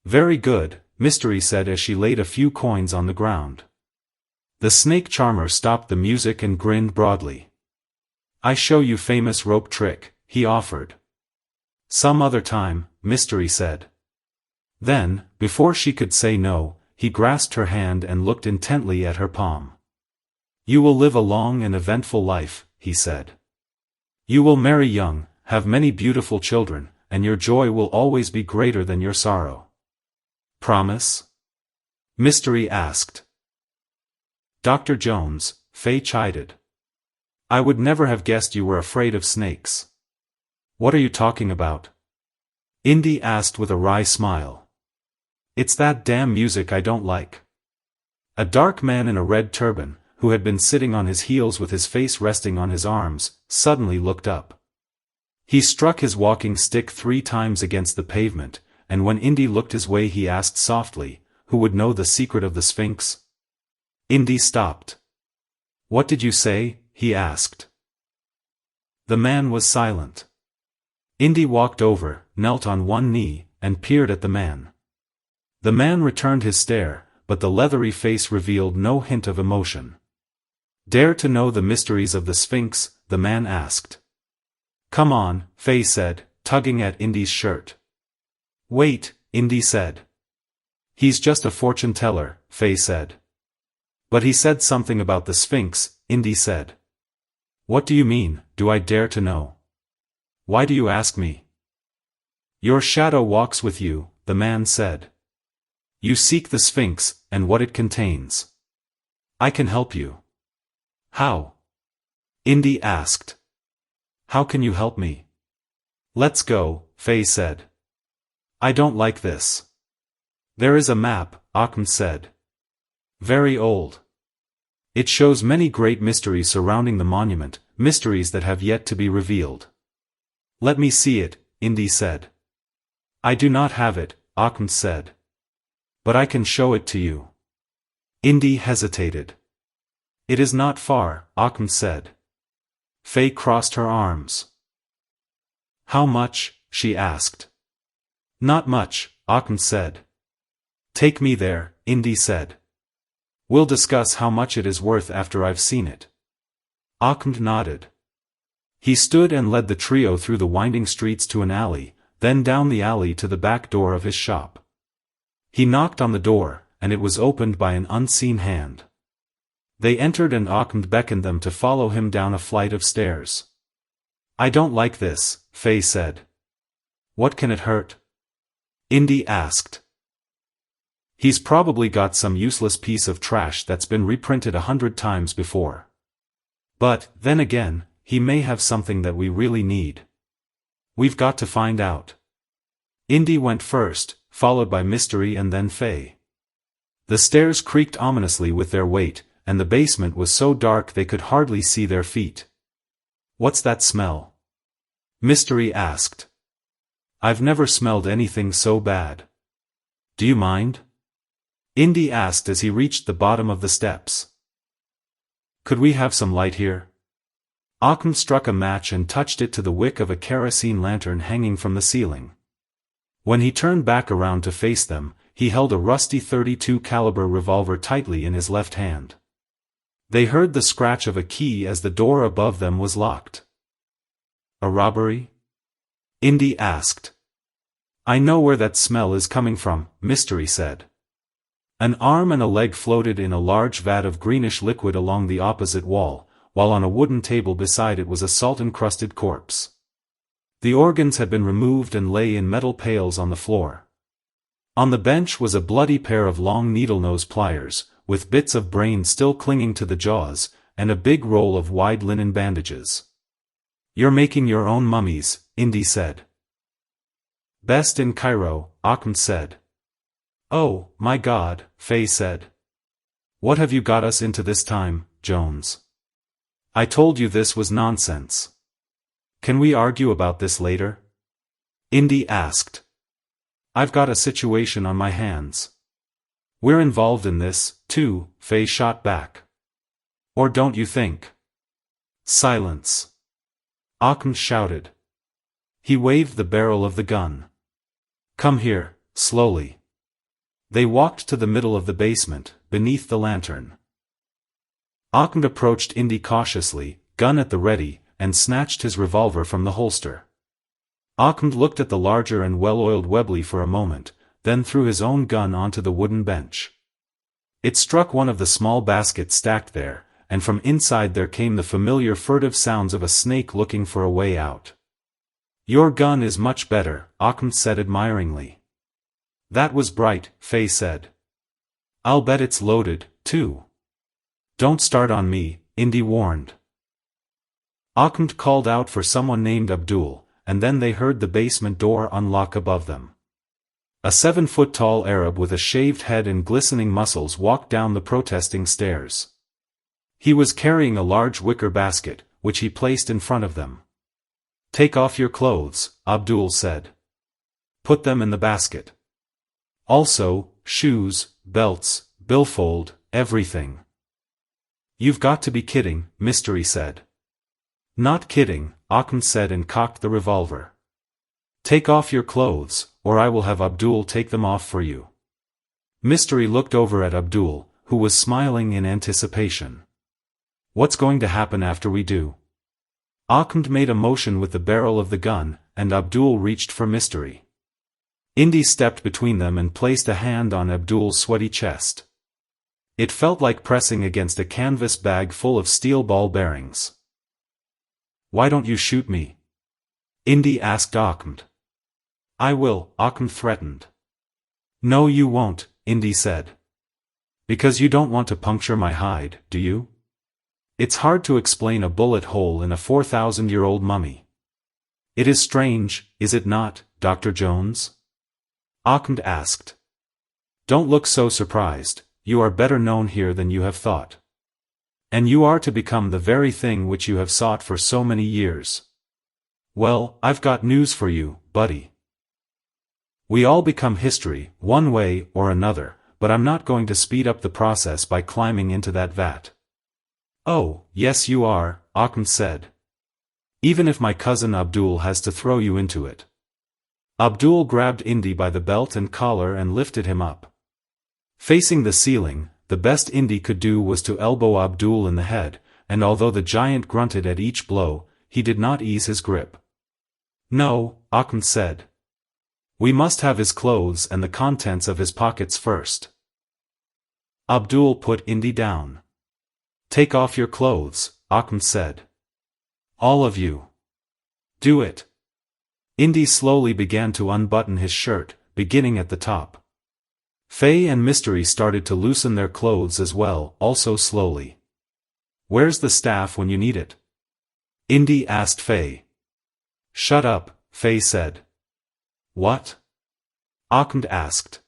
"Very good," Mystery said as she laid a few coins on the ground. The snake charmer stopped the music and grinned broadly. "I show you famous rope trick," he offered. "Some other time," Mystery said. Then, before she could say no, he grasped her hand and looked intently at her palm. "You will live a long and eventful life," he said. "You will marry young, have many beautiful children, and your joy will always be greater than your sorrow. Promise?" Mystery asked. "Dr. Jones," Faye chided. "I would never have guessed you were afraid of snakes." "What are you talking about?" Indy asked with a wry smile. "It's that damn music I don't like." A dark man in a red turban, who had been sitting on his heels with his face resting on his arms, suddenly looked up. He struck his walking stick 3 times against the pavement, and when Indy looked his way he asked softly, "Who would know the secret of the Sphinx?" Indy stopped. "What did you say?" he asked. The man was silent. Indy walked over, knelt on one knee, and peered at the man. The man returned his stare, but the leathery face revealed no hint of emotion. "Dare to know the mysteries of the Sphinx?" the man asked. "Come on," Faye said, tugging at Indy's shirt. "Wait," Indy said. "He's just a fortune-teller," Faye said. "But he said something about the Sphinx," Indy said. "What do you mean, do I dare to know? Why do you ask me?" "Your shadow walks with you," the man said. "You seek the Sphinx, and what it contains. I can help you." "How?" Indy asked. "How can you help me?" "Let's go," Faye said. "I don't like this." "There is a map," Ahmed said. "Very old. It shows many great mysteries surrounding the monument, mysteries that have yet to be revealed." "Let me see it," Indy said. "I do not have it," Ahmed said. "But I can show it to you." Indy hesitated. "It is not far," Ahmed said. Faye crossed her arms. "How much?" she asked. "Not much," Ahmed said. "Take me there," Indy said. "We'll discuss how much it is worth after I've seen it." Ahmed nodded. He stood and led the trio through the winding streets to an alley, then down the alley to the back door of his shop. He knocked on the door, and it was opened by an unseen hand. They entered and Ahmed beckoned them to follow him down a flight of stairs. "I don't like this," Faye said. "What can it hurt?" Indy asked. "He's probably got some useless piece of trash that's been reprinted 100 times before. But, then again, he may have something that we really need. We've got to find out." Indy went first, followed by Mystery and then Faye. The stairs creaked ominously with their weight, and the basement was so dark they could hardly see their feet. "What's that smell?" Mystery asked. "I've never smelled anything so bad." "Do you mind?" Indy asked as he reached the bottom of the steps. "Could we have some light here?" Ahmed struck a match and touched it to the wick of a kerosene lantern hanging from the ceiling. When he turned back around to face them, he held a rusty .32 caliber revolver tightly in his left hand. They heard the scratch of a key as the door above them was locked. "A robbery?" Indy asked. "I know where that smell is coming from," Mystery said. An arm and a leg floated in a large vat of greenish liquid along the opposite wall, while on a wooden table beside it was a salt-encrusted corpse. The organs had been removed and lay in metal pails on the floor. On the bench was a bloody pair of long needle-nose pliers, with bits of brain still clinging to the jaws, and a big roll of wide linen bandages. "You're making your own mummies," Indy said. "Best in Cairo," Ahmed said. "Oh, my God," Faye said. "What have you got us into this time, Jones? I told you this was nonsense. Can we argue about this later?" Indy asked. "I've got a situation on my hands." "We're involved in this, too," Faye shot back. "Or don't you think?" "Silence!" Ahmed shouted. He waved the barrel of the gun. "Come here, slowly." They walked to the middle of the basement, beneath the lantern. Ahmed approached Indy cautiously, gun at the ready, and snatched his revolver from the holster. Ahmed looked at the larger and well-oiled Webley for a moment, then threw his own gun onto the wooden bench. It struck one of the small baskets stacked there, and from inside there came the familiar furtive sounds of a snake looking for a way out. "Your gun is much better," Ahmed said admiringly. "That was bright," Faye said. "I'll bet it's loaded, too." "Don't start on me," Indy warned. Ahmed called out for someone named Abdul, and then they heard the basement door unlock above them. A 7-foot-tall Arab with a shaved head and glistening muscles walked down the protesting stairs. He was carrying a large wicker basket, which he placed in front of them. "Take off your clothes," Abdul said. "Put them in the basket. Also, shoes, belts, billfold, everything." "You've got to be kidding," Mystery said. "Not kidding," Ahmed said and cocked the revolver. "Take off your clothes, or I will have Abdul take them off for you." Mystery looked over at Abdul, who was smiling in anticipation. "What's going to happen after we do?" Ahmed made a motion with the barrel of the gun, and Abdul reached for Mystery. Indy stepped between them and placed a hand on Abdul's sweaty chest. It felt like pressing against a canvas bag full of steel ball bearings. "Why don't you shoot me?" Indy asked Ahmed. "I will," Ahmed threatened. "No you won't," Indy said. "Because you don't want to puncture my hide, do you? It's hard to explain a bullet hole in a 4,000-year-old mummy. It is strange, is it not, Dr. Jones?" Ahmed asked. "Don't look so surprised, you are better known here than you have thought. And you are to become the very thing which you have sought for so many years. Well, I've got news for you, buddy. We all become history, one way or another, but I'm not going to speed up the process by climbing into that vat." "Oh, yes you are," Ahmed said. "Even if my cousin Abdul has to throw you into it." Abdul grabbed Indy by the belt and collar and lifted him up. Facing the ceiling, the best Indy could do was to elbow Abdul in the head, and although the giant grunted at each blow, he did not ease his grip. "No," Ahmed said. "We must have his clothes and the contents of his pockets first." Abdul put Indy down. "Take off your clothes," Ahmed said. "All of you. Do it." Indy slowly began to unbutton his shirt, beginning at the top. Faye and Mystery started to loosen their clothes as well, also slowly. "Where's the staff when you need it?" Indy asked Faye. "Shut up," Faye said. "What?" Ahmed asked.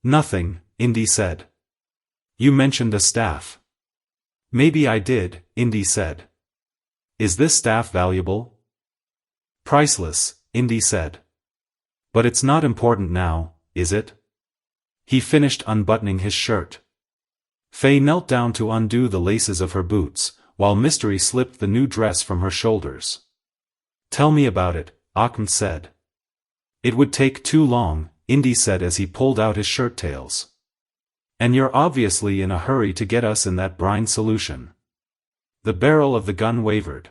"Nothing," Indy said. "You mentioned a staff." "Maybe I did," Indy said. "Is this staff valuable?" "Priceless," Indy said. "But it's not important now, is it?" He finished unbuttoning his shirt. Faye knelt down to undo the laces of her boots, while Mystery slipped the new dress from her shoulders. "Tell me about it," Ahmed said. "It would take too long," Indy said as he pulled out his shirt tails. "And you're obviously in a hurry to get us in that brine solution." The barrel of the gun wavered.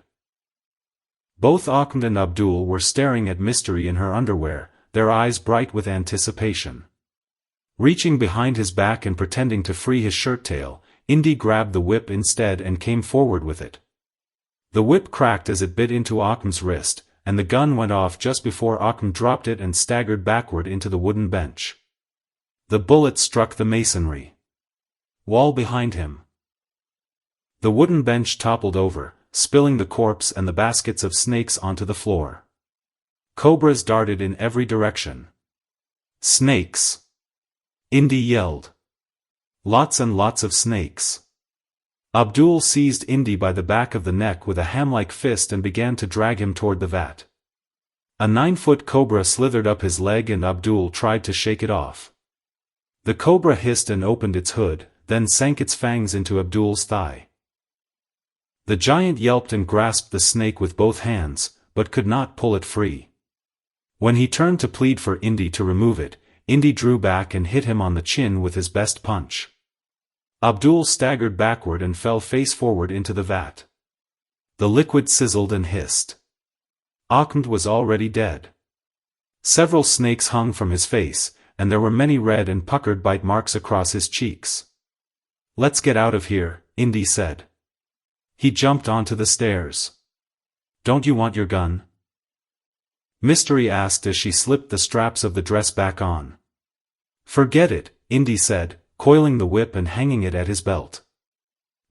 Both Ahmed and Abdul were staring at Mystery in her underwear, their eyes bright with anticipation. Reaching behind his back and pretending to free his shirt tail, Indy grabbed the whip instead and came forward with it. The whip cracked as it bit into Occam's wrist, and the gun went off just before Occam dropped it and staggered backward into the wooden bench. The bullet struck the masonry wall behind him. The wooden bench toppled over, spilling the corpse and the baskets of snakes onto the floor. Cobras darted in every direction. Snakes! Indy yelled. Lots and lots of snakes. Abdul seized Indy by the back of the neck with a ham-like fist and began to drag him toward the vat. A 9-foot cobra slithered up his leg and Abdul tried to shake it off. The cobra hissed and opened its hood, then sank its fangs into Abdul's thigh. The giant yelped and grasped the snake with both hands, but could not pull it free. When he turned to plead for Indy to remove it, Indy drew back and hit him on the chin with his best punch. Abdul staggered backward and fell face forward into the vat. The liquid sizzled and hissed. Ahmed was already dead. Several snakes hung from his face, and there were many red and puckered bite marks across his cheeks. "Let's get out of here," Indy said. He jumped onto the stairs. "Don't you want your gun?" Mystery asked as she slipped the straps of the dress back on. "Forget it," Indy said, coiling the whip and hanging it at his belt.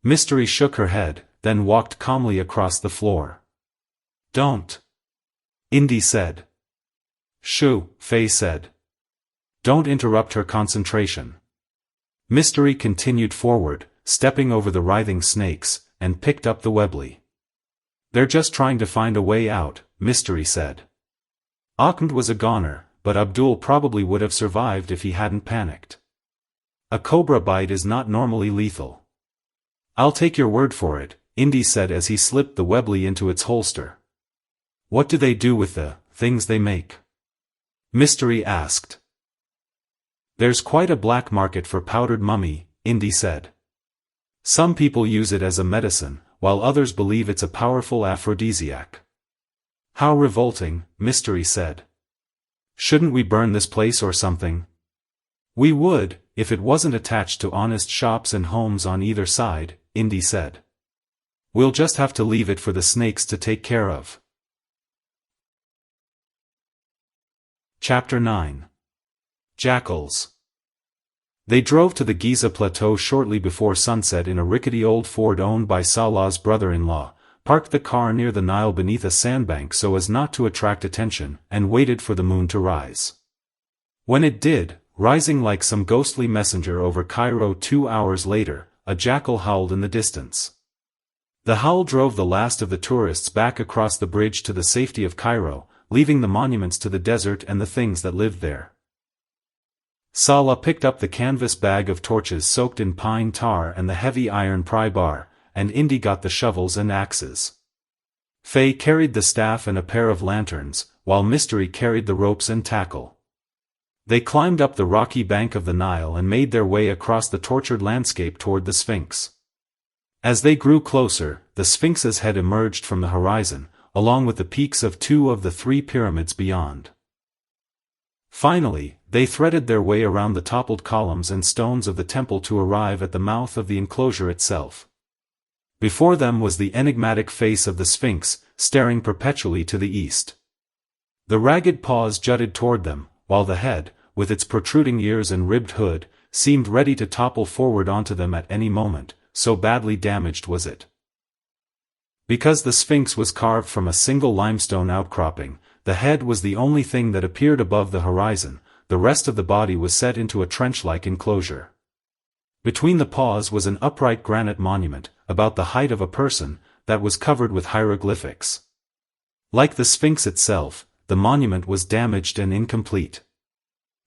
Mystery shook her head, then walked calmly across the floor. "Don't," Indy said. "Shoo," Faye said. "Don't interrupt her concentration." Mystery continued forward, stepping over the writhing snakes, and picked up the Webley. "They're just trying to find a way out," Mystery said. Ahmed was a goner, but Abdul probably would have survived if he hadn't panicked. A cobra bite is not normally lethal. "I'll take your word for it," Indy said as he slipped the Webley into its holster. "What do they do with the things they make?" Mystery asked. "There's quite a black market for powdered mummy," Indy said. "Some people use it as a medicine, while others believe it's a powerful aphrodisiac." "How revolting," Mystery said. "Shouldn't we burn this place or something?" "We would, if it wasn't attached to honest shops and homes on either side," Indy said. "We'll just have to leave it for the snakes to take care of." Chapter 9. Jackals. They drove to the Giza Plateau shortly before sunset in a rickety old Ford owned by Salah's brother-in-law, parked the car near the Nile beneath a sandbank so as not to attract attention, and waited for the moon to rise. When it did, rising like some ghostly messenger over Cairo 2 hours later, a jackal howled in the distance. The howl drove the last of the tourists back across the bridge to the safety of Cairo, leaving the monuments to the desert and the things that lived there. Salah picked up the canvas bag of torches soaked in pine tar and the heavy iron pry bar, and Indy got the shovels and axes. Faye carried the staff and a pair of lanterns, while Mystery carried the ropes and tackle. They climbed up the rocky bank of the Nile and made their way across the tortured landscape toward the Sphinx. As they grew closer, the Sphinx's head emerged from the horizon, along with the peaks of 2 of the 3 pyramids beyond. Finally, they threaded their way around the toppled columns and stones of the temple to arrive at the mouth of the enclosure itself. Before them was the enigmatic face of the Sphinx, staring perpetually to the east. The ragged paws jutted toward them, while the head, with its protruding ears and ribbed hood, seemed ready to topple forward onto them at any moment, so badly damaged was it. Because the Sphinx was carved from a single limestone outcropping, the head was the only thing that appeared above the horizon. The rest of the body was set into a trench-like enclosure. Between the paws was an upright granite monument, about the height of a person, that was covered with hieroglyphics. Like the Sphinx itself, the monument was damaged and incomplete.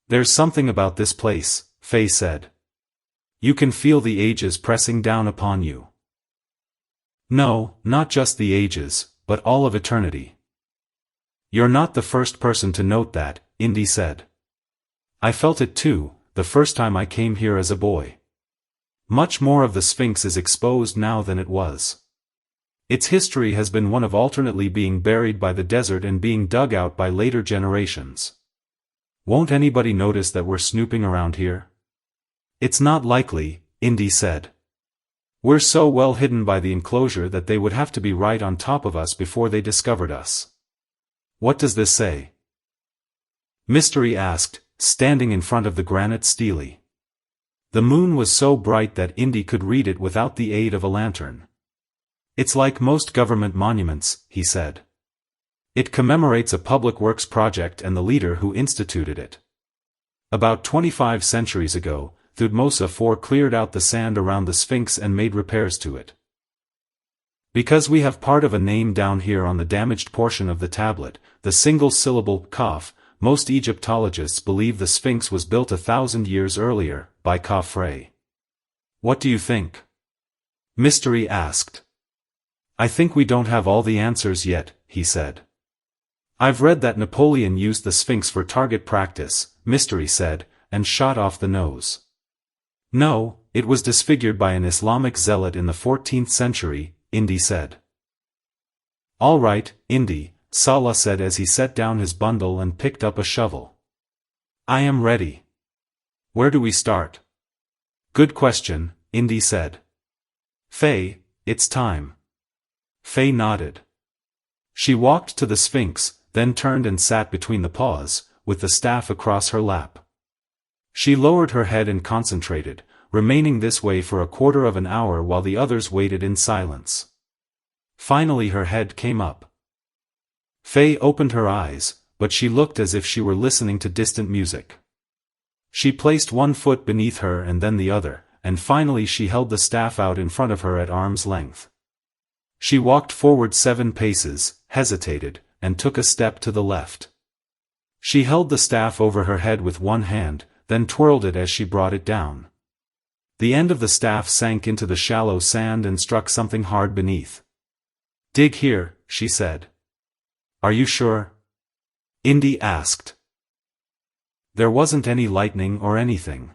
"There's something about this place," Faye said. "You can feel the ages pressing down upon you." "No, not just the ages, but all of eternity." "You're not the first person to note that," Indy said. "I felt it too, the first time I came here as a boy. Much more of the Sphinx is exposed now than it was. Its history has been one of alternately being buried by the desert and being dug out by later generations. Won't anybody notice that we're snooping around here?" It's not likely, Indy said. We're so well hidden by the enclosure that they would have to be right on top of us before they discovered us. What does this say? Mystery asked, standing in front of the granite stele. The moon was so bright that Indy could read it without the aid of a lantern. It's like most government monuments, he said. It commemorates a public works project and the leader who instituted it. About 25 centuries ago, Thutmose IV cleared out the sand around the Sphinx and made repairs to it. Because we have part of a name down here on the damaged portion of the tablet, the single-syllable Kaf, most Egyptologists believe the Sphinx was built 1,000 years earlier, by Khafre. What do you think? Mystery asked. I think we don't have all the answers yet, he said. I've read that Napoleon used the Sphinx for target practice, Mystery said, and shot off the nose. No, it was disfigured by an Islamic zealot in the 14th century, Indy said. All right, Indy, Salah said as he set down his bundle and picked up a shovel. I am ready. Where do we start? Good question, Indy said. Faye, it's time. Faye nodded. She walked to the Sphinx, then turned and sat between the paws, with the staff across her lap. She lowered her head and concentrated, remaining this way for a quarter of an hour while the others waited in silence. Finally her head came up. Faye opened her eyes, but she looked as if she were listening to distant music. She placed one foot beneath her and then the other, and finally she held the staff out in front of her at arm's length. She walked forward 7 paces, hesitated, and took a step to the left. She held the staff over her head with one hand, then twirled it as she brought it down. The end of the staff sank into the shallow sand and struck something hard beneath. Dig here, she said. Are you sure? Indy asked. There wasn't any lightning or anything.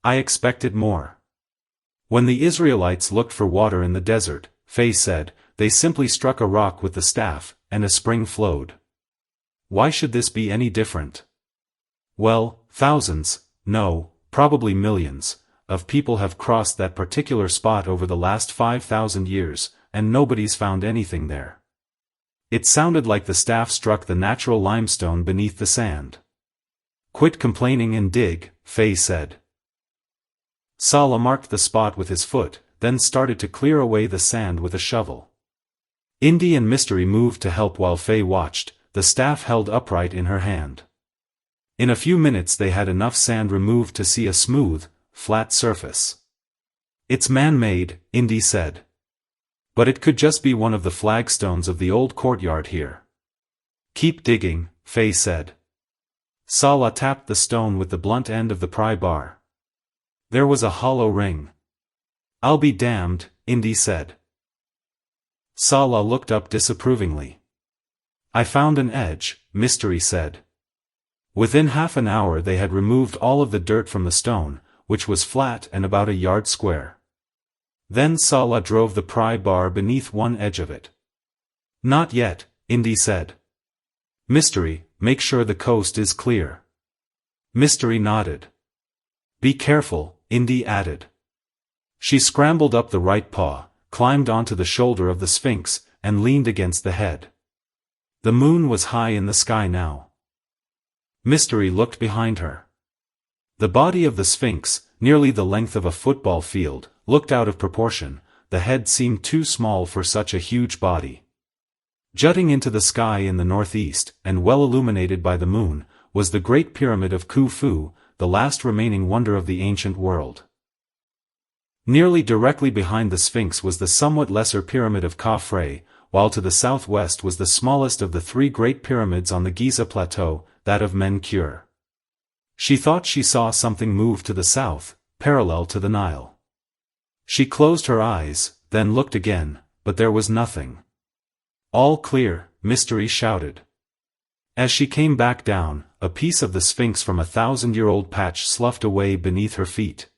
I expected more. When the Israelites looked for water in the desert, Faye said, they simply struck a rock with the staff, and a spring flowed. Why should this be any different? Well, thousands, no, probably millions, of people have crossed that particular spot over the last 5,000 years, and nobody's found anything there. It sounded like the staff struck the natural limestone beneath the sand. Quit complaining and dig, Faye said. Salah marked the spot with his foot, then started to clear away the sand with a shovel. Indy and Mystery moved to help while Faye watched, the staff held upright in her hand. In a few minutes they had enough sand removed to see a smooth, flat surface. It's man-made, Indy said. But it could just be one of the flagstones of the old courtyard here. Keep digging, Faye said. Salah tapped the stone with the blunt end of the pry bar. There was a hollow ring. I'll be damned, Indy said. Salah looked up disapprovingly. I found an edge, Mystery said. Within half an hour they had removed all of the dirt from the stone, which was flat and about a yard square. Then Salah drove the pry bar beneath one edge of it. Not yet, Indy said. Mystery, make sure the coast is clear. Mystery nodded. Be careful, Indy added. She scrambled up the right paw, climbed onto the shoulder of the Sphinx, and leaned against the head. The moon was high in the sky now. Mystery looked behind her. The body of the Sphinx, nearly the length of a football field, looked out of proportion. The head seemed too small for such a huge body. Jutting into the sky in the northeast, and well illuminated by the moon, was the Great Pyramid of Khufu, the last remaining wonder of the ancient world. Nearly directly behind the Sphinx was the somewhat lesser Pyramid of Khafre, while to the southwest was the smallest of the 3 great pyramids on the Giza Plateau, that of Men-Kur. She thought she saw something move to the south, parallel to the Nile. She closed her eyes, then looked again, but there was nothing. All clear, Mystery shouted. As she came back down, a piece of the Sphinx from a 1,000-year-old patch sloughed away beneath her feet.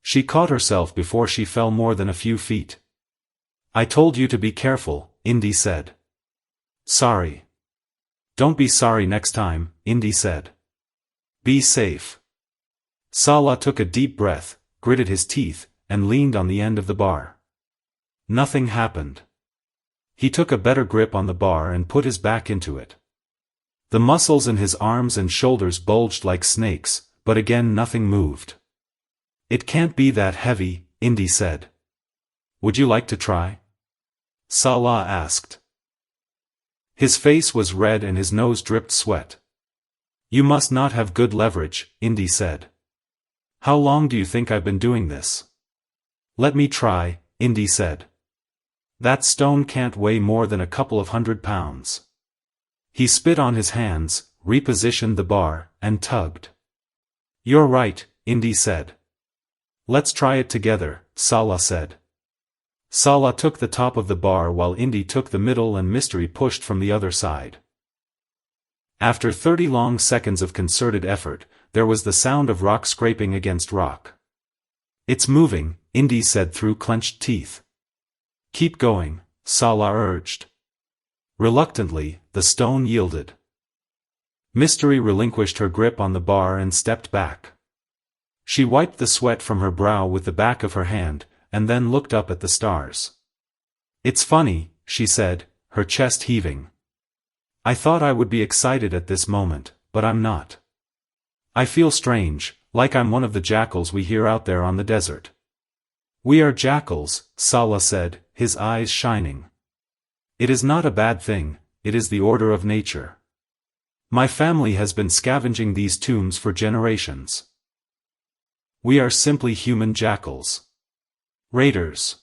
She caught herself before she fell more than a few feet. I told you to be careful, Indy said. Sorry. Don't be sorry next time, Indy said. Be safe. Salah took a deep breath, gritted his teeth, and leaned on the end of the bar. Nothing happened. He took a better grip on the bar and put his back into it. The muscles in his arms and shoulders bulged like snakes, but again nothing moved. "It can't be that heavy," Indy said. "Would you like to try?" Salah asked. His face was red and his nose dripped sweat. "You must not have good leverage," Indy said. "How long do you think I've been doing this?" "Let me try," Indy said. "That stone can't weigh more than a couple of 100 pounds. He spit on his hands, repositioned the bar, and tugged. "You're right," Indy said. "Let's try it together," Salah said. Salah took the top of the bar while Indy took the middle and Mystery pushed from the other side. After 30 long seconds of concerted effort, there was the sound of rock scraping against rock. "It's moving," Indy said through clenched teeth. "Keep going," Salah urged. Reluctantly, the stone yielded. Mystery relinquished her grip on the bar and stepped back. She wiped the sweat from her brow with the back of her hand, and then looked up at the stars. "It's funny," she said, her chest heaving. "I thought I would be excited at this moment, but I'm not. I feel strange, like I'm one of the jackals we hear out there on the desert." "We are jackals," Salah said, his eyes shining. "It is not a bad thing, it is the order of nature. My family has been scavenging these tombs for generations. We are simply human jackals. Raiders."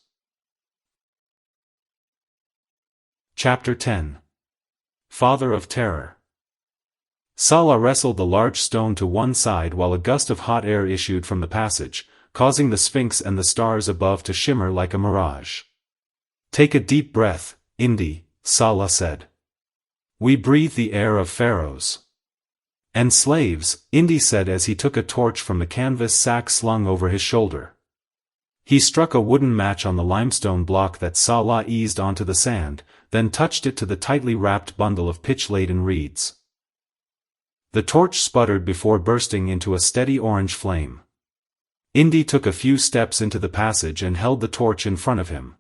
Chapter 10. Father of Terror. Salah wrestled the large stone to one side while a gust of hot air issued from the passage, causing the Sphinx and the stars above to shimmer like a mirage. "Take a deep breath, Indy," Salah said. "We breathe the air of pharaohs." "And slaves," Indy said as he took a torch from the canvas sack slung over his shoulder. He struck a wooden match on the limestone block that Salah eased onto the sand, then touched it to the tightly wrapped bundle of pitch-laden reeds. The torch sputtered before bursting into a steady orange flame. Indy took a few steps into the passage and held the torch in front of him.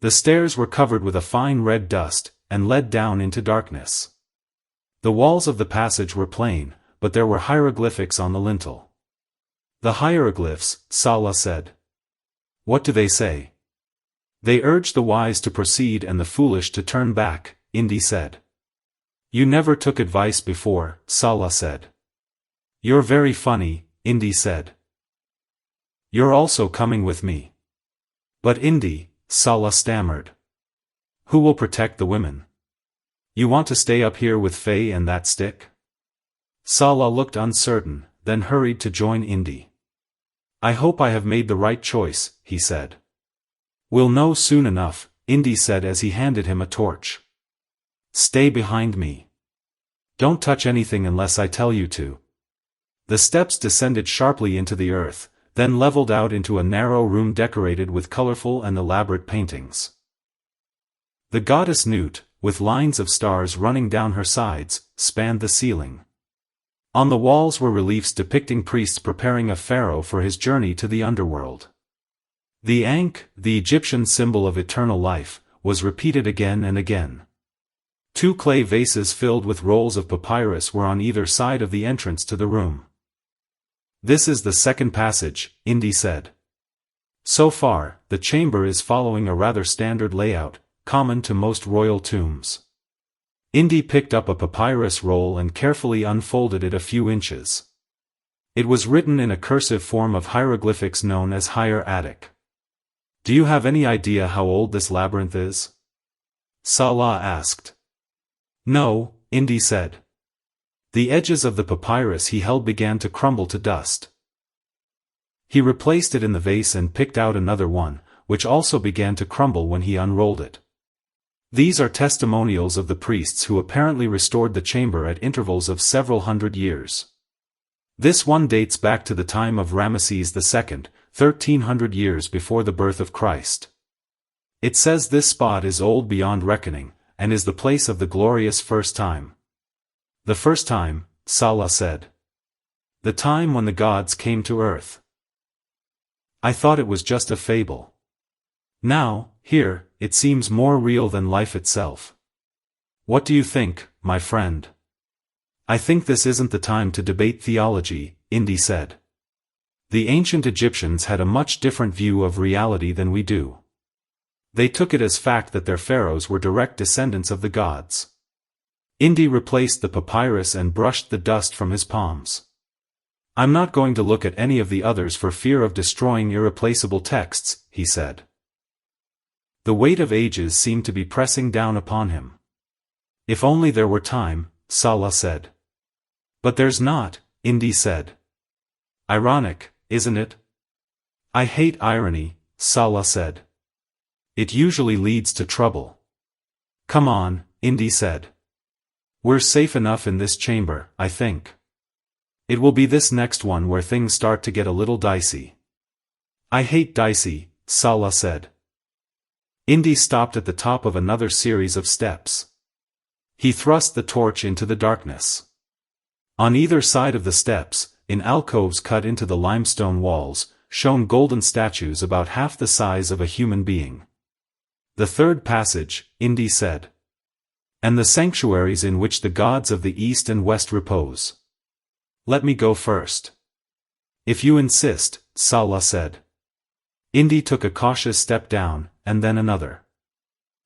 The stairs were covered with a fine red dust, and led down into darkness. The walls of the passage were plain, but there were hieroglyphics on the lintel. "The hieroglyphs," Salah said. "What do they say?" "They urge the wise to proceed and the foolish to turn back," Indy said. "You never took advice before," Salah said. "You're very funny," Indy said. "You're also coming with me." "But Indy," Salah stammered. "Who will protect the women? You want to stay up here with Faye and that stick?" Salah looked uncertain, then hurried to join Indy. "I hope I have made the right choice," he said. "We'll know soon enough," Indy said as he handed him a torch. "Stay behind me. Don't touch anything unless I tell you to." The steps descended sharply into the earth, then leveled out into a narrow room decorated with colorful and elaborate paintings. The goddess Nut, with lines of stars running down her sides, spanned the ceiling. On the walls were reliefs depicting priests preparing a pharaoh for his journey to the underworld. The Ankh, the Egyptian symbol of eternal life, was repeated again and again. 2 clay vases filled with rolls of papyrus were on either side of the entrance to the room. "This is the second passage," Indy said. "So far, the chamber is following a rather standard layout, common to most royal tombs." Indy picked up a papyrus roll and carefully unfolded it a few inches. It was written in a cursive form of hieroglyphics known as Higher Attic. "Do you have any idea how old this labyrinth is?" Salah asked. "No," Indy said. The edges of the papyrus he held began to crumble to dust. He replaced it in the vase and picked out another one, which also began to crumble when he unrolled it. These are testimonials of the priests who apparently restored the chamber at intervals of several hundred years. This one dates back to the time of Ramesses II, 1300 years before the birth of Christ. It says this spot is old beyond reckoning, and is the place of the glorious first time. "The first time," Salah said. The time when the gods came to Earth. I thought it was just a fable. Now, here, it seems more real than life itself. What do you think, my friend? I think this isn't the time to debate theology, Indy said. The ancient Egyptians had a much different view of reality than we do. They took it as fact that their pharaohs were direct descendants of the gods. Indy replaced the papyrus and brushed the dust from his palms. I'm not going to look at any of the others for fear of destroying irreplaceable texts, he said. The weight of ages seemed to be pressing down upon him. If only there were time, Salah said. But there's not, Indy said. Ironic, isn't it? I hate irony, Salah said. It usually leads to trouble. Come on, Indy said. We're safe enough in this chamber, I think. It will be this next one where things start to get a little dicey. I hate dicey, Salah said. Indy stopped at the top of another series of steps. He thrust the torch into the darkness. On either side of the steps, in alcoves cut into the limestone walls, shone golden statues about half the size of a human being. The third passage, Indy said. And the sanctuaries in which the gods of the east and west repose. Let me go first. If you insist, Salah said. Indy took a cautious step down, and then another.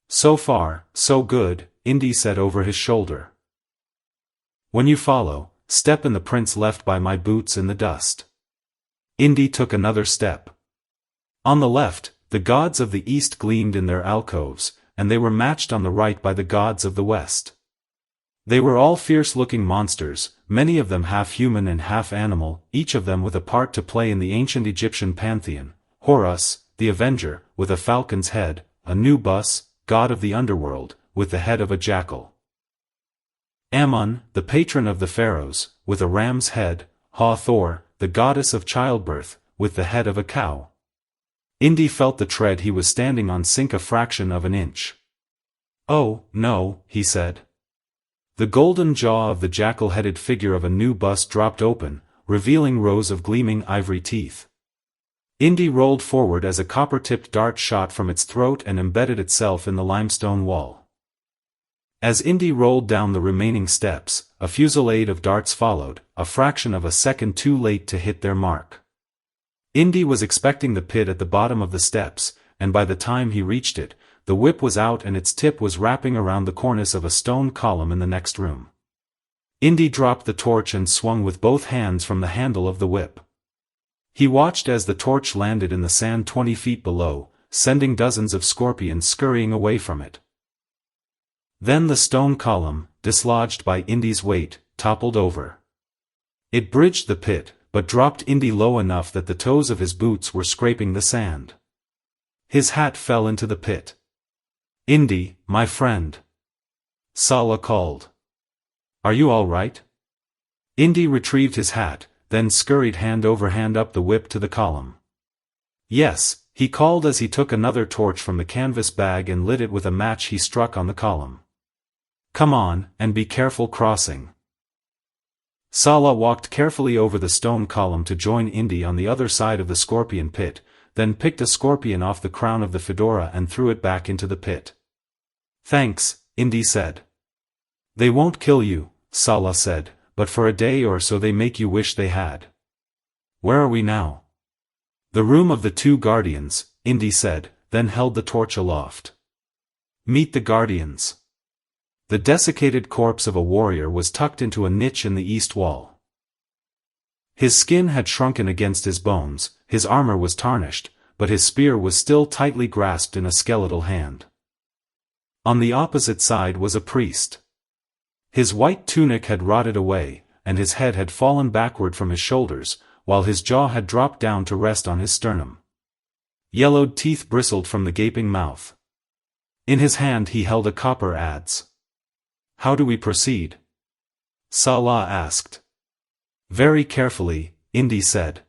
So far, so good, Indy said over his shoulder. When you follow, step in the prints left by my boots in the dust. Indy took another step. On the left, the gods of the east gleamed in their alcoves, and they were matched on the right by the gods of the west. They were all fierce-looking monsters, many of them half human and half animal, each of them with a part to play in the ancient Egyptian pantheon. Horus, the Avenger, with a falcon's head, Anubis, god of the underworld, with the head of a jackal. Ammon, the patron of the pharaohs, with a ram's head, Hathor, the goddess of childbirth, with the head of a cow. Indy felt the tread he was standing on sink a fraction of an inch. Oh, no, he said. The golden jaw of the jackal-headed figure of Anubis dropped open, revealing rows of gleaming ivory teeth. Indy rolled forward as a copper-tipped dart shot from its throat and embedded itself in the limestone wall. As Indy rolled down the remaining steps, a fusillade of darts followed, a fraction of a second too late to hit their mark. Indy was expecting the pit at the bottom of the steps, and by the time he reached it, the whip was out and its tip was wrapping around the cornice of a stone column in the next room. Indy dropped the torch and swung with both hands from the handle of the whip. He watched as the torch landed in the sand 20 feet below, sending dozens of scorpions scurrying away from it. Then the stone column, dislodged by Indy's weight, toppled over. It bridged the pit, but dropped Indy low enough that the toes of his boots were scraping the sand. His hat fell into the pit. Indy, my friend. Salah called. Are you all right? Indy retrieved his hat, then scurried hand over hand up the whip to the column. Yes, he called as he took another torch from the canvas bag and lit it with a match he struck on the column. Come on, and be careful crossing. Salah walked carefully over the stone column to join Indy on the other side of the scorpion pit, then picked a scorpion off the crown of the fedora and threw it back into the pit. Thanks, Indy said. They won't kill you, Salah said, but for a day or so they make you wish they had. Where are we now? The room of the two guardians, Indy said, then held the torch aloft. Meet the guardians. The desiccated corpse of a warrior was tucked into a niche in the east wall. His skin had shrunken against his bones, his armor was tarnished, but his spear was still tightly grasped in a skeletal hand. On the opposite side was a priest. His white tunic had rotted away, and his head had fallen backward from his shoulders, while his jaw had dropped down to rest on his sternum. Yellowed teeth bristled from the gaping mouth. In his hand he held a copper adze. How do we proceed? Salah asked. Very carefully, Indy said.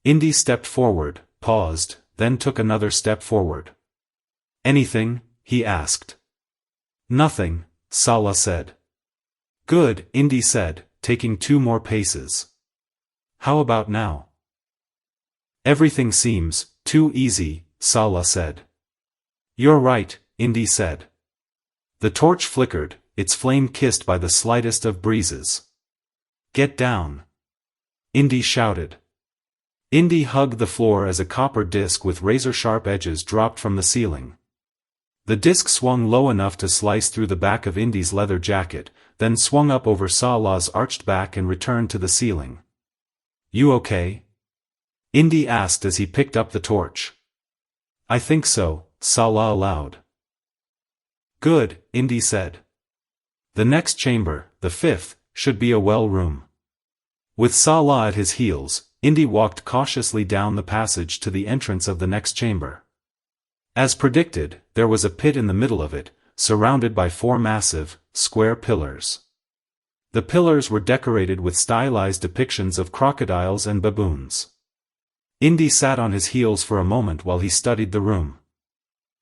Indy stepped forward, paused, then took another step forward. Anything? He asked. Nothing, Salah said. Good, Indy said, taking 2 more paces. How about now? Everything seems too easy, Sala said. You're right, Indy said. The torch flickered, its flame kissed by the slightest of breezes. Get down! Indy shouted. Indy hugged the floor as a copper disc with razor-sharp edges dropped from the ceiling. The disc swung low enough to slice through the back of Indy's leather jacket, then swung up over Sala's arched back and returned to the ceiling. You okay? Indy asked as he picked up the torch. I think so, Sala allowed. Good, Indy said. The next chamber, the fifth, should be a well room. With Sala at his heels, Indy walked cautiously down the passage to the entrance of the next chamber. As predicted, there was a pit in the middle of it, surrounded by 4 massive, square pillars. The pillars were decorated with stylized depictions of crocodiles and baboons. Indy sat on his heels for a moment while he studied the room.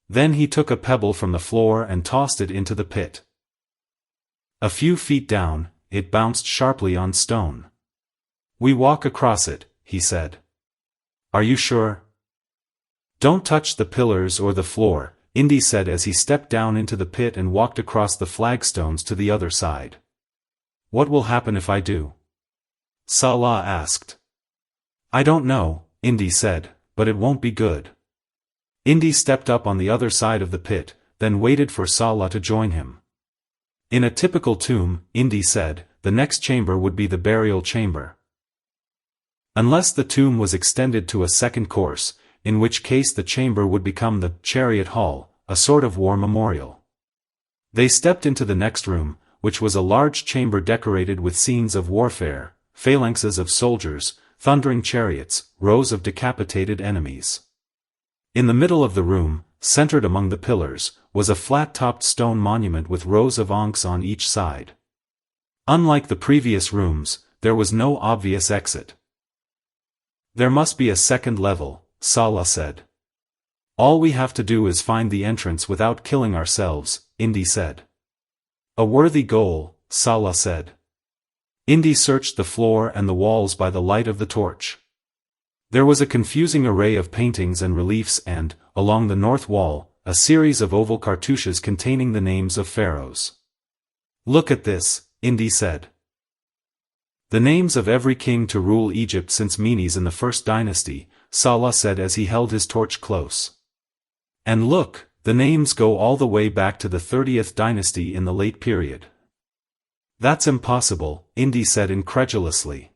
Then he took a pebble from the floor and tossed it into the pit. A few feet down, it bounced sharply on stone. We walk across it, he said. Are you sure? Don't touch the pillars or the floor, Indy said as he stepped down into the pit and walked across the flagstones to the other side. What will happen if I do? Sala asked. I don't know, Indy said, but it won't be good. Indy stepped up on the other side of the pit, then waited for Sala to join him. In a typical tomb, Indy said, the next chamber would be the burial chamber. Unless the tomb was extended to a second course, in which case the chamber would become the chariot hall, a sort of war memorial. They stepped into the next room, which was a large chamber decorated with scenes of warfare, phalanxes of soldiers, thundering chariots, rows of decapitated enemies. In the middle of the room, centered among the pillars, was a flat-topped stone monument with rows of ankhs on each side. Unlike the previous rooms, there was no obvious exit. There must be a second level, Sala said. All we have to do is find the entrance without killing ourselves, Indy said. A worthy goal, Sala said. Indy searched the floor and the walls by the light of the torch. There was a confusing array of paintings and reliefs and, along the north wall, a series of oval cartouches containing the names of pharaohs. Look at this, Indy said. The names of every king to rule Egypt since Menes in the first dynasty, Sala said as he held his torch close. And look, the names go all the way back to the 30th dynasty in the late period. That's impossible, Indy said incredulously.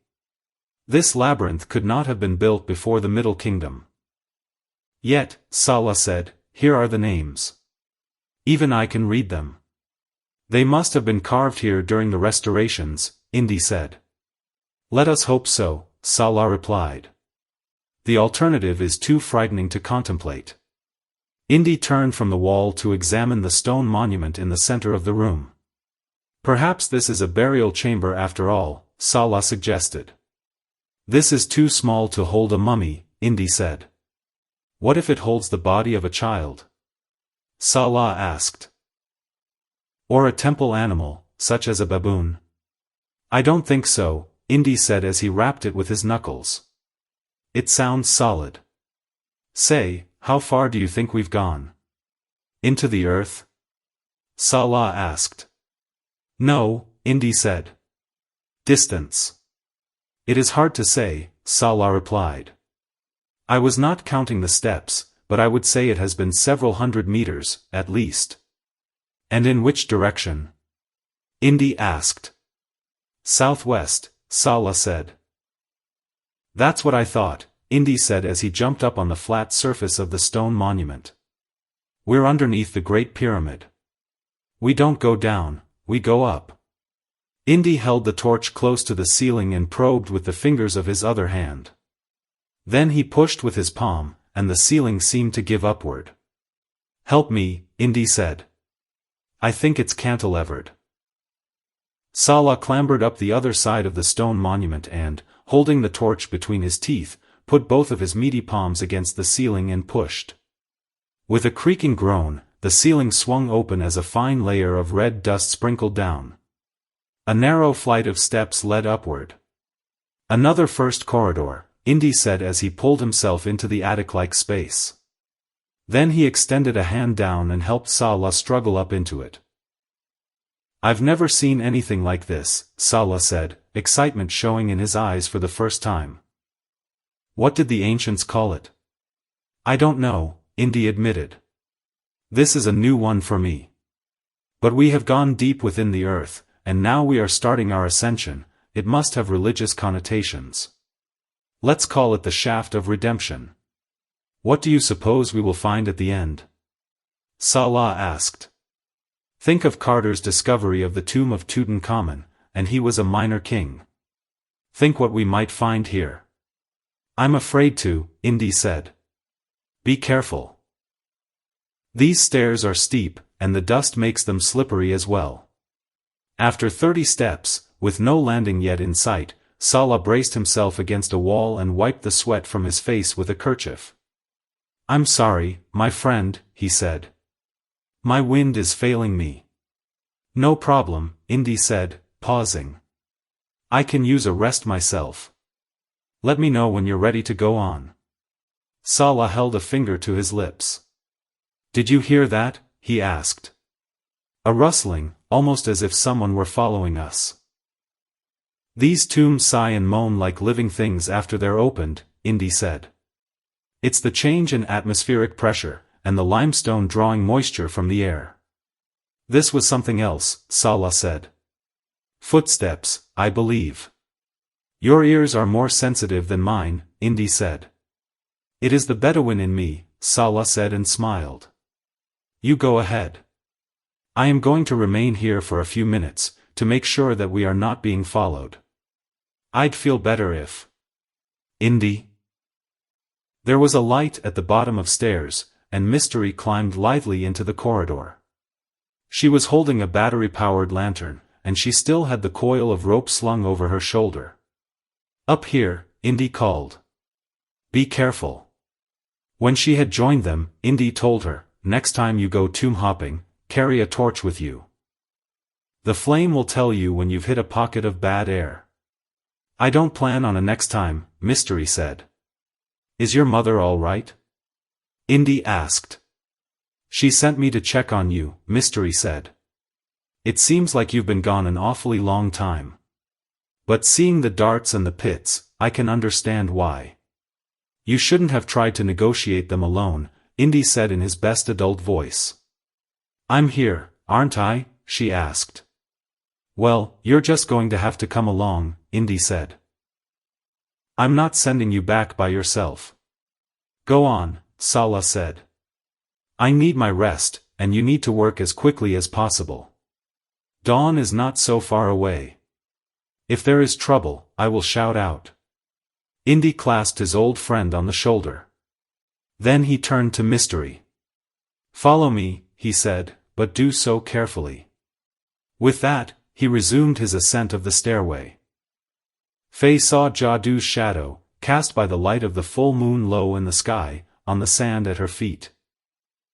This labyrinth could not have been built before the Middle Kingdom. Yet, Sala said, here are the names. Even I can read them. They must have been carved here during the restorations, Indy said. Let us hope so, Sala replied. The alternative is too frightening to contemplate. Indy turned from the wall to examine the stone monument in the center of the room. Perhaps this is a burial chamber after all, Sala suggested. This is too small to hold a mummy, Indy said. What if it holds the body of a child? Sala asked. Or a temple animal, such as a baboon? I don't think so, Indy said as he rapped it with his knuckles. It sounds solid. Say, how far do you think we've gone? Into the earth? Sala asked. No, Indy said. Distance. It is hard to say, Sala replied. I was not counting the steps, but I would say it has been several hundred meters, at least. And in which direction? Indy asked. Southwest, Sala said. That's what I thought, Indy said as he jumped up on the flat surface of the stone monument. We're underneath the Great Pyramid. We don't go down, we go up. Indy held the torch close to the ceiling and probed with the fingers of his other hand. Then he pushed with his palm, and the ceiling seemed to give upward. Help me, Indy said. I think it's cantilevered. Sala clambered up the other side of the stone monument and, holding the torch between his teeth, put both of his meaty palms against the ceiling and pushed. With a creaking groan, the ceiling swung open as a fine layer of red dust sprinkled down. A narrow flight of steps led upward. Another first corridor, Indy said as he pulled himself into the attic-like space. Then he extended a hand down and helped Sala struggle up into it. I've never seen anything like this, Sala said, excitement showing in his eyes for the first time. What did the ancients call it? I don't know, Indy admitted. This is a new one for me. But we have gone deep within the earth, and now we are starting our ascension. It must have religious connotations. Let's call it the shaft of redemption. What do you suppose we will find at the end? Salah asked. Think of Carter's discovery of the tomb of Tutankhamun, and he was a minor king. Think what we might find here. I'm afraid to, Indy said. Be careful. These stairs are steep, and the dust makes them slippery as well. After 30 steps, with no landing yet in sight, Salah braced himself against a wall and wiped the sweat from his face with a kerchief. I'm sorry, my friend, he said. My wind is failing me. No problem, Indy said, pausing. I can use a rest myself. Let me know when you're ready to go on. Salah held a finger to his lips. Did you hear that? He asked. A rustling, almost as if someone were following us. These tombs sigh and moan like living things after they're opened, Indy said. It's the change in atmospheric pressure, and the limestone drawing moisture from the air. This was something else, Salah said. Footsteps, I believe. Your ears are more sensitive than mine, Indy said. It is the Bedouin in me, Salah said and smiled. You go ahead. I am going to remain here for a few minutes, to make sure that we are not being followed. I'd feel better if... Indy? There was a light at the bottom of stairs, and Mystery climbed lithely into the corridor. She was holding a battery-powered lantern, and she still had the coil of rope slung over her shoulder. Up here, Indy called. Be careful. When she had joined them, Indy told her, next time you go tomb hopping, carry a torch with you. The flame will tell you when you've hit a pocket of bad air. I don't plan on a next time, Mystery said. Is your mother all right? Indy asked. She sent me to check on you, Mystery said. It seems like you've been gone an awfully long time. But seeing the darts and the pits, I can understand why. You shouldn't have tried to negotiate them alone, Indy said in his best adult voice. I'm here, aren't I? She asked. Well, you're just going to have to come along, Indy said. I'm not sending you back by yourself. Go on, Salah said. I need my rest, and you need to work as quickly as possible. Dawn is not so far away. If there is trouble, I will shout out. Indy clasped his old friend on the shoulder. Then he turned to Mystery. Follow me, he said, but do so carefully. With that, he resumed his ascent of the stairway. Faye saw Jadoo's shadow, cast by the light of the full moon low in the sky, on the sand at her feet.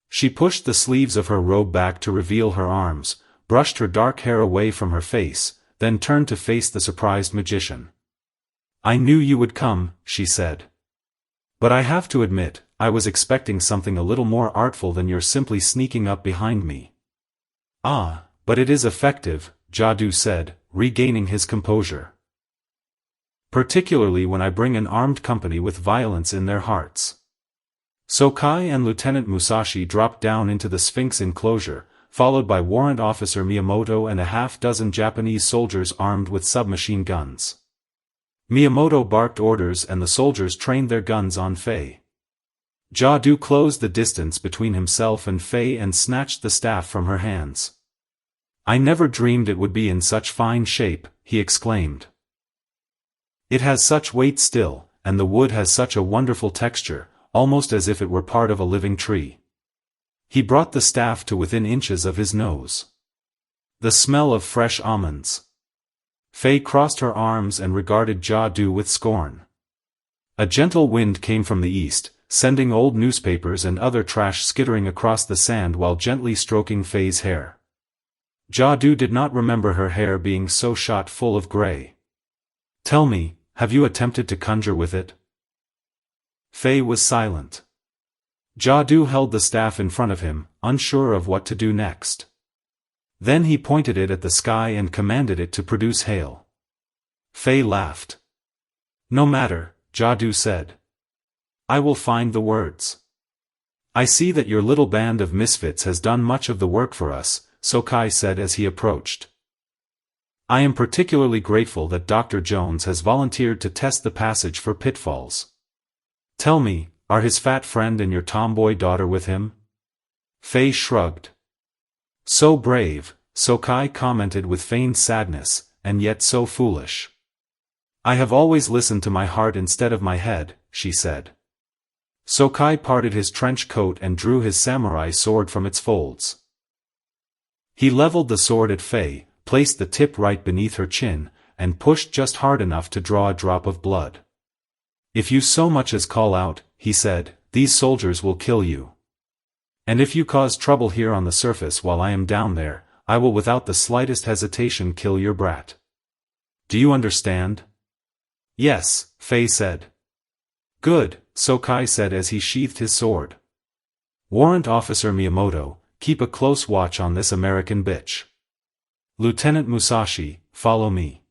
She pushed the sleeves of her robe back to reveal her arms, brushed her dark hair away from her face, then turned to face the surprised magician. I knew you would come, she said. But I have to admit, I was expecting something a little more artful than your simply sneaking up behind me. Ah, but it is effective, Jadoo said, regaining his composure. Particularly when I bring an armed company with violence in their hearts. Sokai and Lieutenant Musashi dropped down into the Sphinx enclosure, followed by Warrant Officer Miyamoto and a half-dozen Japanese soldiers armed with submachine guns. Miyamoto barked orders and the soldiers trained their guns on Faye. Jadoo closed the distance between himself and Faye and snatched the staff from her hands. I never dreamed it would be in such fine shape, he exclaimed. It has such weight still, and the wood has such a wonderful texture, almost as if it were part of a living tree. He brought the staff to within inches of his nose. The smell of fresh almonds. Faye crossed her arms and regarded Jadoo with scorn. A gentle wind came from the east, sending old newspapers and other trash skittering across the sand while gently stroking Faye's hair. Jadoo did not remember her hair being so shot full of gray. Tell me, have you attempted to conjure with it? Faye was silent. Jadoo held the staff in front of him, unsure of what to do next. Then he pointed it at the sky and commanded it to produce hail. Faye laughed. No matter, Jadoo said. I will find the words. I see that your little band of misfits has done much of the work for us, Sokai said as he approached. I am particularly grateful that Dr. Jones has volunteered to test the passage for pitfalls. Tell me, are his fat friend and your tomboy daughter with him? Faye shrugged. So brave, Sokai commented with feigned sadness, and yet so foolish. I have always listened to my heart instead of my head, she said. Sokai parted his trench coat and drew his samurai sword from its folds. He leveled the sword at Faye, placed the tip right beneath her chin, and pushed just hard enough to draw a drop of blood. If you so much as call out, he said, these soldiers will kill you. And if you cause trouble here on the surface while I am down there, I will without the slightest hesitation kill your brat. Do you understand? Yes, Faye said. Good, Sokai said as he sheathed his sword. Warrant Officer Miyamoto, keep a close watch on this American bitch. Lieutenant Musashi, follow me.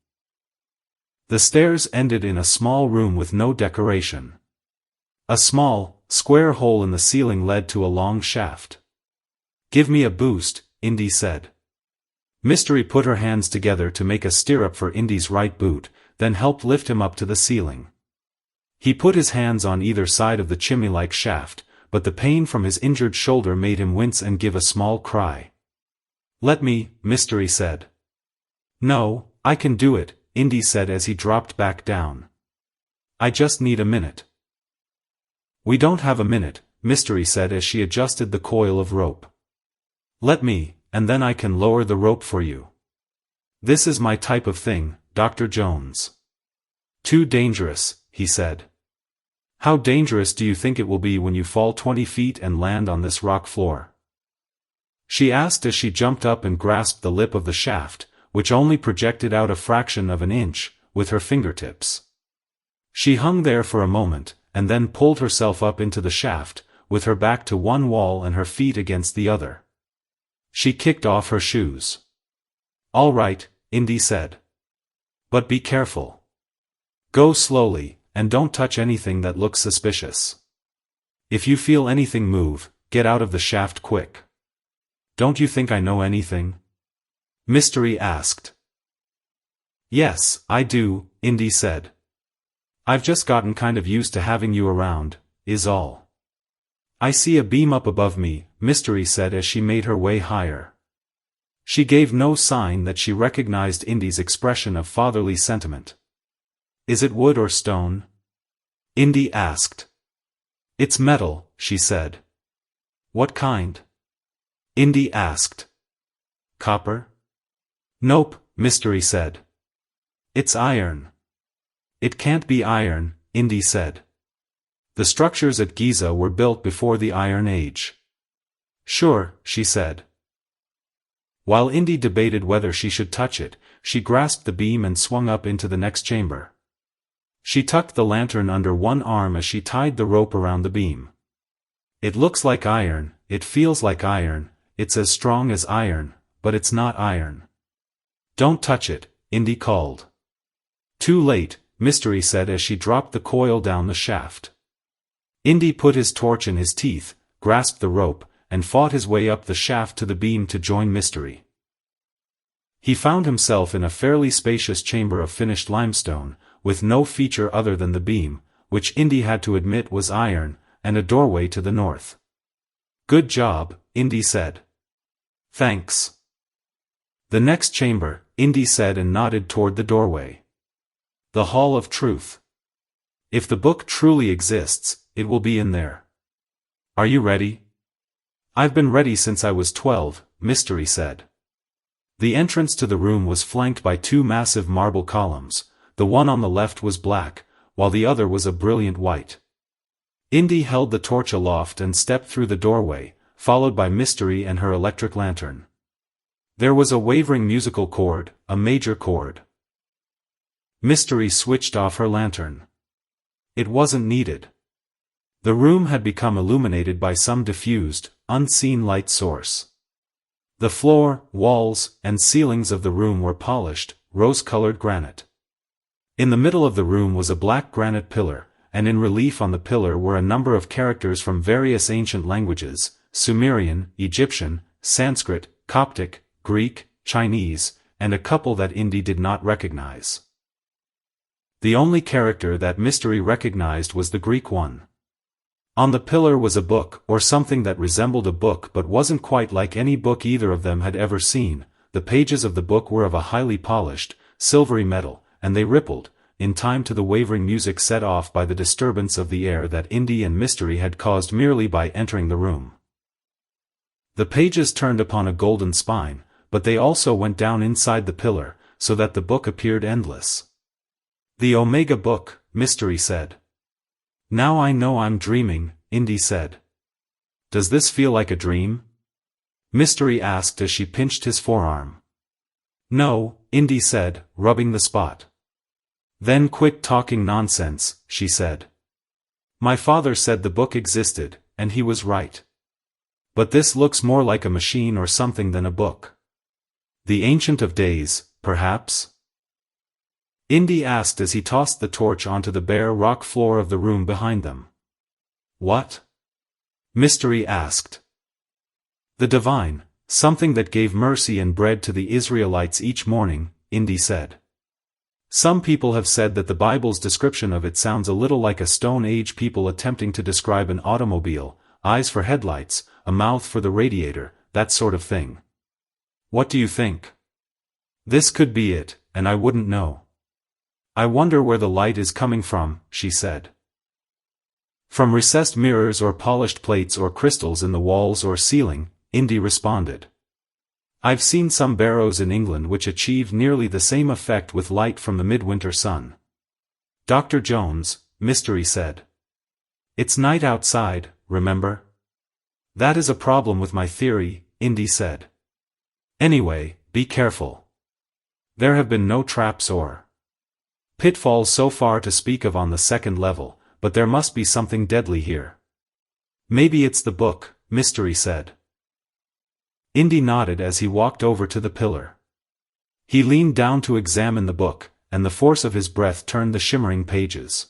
The stairs ended in a small room with no decoration. A small, square hole in the ceiling led to a long shaft. Give me a boost, Indy said. Mystery put her hands together to make a stirrup for Indy's right boot, then helped lift him up to the ceiling. He put his hands on either side of the chimney-like shaft, but the pain from his injured shoulder made him wince and give a small cry. Let me, Mystery said. No, I can do it, Indy said as he dropped back down. I just need a minute. We don't have a minute, Mystery said as she adjusted the coil of rope. Let me, and then I can lower the rope for you. This is my type of thing, Dr. Jones. Too dangerous, he said. How dangerous do you think it will be when you fall 20 feet and land on this rock floor? She asked as she jumped up and grasped the lip of the shaft, which only projected out a fraction of an inch, with her fingertips. She hung there for a moment, and then pulled herself up into the shaft, with her back to one wall and her feet against the other. She kicked off her shoes. All right, Indy said. But be careful. Go slowly, and don't touch anything that looks suspicious. If you feel anything move, get out of the shaft quick. Don't you think I know anything? Mystery asked. Yes, I do, Indy said. I've just gotten kind of used to having you around, is all. I see a beam up above me, Mystery said as she made her way higher. She gave no sign that she recognized Indy's expression of fatherly sentiment. Is it wood or stone? Indy asked. It's metal, she said. What kind? Indy asked. Copper? Nope, Mystery said. It's iron. It can't be iron, Indy said. The structures at Giza were built before the Iron Age. Sure, she said. While Indy debated whether she should touch it, she grasped the beam and swung up into the next chamber. She tucked the lantern under one arm as she tied the rope around the beam. It looks like iron, it feels like iron, it's as strong as iron, but it's not iron. Don't touch it, Indy called. Too late, Mystery said as she dropped the coil down the shaft. Indy put his torch in his teeth, grasped the rope, and fought his way up the shaft to the beam to join Mystery. He found himself in a fairly spacious chamber of finished limestone, with no feature other than the beam, which Indy had to admit was iron, and a doorway to the north. Good job, Indy said. Thanks. The next chamber, Indy said and nodded toward the doorway. The Hall of Truth. If the book truly exists, it will be in there. Are you ready? I've been ready since I was 12, Mystery said. The entrance to the room was flanked by two massive marble columns. The one on the left was black, while the other was a brilliant white. Indy held the torch aloft and stepped through the doorway, followed by Mystery and her electric lantern. There was a wavering musical chord, a major chord. Mystery switched off her lantern. It wasn't needed. The room had become illuminated by some diffused, unseen light source. The floor, walls, and ceilings of the room were polished, rose-colored granite. In the middle of the room was a black granite pillar, and in relief on the pillar were a number of characters from various ancient languages: Sumerian, Egyptian, Sanskrit, Coptic, Greek, Chinese, and a couple that Indy did not recognize. The only character that Mystery recognized was the Greek one. On the pillar was a book, or something that resembled a book but wasn't quite like any book either of them had ever seen. The pages of the book were of a highly polished, silvery metal, and they rippled, in time to the wavering music set off by the disturbance of the air that Indy and Mystery had caused merely by entering the room. The pages turned upon a golden spine, but they also went down inside the pillar, so that the book appeared endless. "The Omega Book," Mystery said. "Now I know I'm dreaming," Indy said. "Does this feel like a dream?" Mystery asked as she pinched his forearm. "No," Indy said, rubbing the spot. "Then quit talking nonsense," she said. "My father said the book existed, and he was right. But this looks more like a machine or something than a book. The Ancient of Days, perhaps?" Indy asked as he tossed the torch onto the bare rock floor of the room behind them. "What?" Mystery asked. "The divine, something that gave mercy and bread to the Israelites each morning," Indy said. "Some people have said that the Bible's description of it sounds a little like a Stone Age people attempting to describe an automobile: eyes for headlights, a mouth for the radiator, that sort of thing. What do you think?" "This could be it, and I wouldn't know. I wonder where the light is coming from," she said. "From recessed mirrors or polished plates or crystals in the walls or ceiling," Indy responded. "I've seen some barrows in England which achieve nearly the same effect with light from the midwinter sun." "Dr. Jones," Mystery said. "It's night outside, remember?" "That is a problem with my theory," Indy said. "Anyway, be careful. There have been no traps or pitfalls so far to speak of on the second level, but there must be something deadly here." "Maybe it's the book," Mystery said. Indy nodded as he walked over to the pillar. He leaned down to examine the book, and the force of his breath turned the shimmering pages.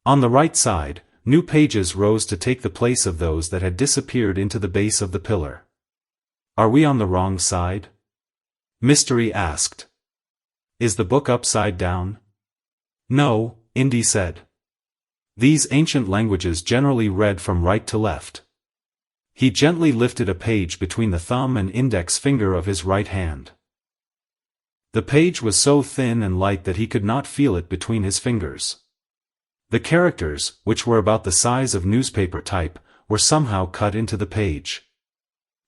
On the right side, new pages rose to take the place of those that had disappeared into the base of the pillar. "Are we on the wrong side?" Mystery asked. "Is the book upside down?" "No," Indy said. "These ancient languages generally read from right to left." He gently lifted a page between the thumb and index finger of his right hand. The page was so thin and light that he could not feel it between his fingers. The characters, which were about the size of newspaper type, were somehow cut into the page.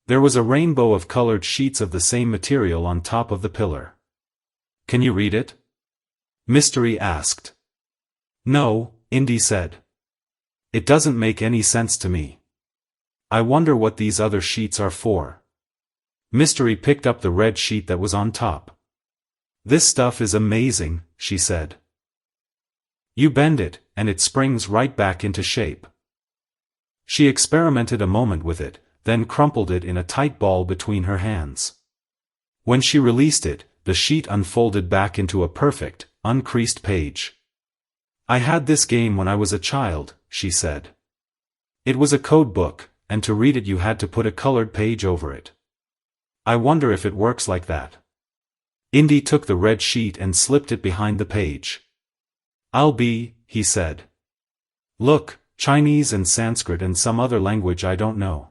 There was a rainbow of colored sheets of the same material on top of the pillar. "Can you read it?" Mystery asked. "No," Indy said. "It doesn't make any sense to me. I wonder what these other sheets are for." Mystery picked up the red sheet that was on top. "This stuff is amazing," she said. "You bend it, and it springs right back into shape." She experimented a moment with it, then crumpled it in a tight ball between her hands. When she released it, the sheet unfolded back into a perfect, uncreased page. "I had this game when I was a child," she said. "It was a code book, and to read it you had to put a colored page over it. I wonder if it works like that." Indy took the red sheet and slipped it behind the page. He said. "Look, Chinese and Sanskrit and some other language I don't know."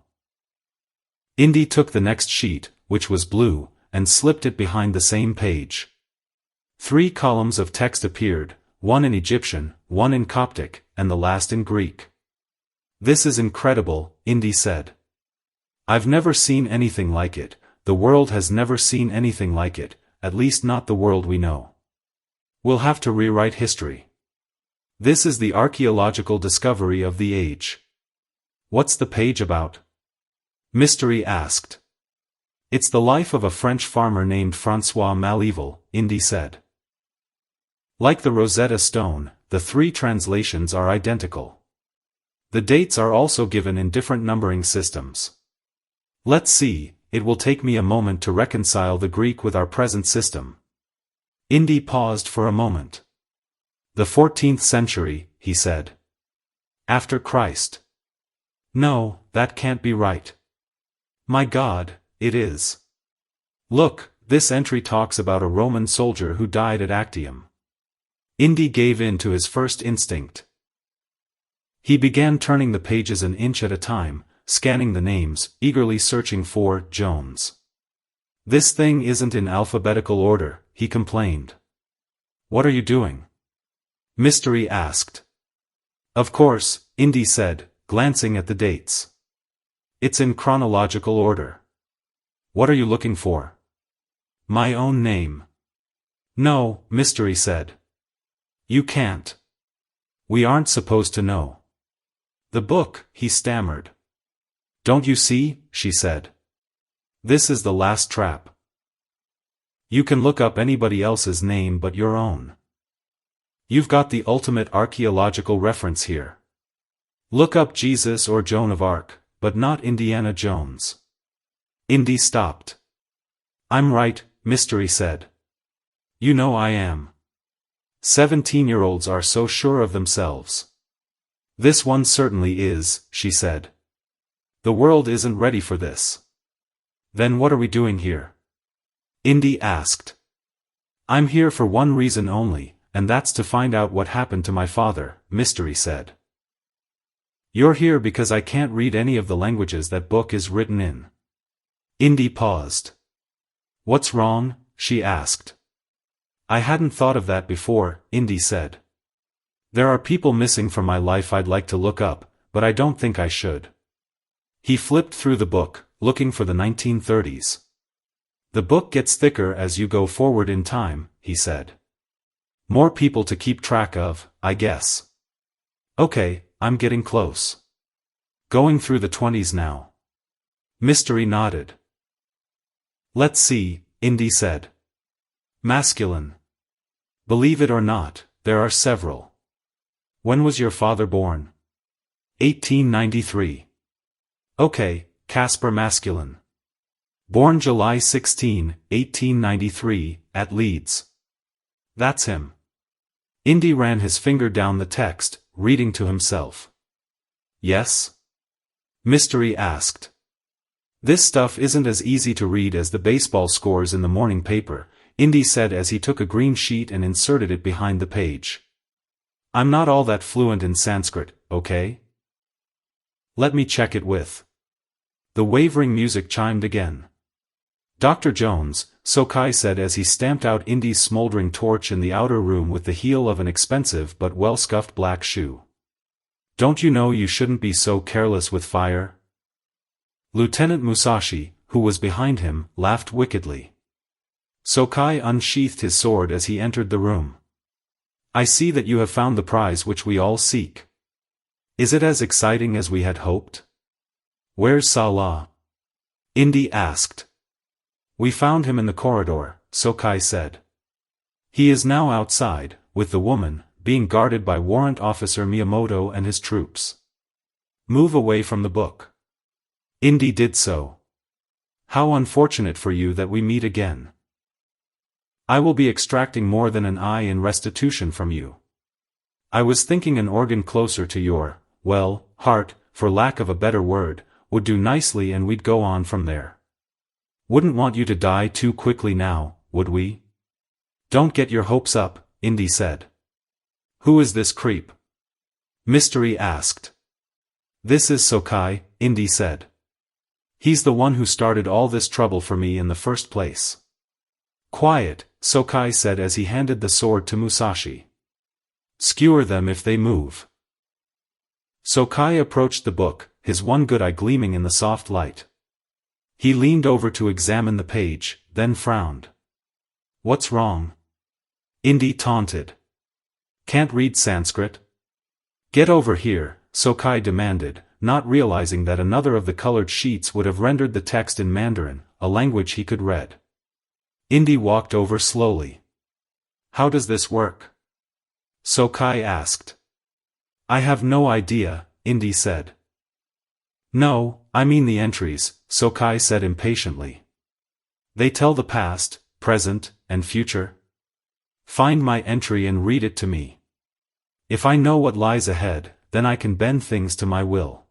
Indy took the next sheet, which was blue, and slipped it behind the same page. 3 columns of text appeared, one in Egyptian, one in Coptic, and the last in Greek. "This is incredible," Indy said. "I've never seen anything like it, the world has never seen anything like it, at least not the world we know. We'll have to rewrite history. This is the archaeological discovery of the age." "What's the page about?" Mystery asked. "It's the life of a French farmer named François Maleville," Indy said. Like the Rosetta Stone, the three translations are identical. The dates are also given in different numbering systems. Let's see, it will take me a moment to reconcile the Greek with our present system. Indy paused for a moment. The 14th century, he said. After Christ. No, that can't be right. My God, it is. Look, this entry talks about a Roman soldier who died at Actium. Indy gave in to his first instinct. He began turning the pages an inch at a time, scanning the names, eagerly searching for Jones. This thing isn't in alphabetical order, he complained. What are you doing? Mystery asked. Of course, Indy said, glancing at the dates. It's in chronological order. What are you looking for? My own name. No, Mystery said. You can't. We aren't supposed to know. The book, he stammered. Don't you see, she said. This is the last trap. You can look up anybody else's name but your own. You've got the ultimate archaeological reference here. Look up Jesus or Joan of Arc, but not Indiana Jones. Indy stopped. I'm right, Mystery said. You know I am. 17-year-olds are so sure of themselves. This one certainly is, she said. The world isn't ready for this. Then what are we doing here? Indy asked. I'm here for one reason only, and that's to find out what happened to my father, Mystery said. You're here because I can't read any of the languages that book is written in. Indy paused. What's wrong? She asked. I hadn't thought of that before, Indy said. There are people missing from my life I'd like to look up, but I don't think I should. He flipped through the book, looking for the 1930s. The book gets thicker as you go forward in time, he said. More people to keep track of, I guess. Okay, I'm getting close. Going through the 20s now. Mystery nodded. Let's see, Indy said. Masculine. Believe it or not, there are several. When was your father born? 1893. Okay, Casper masculine. Born July 16, 1893, at Leeds. That's him. Indy ran his finger down the text, reading to himself. Yes? Mystery asked. This stuff isn't as easy to read as the baseball scores in the morning paper, Indy said as he took a green sheet and inserted it behind the page. I'm not all that fluent in Sanskrit, okay? Let me check it with. The wavering music chimed again. Dr. Jones, Sokai said as he stamped out Indy's smoldering torch in the outer room with the heel of an expensive but well-scuffed black shoe. Don't you know you shouldn't be so careless with fire? Lieutenant Musashi, who was behind him, laughed wickedly. Sokai unsheathed his sword as he entered the room. I see that you have found the prize which we all seek. Is it as exciting as we had hoped? Where's Salah? Indy asked. We found him in the corridor, Sokai said. He is now outside, with the woman, being guarded by Warrant Officer Miyamoto and his troops. Move away from the book. Indy did so. How unfortunate for you that we meet again. I will be extracting more than an eye in restitution from you. I was thinking an organ closer to your, well, heart, for lack of a better word, would do nicely and we'd go on from there. Wouldn't want you to die too quickly now, would we? Don't get your hopes up, Indy said. Who is this creep? Mystery asked. This is Sokai, Indy said. He's the one who started all this trouble for me in the first place. Quiet, Sokai said as he handed the sword to Musashi. Skewer them if they move. Sokai approached the book, his one good eye gleaming in the soft light. He leaned over to examine the page, then frowned. What's wrong? Indy taunted. Can't read Sanskrit? Get over here, Sokai demanded, not realizing that another of the colored sheets would have rendered the text in Mandarin, a language he could read. Indy walked over slowly. How does this work? Sokai asked. I have no idea, Indy said. No, I mean the entries, Sokai said impatiently. They tell the past, present, and future. Find my entry and read it to me. If I know what lies ahead, then I can bend things to my will.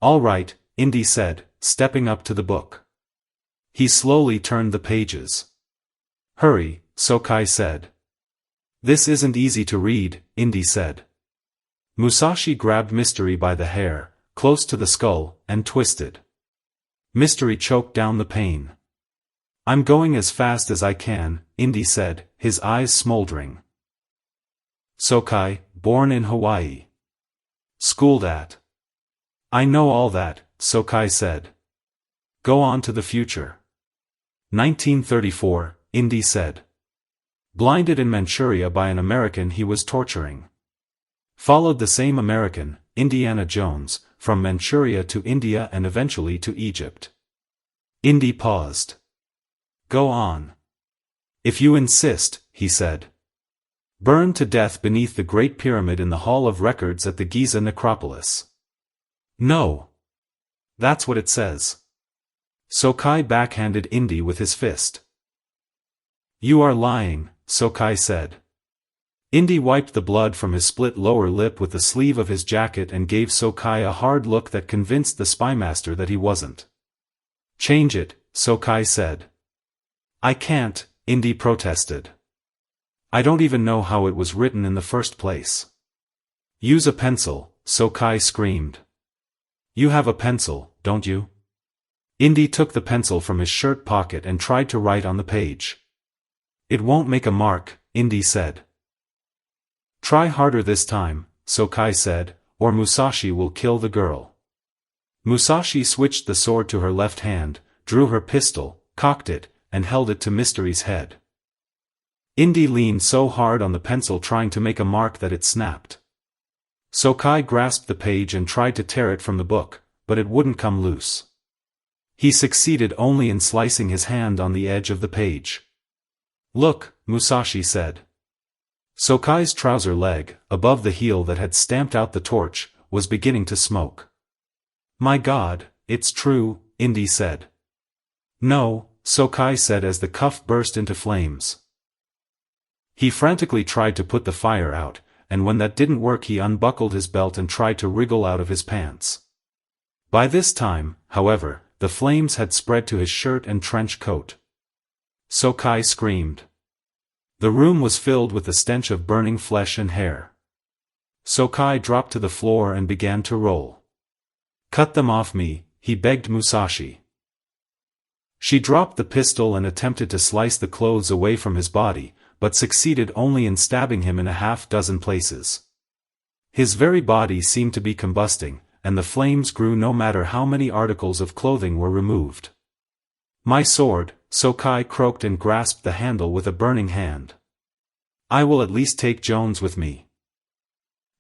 All right, Indy said, stepping up to the book. He slowly turned the pages. Hurry, Sokai said. This isn't easy to read, Indy said. Musashi grabbed Mystery by the hair, close to the skull, and twisted. Mystery choked down the pain. I'm going as fast as I can, Indy said, his eyes smoldering. Sokai, born in Hawaii. Schooled at. I know all that, Sokai said. Go on to the future. 1934, Indy said. Blinded in Manchuria by an American he was torturing. Followed the same American, Indiana Jones, from Manchuria to India and eventually to Egypt. Indy paused. Go on. If you insist, he said. Burned to death beneath the Great Pyramid in the Hall of Records at the Giza necropolis. No. That's what it says. Sokai backhanded Indy with his fist. You are lying, Sokai said. Indy wiped the blood from his split lower lip with the sleeve of his jacket and gave Sokai a hard look that convinced the spymaster that he wasn't. Change it, Sokai said. I can't, Indy protested. I don't even know how it was written in the first place. Use a pencil, Sokai screamed. You have a pencil, don't you? Indy took the pencil from his shirt pocket and tried to write on the page. It won't make a mark, Indy said. Try harder this time, Sokai said, or Musashi will kill the girl. Musashi switched the sword to her left hand, drew her pistol, cocked it, and held it to Mystery's head. Indy leaned so hard on the pencil trying to make a mark that it snapped. Sokai grasped the page and tried to tear it from the book, but it wouldn't come loose. He succeeded only in slicing his hand on the edge of the page. Look, Musashi said. Sokai's trouser leg, above the heel that had stamped out the torch, was beginning to smoke. My God, it's true, Indy said. No, Sokai said as the cuff burst into flames. He frantically tried to put the fire out, and when that didn't work he unbuckled his belt and tried to wriggle out of his pants. By this time, however, the flames had spread to his shirt and trench coat. Sokai screamed. The room was filled with the stench of burning flesh and hair. Sokai dropped to the floor and began to roll. Cut them off me, he begged Musashi. She dropped the pistol and attempted to slice the clothes away from his body, but succeeded only in stabbing him in a half-dozen places. His very body seemed to be combusting, and the flames grew no matter how many articles of clothing were removed. My sword, Sokai croaked and grasped the handle with a burning hand. I will at least take Jones with me.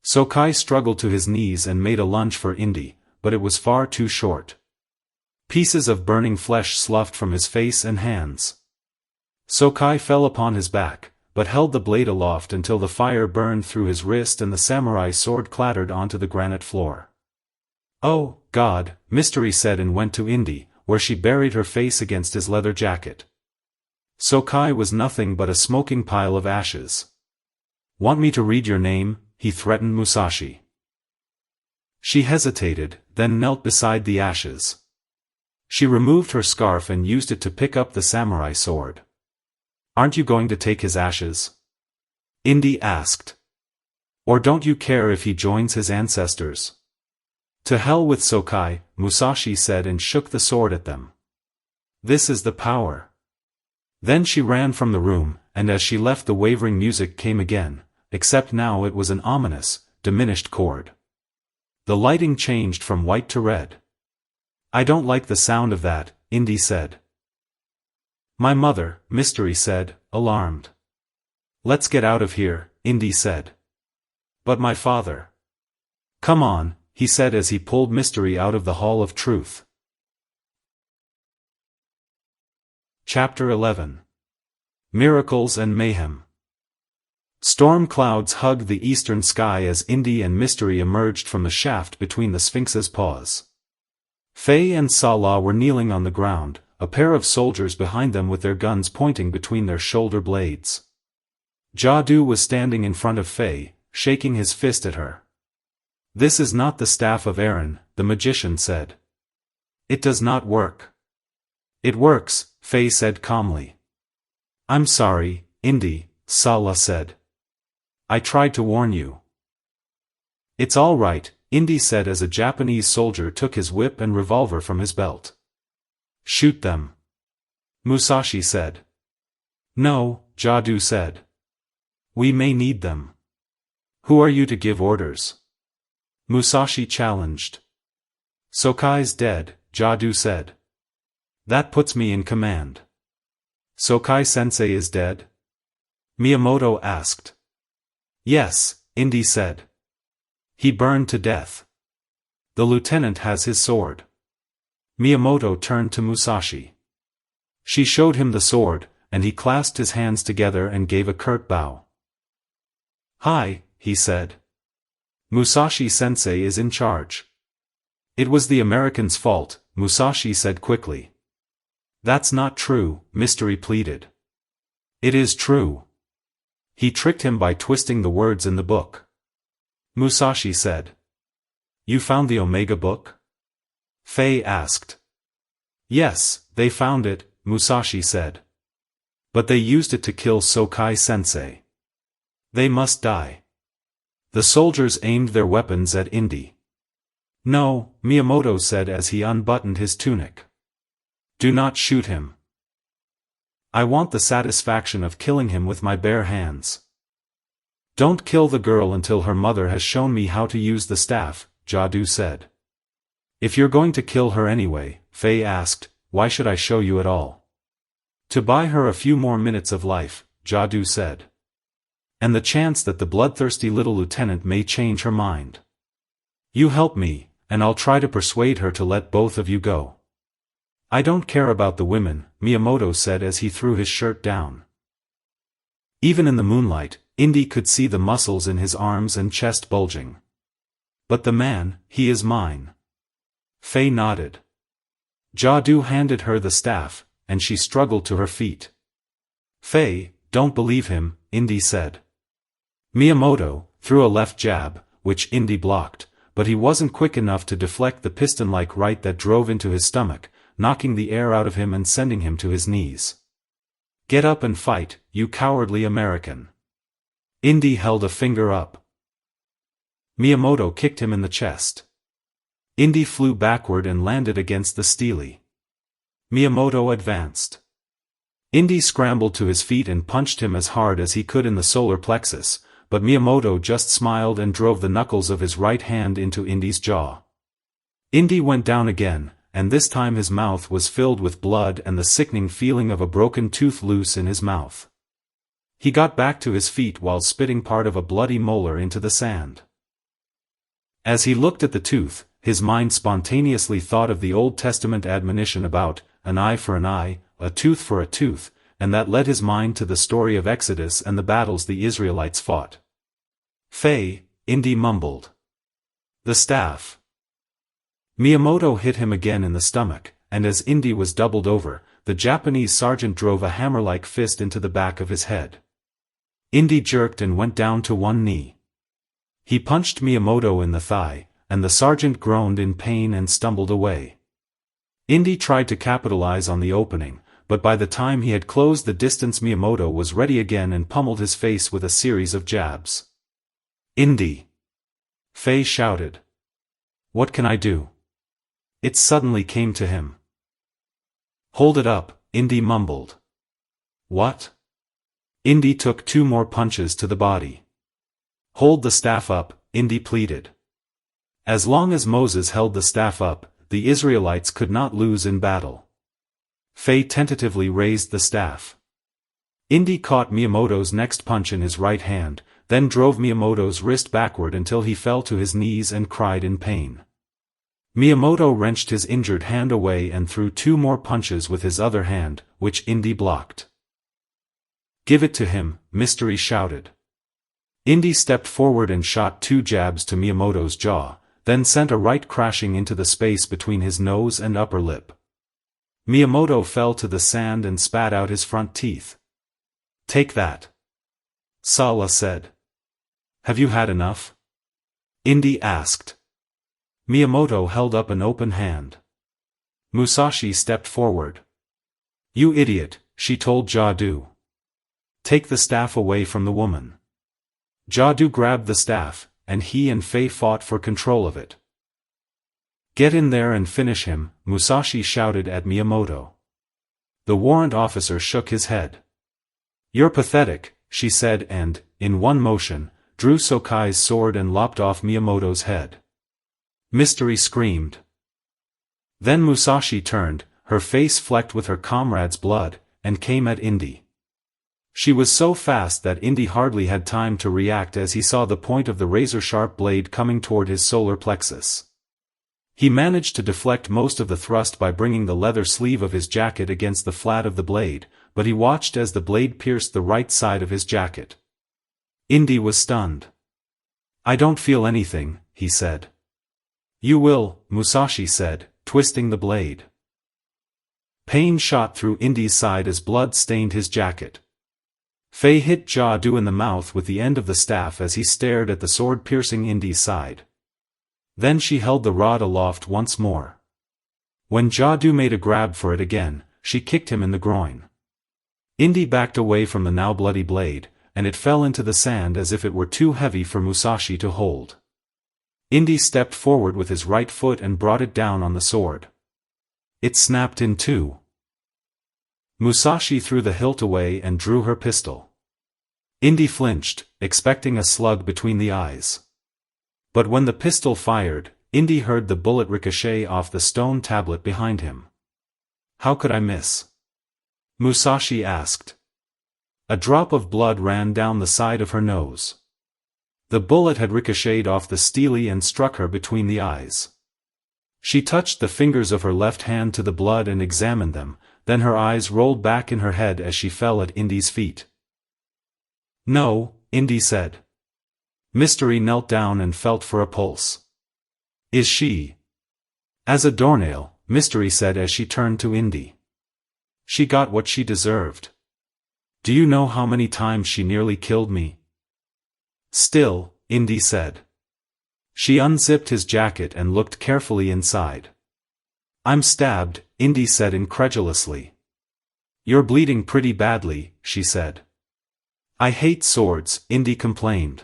Sokai struggled to his knees and made a lunge for Indy, but it was far too short. Pieces of burning flesh sloughed from his face and hands. Sokai fell upon his back, but held the blade aloft until the fire burned through his wrist and the samurai sword clattered onto the granite floor. Oh, God, Mystery said and went to Indy, where she buried her face against his leather jacket. Sokai was nothing but a smoking pile of ashes. Want me to read your name? He threatened Musashi. She hesitated, then knelt beside the ashes. She removed her scarf and used it to pick up the samurai sword. Aren't you going to take his ashes? Indy asked. Or don't you care if he joins his ancestors? To hell with Sokai, Musashi said and shook the sword at them. This is the power. Then she ran from the room, and as she left the wavering music came again, except now it was an ominous, diminished chord. The lighting changed from white to red. I don't like the sound of that, Indy said. My mother, Mystery said, alarmed. Let's get out of here, Indy said. But my father. Come on, he said as he pulled Mystery out of the Hall of Truth. Chapter 11. Miracles and Mayhem. Storm clouds hugged the eastern sky as Indy and Mystery emerged from the shaft between the Sphinx's paws. Faye and Salah were kneeling on the ground, a pair of soldiers behind them with their guns pointing between their shoulder blades. Jadoo was standing in front of Faye, shaking his fist at her. "This is not the staff of Aaron," the magician said. "It does not work." "It works," Faye said calmly. "I'm sorry, Indy," Salah said. "I tried to warn you." "It's all right," Indy said as a Japanese soldier took his whip and revolver from his belt. "Shoot them," Musashi said. "No," Jadoo said. "We may need them." "Who are you to give orders?" Musashi challenged. "Sokai's dead," Jadoo said. "That puts me in command." "Sokai-sensei is dead?" Miyamoto asked. "Yes," Indy said. "He burned to death. The lieutenant has his sword." Miyamoto turned to Musashi. She showed him the sword, and he clasped his hands together and gave a curt bow. "Hi," he said. "Musashi-sensei is in charge." "It was the American's fault," Musashi said quickly. "That's not true," Mystery pleaded. "It is true. He tricked him by twisting the words in the book," Musashi said. "You found the Omega book?" Faye asked. "Yes, they found it," Musashi said. "But they used it to kill Sokai-sensei. They must die." The soldiers aimed their weapons at Indy. "No," Miyamoto said as he unbuttoned his tunic. "Do not shoot him. I want the satisfaction of killing him with my bare hands." "Don't kill the girl until her mother has shown me how to use the staff," Jadoo said. "If you're going to kill her anyway," Faye asked, "why should I show you at all?" "To buy her a few more minutes of life," Jadoo said. "And the chance that the bloodthirsty little lieutenant may change her mind. You help me, and I'll try to persuade her to let both of you go." "I don't care about the women," Miyamoto said as he threw his shirt down. Even in the moonlight, Indy could see the muscles in his arms and chest bulging. "But the man, he is mine." Faye nodded. Jadoo handed her the staff, and she struggled to her feet. "Faye, don't believe him," Indy said. Miyamoto threw a left jab, which Indy blocked, but he wasn't quick enough to deflect the piston-like right that drove into his stomach, knocking the air out of him and sending him to his knees. "Get up and fight, you cowardly American." Indy held a finger up. Miyamoto kicked him in the chest. Indy flew backward and landed against the stele. Miyamoto advanced. Indy scrambled to his feet and punched him as hard as he could in the solar plexus, but Miyamoto just smiled and drove the knuckles of his right hand into Indy's jaw. Indy went down again, and this time his mouth was filled with blood and the sickening feeling of a broken tooth loose in his mouth. He got back to his feet while spitting part of a bloody molar into the sand. As he looked at the tooth, his mind spontaneously thought of the Old Testament admonition about an eye for an eye, a tooth for a tooth, and that led his mind to the story of Exodus and the battles the Israelites fought. "Faye," Indy mumbled. "The staff." Miyamoto hit him again in the stomach, and as Indy was doubled over, the Japanese sergeant drove a hammer-like fist into the back of his head. Indy jerked and went down to one knee. He punched Miyamoto in the thigh, and the sergeant groaned in pain and stumbled away. Indy tried to capitalize on the opening, but by the time he had closed the distance Miyamoto was ready again and pummeled his face with a series of jabs. "Indy!" Faye shouted. "What can I do?" It suddenly came to him. "Hold it up," Indy mumbled. "What?" Indy took 2 more punches to the body. "Hold the staff up," Indy pleaded. As long as Moses held the staff up, the Israelites could not lose in battle. Faye tentatively raised the staff. Indy caught Miyamoto's next punch in his right hand, then drove Miyamoto's wrist backward until he fell to his knees and cried in pain. Miyamoto wrenched his injured hand away and threw 2 more punches with his other hand, which Indy blocked. "Give it to him," Mystery shouted. Indy stepped forward and shot 2 jabs to Miyamoto's jaw, then sent a right crashing into the space between his nose and upper lip. Miyamoto fell to the sand and spat out his front teeth. "Take that," Sala said. "Have you had enough?" Indy asked. Miyamoto held up an open hand. Musashi stepped forward. "You idiot," she told Jadoo. "Take the staff away from the woman." Jadoo grabbed the staff, and he and Faye fought for control of it. "Get in there and finish him," Musashi shouted at Miyamoto. The warrant officer shook his head. "You're pathetic," she said and, in one motion, drew Sokai's sword and lopped off Miyamoto's head. Mystery screamed. Then Musashi turned, her face flecked with her comrade's blood, and came at Indy. She was so fast that Indy hardly had time to react as he saw the point of the razor-sharp blade coming toward his solar plexus. He managed to deflect most of the thrust by bringing the leather sleeve of his jacket against the flat of the blade, but he watched as the blade pierced the right side of his jacket. Indy was stunned. "I don't feel anything," he said. "You will," Musashi said, twisting the blade. Pain shot through Indy's side as blood stained his jacket. Faye hit Jadoo in the mouth with the end of the staff as he stared at the sword piercing Indy's side. Then she held the rod aloft once more. When Jadoo made a grab for it again, she kicked him in the groin. Indy backed away from the now bloody blade, and it fell into the sand as if it were too heavy for Musashi to hold. Indy stepped forward with his right foot and brought it down on the sword. It snapped in two. Musashi threw the hilt away and drew her pistol. Indy flinched, expecting a slug between the eyes. But when the pistol fired, Indy heard the bullet ricochet off the stone tablet behind him. "How could I miss?" Musashi asked. A drop of blood ran down the side of her nose. The bullet had ricocheted off the steely and struck her between the eyes. She touched the fingers of her left hand to the blood and examined them, then her eyes rolled back in her head as she fell at Indy's feet. "No," Indy said. Mystery knelt down and felt for a pulse. "Is she?" "As a doornail," Mystery said as she turned to Indy. "She got what she deserved. Do you know how many times she nearly killed me?" "Still," Indy said. She unzipped his jacket and looked carefully inside. "I'm stabbed," Indy said incredulously. "You're bleeding pretty badly," she said. "I hate swords," Indy complained.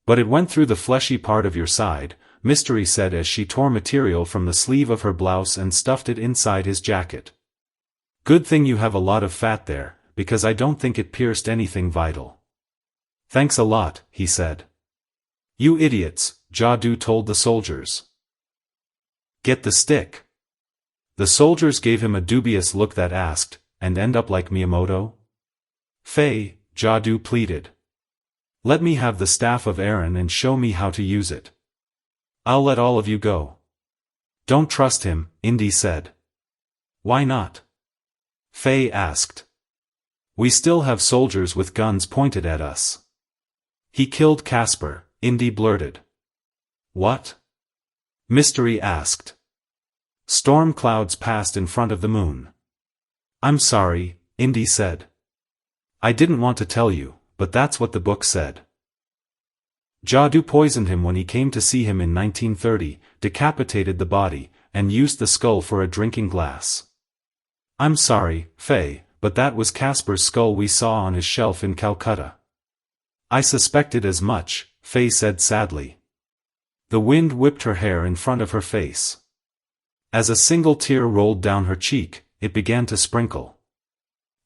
"But it went through the fleshy part of your side," Mystery said as she tore material from the sleeve of her blouse and stuffed it inside his jacket. "Good thing you have a lot of fat there, because I don't think it pierced anything vital." "Thanks a lot," he said. "You idiots," Jadoo told the soldiers. "Get the stick." The soldiers gave him a dubious look that asked, "And end up like Miyamoto?" "Faye," Jadoo pleaded. "Let me have the staff of Aaron and show me how to use it. I'll let all of you go." "Don't trust him," Indy said. "Why not?" Faye asked. "We still have soldiers with guns pointed at us." "He killed Casper," Indy blurted. "What?" Mystery asked. Storm clouds passed in front of the moon. "I'm sorry," Indy said. "I didn't want to tell you, but that's what the book said." Jadoo poisoned him when he came to see him in 1930, decapitated the body, and used the skull for a drinking glass. "I'm sorry, Faye, but that was Casper's skull we saw on his shelf in Calcutta." "I suspected as much," Faye said sadly. The wind whipped her hair in front of her face. As a single tear rolled down her cheek, it began to sprinkle.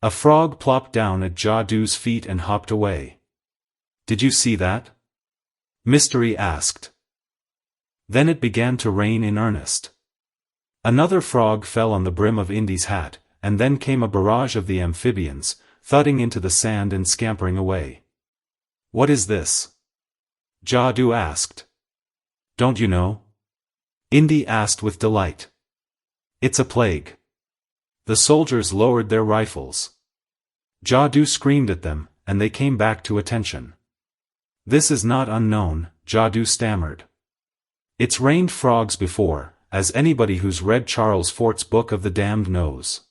A frog plopped down at Jadoo's feet and hopped away. "Did you see that?" Mystery asked. Then it began to rain in earnest. Another frog fell on the brim of Indy's hat, and then came a barrage of the amphibians, thudding into the sand and scampering away. "What is this?" Jadoo asked. "Don't you know?" Indy asked with delight. "It's a plague." The soldiers lowered their rifles. Jadoo screamed at them, and they came back to attention. This is not unknown, Jadoo stammered. It's rained frogs before, as anybody who's read Charles Fort's Book of the Damned knows.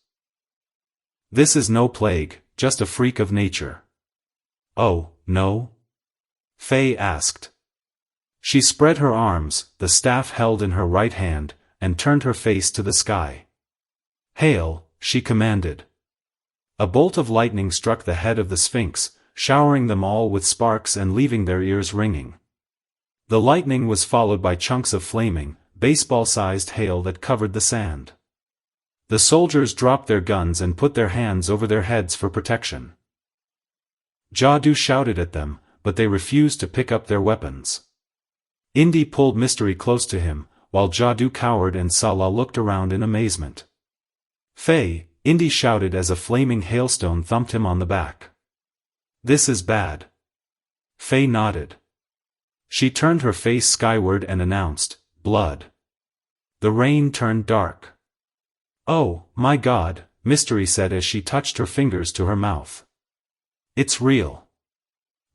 This is no plague, just a freak of nature. Oh, no? Faye asked. She spread her arms, the staff held in her right hand, and turned her face to the sky. Hail, she commanded. A bolt of lightning struck the head of the Sphinx, showering them all with sparks and leaving their ears ringing. The lightning was followed by chunks of flaming, baseball-sized hail that covered the sand. The soldiers dropped their guns and put their hands over their heads for protection. Jadoo shouted at them, but they refused to pick up their weapons. Indy pulled Mystery close to him, while Jadoo cowered and Salah looked around in amazement. Faye, Indy shouted as a flaming hailstone thumped him on the back. This is bad. Faye nodded. She turned her face skyward and announced, blood. The rain turned dark. Oh, my God, Mystery said as she touched her fingers to her mouth. It's real.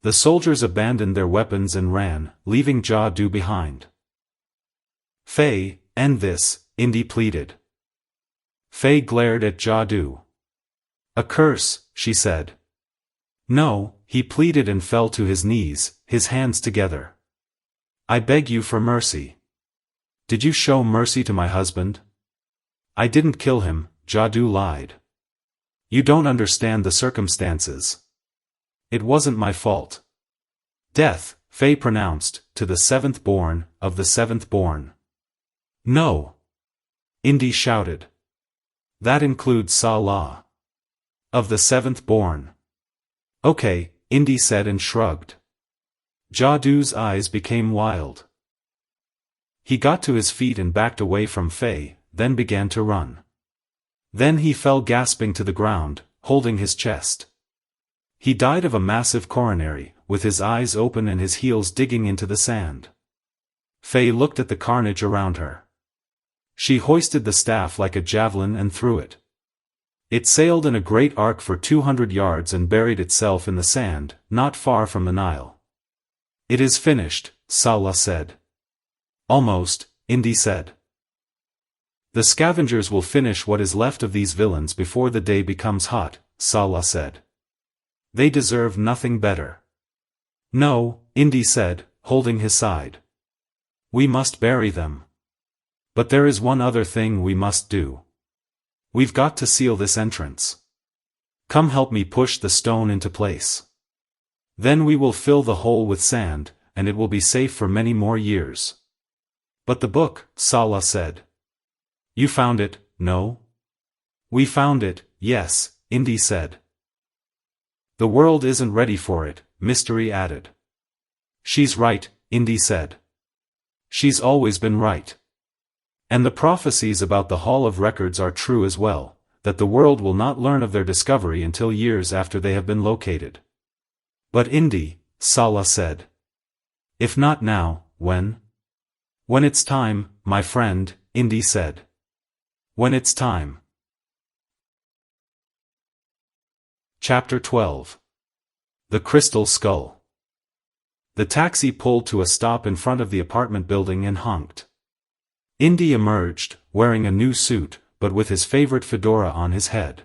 The soldiers abandoned their weapons and ran, leaving Jadoo behind. Faye, end this, Indy pleaded. Faye glared at Jadoo. A curse, she said. No, he pleaded and fell to his knees, his hands together. I beg you for mercy. Did you show mercy to my husband? I didn't kill him, Jadoo lied. You don't understand the circumstances. It wasn't my fault. Death, Faye pronounced, to the seventh born, of the seventh born. No. Indy shouted. That includes Salah. Of the seventh born. Okay, Indy said and shrugged. Jadoo's eyes became wild. He got to his feet and backed away from Faye, then began to run. Then he fell gasping to the ground, holding his chest. He died of a massive coronary, with his eyes open and his heels digging into the sand. Faye looked at the carnage around her. She hoisted the staff like a javelin and threw it. It sailed in a great arc for 200 yards and buried itself in the sand, not far from the Nile. It is finished, Salah said. Almost, Indy said. The scavengers will finish what is left of these villains before the day becomes hot, Salah said. They deserve nothing better. No, Indy said, holding his side. We must bury them. But there is one other thing we must do. We've got to seal this entrance. Come help me push the stone into place. Then we will fill the hole with sand, and it will be safe for many more years. But the book, Salah said. You found it, no? We found it, yes, Indy said. The world isn't ready for it, Mystery added. She's right, Indy said. She's always been right. And the prophecies about the Hall of Records are true as well, that the world will not learn of their discovery until years after they have been located. But Indy, Salah said. If not now, when? When it's time, my friend, Indy said. When it's time. Chapter 12. The Crystal Skull. The taxi pulled to a stop in front of the apartment building and honked. Indy emerged, wearing a new suit, but with his favorite fedora on his head.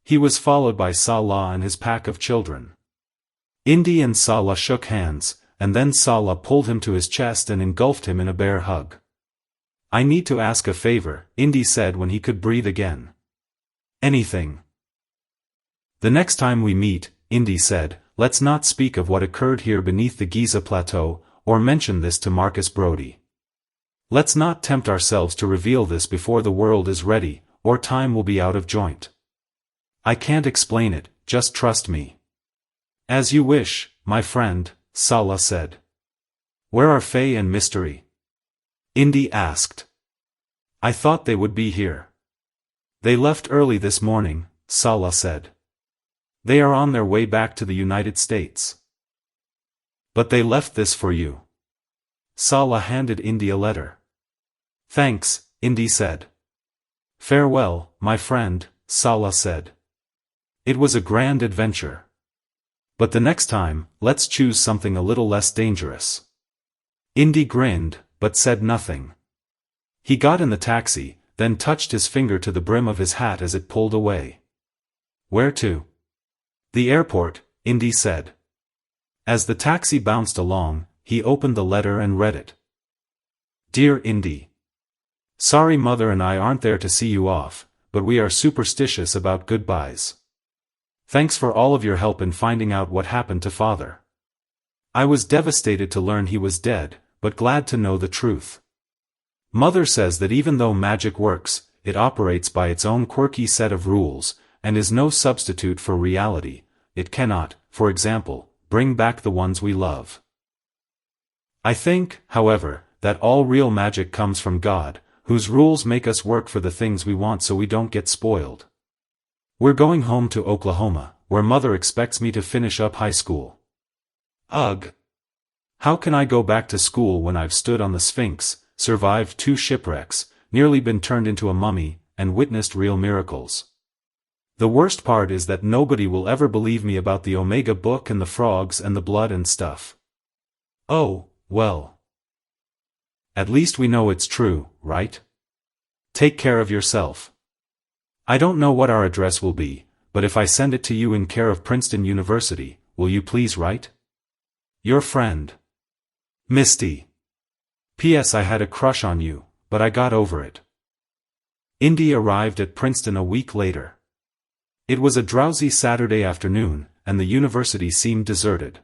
He was followed by Salah and his pack of children. Indy and Salah shook hands, and then Salah pulled him to his chest and engulfed him in a bear hug. I need to ask a favor, Indy said when he could breathe again. Anything. The next time we meet, Indy said, let's not speak of what occurred here beneath the Giza Plateau, or mention this to Marcus Brody. Let's not tempt ourselves to reveal this before the world is ready, or time will be out of joint. I can't explain it, just trust me. As you wish, my friend, Salah said. Where are Faye and Mystery? Indy asked. I thought they would be here. They left early this morning, Salah said. They are on their way back to the United States. But they left this for you. Salah handed Indy a letter. Thanks, Indy said. Farewell, my friend, Salah said. It was a grand adventure. But the next time, let's choose something a little less dangerous. Indy grinned, but said nothing. He got in the taxi, then touched his finger to the brim of his hat as it pulled away. Where to? The airport, Indy said. As the taxi bounced along, he opened the letter and read it. Dear Indy. Sorry Mother and I aren't there to see you off, but we are superstitious about goodbyes. Thanks for all of your help in finding out what happened to Father. I was devastated to learn he was dead, but glad to know the truth. Mother says that even though magic works, it operates by its own quirky set of rules, and is no substitute for reality. It cannot, for example, bring back the ones we love. I think, however, that all real magic comes from God, whose rules make us work for the things we want so we don't get spoiled. We're going home to Oklahoma, where Mother expects me to finish up high school. Ugh! How can I go back to school when I've stood on the Sphinx, survived 2 shipwrecks, nearly been turned into a mummy, and witnessed real miracles? The worst part is that nobody will ever believe me about the Omega book and the frogs and the blood and stuff. Oh, well. At least we know it's true, right? Take care of yourself. I don't know what our address will be, but if I send it to you in care of Princeton University, will you please write? Your friend. Misty. P.S. I had a crush on you, but I got over it. Indy arrived at Princeton a week later. It was a drowsy Saturday afternoon, and the university seemed deserted.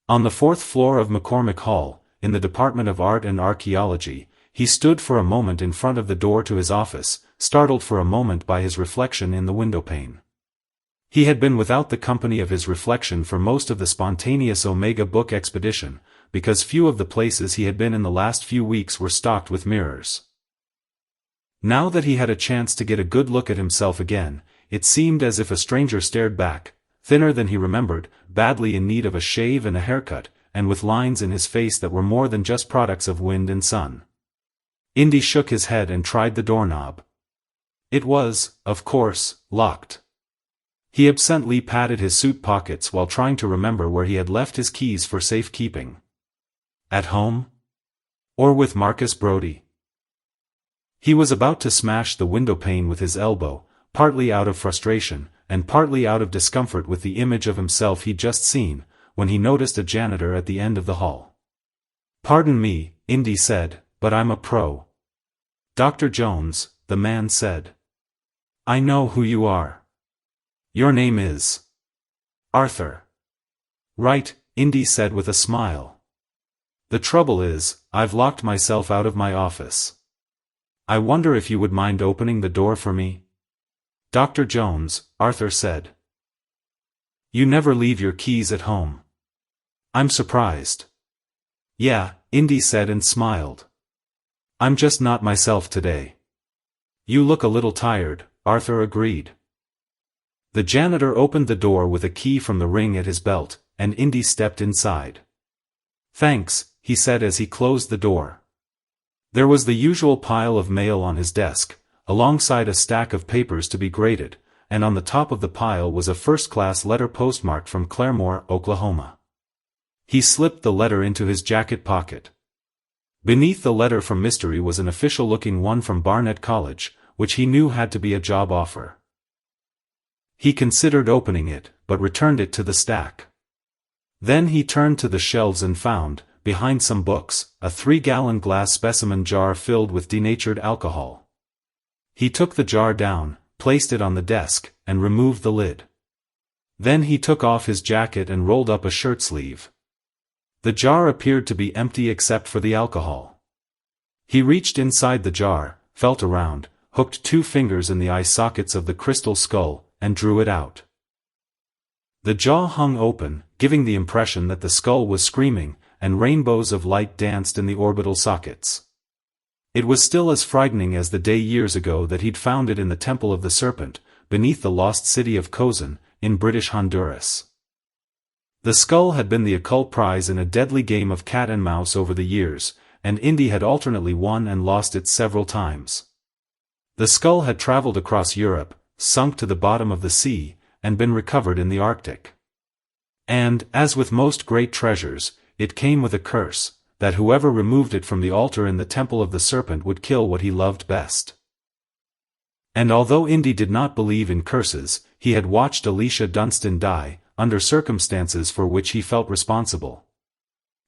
On the 4th floor of McCormick Hall, in the Department of Art and Archaeology, he stood for a moment in front of the door to his office, startled for a moment by his reflection in the windowpane. He had been without the company of his reflection for most of the spontaneous Omega book expedition, because few of the places he had been in the last few weeks were stocked with mirrors. Now that he had a chance to get a good look at himself again, it seemed as if a stranger stared back, thinner than he remembered, badly in need of a shave and a haircut, and with lines in his face that were more than just products of wind and sun. Indy shook his head and tried the doorknob. It was, of course, locked. He absently patted his suit pockets while trying to remember where he had left his keys for safekeeping. At home? Or with Marcus Brody? He was about to smash the windowpane with his elbow, partly out of frustration, and partly out of discomfort with the image of himself he'd just seen, when he noticed a janitor at the end of the hall. Pardon me, Indy said, but I'm a pro. Dr. Jones, the man said. I know who you are. Your name is Arthur. Right, Indy said with a smile. The trouble is, I've locked myself out of my office. I wonder if you would mind opening the door for me? Dr. Jones, Arthur said. You never leave your keys at home. I'm surprised. Yeah, Indy said and smiled. I'm just not myself today. You look a little tired, Arthur agreed. The janitor opened the door with a key from the ring at his belt, and Indy stepped inside. Thanks, he said as he closed the door. There was the usual pile of mail on his desk, alongside a stack of papers to be graded, and on the top of the pile was a first-class letter postmarked from Claremore, Oklahoma. He slipped the letter into his jacket pocket. Beneath the letter from Mystery was an official-looking one from Barnett College, which he knew had to be a job offer. He considered opening it, but returned it to the stack. Then he turned to the shelves and found, behind some books, a 3-gallon glass specimen jar filled with denatured alcohol. He took the jar down, placed it on the desk, and removed the lid. Then he took off his jacket and rolled up a shirt sleeve. The jar appeared to be empty except for the alcohol. He reached inside the jar, felt around, hooked 2 fingers in the eye sockets of the crystal skull, and drew it out. The jaw hung open, giving the impression that the skull was screaming, and rainbows of light danced in the orbital sockets. It was still as frightening as the day years ago that he'd found it in the Temple of the Serpent, beneath the lost city of Kozan, in British Honduras. The skull had been the occult prize in a deadly game of cat and mouse over the years, and Indy had alternately won and lost it several times. The skull had traveled across Europe, sunk to the bottom of the sea, and been recovered in the Arctic. And, as with most great treasures, it came with a curse, that whoever removed it from the altar in the Temple of the Serpent would kill what he loved best. And although Indy did not believe in curses, he had watched Alicia Dunstan die, under circumstances for which he felt responsible.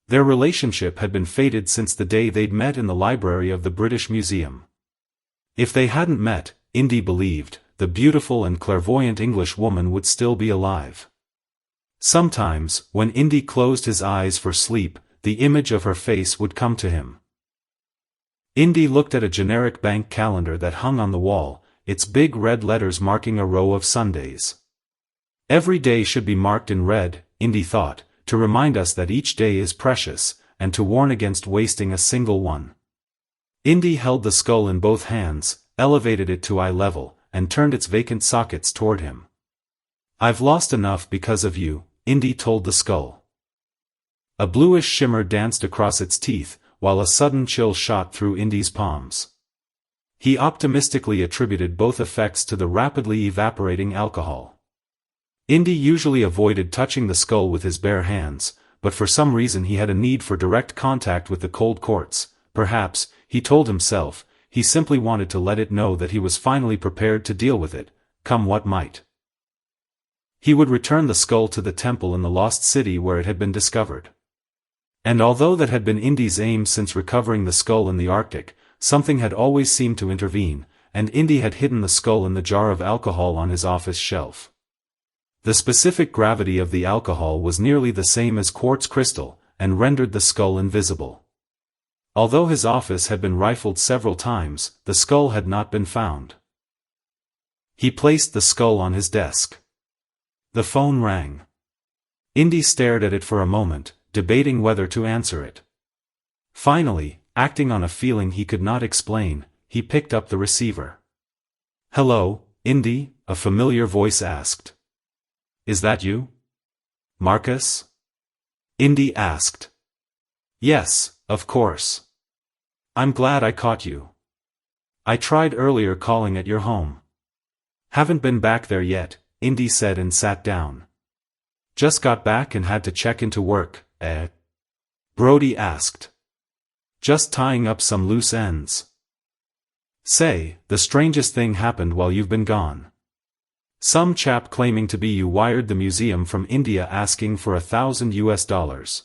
Their relationship had been fated since the day they'd met in the library of the British Museum. If they hadn't met, Indy believed, the beautiful and clairvoyant English woman would still be alive. Sometimes, when Indy closed his eyes for sleep, the image of her face would come to him. Indy looked at a generic bank calendar that hung on the wall, its big red letters marking a row of Sundays. Every day should be marked in red, Indy thought, to remind us that each day is precious, and to warn against wasting a single one. Indy held the skull in both hands, elevated it to eye level, and turned its vacant sockets toward him. "I've lost enough because of you," Indy told the skull. A bluish shimmer danced across its teeth, while a sudden chill shot through Indy's palms. He optimistically attributed both effects to the rapidly evaporating alcohol. Indy usually avoided touching the skull with his bare hands, but for some reason he had a need for direct contact with the cold quartz. Perhaps, he told himself, he simply wanted to let it know that he was finally prepared to deal with it, come what might. He would return the skull to the temple in the lost city where it had been discovered. And although that had been Indy's aim since recovering the skull in the Arctic, something had always seemed to intervene, and Indy had hidden the skull in the jar of alcohol on his office shelf. The specific gravity of the alcohol was nearly the same as quartz crystal, and rendered the skull invisible. Although his office had been rifled several times, the skull had not been found. He placed the skull on his desk. The phone rang. Indy stared at it for a moment, debating whether to answer it. Finally, acting on a feeling he could not explain, he picked up the receiver. "Hello, Indy?" a familiar voice asked. "Is that you? Marcus?" Indy asked. "Yes, of course. I'm glad I caught you. I tried earlier calling at your home." "Haven't been back there yet," Indy said and sat down. "Just got back and had to check into work, eh?" Brody asked. "Just tying up some loose ends." "Say, the strangest thing happened while you've been gone. Some chap claiming to be you wired the museum from India asking for $1,000.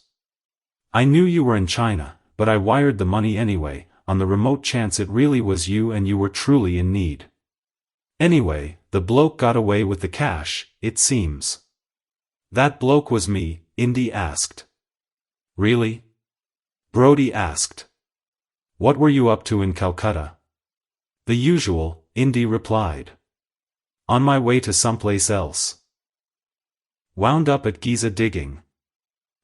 I knew you were in China, but I wired the money anyway, on the remote chance it really was you and you were truly in need. Anyway, the bloke got away with the cash, it seems." "That bloke was me," Indy asked. "Really?" Brody asked. "What were you up to in Calcutta?" "The usual," Indy replied. "On my way to someplace else." "Wound up at Giza digging."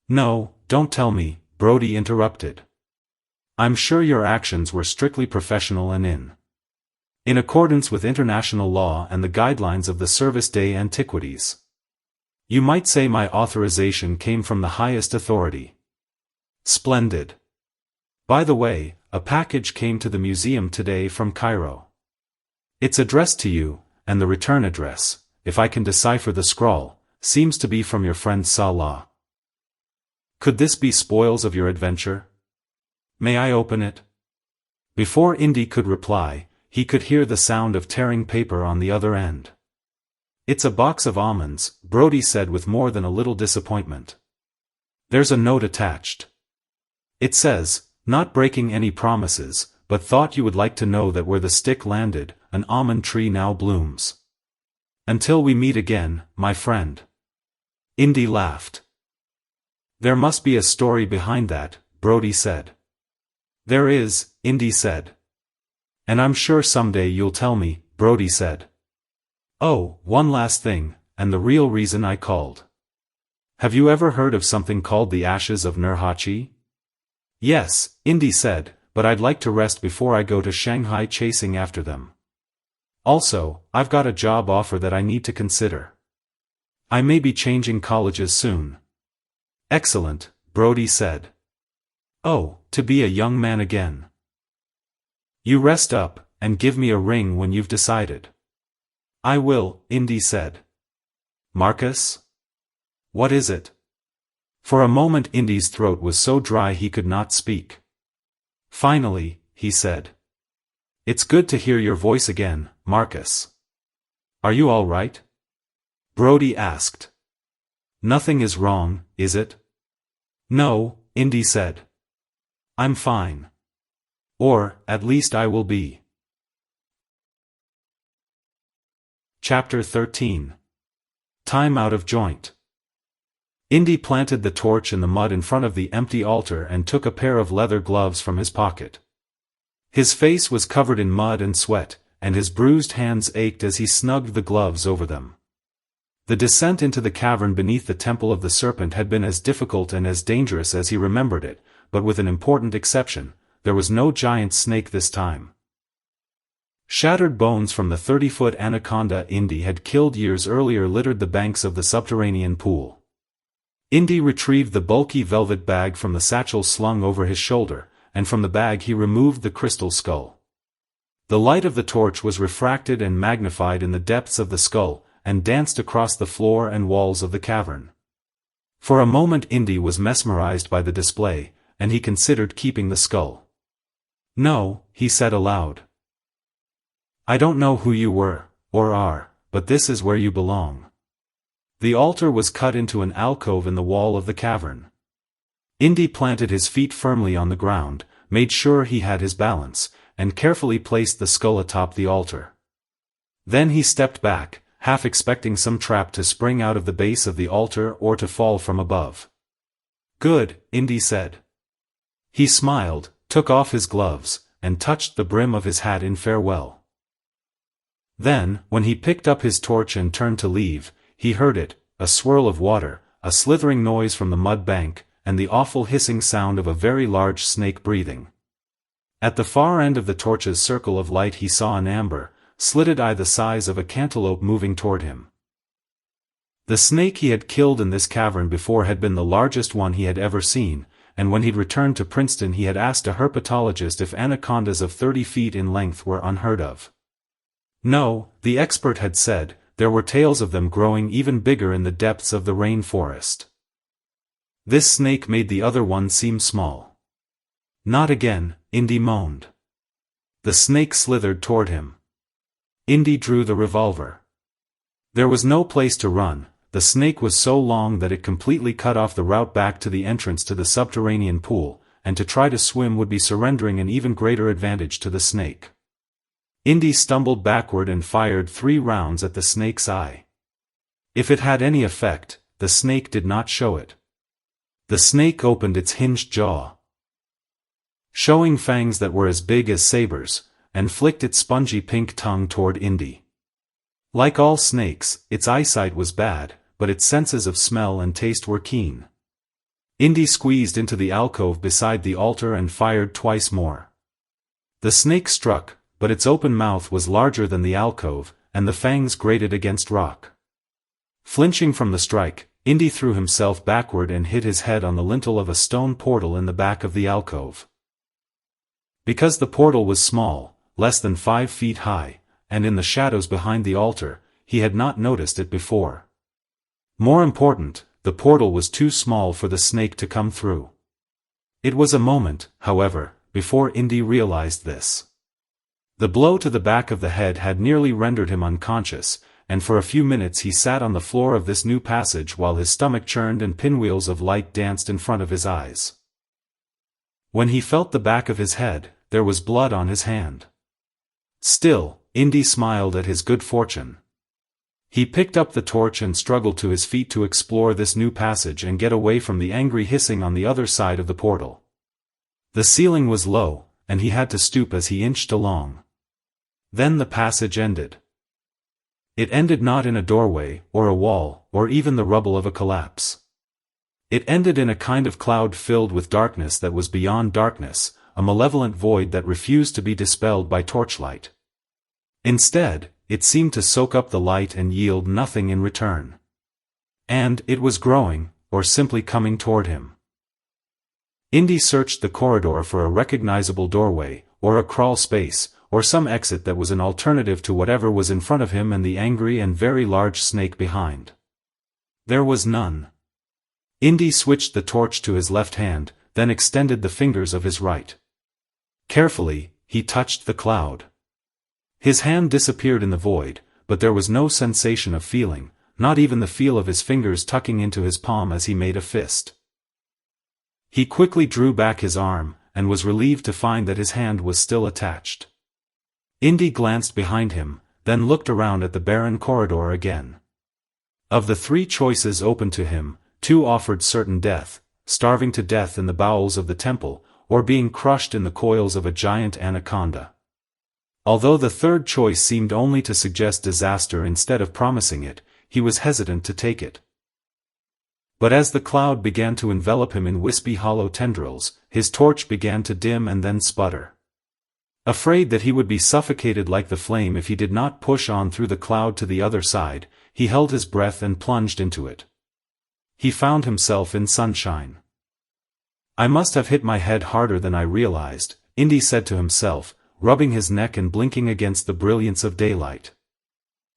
"No, don't tell me," Brody interrupted. "I'm sure your actions were strictly professional and in accordance with international law and the guidelines of the Service des Antiquities. You might say my authorization came from the highest authority." "Splendid. By the way, a package came to the museum today from Cairo. It's addressed to you, and the return address, if I can decipher the scrawl, seems to be from your friend Salah. Could this be spoils of your adventure? May I open it?" Before Indy could reply, he could hear the sound of tearing paper on the other end. "It's a box of almonds," Brody said with more than a little disappointment. "There's a note attached. It says, 'Not breaking any promises, but thought you would like to know that where the stick landed, an almond tree now blooms. Until we meet again, my friend.'" Indy laughed. "There must be a story behind that," Brody said. "There is," Indy said. "And I'm sure someday you'll tell me," Brody said. "Oh, one last thing, and the real reason I called. Have you ever heard of something called the Ashes of Nurhaci?" "Yes," Indy said, "but I'd like to rest before I go to Shanghai chasing after them. Also, I've got a job offer that I need to consider. I may be changing colleges soon." "Excellent," Brody said. "Oh, to be a young man again. You rest up, and give me a ring when you've decided." "I will," Indy said. "Marcus?" "What is it?" For a moment Indy's throat was so dry he could not speak. Finally, he said. "It's good to hear your voice again, Marcus. Are you all right?" Brody asked. "Nothing is wrong, is it?" "No," Indy said. "I'm fine. Or, at least I will be." Chapter 13. Time out of joint. Indy planted the torch in the mud in front of the empty altar and took a pair of leather gloves from his pocket. His face was covered in mud and sweat, and his bruised hands ached as he snugged the gloves over them. The descent into the cavern beneath the Temple of the Serpent had been as difficult and as dangerous as he remembered it, but with an important exception: there was no giant snake this time. Shattered bones from the 30-foot anaconda Indy had killed years earlier littered the banks of the subterranean pool. Indy retrieved the bulky velvet bag from the satchel slung over his shoulder, and from the bag he removed the crystal skull. The light of the torch was refracted and magnified in the depths of the skull, and danced across the floor and walls of the cavern. For a moment Indy was mesmerized by the display, and he considered keeping the skull. "No," he said aloud. "I don't know who you were, or are, but this is where you belong." The altar was cut into an alcove in the wall of the cavern. Indy planted his feet firmly on the ground, made sure he had his balance, and carefully placed the skull atop the altar. Then he stepped back, half expecting some trap to spring out of the base of the altar or to fall from above. "Good," Indy said. He smiled, took off his gloves, and touched the brim of his hat in farewell. Then, when he picked up his torch and turned to leave, he heard it, a swirl of water, a slithering noise from the mud bank, and the awful hissing sound of a very large snake breathing. At the far end of the torch's circle of light he saw an amber, slitted eye the size of a cantaloupe moving toward him. The snake he had killed in this cavern before had been the largest one he had ever seen, and when he'd returned to Princeton he had asked a herpetologist if anacondas of 30 feet in length were unheard of. No, the expert had said, there were tales of them growing even bigger in the depths of the rainforest. This snake made the other one seem small. "Not again," Indy moaned. The snake slithered toward him. Indy drew the revolver. There was no place to run. The snake was so long that it completely cut off the route back to the entrance to the subterranean pool, and to try to swim would be surrendering an even greater advantage to the snake. Indy stumbled backward and fired 3 rounds at the snake's eye. If it had any effect, the snake did not show it. The snake opened its hinged jaw, showing fangs that were as big as sabers, and flicked its spongy pink tongue toward Indy. Like all snakes, its eyesight was bad, but its senses of smell and taste were keen. Indy squeezed into the alcove beside the altar and fired twice more. The snake struck, but its open mouth was larger than the alcove, and the fangs grated against rock. Flinching from the strike, Indy threw himself backward and hit his head on the lintel of a stone portal in the back of the alcove. Because the portal was small, less than 5 feet high, and in the shadows behind the altar, he had not noticed it before. More important, the portal was too small for the snake to come through. It was a moment, however, before Indy realized this. The blow to the back of the head had nearly rendered him unconscious, and for a few minutes he sat on the floor of this new passage while his stomach churned and pinwheels of light danced in front of his eyes. When he felt the back of his head, there was blood on his hand. Still, Indy smiled at his good fortune. He picked up the torch and struggled to his feet to explore this new passage and get away from the angry hissing on the other side of the portal. The ceiling was low, and he had to stoop as he inched along. Then the passage ended. It ended not in a doorway, or a wall, or even the rubble of a collapse. It ended in a kind of cloud filled with darkness that was beyond darkness, a malevolent void that refused to be dispelled by torchlight. Instead, it seemed to soak up the light and yield nothing in return. And it was growing, or simply coming toward him. Indy searched the corridor for a recognizable doorway, or a crawl space, or some exit that was an alternative to whatever was in front of him and the angry and very large snake behind. There was none. Indy switched the torch to his left hand, then extended the fingers of his right. Carefully, he touched the cloud. His hand disappeared in the void, but there was no sensation of feeling, not even the feel of his fingers tucking into his palm as he made a fist. He quickly drew back his arm, and was relieved to find that his hand was still attached. Indy glanced behind him, then looked around at the barren corridor again. Of the 3 choices open to him, 2 offered certain death, starving to death in the bowels of the temple, or being crushed in the coils of a giant anaconda. Although the 3rd choice seemed only to suggest disaster instead of promising it, he was hesitant to take it. But as the cloud began to envelop him in wispy hollow tendrils, his torch began to dim and then sputter. Afraid that he would be suffocated like the flame if he did not push on through the cloud to the other side, he held his breath and plunged into it. He found himself in sunshine. I must have hit my head harder than I realized, Indy said to himself, rubbing his neck and blinking against the brilliance of daylight.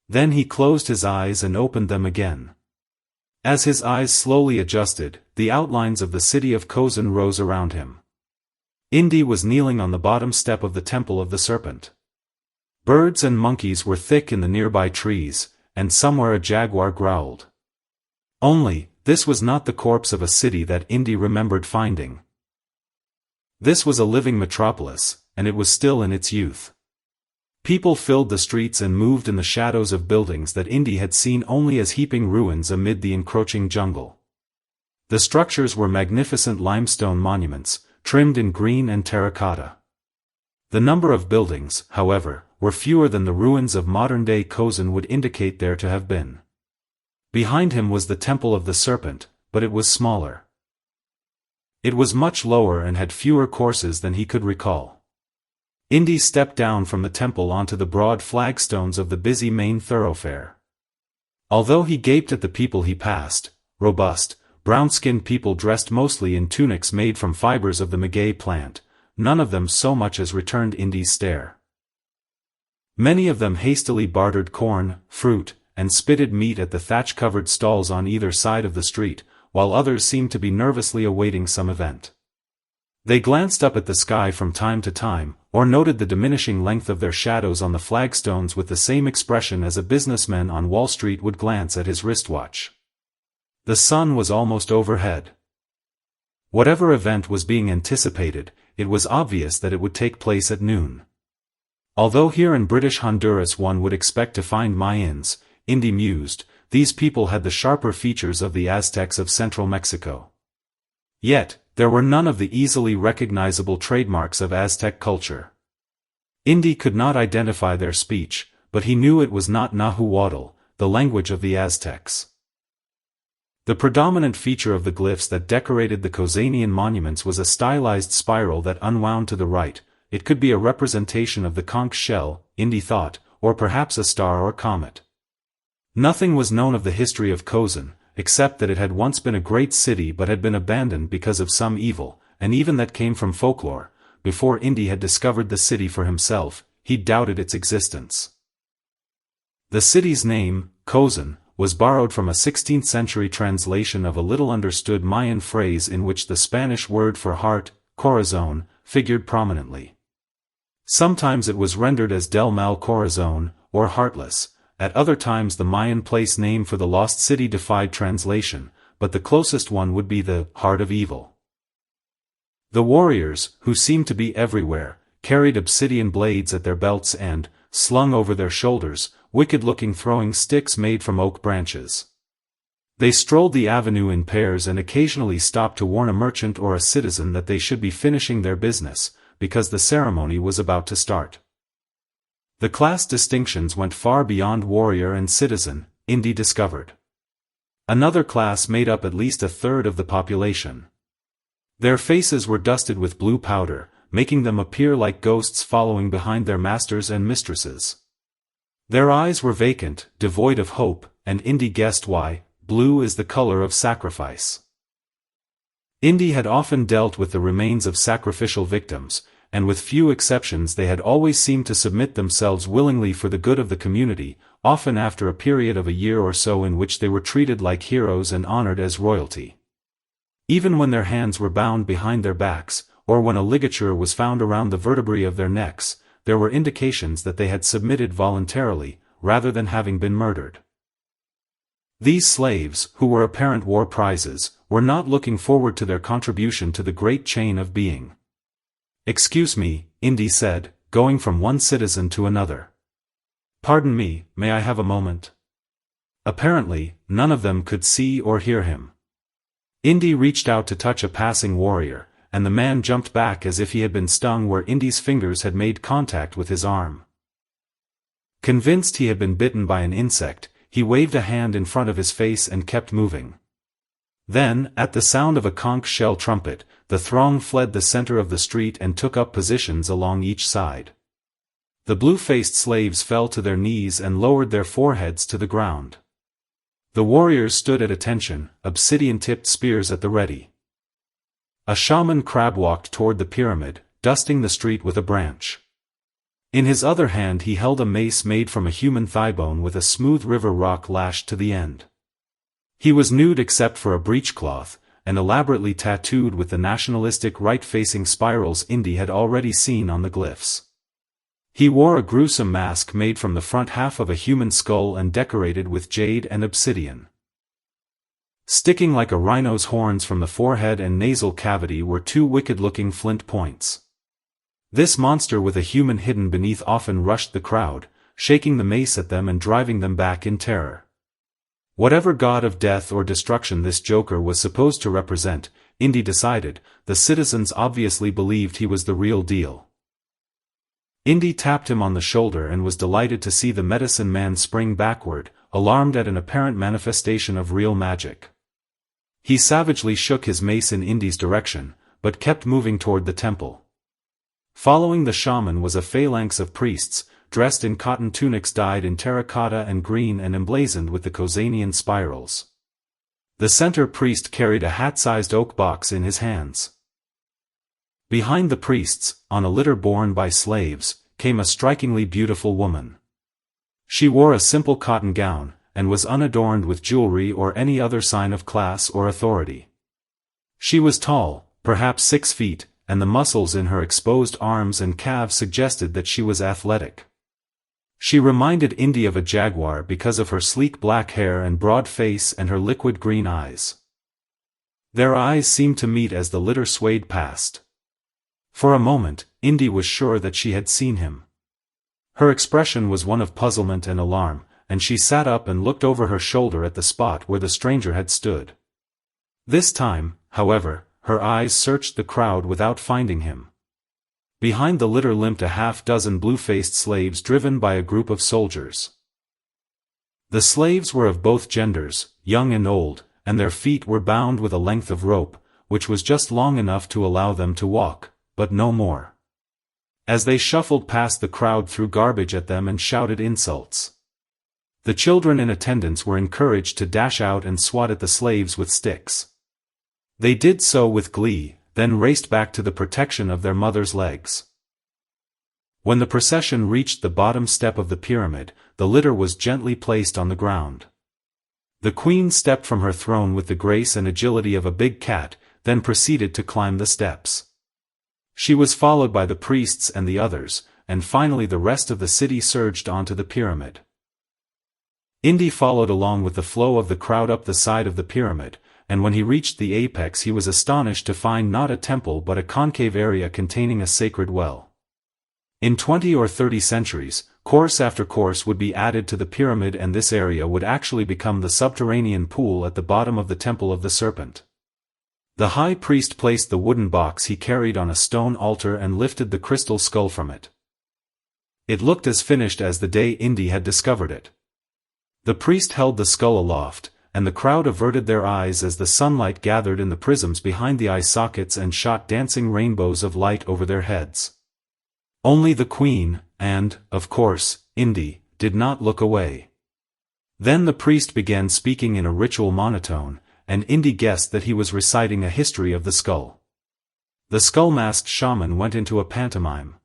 Then he closed his eyes and opened them again. As his eyes slowly adjusted, the outlines of the city of Kozan rose around him. Indy was kneeling on the bottom step of the Temple of the Serpent. Birds and monkeys were thick in the nearby trees, and somewhere a jaguar growled. Only, this was not the corpse of a city that Indy remembered finding. This was a living metropolis, and it was still in its youth. People filled the streets and moved in the shadows of buildings that Indy had seen only as heaping ruins amid the encroaching jungle. The structures were magnificent limestone monuments, trimmed in green and terracotta. The number of buildings, however, were fewer than the ruins of modern-day Kozan would indicate there to have been. Behind him was the Temple of the Serpent, but it was smaller. It was much lower and had fewer courses than he could recall. Indy stepped down from the temple onto the broad flagstones of the busy main thoroughfare. Although he gaped at the people he passed, robust, brown-skinned people dressed mostly in tunics made from fibers of the maguey plant, none of them so much as returned Indy's stare. Many of them hastily bartered corn, fruit, and spitted meat at the thatch-covered stalls on either side of the street, while others seemed to be nervously awaiting some event. They glanced up at the sky from time to time, or noted the diminishing length of their shadows on the flagstones with the same expression as a businessman on Wall Street would glance at his wristwatch. The sun was almost overhead. Whatever event was being anticipated, it was obvious that it would take place at noon. Although here in British Honduras one would expect to find Mayans, Indy mused, these people had the sharper features of the Aztecs of central Mexico. Yet, there were none of the easily recognizable trademarks of Aztec culture. Indy could not identify their speech, but he knew it was not Nahuatl, the language of the Aztecs. The predominant feature of the glyphs that decorated the Kozanian monuments was a stylized spiral that unwound to the right. It could be a representation of the conch shell, Indy thought, or perhaps a star or comet. Nothing was known of the history of Kozan, except that it had once been a great city but had been abandoned because of some evil, and even that came from folklore. Before Indy had discovered the city for himself, he doubted its existence. The city's name, Kozan, was borrowed from a 16th-century translation of a little-understood Mayan phrase in which the Spanish word for heart, corazón, figured prominently. Sometimes it was rendered as del mal corazón, or heartless. At other times the Mayan place name for the lost city defied translation, but the closest one would be the heart of evil. The warriors, who seemed to be everywhere, carried obsidian blades at their belts and, slung over their shoulders, wicked-looking throwing sticks made from oak branches. They strolled the avenue in pairs and occasionally stopped to warn a merchant or a citizen that they should be finishing their business, because the ceremony was about to start. The class distinctions went far beyond warrior and citizen, Indy discovered. Another class made up at least a third of the population. Their faces were dusted with blue powder, making them appear like ghosts following behind their masters and mistresses. Their eyes were vacant, devoid of hope, and Indy guessed why. Blue is the color of sacrifice. Indy had often dealt with the remains of sacrificial victims, and with few exceptions they had always seemed to submit themselves willingly for the good of the community, often after a period of a year or so in which they were treated like heroes and honored as royalty. Even when their hands were bound behind their backs, or when a ligature was found around the vertebrae of their necks, there were indications that they had submitted voluntarily, rather than having been murdered. These slaves, who were apparent war prizes, were not looking forward to their contribution to the great chain of being. "Excuse me," Indy said, going from one citizen to another. "Pardon me, may I have a moment?" Apparently, none of them could see or hear him. Indy reached out to touch a passing warrior, and the man jumped back as if he had been stung where Indy's fingers had made contact with his arm. Convinced he had been bitten by an insect, he waved a hand in front of his face and kept moving. Then, at the sound of a conch shell trumpet, the throng fled the center of the street and took up positions along each side. The blue-faced slaves fell to their knees and lowered their foreheads to the ground. The warriors stood at attention, obsidian-tipped spears at the ready. A shaman crab walked toward the pyramid, dusting the street with a branch. In his other hand he held a mace made from a human thighbone with a smooth river rock lashed to the end. He was nude except for a breechcloth, and elaborately tattooed with the nationalistic right-facing spirals Indy had already seen on the glyphs. He wore a gruesome mask made from the front half of a human skull and decorated with jade and obsidian. Sticking like a rhino's horns from the forehead and nasal cavity were two wicked-looking flint points. This monster with a human hidden beneath often rushed the crowd, shaking the mace at them and driving them back in terror. Whatever god of death or destruction this joker was supposed to represent, Indy decided, the citizens obviously believed he was the real deal. Indy tapped him on the shoulder and was delighted to see the medicine man spring backward, alarmed at an apparent manifestation of real magic. He savagely shook his mace in Indy's direction, but kept moving toward the temple. Following the shaman was a phalanx of priests, dressed in cotton tunics dyed in terracotta and green and emblazoned with the Kozanian spirals. The center priest carried a hat-sized oak box in his hands. Behind the priests, on a litter borne by slaves, came a strikingly beautiful woman. She wore a simple cotton gown, and was unadorned with jewelry or any other sign of class or authority. She was tall, perhaps 6 feet, and the muscles in her exposed arms and calves suggested that she was athletic. She reminded Indy of a jaguar because of her sleek black hair and broad face and her liquid green eyes. Their eyes seemed to meet as the litter swayed past. For a moment, Indy was sure that she had seen him. Her expression was one of puzzlement and alarm, and she sat up and looked over her shoulder at the spot where the stranger had stood. This time, however, her eyes searched the crowd without finding him. Behind the litter limped a half-dozen blue-faced slaves driven by a group of soldiers. The slaves were of both genders, young and old, and their feet were bound with a length of rope, which was just long enough to allow them to walk, but no more. As they shuffled past, the crowd threw garbage at them and shouted insults. The children in attendance were encouraged to dash out and swat at the slaves with sticks. They did so with glee, then raced back to the protection of their mothers' legs. When the procession reached the bottom step of the pyramid, the litter was gently placed on the ground. The queen stepped from her throne with the grace and agility of a big cat, then proceeded to climb the steps. She was followed by the priests and the others, and finally the rest of the city surged onto the pyramid. Indy followed along with the flow of the crowd up the side of the pyramid, and when he reached the apex he was astonished to find not a temple but a concave area containing a sacred well. In 20 or 30 centuries, course after course would be added to the pyramid, and this area would actually become the subterranean pool at the bottom of the Temple of the Serpent. The high priest placed the wooden box he carried on a stone altar and lifted the crystal skull from it. It looked as finished as the day Indy had discovered it. The priest held the skull aloft, and the crowd averted their eyes as the sunlight gathered in the prisms behind the eye sockets and shot dancing rainbows of light over their heads. Only the queen, and, of course, Indy, did not look away. Then the priest began speaking in a ritual monotone, and Indy guessed that he was reciting a history of the skull. The skull-masked shaman went into a pantomime.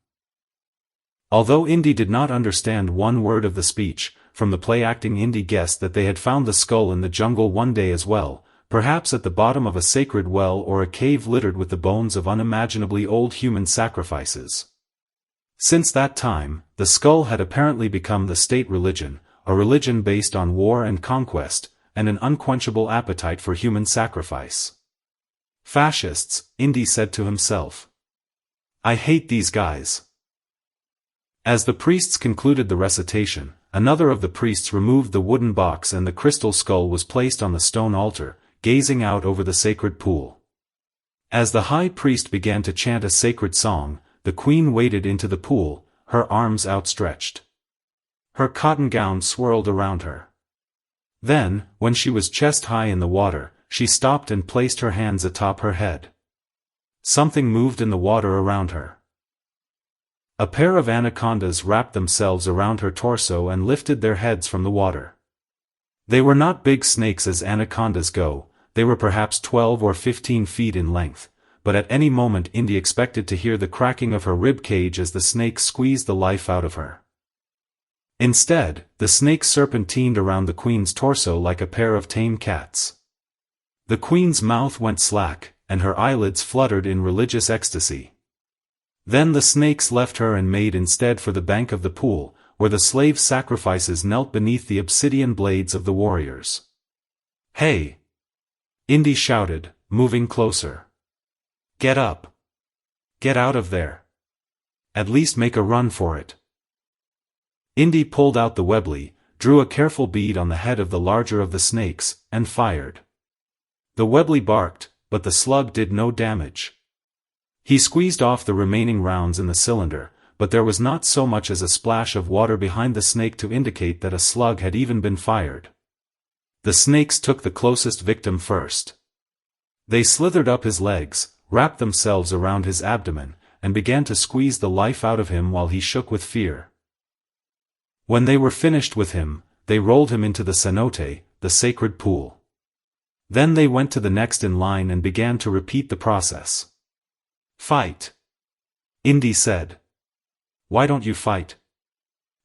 Although Indy did not understand one word of the speech, from the play acting Indy guessed that they had found the skull in the jungle one day as well, perhaps at the bottom of a sacred well or a cave littered with the bones of unimaginably old human sacrifices. Since that time, the skull had apparently become the state religion, a religion based on war and conquest, and an unquenchable appetite for human sacrifice. Fascists, Indy said to himself. I hate these guys. As the priests concluded the recitation, another of the priests removed the wooden box and the crystal skull was placed on the stone altar, gazing out over the sacred pool. As the high priest began to chant a sacred song, the queen waded into the pool, her arms outstretched. Her cotton gown swirled around her. Then, when she was chest-high in the water, she stopped and placed her hands atop her head. Something moved in the water around her. A pair of anacondas wrapped themselves around her torso and lifted their heads from the water. They were not big snakes as anacondas go, they were perhaps 12 or 15 feet in length, but at any moment Indy expected to hear the cracking of her rib cage as the snakes squeezed the life out of her. Instead, the snakes serpentined around the queen's torso like a pair of tame cats. The queen's mouth went slack, and her eyelids fluttered in religious ecstasy. Then the snakes left her and made instead for the bank of the pool, where the slave sacrifices knelt beneath the obsidian blades of the warriors. Hey! Indy shouted, moving closer. Get up! Get out of there! At least make a run for it. Indy pulled out the Webley, drew a careful bead on the head of the larger of the snakes, and fired. The Webley barked, but the slug did no damage. He squeezed off the remaining rounds in the cylinder, but there was not so much as a splash of water behind the snake to indicate that a slug had even been fired. The snakes took the closest victim first. They slithered up his legs, wrapped themselves around his abdomen, and began to squeeze the life out of him while he shook with fear. When they were finished with him, they rolled him into the cenote, the sacred pool. Then they went to the next in line and began to repeat the process. Fight! Indy said. Why don't you fight?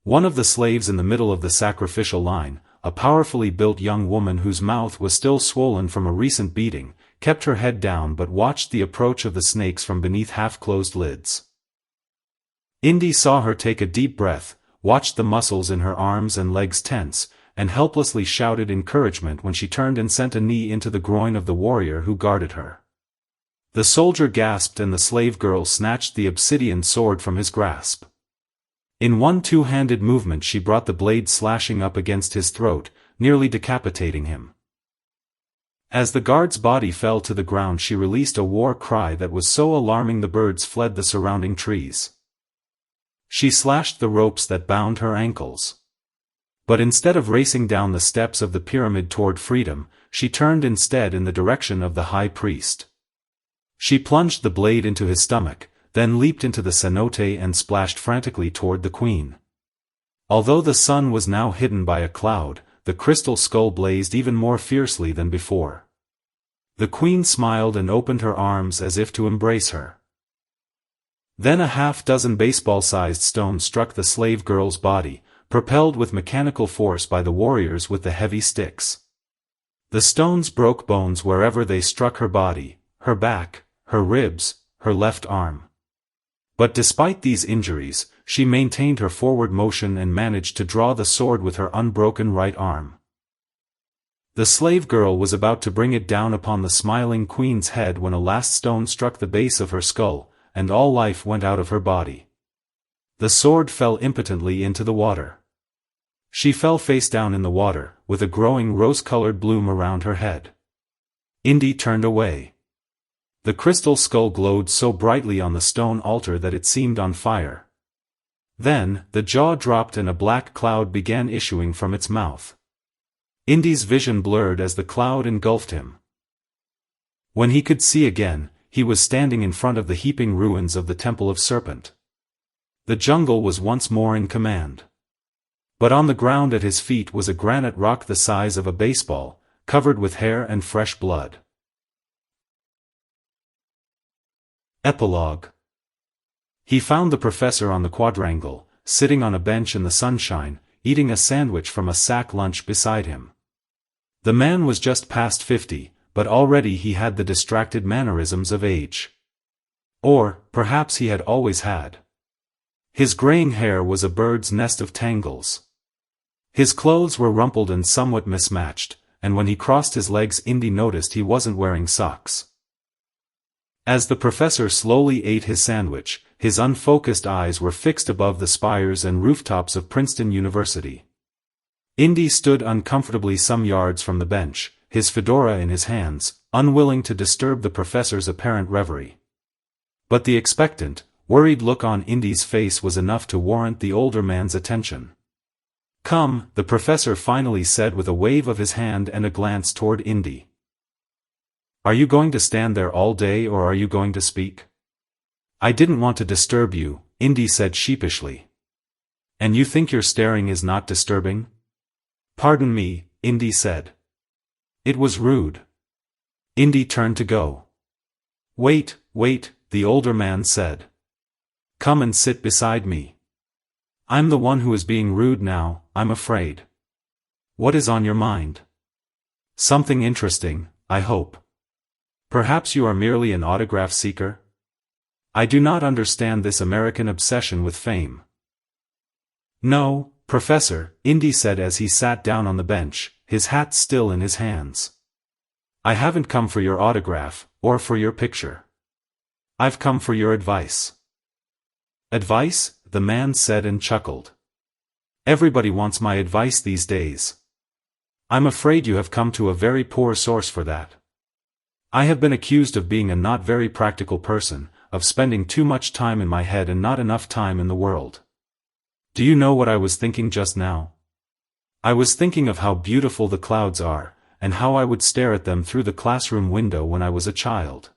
One of the slaves in the middle of the sacrificial line, a powerfully built young woman whose mouth was still swollen from a recent beating, kept her head down but watched the approach of the snakes from beneath half-closed lids. Indy saw her take a deep breath, watched the muscles in her arms and legs tense, and helplessly shouted encouragement when she turned and sent a knee into the groin of the warrior who guarded her. The soldier gasped and the slave girl snatched the obsidian sword from his grasp. In one two-handed movement she brought the blade slashing up against his throat, nearly decapitating him. As the guard's body fell to the ground she released a war cry that was so alarming the birds fled the surrounding trees. She slashed the ropes that bound her ankles. But instead of racing down the steps of the pyramid toward freedom, she turned instead in the direction of the high priest. She plunged the blade into his stomach, then leaped into the cenote and splashed frantically toward the queen. Although the sun was now hidden by a cloud, the crystal skull blazed even more fiercely than before. The queen smiled and opened her arms as if to embrace her. Then a half-dozen baseball-sized stones struck the slave girl's body, propelled with mechanical force by the warriors with the heavy sticks. The stones broke bones wherever they struck her body, her back, her ribs, her left arm. But despite these injuries, she maintained her forward motion and managed to draw the sword with her unbroken right arm. The slave girl was about to bring it down upon the smiling queen's head when a last stone struck the base of her skull, and all life went out of her body. The sword fell impotently into the water. She fell face down in the water, with a growing rose-colored bloom around her head. Indy turned away. The crystal skull glowed so brightly on the stone altar that it seemed on fire. Then, the jaw dropped and a black cloud began issuing from its mouth. Indy's vision blurred as the cloud engulfed him. When he could see again, he was standing in front of the heaping ruins of the Temple of Serpent. The jungle was once more in command. But on the ground at his feet was a granite rock the size of a baseball, covered with hair and fresh blood. Epilogue. He found the professor on the quadrangle, sitting on a bench in the sunshine, eating a sandwich from a sack lunch beside him. The man was just past 50, but already he had the distracted mannerisms of age. Or, perhaps he had always had. His graying hair was a bird's nest of tangles. His clothes were rumpled and somewhat mismatched, and when he crossed his legs Indy noticed he wasn't wearing socks. As the professor slowly ate his sandwich, his unfocused eyes were fixed above the spires and rooftops of Princeton University. Indy stood uncomfortably some yards from the bench, his fedora in his hands, unwilling to disturb the professor's apparent reverie. But the expectant, worried look on Indy's face was enough to warrant the older man's attention. "Come," the professor finally said with a wave of his hand and a glance toward Indy. "Are you going to stand there all day or are you going to speak?" "I didn't want to disturb you," Indy said sheepishly. "And you think your staring is not disturbing?" "Pardon me," Indy said. "It was rude." Indy turned to go. Wait, the older man said. "Come and sit beside me. I'm the one who is being rude now, I'm afraid. What is on your mind?" "Something interesting, I hope. Perhaps you are merely an autograph seeker? I do not understand this American obsession with fame." "No, Professor," Indy said as he sat down on the bench, his hat still in his hands. "I haven't come for your autograph, or for your picture. I've come for your advice." "Advice?" the man said and chuckled. "Everybody wants my advice these days. I'm afraid you have come to a very poor source for that. I have been accused of being a not very practical person, of spending too much time in my head and not enough time in the world. Do you know what I was thinking just now? I was thinking of how beautiful the clouds are, and how I would stare at them through the classroom window when I was a child.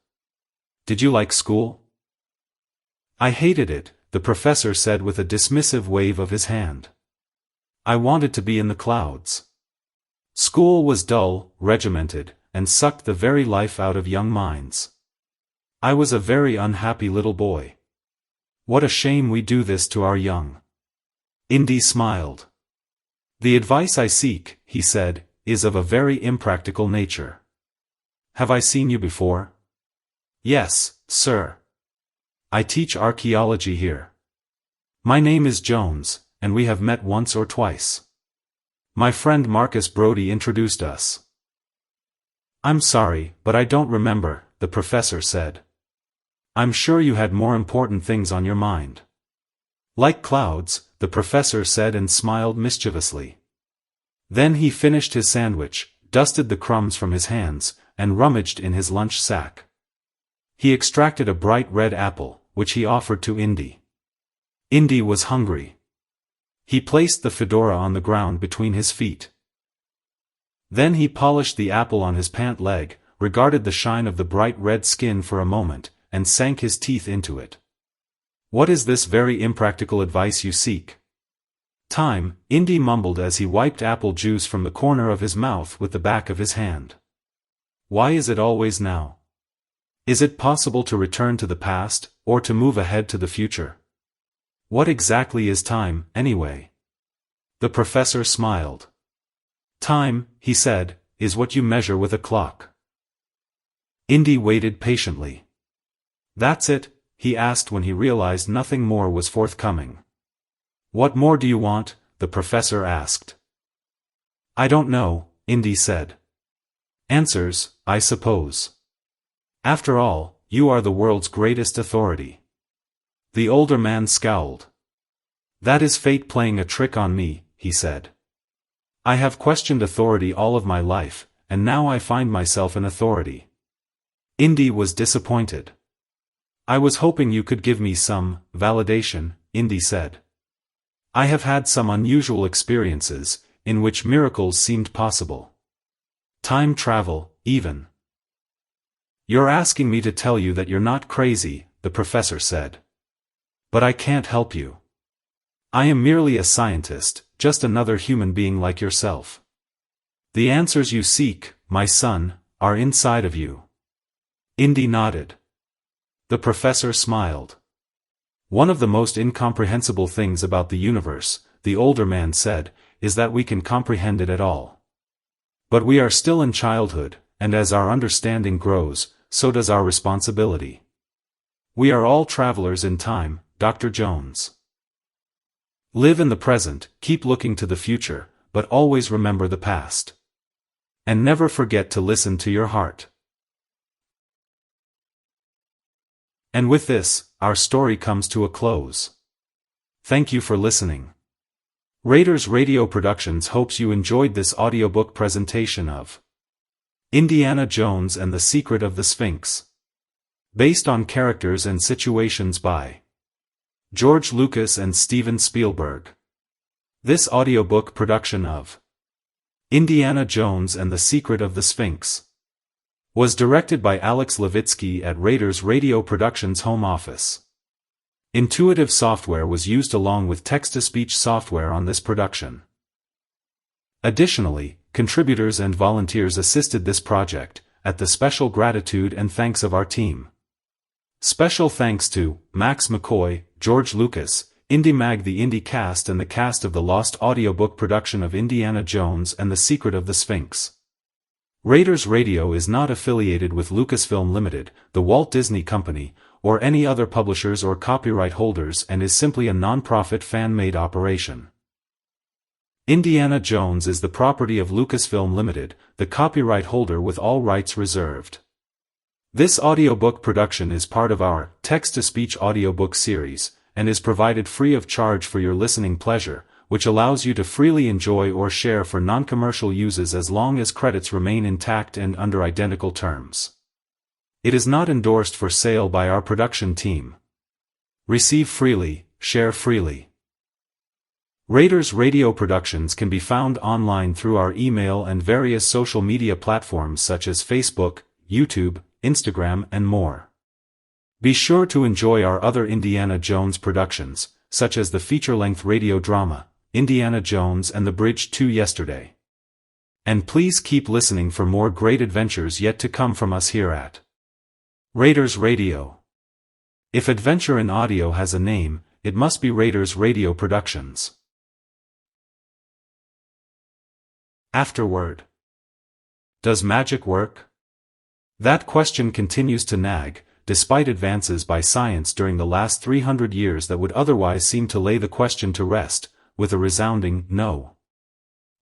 Did you like school?" "I hated it," the professor said with a dismissive wave of his hand. "I wanted to be in the clouds. School was dull, regimented, and sucked the very life out of young minds. I was a very unhappy little boy. What a shame we do this to our young." Indy smiled. "The advice I seek," he said, "is of a very impractical nature. Have I seen you before?" "Yes, sir. I teach archaeology here. My name is Jones, and we have met once or twice. My friend Marcus Brody introduced us." "I'm sorry, but I don't remember," the professor said. "I'm sure you had more important things on your mind." "Like clouds," the professor said and smiled mischievously. Then he finished his sandwich, dusted the crumbs from his hands, and rummaged in his lunch sack. He extracted a bright red apple, which he offered to Indy. Indy was hungry. He placed the fedora on the ground between his feet. Then he polished the apple on his pant leg, regarded the shine of the bright red skin for a moment, and sank his teeth into it. "What is this very impractical advice you seek?" "Time," Indy mumbled as he wiped apple juice from the corner of his mouth with the back of his hand. "Why is it always now? Is it possible to return to the past, or to move ahead to the future? What exactly is time, anyway?" The professor smiled. "Time," he said, "is what you measure with a clock." Indy waited patiently. "That's it?" he asked when he realized nothing more was forthcoming. "What more do you want?" the professor asked. "I don't know," Indy said. "Answers, I suppose. After all, you are the world's greatest authority." The older man scowled. "That is fate playing a trick on me," he said. "I have questioned authority all of my life, and now I find myself an authority." Indy was disappointed. "I was hoping you could give me some validation," Indy said. "I have had some unusual experiences, in which miracles seemed possible. Time travel, even." "You're asking me to tell you that you're not crazy," the professor said. "But I can't help you. I am merely a scientist, just another human being like yourself. The answers you seek, my son, are inside of you." Indy nodded. The professor smiled. "One of the most incomprehensible things about the universe," the older man said, "is that we can comprehend it at all. But we are still in childhood, and as our understanding grows, so does our responsibility. We are all travelers in time, Dr. Jones. Live in the present, keep looking to the future, but always remember the past. And never forget to listen to your heart. And with this, our story comes to a close. Thank you for listening. Raiders Radio Productions hopes you enjoyed this audiobook presentation of Indiana Jones and the Secret of the Sphinx. Based on characters and situations by George Lucas and Steven Spielberg. This audiobook production of Indiana Jones and the Secret of the Sphinx was directed by Alex Levitsky at Raiders Radio Productions' home office. Intuitive software was used along with text-to-speech software on this production. Additionally, contributors and volunteers assisted this project, at the special gratitude and thanks of our team. Special thanks to Max McCoy, George Lucas, Indy Mag, the Indy cast, and the cast of the Lost audiobook production of Indiana Jones and the Secret of the Sphinx. Raiders Radio is not affiliated with Lucasfilm Limited, the Walt Disney Company, or any other publishers or copyright holders, and is simply a non-profit fan-made operation. Indiana Jones is the property of Lucasfilm Limited, the copyright holder with all rights reserved. This audiobook production is part of our text-to-speech audiobook series, and is provided free of charge for your listening pleasure, which allows you to freely enjoy or share for non-commercial uses as long as credits remain intact and under identical terms. It is not endorsed for sale by our production team. Receive freely, share freely. Raiders Radio Productions can be found online through our email and various social media platforms such as Facebook, YouTube, Instagram, and more. Be sure to enjoy our other Indiana Jones productions, such as the feature-length radio drama, Indiana Jones and the Bridge to Yesterday. And please keep listening for more great adventures yet to come from us here at Raiders Radio. If adventure in audio has a name, it must be Raiders Radio Productions. Afterword. Does magic work? That question continues to nag, despite advances by science during the last 300 years that would otherwise seem to lay the question to rest, with a resounding no.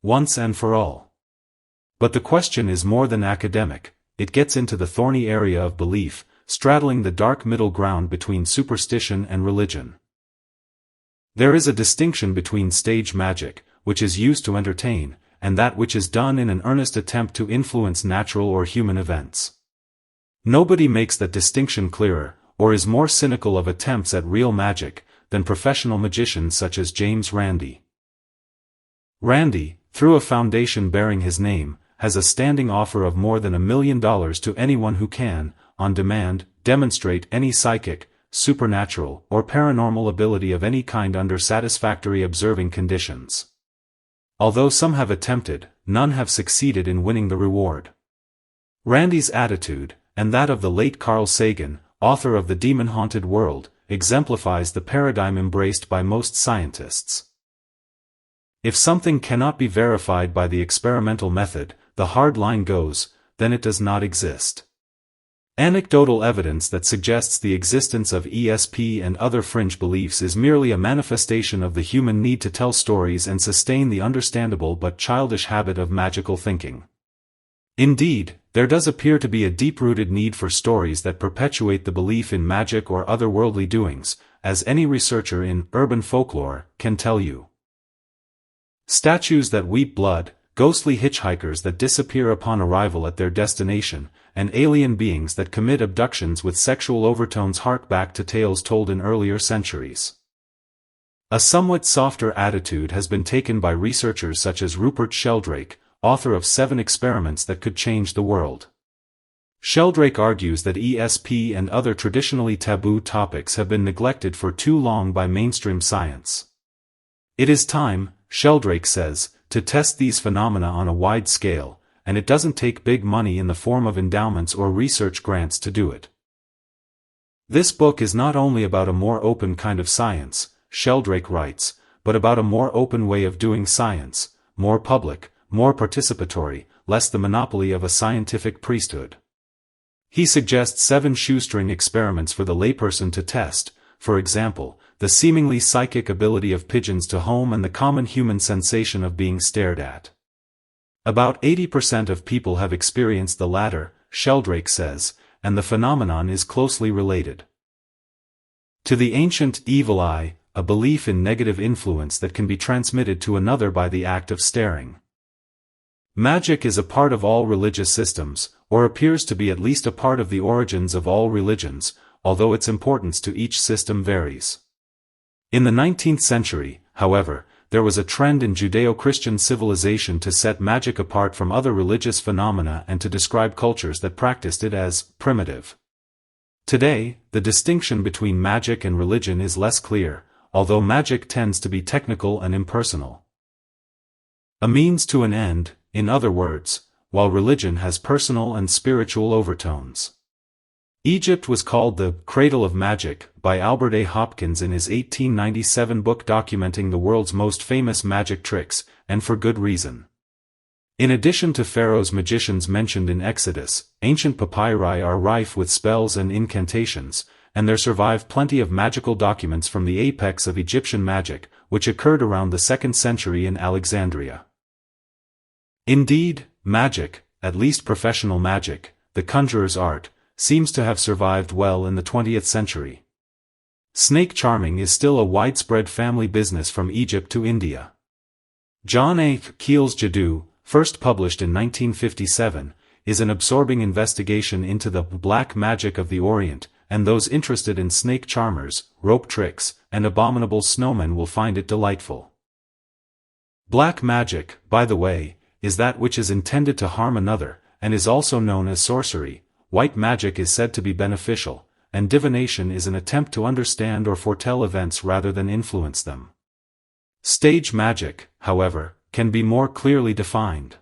Once and for all. But the question is more than academic, it gets into the thorny area of belief, straddling the dark middle ground between superstition and religion. There is a distinction between stage magic, which is used to entertain, and that which is done in an earnest attempt to influence natural or human events. Nobody makes that distinction clearer, or is more cynical of attempts at real magic, than professional magicians such as James Randi. Randi, through a foundation bearing his name, has a standing offer of more than $1 million to anyone who can, on demand, demonstrate any psychic, supernatural, or paranormal ability of any kind under satisfactory observing conditions. Although some have attempted, none have succeeded in winning the reward. Randi's attitude, and that of the late Carl Sagan, author of The Demon-Haunted World, exemplifies the paradigm embraced by most scientists. If something cannot be verified by the experimental method, the hard line goes, then it does not exist. Anecdotal evidence that suggests the existence of ESP and other fringe beliefs is merely a manifestation of the human need to tell stories and sustain the understandable but childish habit of magical thinking. Indeed, there does appear to be a deep-rooted need for stories that perpetuate the belief in magic or otherworldly doings, as any researcher in urban folklore can tell you. Statues that weep blood, ghostly hitchhikers that disappear upon arrival at their destination, and alien beings that commit abductions with sexual overtones hark back to tales told in earlier centuries. A somewhat softer attitude has been taken by researchers such as Rupert Sheldrake, author of 7 Experiments That Could Change the World. Sheldrake argues that ESP and other traditionally taboo topics have been neglected for too long by mainstream science. It is time, Sheldrake says, to test these phenomena on a wide scale, and it doesn't take big money in the form of endowments or research grants to do it. This book is not only about a more open kind of science, Sheldrake writes, but about a more open way of doing science, more public, more participatory, less the monopoly of a scientific priesthood. He suggests 7 shoestring experiments for the layperson to test, for example, the seemingly psychic ability of pigeons to home and the common human sensation of being stared at. About 80% of people have experienced the latter, Sheldrake says, and the phenomenon is closely related to the ancient evil eye, a belief in negative influence that can be transmitted to another by the act of staring. Magic is a part of all religious systems, or appears to be at least a part of the origins of all religions, although its importance to each system varies. In the 19th century, however, there was a trend in Judeo-Christian civilization to set magic apart from other religious phenomena and to describe cultures that practiced it as primitive. Today, the distinction between magic and religion is less clear, although magic tends to be technical and impersonal. A means to an end, in other words, while religion has personal and spiritual overtones. Egypt was called the cradle of magic by Albert A. Hopkins in his 1897 book documenting the world's most famous magic tricks, and for good reason. In addition to Pharaoh's magicians mentioned in Exodus, ancient papyri are rife with spells and incantations, and there survive plenty of magical documents from the apex of Egyptian magic, which occurred around the 2nd century in Alexandria. Indeed, magic, at least professional magic, the conjurer's art, seems to have survived well in the 20th century. Snake charming is still a widespread family business from Egypt to India. John A. Keel's Jadoo, first published in 1957, is an absorbing investigation into the black magic of the Orient, and those interested in snake charmers, rope tricks, and abominable snowmen will find it delightful. Black magic, by the way, is that which is intended to harm another, and is also known as sorcery. White magic is said to be beneficial, and divination is an attempt to understand or foretell events rather than influence them. Stage magic, however, can be more clearly defined.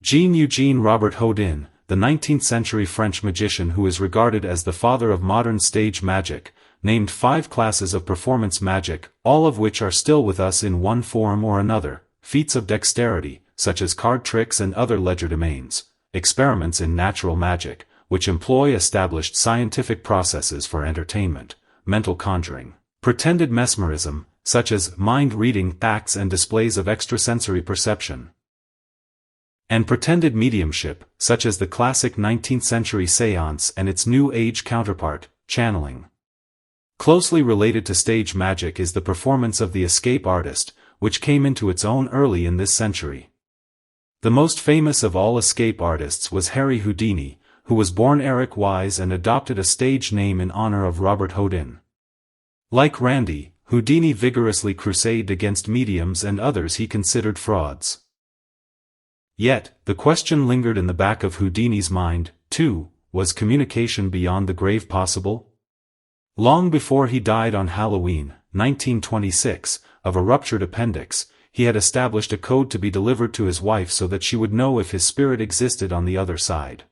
Jean-Eugène Robert Houdin, the 19th-century French magician who is regarded as the father of modern stage magic, named 5 classes of performance magic, all of which are still with us in one form or another: feats of dexterity, such as card tricks and other legerdemains; experiments in natural magic, which employ established scientific processes for entertainment; mental conjuring; pretended mesmerism, such as mind-reading acts and displays of extrasensory perception; and pretended mediumship, such as the classic 19th-century séance and its New Age counterpart, channeling. Closely related to stage magic is the performance of the escape artist, which came into its own early in this century. The most famous of all escape artists was Harry Houdini, who was born Eric Wise and adopted a stage name in honor of Robert Houdin. Like Randy, Houdini vigorously crusaded against mediums and others he considered frauds. Yet, the question lingered in the back of Houdini's mind, too: was communication beyond the grave possible? Long before he died on Halloween, 1926, of a ruptured appendix, he had established a code to be delivered to his wife so that she would know if his spirit existed on the other side.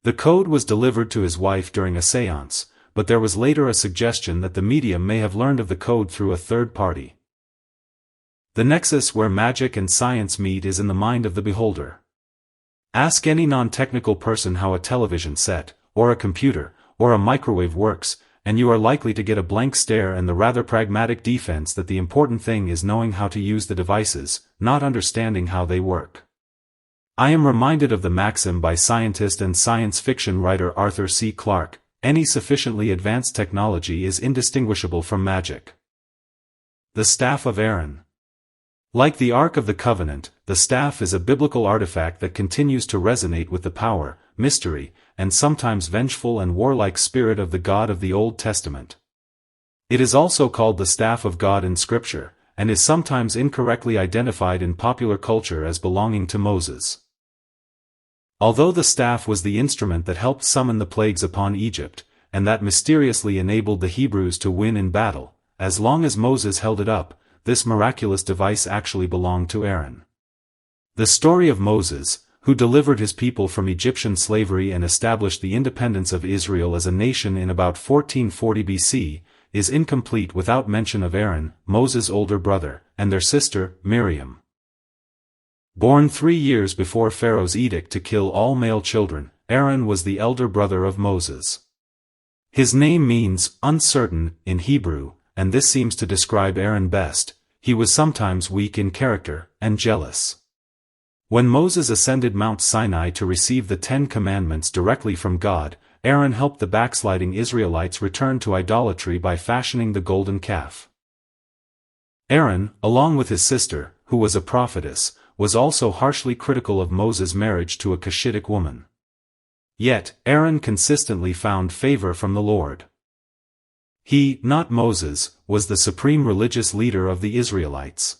The code was delivered to his wife during a séance, but there was later a suggestion that the medium may have learned of the code through a third party. The nexus where magic and science meet is in the mind of the beholder. Ask any non-technical person how a television set, or a computer, or a microwave works, and you are likely to get a blank stare and the rather pragmatic defense that the important thing is knowing how to use the devices, not understanding how they work. I am reminded of the maxim by scientist and science fiction writer Arthur C. Clarke: any sufficiently advanced technology is indistinguishable from magic. The Staff of Aaron. Like the Ark of the Covenant, the staff is a biblical artifact that continues to resonate with the power, mystery, and sometimes vengeful and warlike spirit of the God of the Old Testament. It is also called the Staff of God in Scripture, and is sometimes incorrectly identified in popular culture as belonging to Moses. Although the staff was the instrument that helped summon the plagues upon Egypt, and that mysteriously enabled the Hebrews to win in battle, as long as Moses held it up, this miraculous device actually belonged to Aaron. The story of Moses, who delivered his people from Egyptian slavery and established the independence of Israel as a nation in about 1440 BC, is incomplete without mention of Aaron, Moses' older brother, and their sister, Miriam. Born 3 years before Pharaoh's edict to kill all male children, Aaron was the elder brother of Moses. His name means uncertain in Hebrew, and this seems to describe Aaron best. He was sometimes weak in character and jealous. When Moses ascended Mount Sinai to receive the 10 Commandments directly from God, Aaron helped the backsliding Israelites return to idolatry by fashioning the golden calf. Aaron, along with his sister, who was a prophetess, was also harshly critical of Moses' marriage to a Cushitic woman. Yet, Aaron consistently found favor from the Lord. He, not Moses, was the supreme religious leader of the Israelites.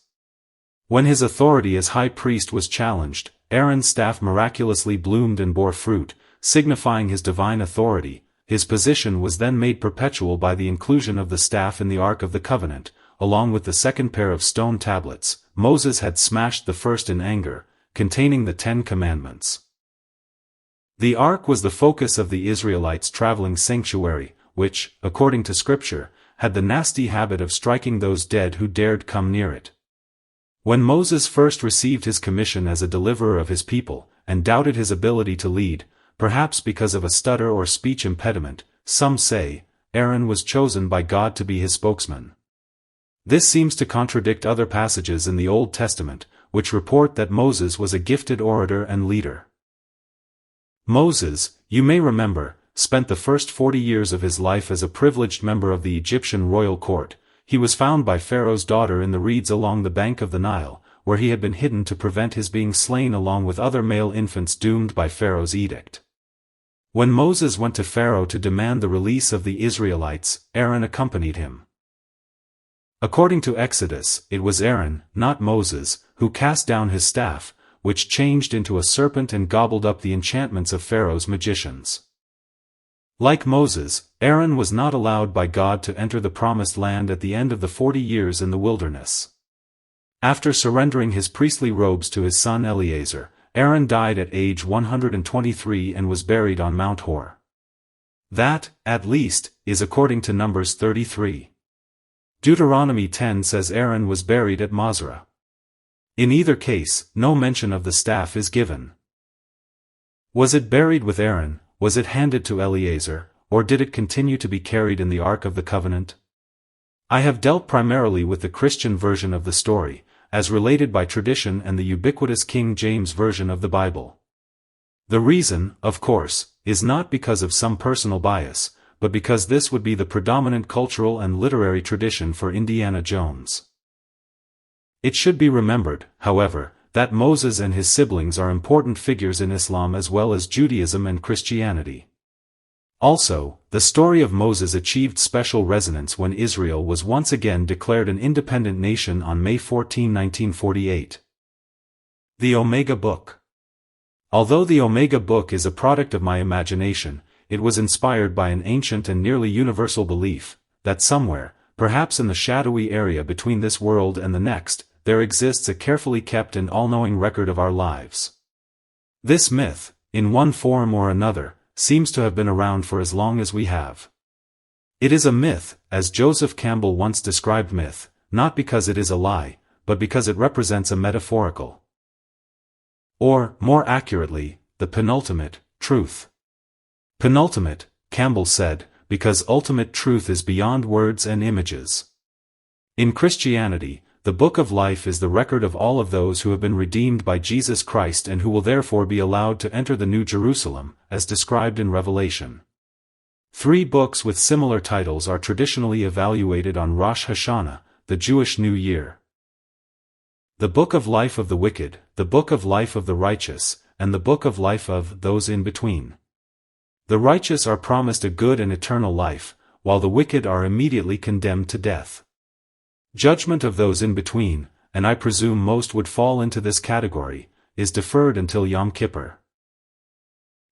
When his authority as high priest was challenged, Aaron's staff miraculously bloomed and bore fruit, signifying his divine authority. His position was then made perpetual by the inclusion of the staff in the Ark of the Covenant, along with the second pair of stone tablets. Moses had smashed the first in anger, containing the 10 Commandments. The Ark was the focus of the Israelites' traveling sanctuary, which, according to Scripture, had the nasty habit of striking those dead who dared come near it. When Moses first received his commission as a deliverer of his people, and doubted his ability to lead, perhaps because of a stutter or speech impediment, some say, Aaron was chosen by God to be his spokesman. This seems to contradict other passages in the Old Testament, which report that Moses was a gifted orator and leader. Moses, you may remember, spent the first 40 years of his life as a privileged member of the Egyptian royal court. He was found by Pharaoh's daughter in the reeds along the bank of the Nile, where he had been hidden to prevent his being slain along with other male infants doomed by Pharaoh's edict. When Moses went to Pharaoh to demand the release of the Israelites, Aaron accompanied him. According to Exodus, it was Aaron, not Moses, who cast down his staff, which changed into a serpent and gobbled up the enchantments of Pharaoh's magicians. Like Moses, Aaron was not allowed by God to enter the promised land at the end of the 40 years in the wilderness. After surrendering his priestly robes to his son Eleazar, Aaron died at age 123 and was buried on Mount Hor. That, at least, is according to Numbers 33. Deuteronomy 10 says Aaron was buried at Masrah. In either case, no mention of the staff is given. Was it buried with Aaron, was it handed to Eleazar, or did it continue to be carried in the Ark of the Covenant? I have dealt primarily with the Christian version of the story, as related by tradition and the ubiquitous King James Version of the Bible. The reason, of course, is not because of some personal bias, but because this would be the predominant cultural and literary tradition for Indiana Jones. It should be remembered, however, that Moses and his siblings are important figures in Islam as well as Judaism and Christianity. Also, the story of Moses achieved special resonance when Israel was once again declared an independent nation on May 14, 1948. The Omega Book. Although the Omega Book is a product of my imagination, it was inspired by an ancient and nearly universal belief, that somewhere, perhaps in the shadowy area between this world and the next, there exists a carefully kept and all-knowing record of our lives. This myth, in one form or another, seems to have been around for as long as we have. It is a myth, as Joseph Campbell once described myth, not because it is a lie, but because it represents a metaphorical, or, more accurately, the penultimate truth. Penultimate, Campbell said, because ultimate truth is beyond words and images. In Christianity, the Book of Life is the record of all of those who have been redeemed by Jesus Christ and who will therefore be allowed to enter the New Jerusalem, as described in Revelation. 3 books with similar titles are traditionally evaluated on Rosh Hashanah, the Jewish New Year. The Book of Life of the Wicked, the Book of Life of the Righteous, and the Book of Life of those in between. The righteous are promised a good and eternal life, while the wicked are immediately condemned to death. Judgment of those in between, and I presume most would fall into this category, is deferred until Yom Kippur.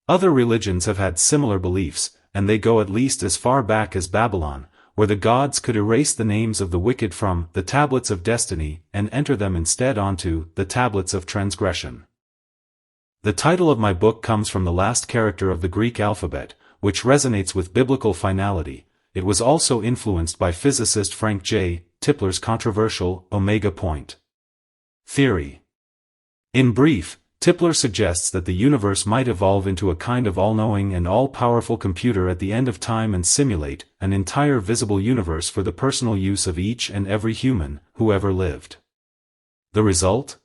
Other religions have had similar beliefs, and they go at least as far back as Babylon, where the gods could erase the names of the wicked from the tablets of destiny and enter them instead onto the tablets of transgression. The title of my book comes from the last character of the Greek alphabet, which resonates with biblical finality. It was also influenced by physicist Frank J. Tipler's controversial omega point theory. In brief, Tipler suggests that the universe might evolve into a kind of all-knowing and all-powerful computer at the end of time and simulate an entire visible universe for the personal use of each and every human who ever lived. The result?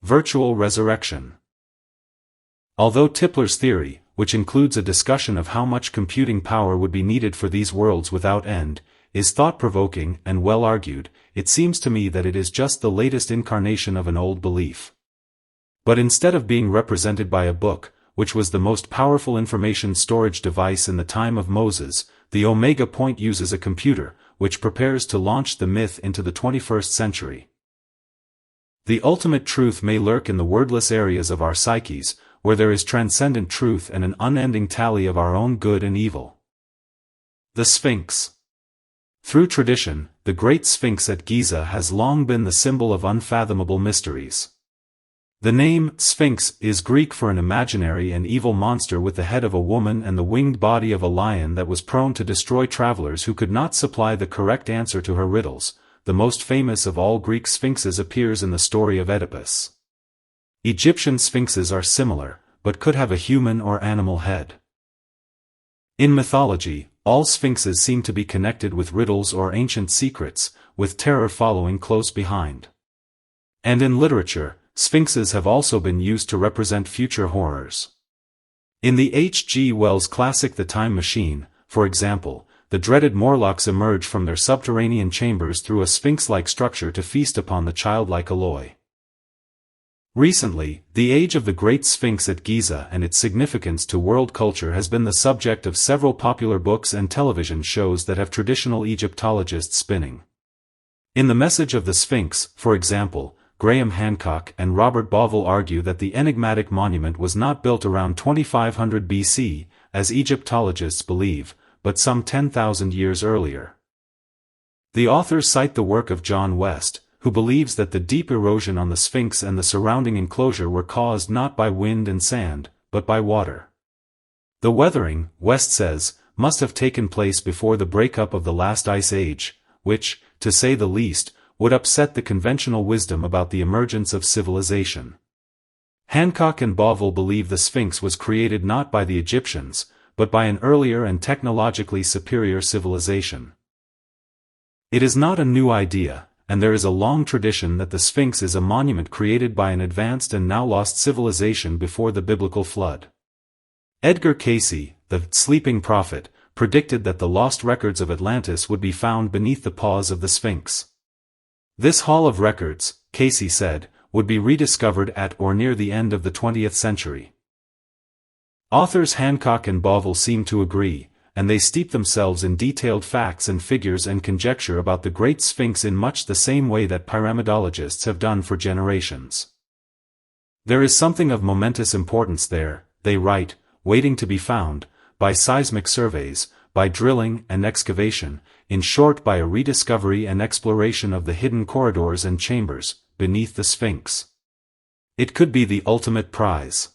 Virtual resurrection. Although Tipler's theory, which includes a discussion of how much computing power would be needed for these worlds without end, is thought-provoking and well-argued, it seems to me that it is just the latest incarnation of an old belief. But instead of being represented by a book, which was the most powerful information storage device in the time of Moses, the Omega Point uses a computer, which prepares to launch the myth into the 21st century. The ultimate truth may lurk in the wordless areas of our psyches, where there is transcendent truth and an unending tally of our own good and evil. The Sphinx. Through tradition, the Great Sphinx at Giza has long been the symbol of unfathomable mysteries. The name Sphinx is Greek for an imaginary and evil monster with the head of a woman and the winged body of a lion that was prone to destroy travelers who could not supply the correct answer to her riddles. The most famous of all Greek sphinxes appears in the story of Oedipus. Egyptian sphinxes are similar, but could have a human or animal head. In mythology, all sphinxes seem to be connected with riddles or ancient secrets, with terror following close behind. And in literature, sphinxes have also been used to represent future horrors. In the H. G. Wells classic The Time Machine, for example, the dreaded Morlocks emerge from their subterranean chambers through a sphinx-like structure to feast upon the childlike Eloi. Recently, the age of the Great Sphinx at Giza and its significance to world culture has been the subject of several popular books and television shows that have traditional Egyptologists spinning. In The Message of the Sphinx, for example, Graham Hancock and Robert Bauval argue that the enigmatic monument was not built around 2500 BC, as Egyptologists believe, but some 10,000 years earlier. The authors cite the work of John West, who believes that the deep erosion on the Sphinx and the surrounding enclosure were caused not by wind and sand, but by water. The weathering, West says, must have taken place before the breakup of the last ice age, which, to say the least, would upset the conventional wisdom about the emergence of civilization. Hancock and Bauval believe the Sphinx was created not by the Egyptians, but by an earlier and technologically superior civilization. It is not a new idea, and there is a long tradition that the Sphinx is a monument created by an advanced and now lost civilization before the biblical flood. Edgar Cayce, the sleeping prophet, predicted that the lost records of Atlantis would be found beneath the paws of the Sphinx. This hall of records, Cayce said, would be rediscovered at or near the end of the 20th century. Authors Hancock and Bauval seem to agree, and they steep themselves in detailed facts and figures and conjecture about the Great Sphinx in much the same way that pyramidologists have done for generations. There is something of momentous importance there, they write, waiting to be found, by seismic surveys, by drilling and excavation, in short by a rediscovery and exploration of the hidden corridors and chambers, beneath the Sphinx. It could be the ultimate prize.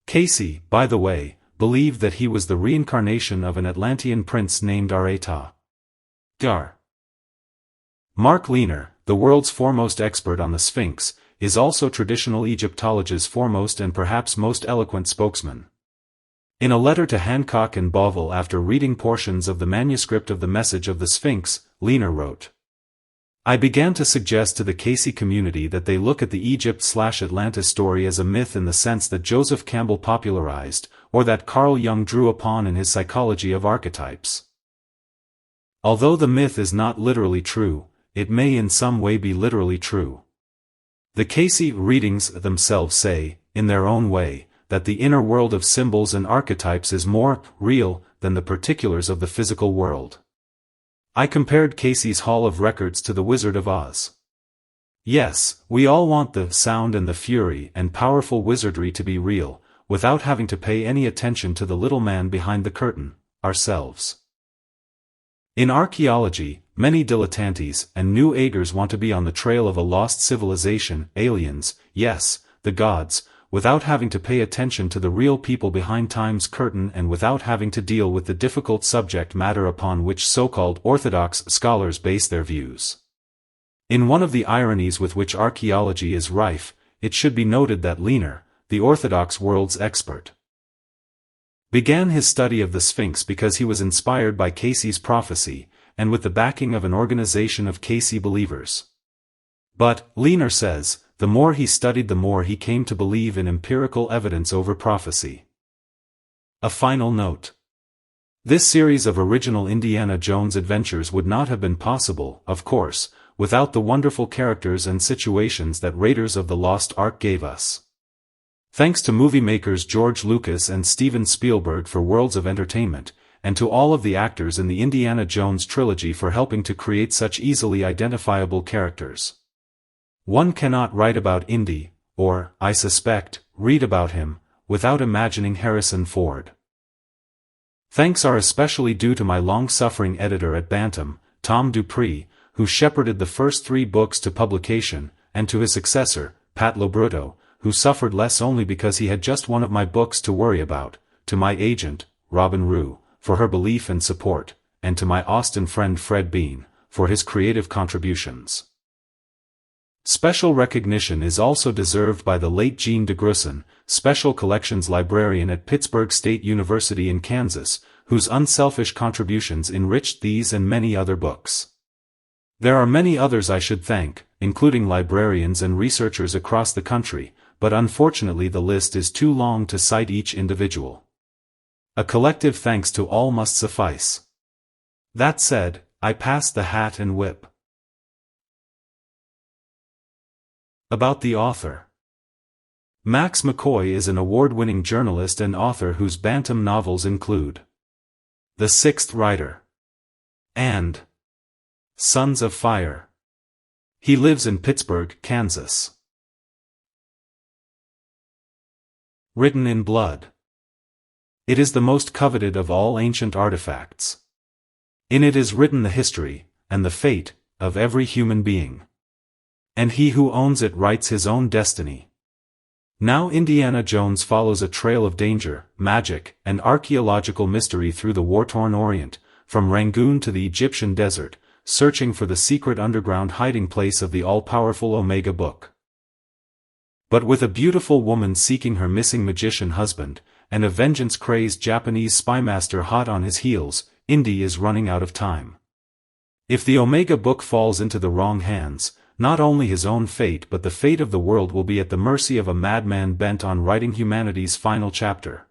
Cayce, by the way, believed that he was the reincarnation of an Atlantean prince named Areta. Mark Lehner, the world's foremost expert on the Sphinx, is also traditional Egyptology's foremost and perhaps most eloquent spokesman. In a letter to Hancock and Bauval after reading portions of the manuscript of The Message of the Sphinx, Lehner wrote, I began to suggest to the Cayce community that they look at the Egypt/Atlantis story as a myth in the sense that Joseph Campbell popularized, or that Carl Jung drew upon in his Psychology of Archetypes. Although the myth is not literally true, it may in some way be literally true. The Cayce readings themselves say, in their own way, that the inner world of symbols and archetypes is more real than the particulars of the physical world. I compared Cayce's Hall of Records to the Wizard of Oz. Yes, we all want the sound and the fury and powerful wizardry to be real, without having to pay any attention to the little man behind the curtain, ourselves. In archaeology, many dilettantes and new agers want to be on the trail of a lost civilization, aliens, yes, the gods, without having to pay attention to the real people behind time's curtain and without having to deal with the difficult subject matter upon which so-called orthodox scholars base their views. In one of the ironies with which archaeology is rife, it should be noted that Leaner, the Orthodox world's expert, began his study of the Sphinx because he was inspired by Casey's prophecy, and with the backing of an organization of Casey believers. But, Leaner says, the more he studied the more he came to believe in empirical evidence over prophecy. A final note. This series of original Indiana Jones adventures would not have been possible, of course, without the wonderful characters and situations that Raiders of the Lost Ark gave us. Thanks to movie makers George Lucas and Steven Spielberg for worlds of entertainment, and to all of the actors in the Indiana Jones trilogy for helping to create such easily identifiable characters. One cannot write about Indy, or, I suspect, read about him, without imagining Harrison Ford. Thanks are especially due to my long-suffering editor at Bantam, Tom Dupree, who shepherded the first 3 books to publication, and to his successor, Pat Lobrutto, who suffered less only because he had just one of my books to worry about, to my agent, Robin Rue, for her belief and support, and to my Austin friend Fred Bean, for his creative contributions. Special recognition is also deserved by the late Jean DeGrusson, Special Collections Librarian at Pittsburgh State University in Kansas, whose unselfish contributions enriched these and many other books. There are many others I should thank, including librarians and researchers across the country, but unfortunately the list is too long to cite each individual. A collective thanks to all must suffice. That said, I pass the hat and whip. About the author. Max McCoy is an award-winning journalist and author whose Bantam novels include The Sixth Rider and Sons of Fire. He lives in Pittsburgh, Kansas. Written in blood. It is the most coveted of all ancient artifacts. In it is written the history, and the fate, of every human being. And he who owns it writes his own destiny. Now Indiana Jones follows a trail of danger, magic, and archaeological mystery through the war-torn Orient, from Rangoon to the Egyptian desert, searching for the secret underground hiding place of the all-powerful Omega Book. But with a beautiful woman seeking her missing magician husband, and a vengeance-crazed Japanese spymaster hot on his heels, Indy is running out of time. If the Omega Book falls into the wrong hands, not only his own fate but the fate of the world will be at the mercy of a madman bent on writing humanity's final chapter.